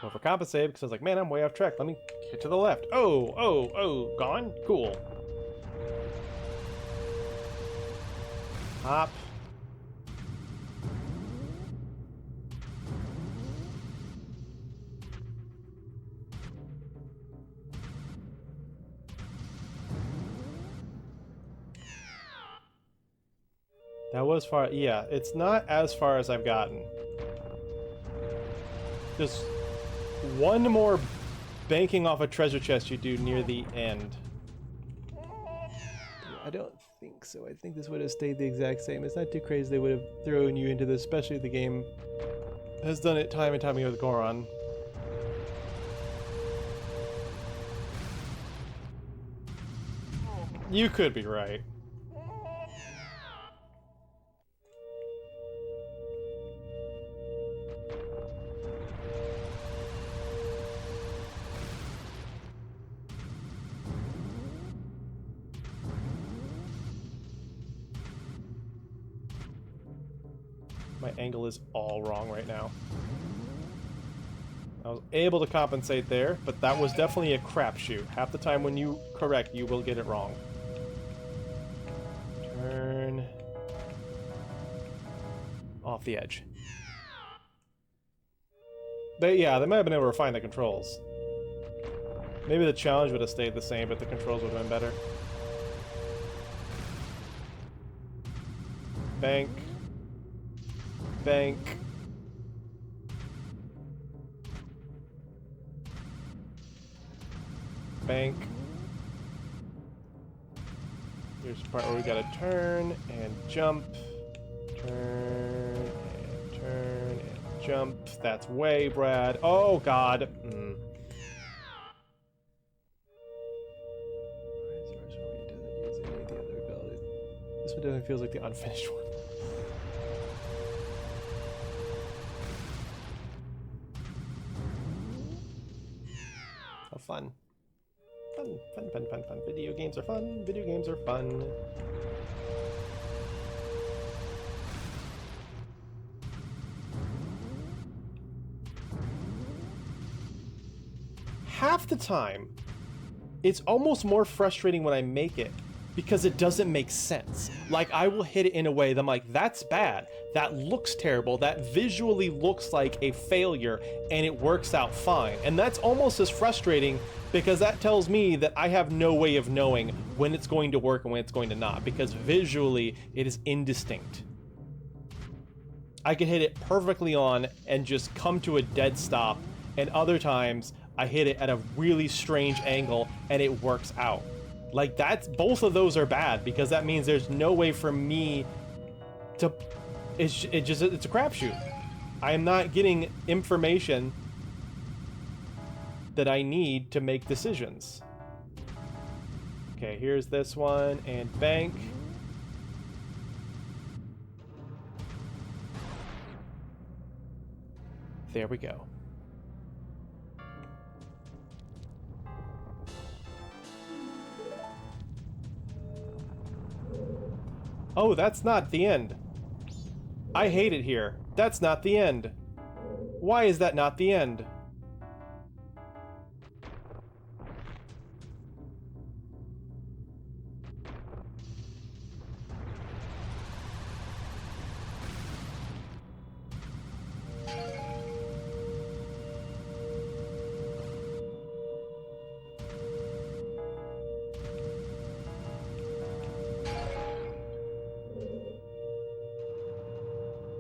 Overcompensated because I was like, man, I'm way off track. Let me get to the left. Oh, gone? Cool. Hop. That was far. Yeah, it's not as far as I've gotten. Just one more banking off a treasure chest you do near the end. I don't think so. I think this would have stayed the exact same. It's not too crazy they would have thrown you into this, especially if the game has done it time and time again with Goron. You could be right. My angle is all wrong right now. I was able to compensate there, but that was definitely a crapshoot. Half the time when you correct, you will get it wrong. Turn off the edge. Yeah, they might have been able to refine the controls. Maybe the challenge would have stayed the same, but the controls would have been better. Bank. Bank. Bank. Here's the part where we gotta turn and jump. Turn and turn and jump. That's way, Brad. Oh, God. This one definitely feels like the unfinished one. Oh, fun. Fun, fun, fun, fun, fun. Video games are fun. Video games are fun. Half the time, it's almost more frustrating when I make it because it doesn't make sense. Like, I will hit it in a way that I'm like, that's bad. That looks terrible. That visually looks like a failure, and it works out fine. And that's almost as frustrating because that tells me that I have no way of knowing when it's going to work and when it's going to not, because visually it is indistinct. I can hit it perfectly on and just come to a dead stop, and other times I hit it at a really strange angle and it works out. Like, that's, both of those are bad because that means there's no way for me to, it's a crapshoot. I am not getting information that I need to make decisions. Okay, here's this one, and bank. There we go. Oh, that's not the end. I hate it here. That's not the end. Why is that not the end?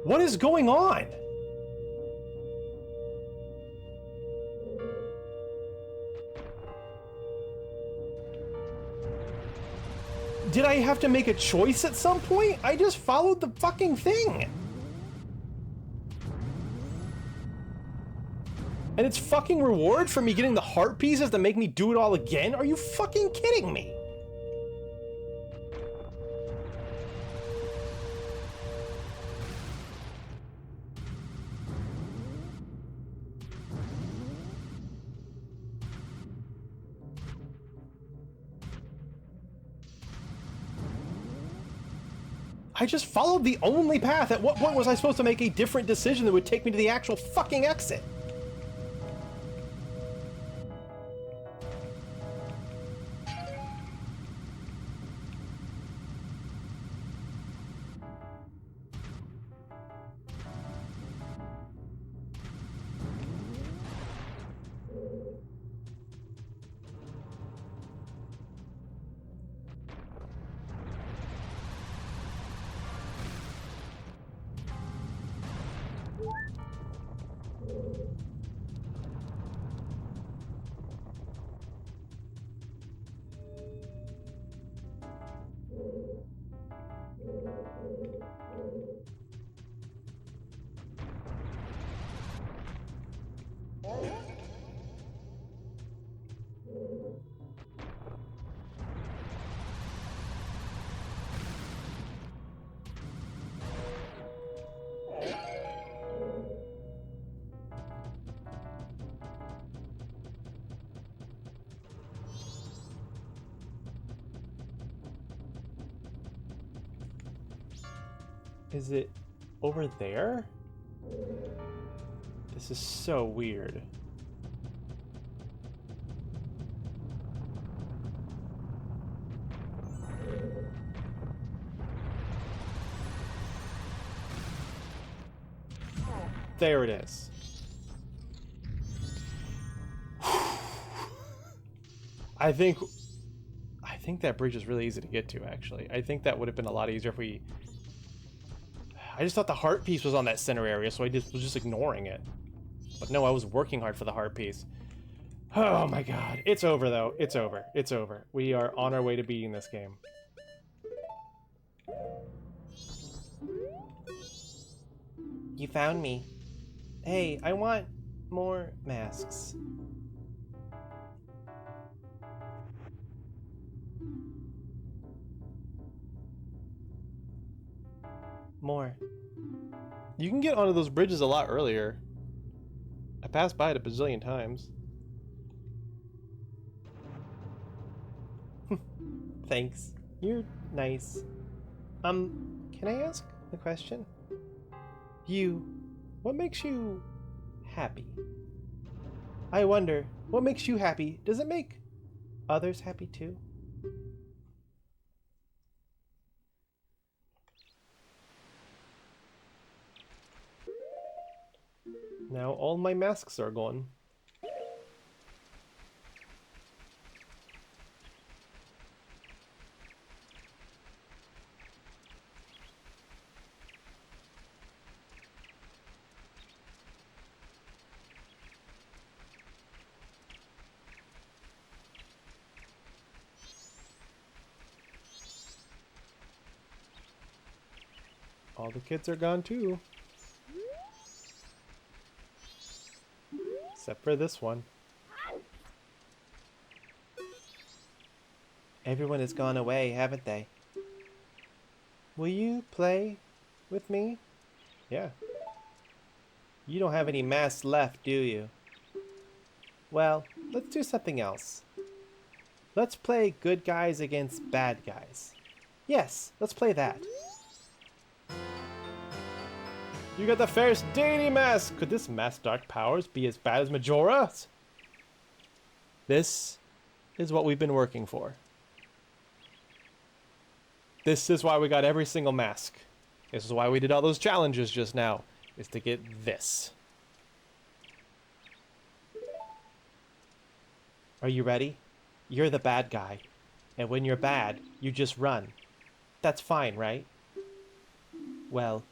What is going on? Did I have to make a choice at some point? I just followed the fucking thing. And it's fucking reward for me getting the heart pieces to make me do it all again? Are you fucking kidding me? I just followed the only path. At what point was I supposed to make a different decision that would take me to the actual fucking exit? Is it over there? This is so weird. There it is. I think that bridge is really easy to get to, actually. I think that would have been a lot easier if we... I just thought the heart piece was on that center area, so I was just ignoring it. But no, I was working hard for the heart piece. Oh my god. It's over, though. It's over. It's over. We are on our way to beating this game. You found me. Hey, I want more masks. More. You can get onto those bridges a lot earlier. I passed by it a bazillion times. Thanks. You're nice. Can I ask a question? What makes you happy? I wonder, what makes you happy? Does it make others happy too? Now all my masks are gone. All the kids are gone too. Except for this one. Everyone has gone away, haven't they? Will you play with me? Yeah. You don't have any masks left, do you? Well, let's do something else. Let's play good guys against bad guys. Yes, let's play that. You got the first deity mask! Could this mask's dark powers be as bad as Majora's? This is what we've been working for. This is why we got every single mask. This is why we did all those challenges just now, is to get this. Are you ready? You're the bad guy. And when you're bad, you just run. That's fine, right? Well,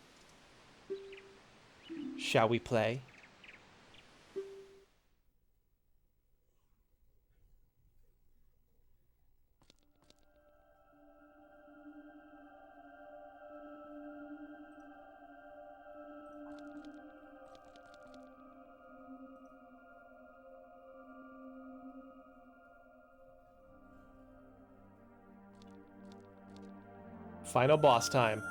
shall we play? Final boss time.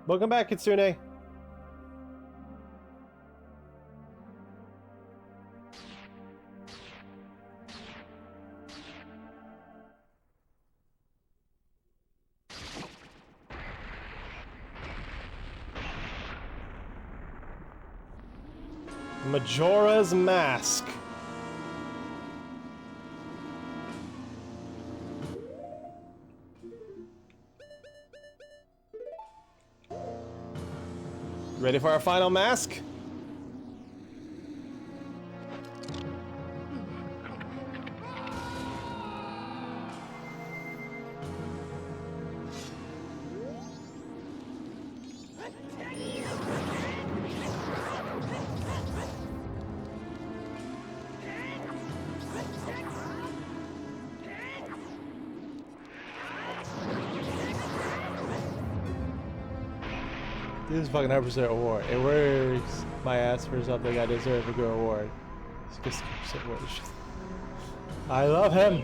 Welcome back, Kitsune. Majora's Mask. Ready for our final mask? This is fucking 100% award. It works my ass for something I deserve a good award. It's just I love him.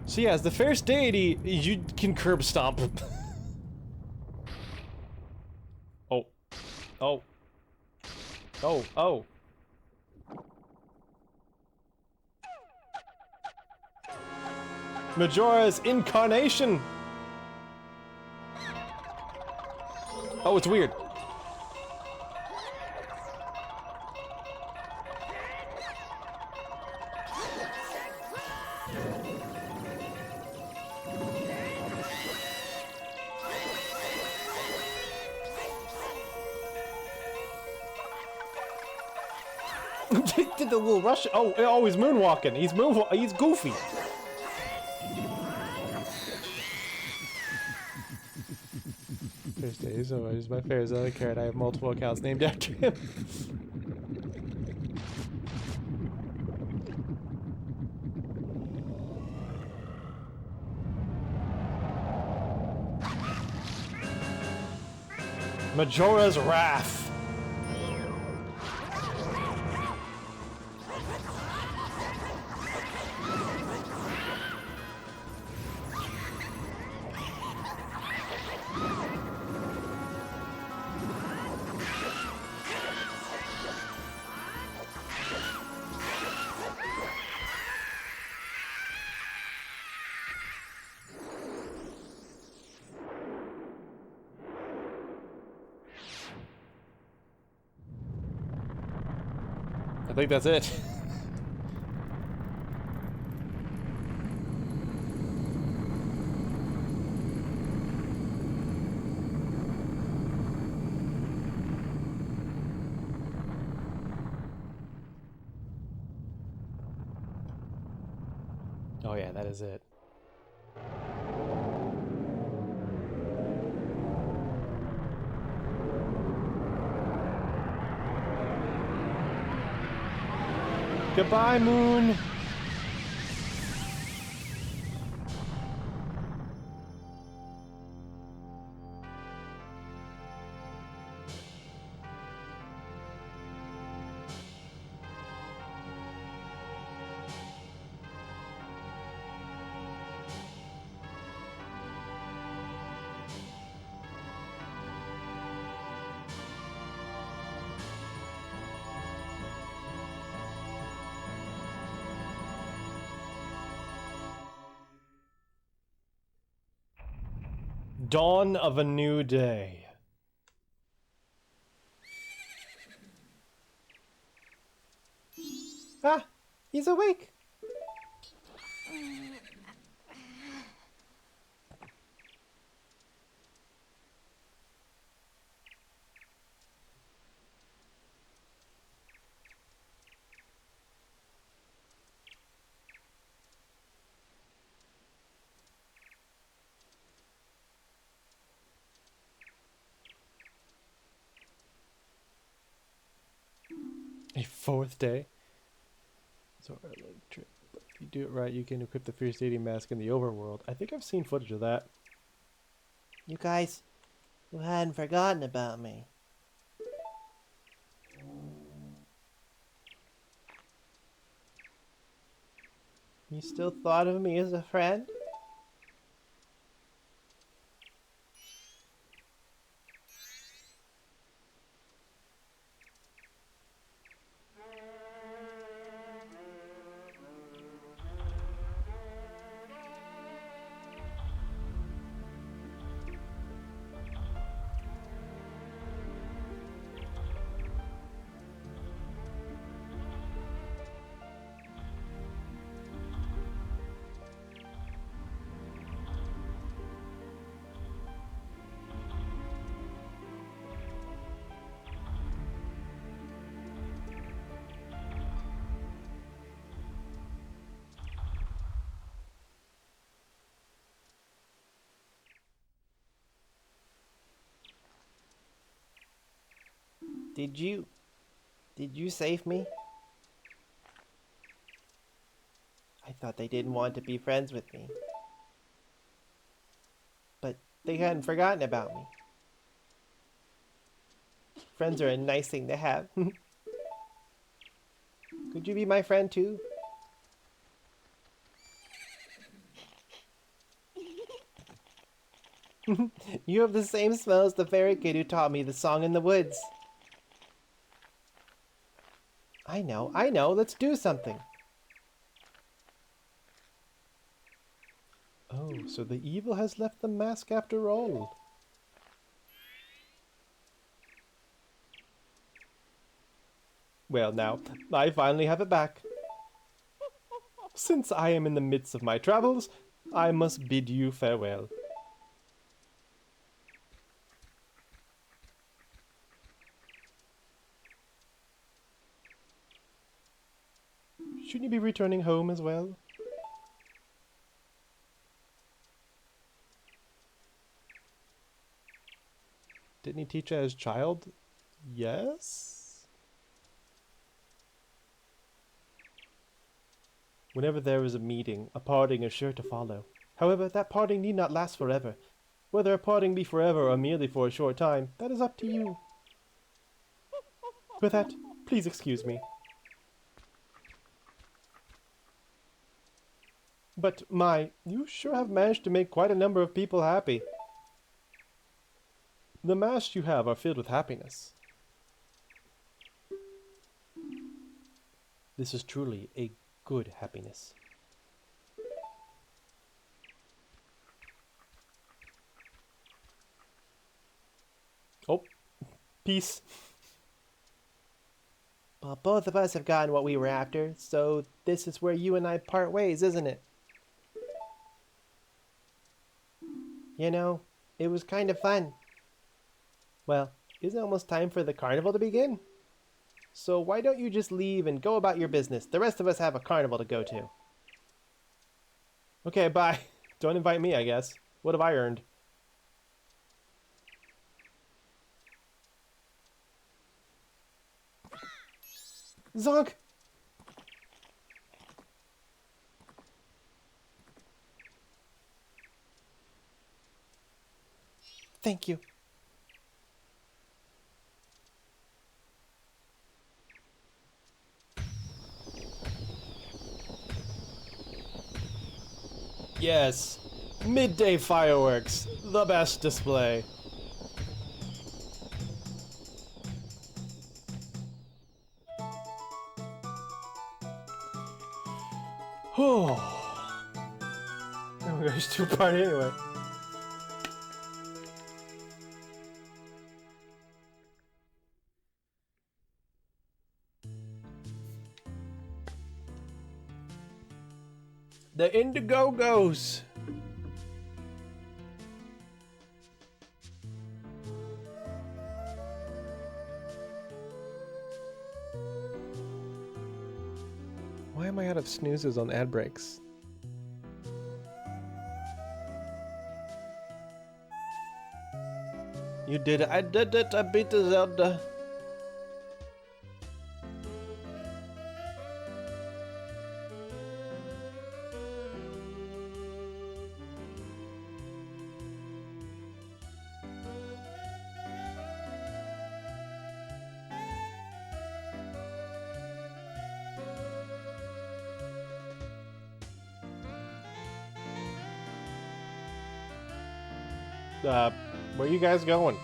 So yeah, as the first deity, you can curb stomp. Oh. Oh. Oh. Oh. Majora's incarnation! Oh, it's weird. He did the little rush. Oh, he's moonwalking. He's goofy. First day is over. He's my favorite Zelda character. I have multiple accounts named after him. Majora's Wrath. I think that's it. Oh yeah, that is it. Goodbye, Moon. Dawn of a new day. Ah, he's awake. A fourth day. So electric. But if you do it right, you can equip the Fierce Deity mask in the overworld. I think I've seen footage of that. You guys, you hadn't forgotten about me. You still thought of me as a friend? Did you save me? I thought they didn't want to be friends with me. But they hadn't forgotten about me. Friends are a nice thing to have. Could you be my friend too? You have the same smell as the fairy kid who taught me the song in the woods. I know, let's do something. Oh, so the evil has left the mask after all. Well now, I finally have it back. Since I am in the midst of my travels, I must bid you farewell. Shouldn't you be returning home as well? Didn't he teach as a child? Yes? Whenever there is a meeting, a parting is sure to follow. However, that parting need not last forever. Whether parting be forever or merely for a short time, that is up to you. With that, please excuse me. But, you sure have managed to make quite a number of people happy. The masks you have are filled with happiness. This is truly a good happiness. Oh, peace. Well, both of us have gotten what we were after, so this is where you and I part ways, isn't it? You know, it was kind of fun. Well, isn't it almost time for the carnival to begin? So why don't you just leave and go about your business? The rest of us have a carnival to go to. Okay, bye. Don't invite me, I guess. What have I earned? Zonk! Thank you. Yes! Midday fireworks! The best display! Oh. Oh my gosh, to a party anyway. The Indiegogo's! Why am I out of snoozes on ad breaks? You did it. I did it. I beat the Zelda. Where you guys going?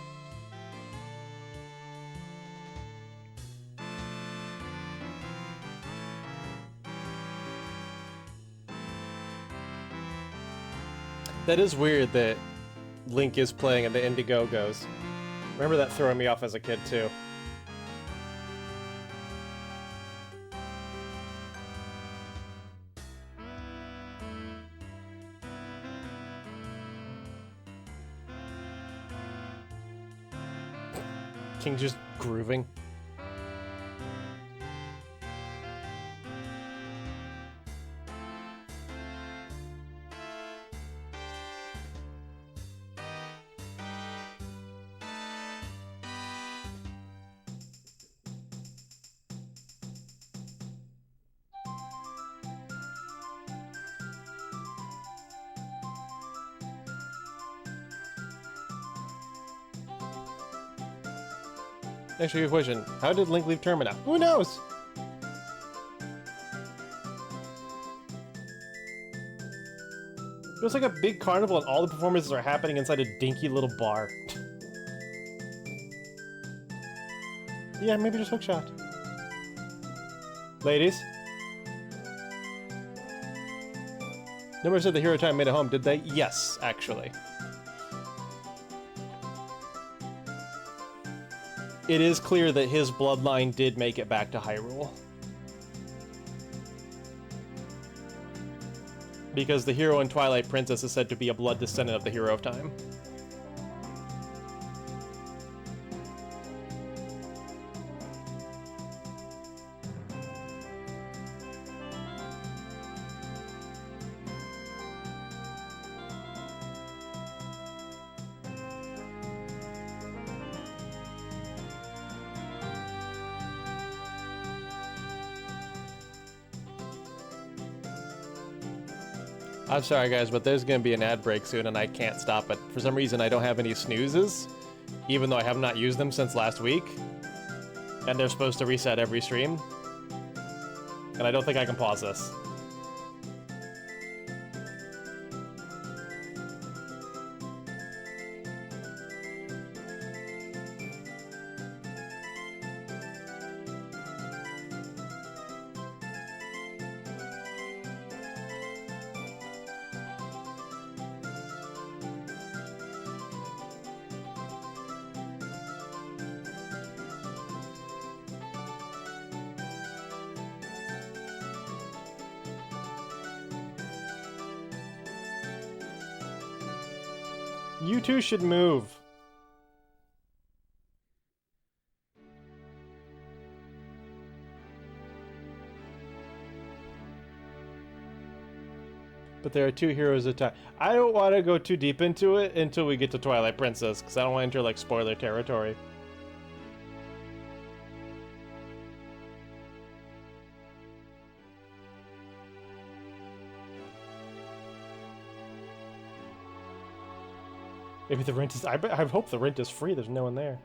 That is weird that Link is playing at the Indiegogos. Remember that throwing me off as a kid, too. King just grooving. Actually, good question. How did Link leave Termina? Who knows? It was like a big carnival and all the performances are happening inside a dinky little bar. Yeah, maybe just hookshot. Ladies? Nobody said the hero time made it home, did they? Yes, actually. It is clear that his bloodline did make it back to Hyrule. Because the hero in Twilight Princess is said to be a blood descendant of the hero of time. I'm sorry, guys, but there's going to be an ad break soon, and I can't stop it. For some reason, I don't have any snoozes, even though I have not used them since last week. And they're supposed to reset every stream. And I don't think I can pause this. You two should move. But there are two heroes at a time. I don't want to go too deep into it until we get to Twilight Princess, because I don't want to enter, like, spoiler territory. Maybe the rent is... I hope the rent is free. There's no one there.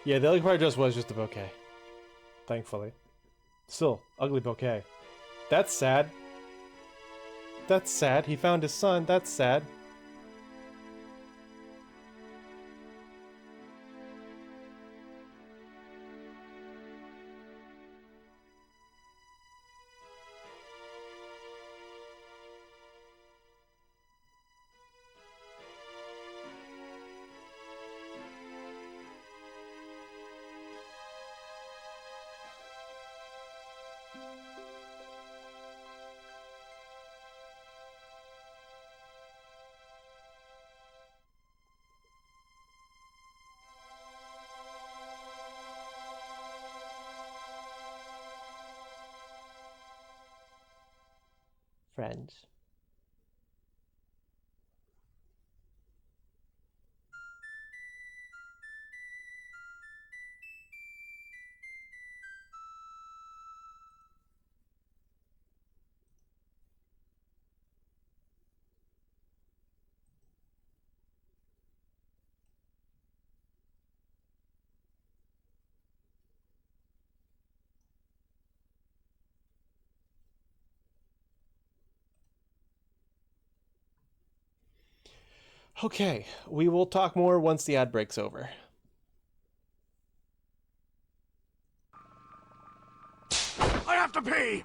Yeah, the ugly part just was just a bouquet. Thankfully. Still, ugly bouquet. That's sad. That's sad. He found his son. That's sad. Friends. Okay, we will talk more once the ad break's over. I have to pee!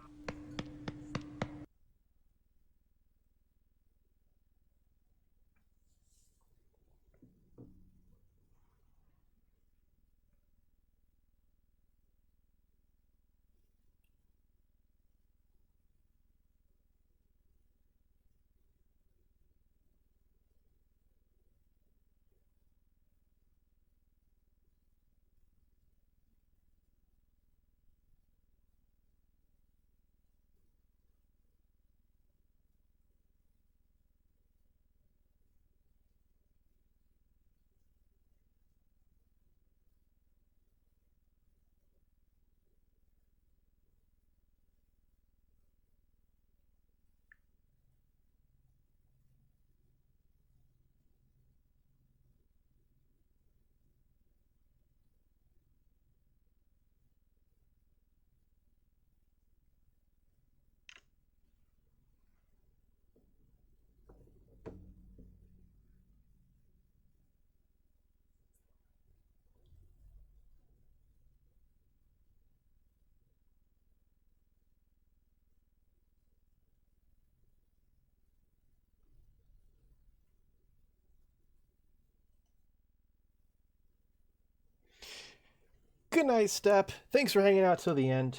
Good night, Step. Thanks for hanging out till the end.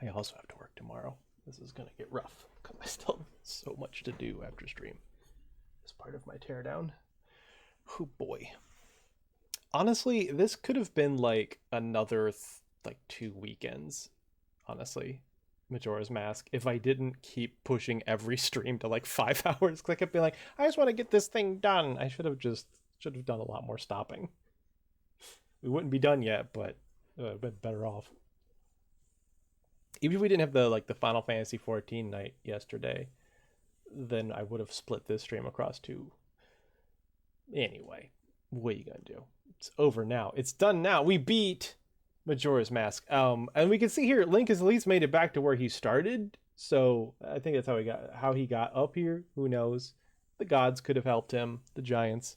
I also have to work tomorrow. This is gonna get rough because I still have so much to do after stream as part of my teardown. Oh boy. Honestly, this could have been like another like 2 weekends, honestly. Majora's Mask, if I didn't keep pushing every stream to like 5 hours, because I kept being like, I just want to get this thing done. I should have done a lot more stopping. We wouldn't be done yet, but it would have been better off. Even if we didn't have the Final Fantasy 14 night yesterday, then I would have split this stream across two. Anyway, what are you gonna do? It's over now. It's done now. We beat Majora's Mask. And we can see here, Link has at least made it back to where he started. So I think that's how he got up here. Who knows? The gods could have helped him, the giants.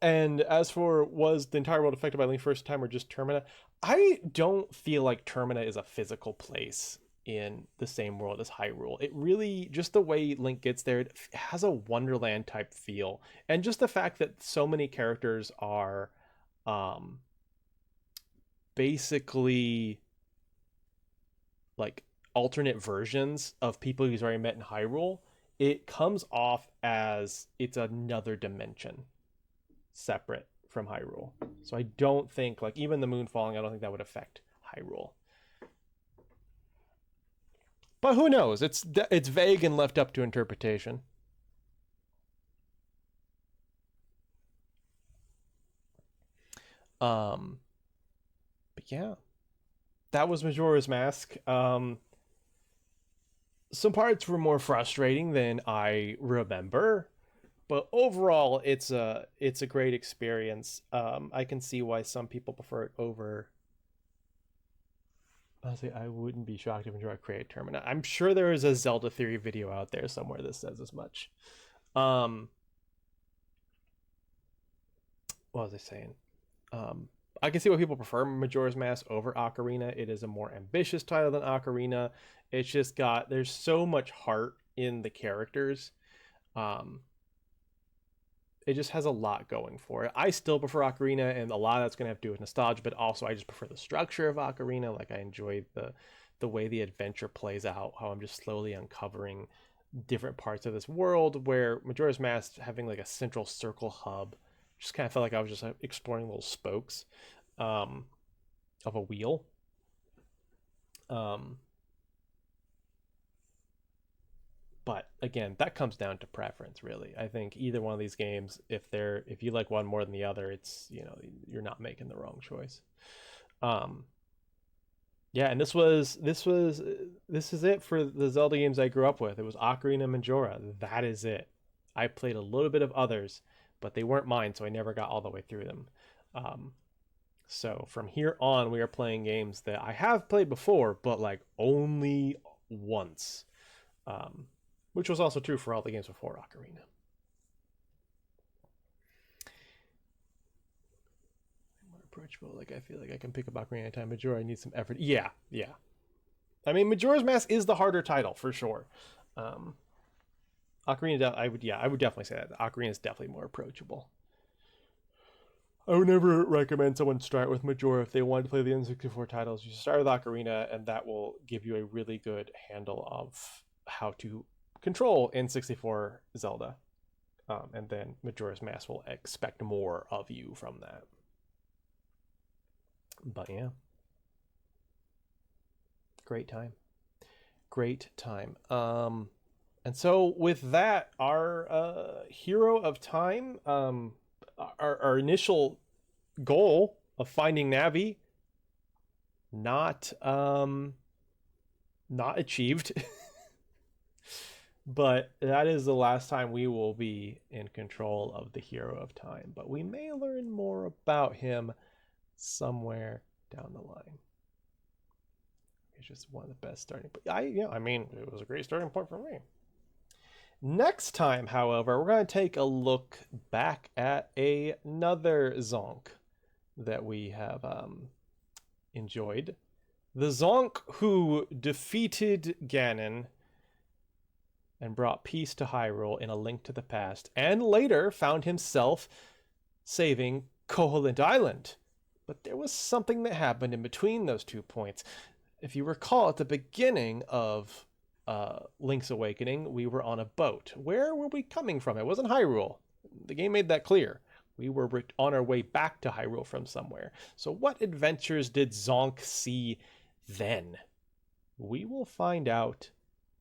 And as for, was the entire world affected by Link first time or just Termina? I don't feel like Termina is a physical place in the same world as Hyrule. It really, just the way Link gets there, it has a Wonderland type feel. And just the fact that so many characters are basically like alternate versions of people he's already met in Hyrule, it comes off as it's another dimension separate from Hyrule. So I don't think, like, even the moon falling, I don't think that would affect Hyrule. But who knows? It's vague and left up to interpretation. But yeah, that was Majora's Mask. Some parts were more frustrating than I remember, but overall, it's a great experience. I can see why some people prefer it over. Honestly, I wouldn't be shocked if Majora created Termina. I'm sure there is a Zelda theory video out there somewhere that says as much. What was I saying? I can see why people prefer Majora's Mask over Ocarina. It is a more ambitious title than Ocarina. It's just there's so much heart in the characters. It just has a lot going for it. I still prefer Ocarina, and a lot of that's going to have to do with nostalgia, but also I just prefer the structure of Ocarina. Like, I enjoy the way the adventure plays out, how I'm just slowly uncovering different parts of this world, where Majora's Mask having like a central circle hub just kind of felt like I was just exploring little spokes of a wheel. But again, that comes down to preference, really. I think either one of these games, if you like one more than the other, it's, you're not making the wrong choice. Yeah, and this is it for the Zelda games I grew up with. It was Ocarina and Majora. That is it. I played a little bit of others, but they weren't mine, so I never got all the way through them. So from here on, we are playing games that I have played before, but like only once. Which was also true for all the games before Ocarina. More approachable. Like, I feel like I can pick up Ocarina anytime. Majora, I need some effort. Yeah. I mean, Majora's Mask is the harder title for sure. Ocarina, I would definitely say that. Ocarina is definitely more approachable. I would never recommend someone start with Majora if they wanted to play the N64 titles. You start with Ocarina, and that will give you a really good handle of how to control N64 Zelda, and then Majora's Mask will expect more of you from that. But yeah, great time. And so with that, our hero of time, our initial goal of finding Navi, not achieved. But that is the last time we will be in control of the hero of time. But we may learn more about him somewhere down the line. It's just one of the best starting points. I mean, it was a great starting point for me. Next time, however, we're going to take a look back at another Zonk that we have enjoyed. The Zonk who defeated Ganon and brought peace to Hyrule in A Link to the Past, and later found himself saving Koholint Island. But there was something that happened in between those 2 points. If you recall, at the beginning of Link's Awakening, we were on a boat. Where were we coming from? It wasn't Hyrule. The game made that clear. We were on our way back to Hyrule from somewhere. So what adventures did Zonk see then? We will find out.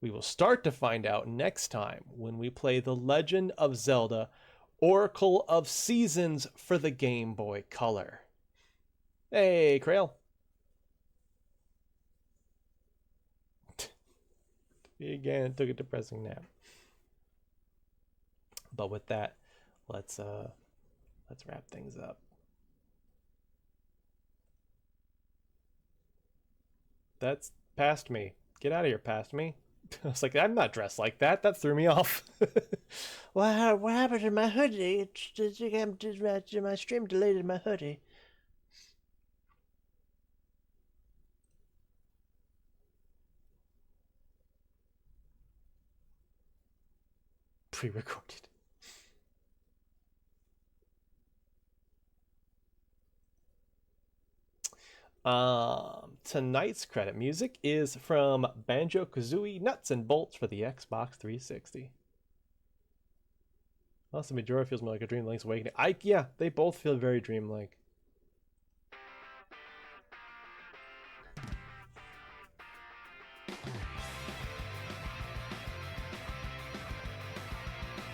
We will start to find out next time when we play The Legend of Zelda Oracle of Seasons for the Game Boy Color. Hey, Krail. He again took a depressing nap. But with that, let's wrap things up. That's past me. Get out of here, past me. I was like, I'm not dressed like that. That threw me off. What happened to my hoodie? My stream deleted my hoodie. Pre-recorded. Tonight's credit music is from Banjo-Kazooie Nuts and Bolts for the Xbox 360. Also, Majora feels more like a Dream Link's Awakening. Yeah, they both feel very dreamlike.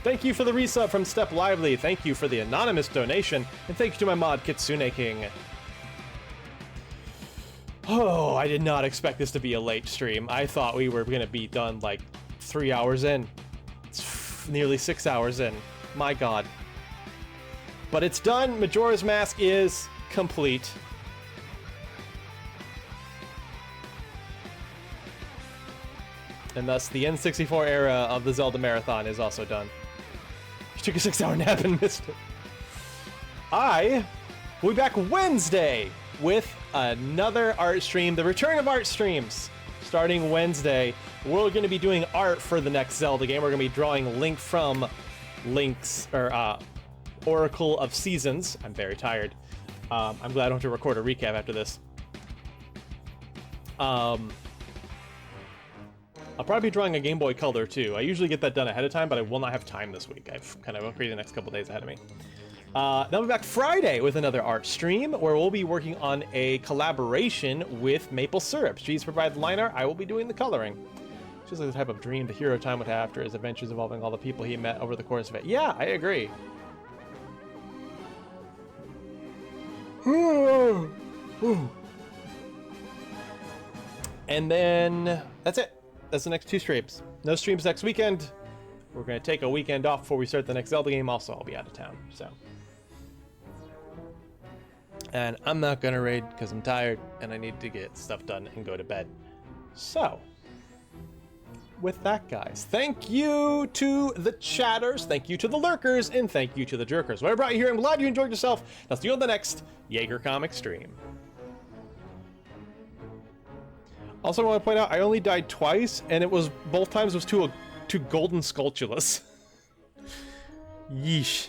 Thank you for the resub from Step Lively. Thank you for the anonymous donation. And thank you to my mod, Kitsune King. Oh, I did not expect this to be a late stream. I thought we were going to be done like 3 hours in. It's nearly 6 hours in. My god. But it's done. Majora's Mask is complete. And thus the N64 era of the Zelda Marathon is also done. You took a 6-hour nap and missed it. I will be back Wednesday with another art stream, the return of art streams. Starting Wednesday, we're going to be doing art for the next Zelda game. We're going to be drawing Link from Oracle of Seasons. I'm very tired. I'm glad I don't have to record a recap after this. I'll probably be drawing a Game Boy Color too. I usually get that done ahead of time, but I will not have time this week. I've kind of agreed the next couple days ahead of me. Then we'll be back Friday with another art stream where we'll be working on a collaboration with Maple Syrup. She's provided the line art, I will be doing the coloring. Just like the type of dream the hero time would have after his adventures involving all the people he met over the course of it. Yeah, I agree. And then that's it. That's the next 2 streams. No streams next weekend. We're going to take a weekend off before we start the next Zelda game. Also, I'll be out of town, so. And I'm not going to raid because I'm tired and I need to get stuff done and go to bed. So, with that, guys, thank you to the chatters, thank you to the lurkers, and thank you to the jerkers. What I brought you here, I'm glad you enjoyed yourself. I'll see you on the next Jaeger Comic stream. Also, I want to point out, I only died twice, and it was both times was to golden Skulltulas. Yeesh.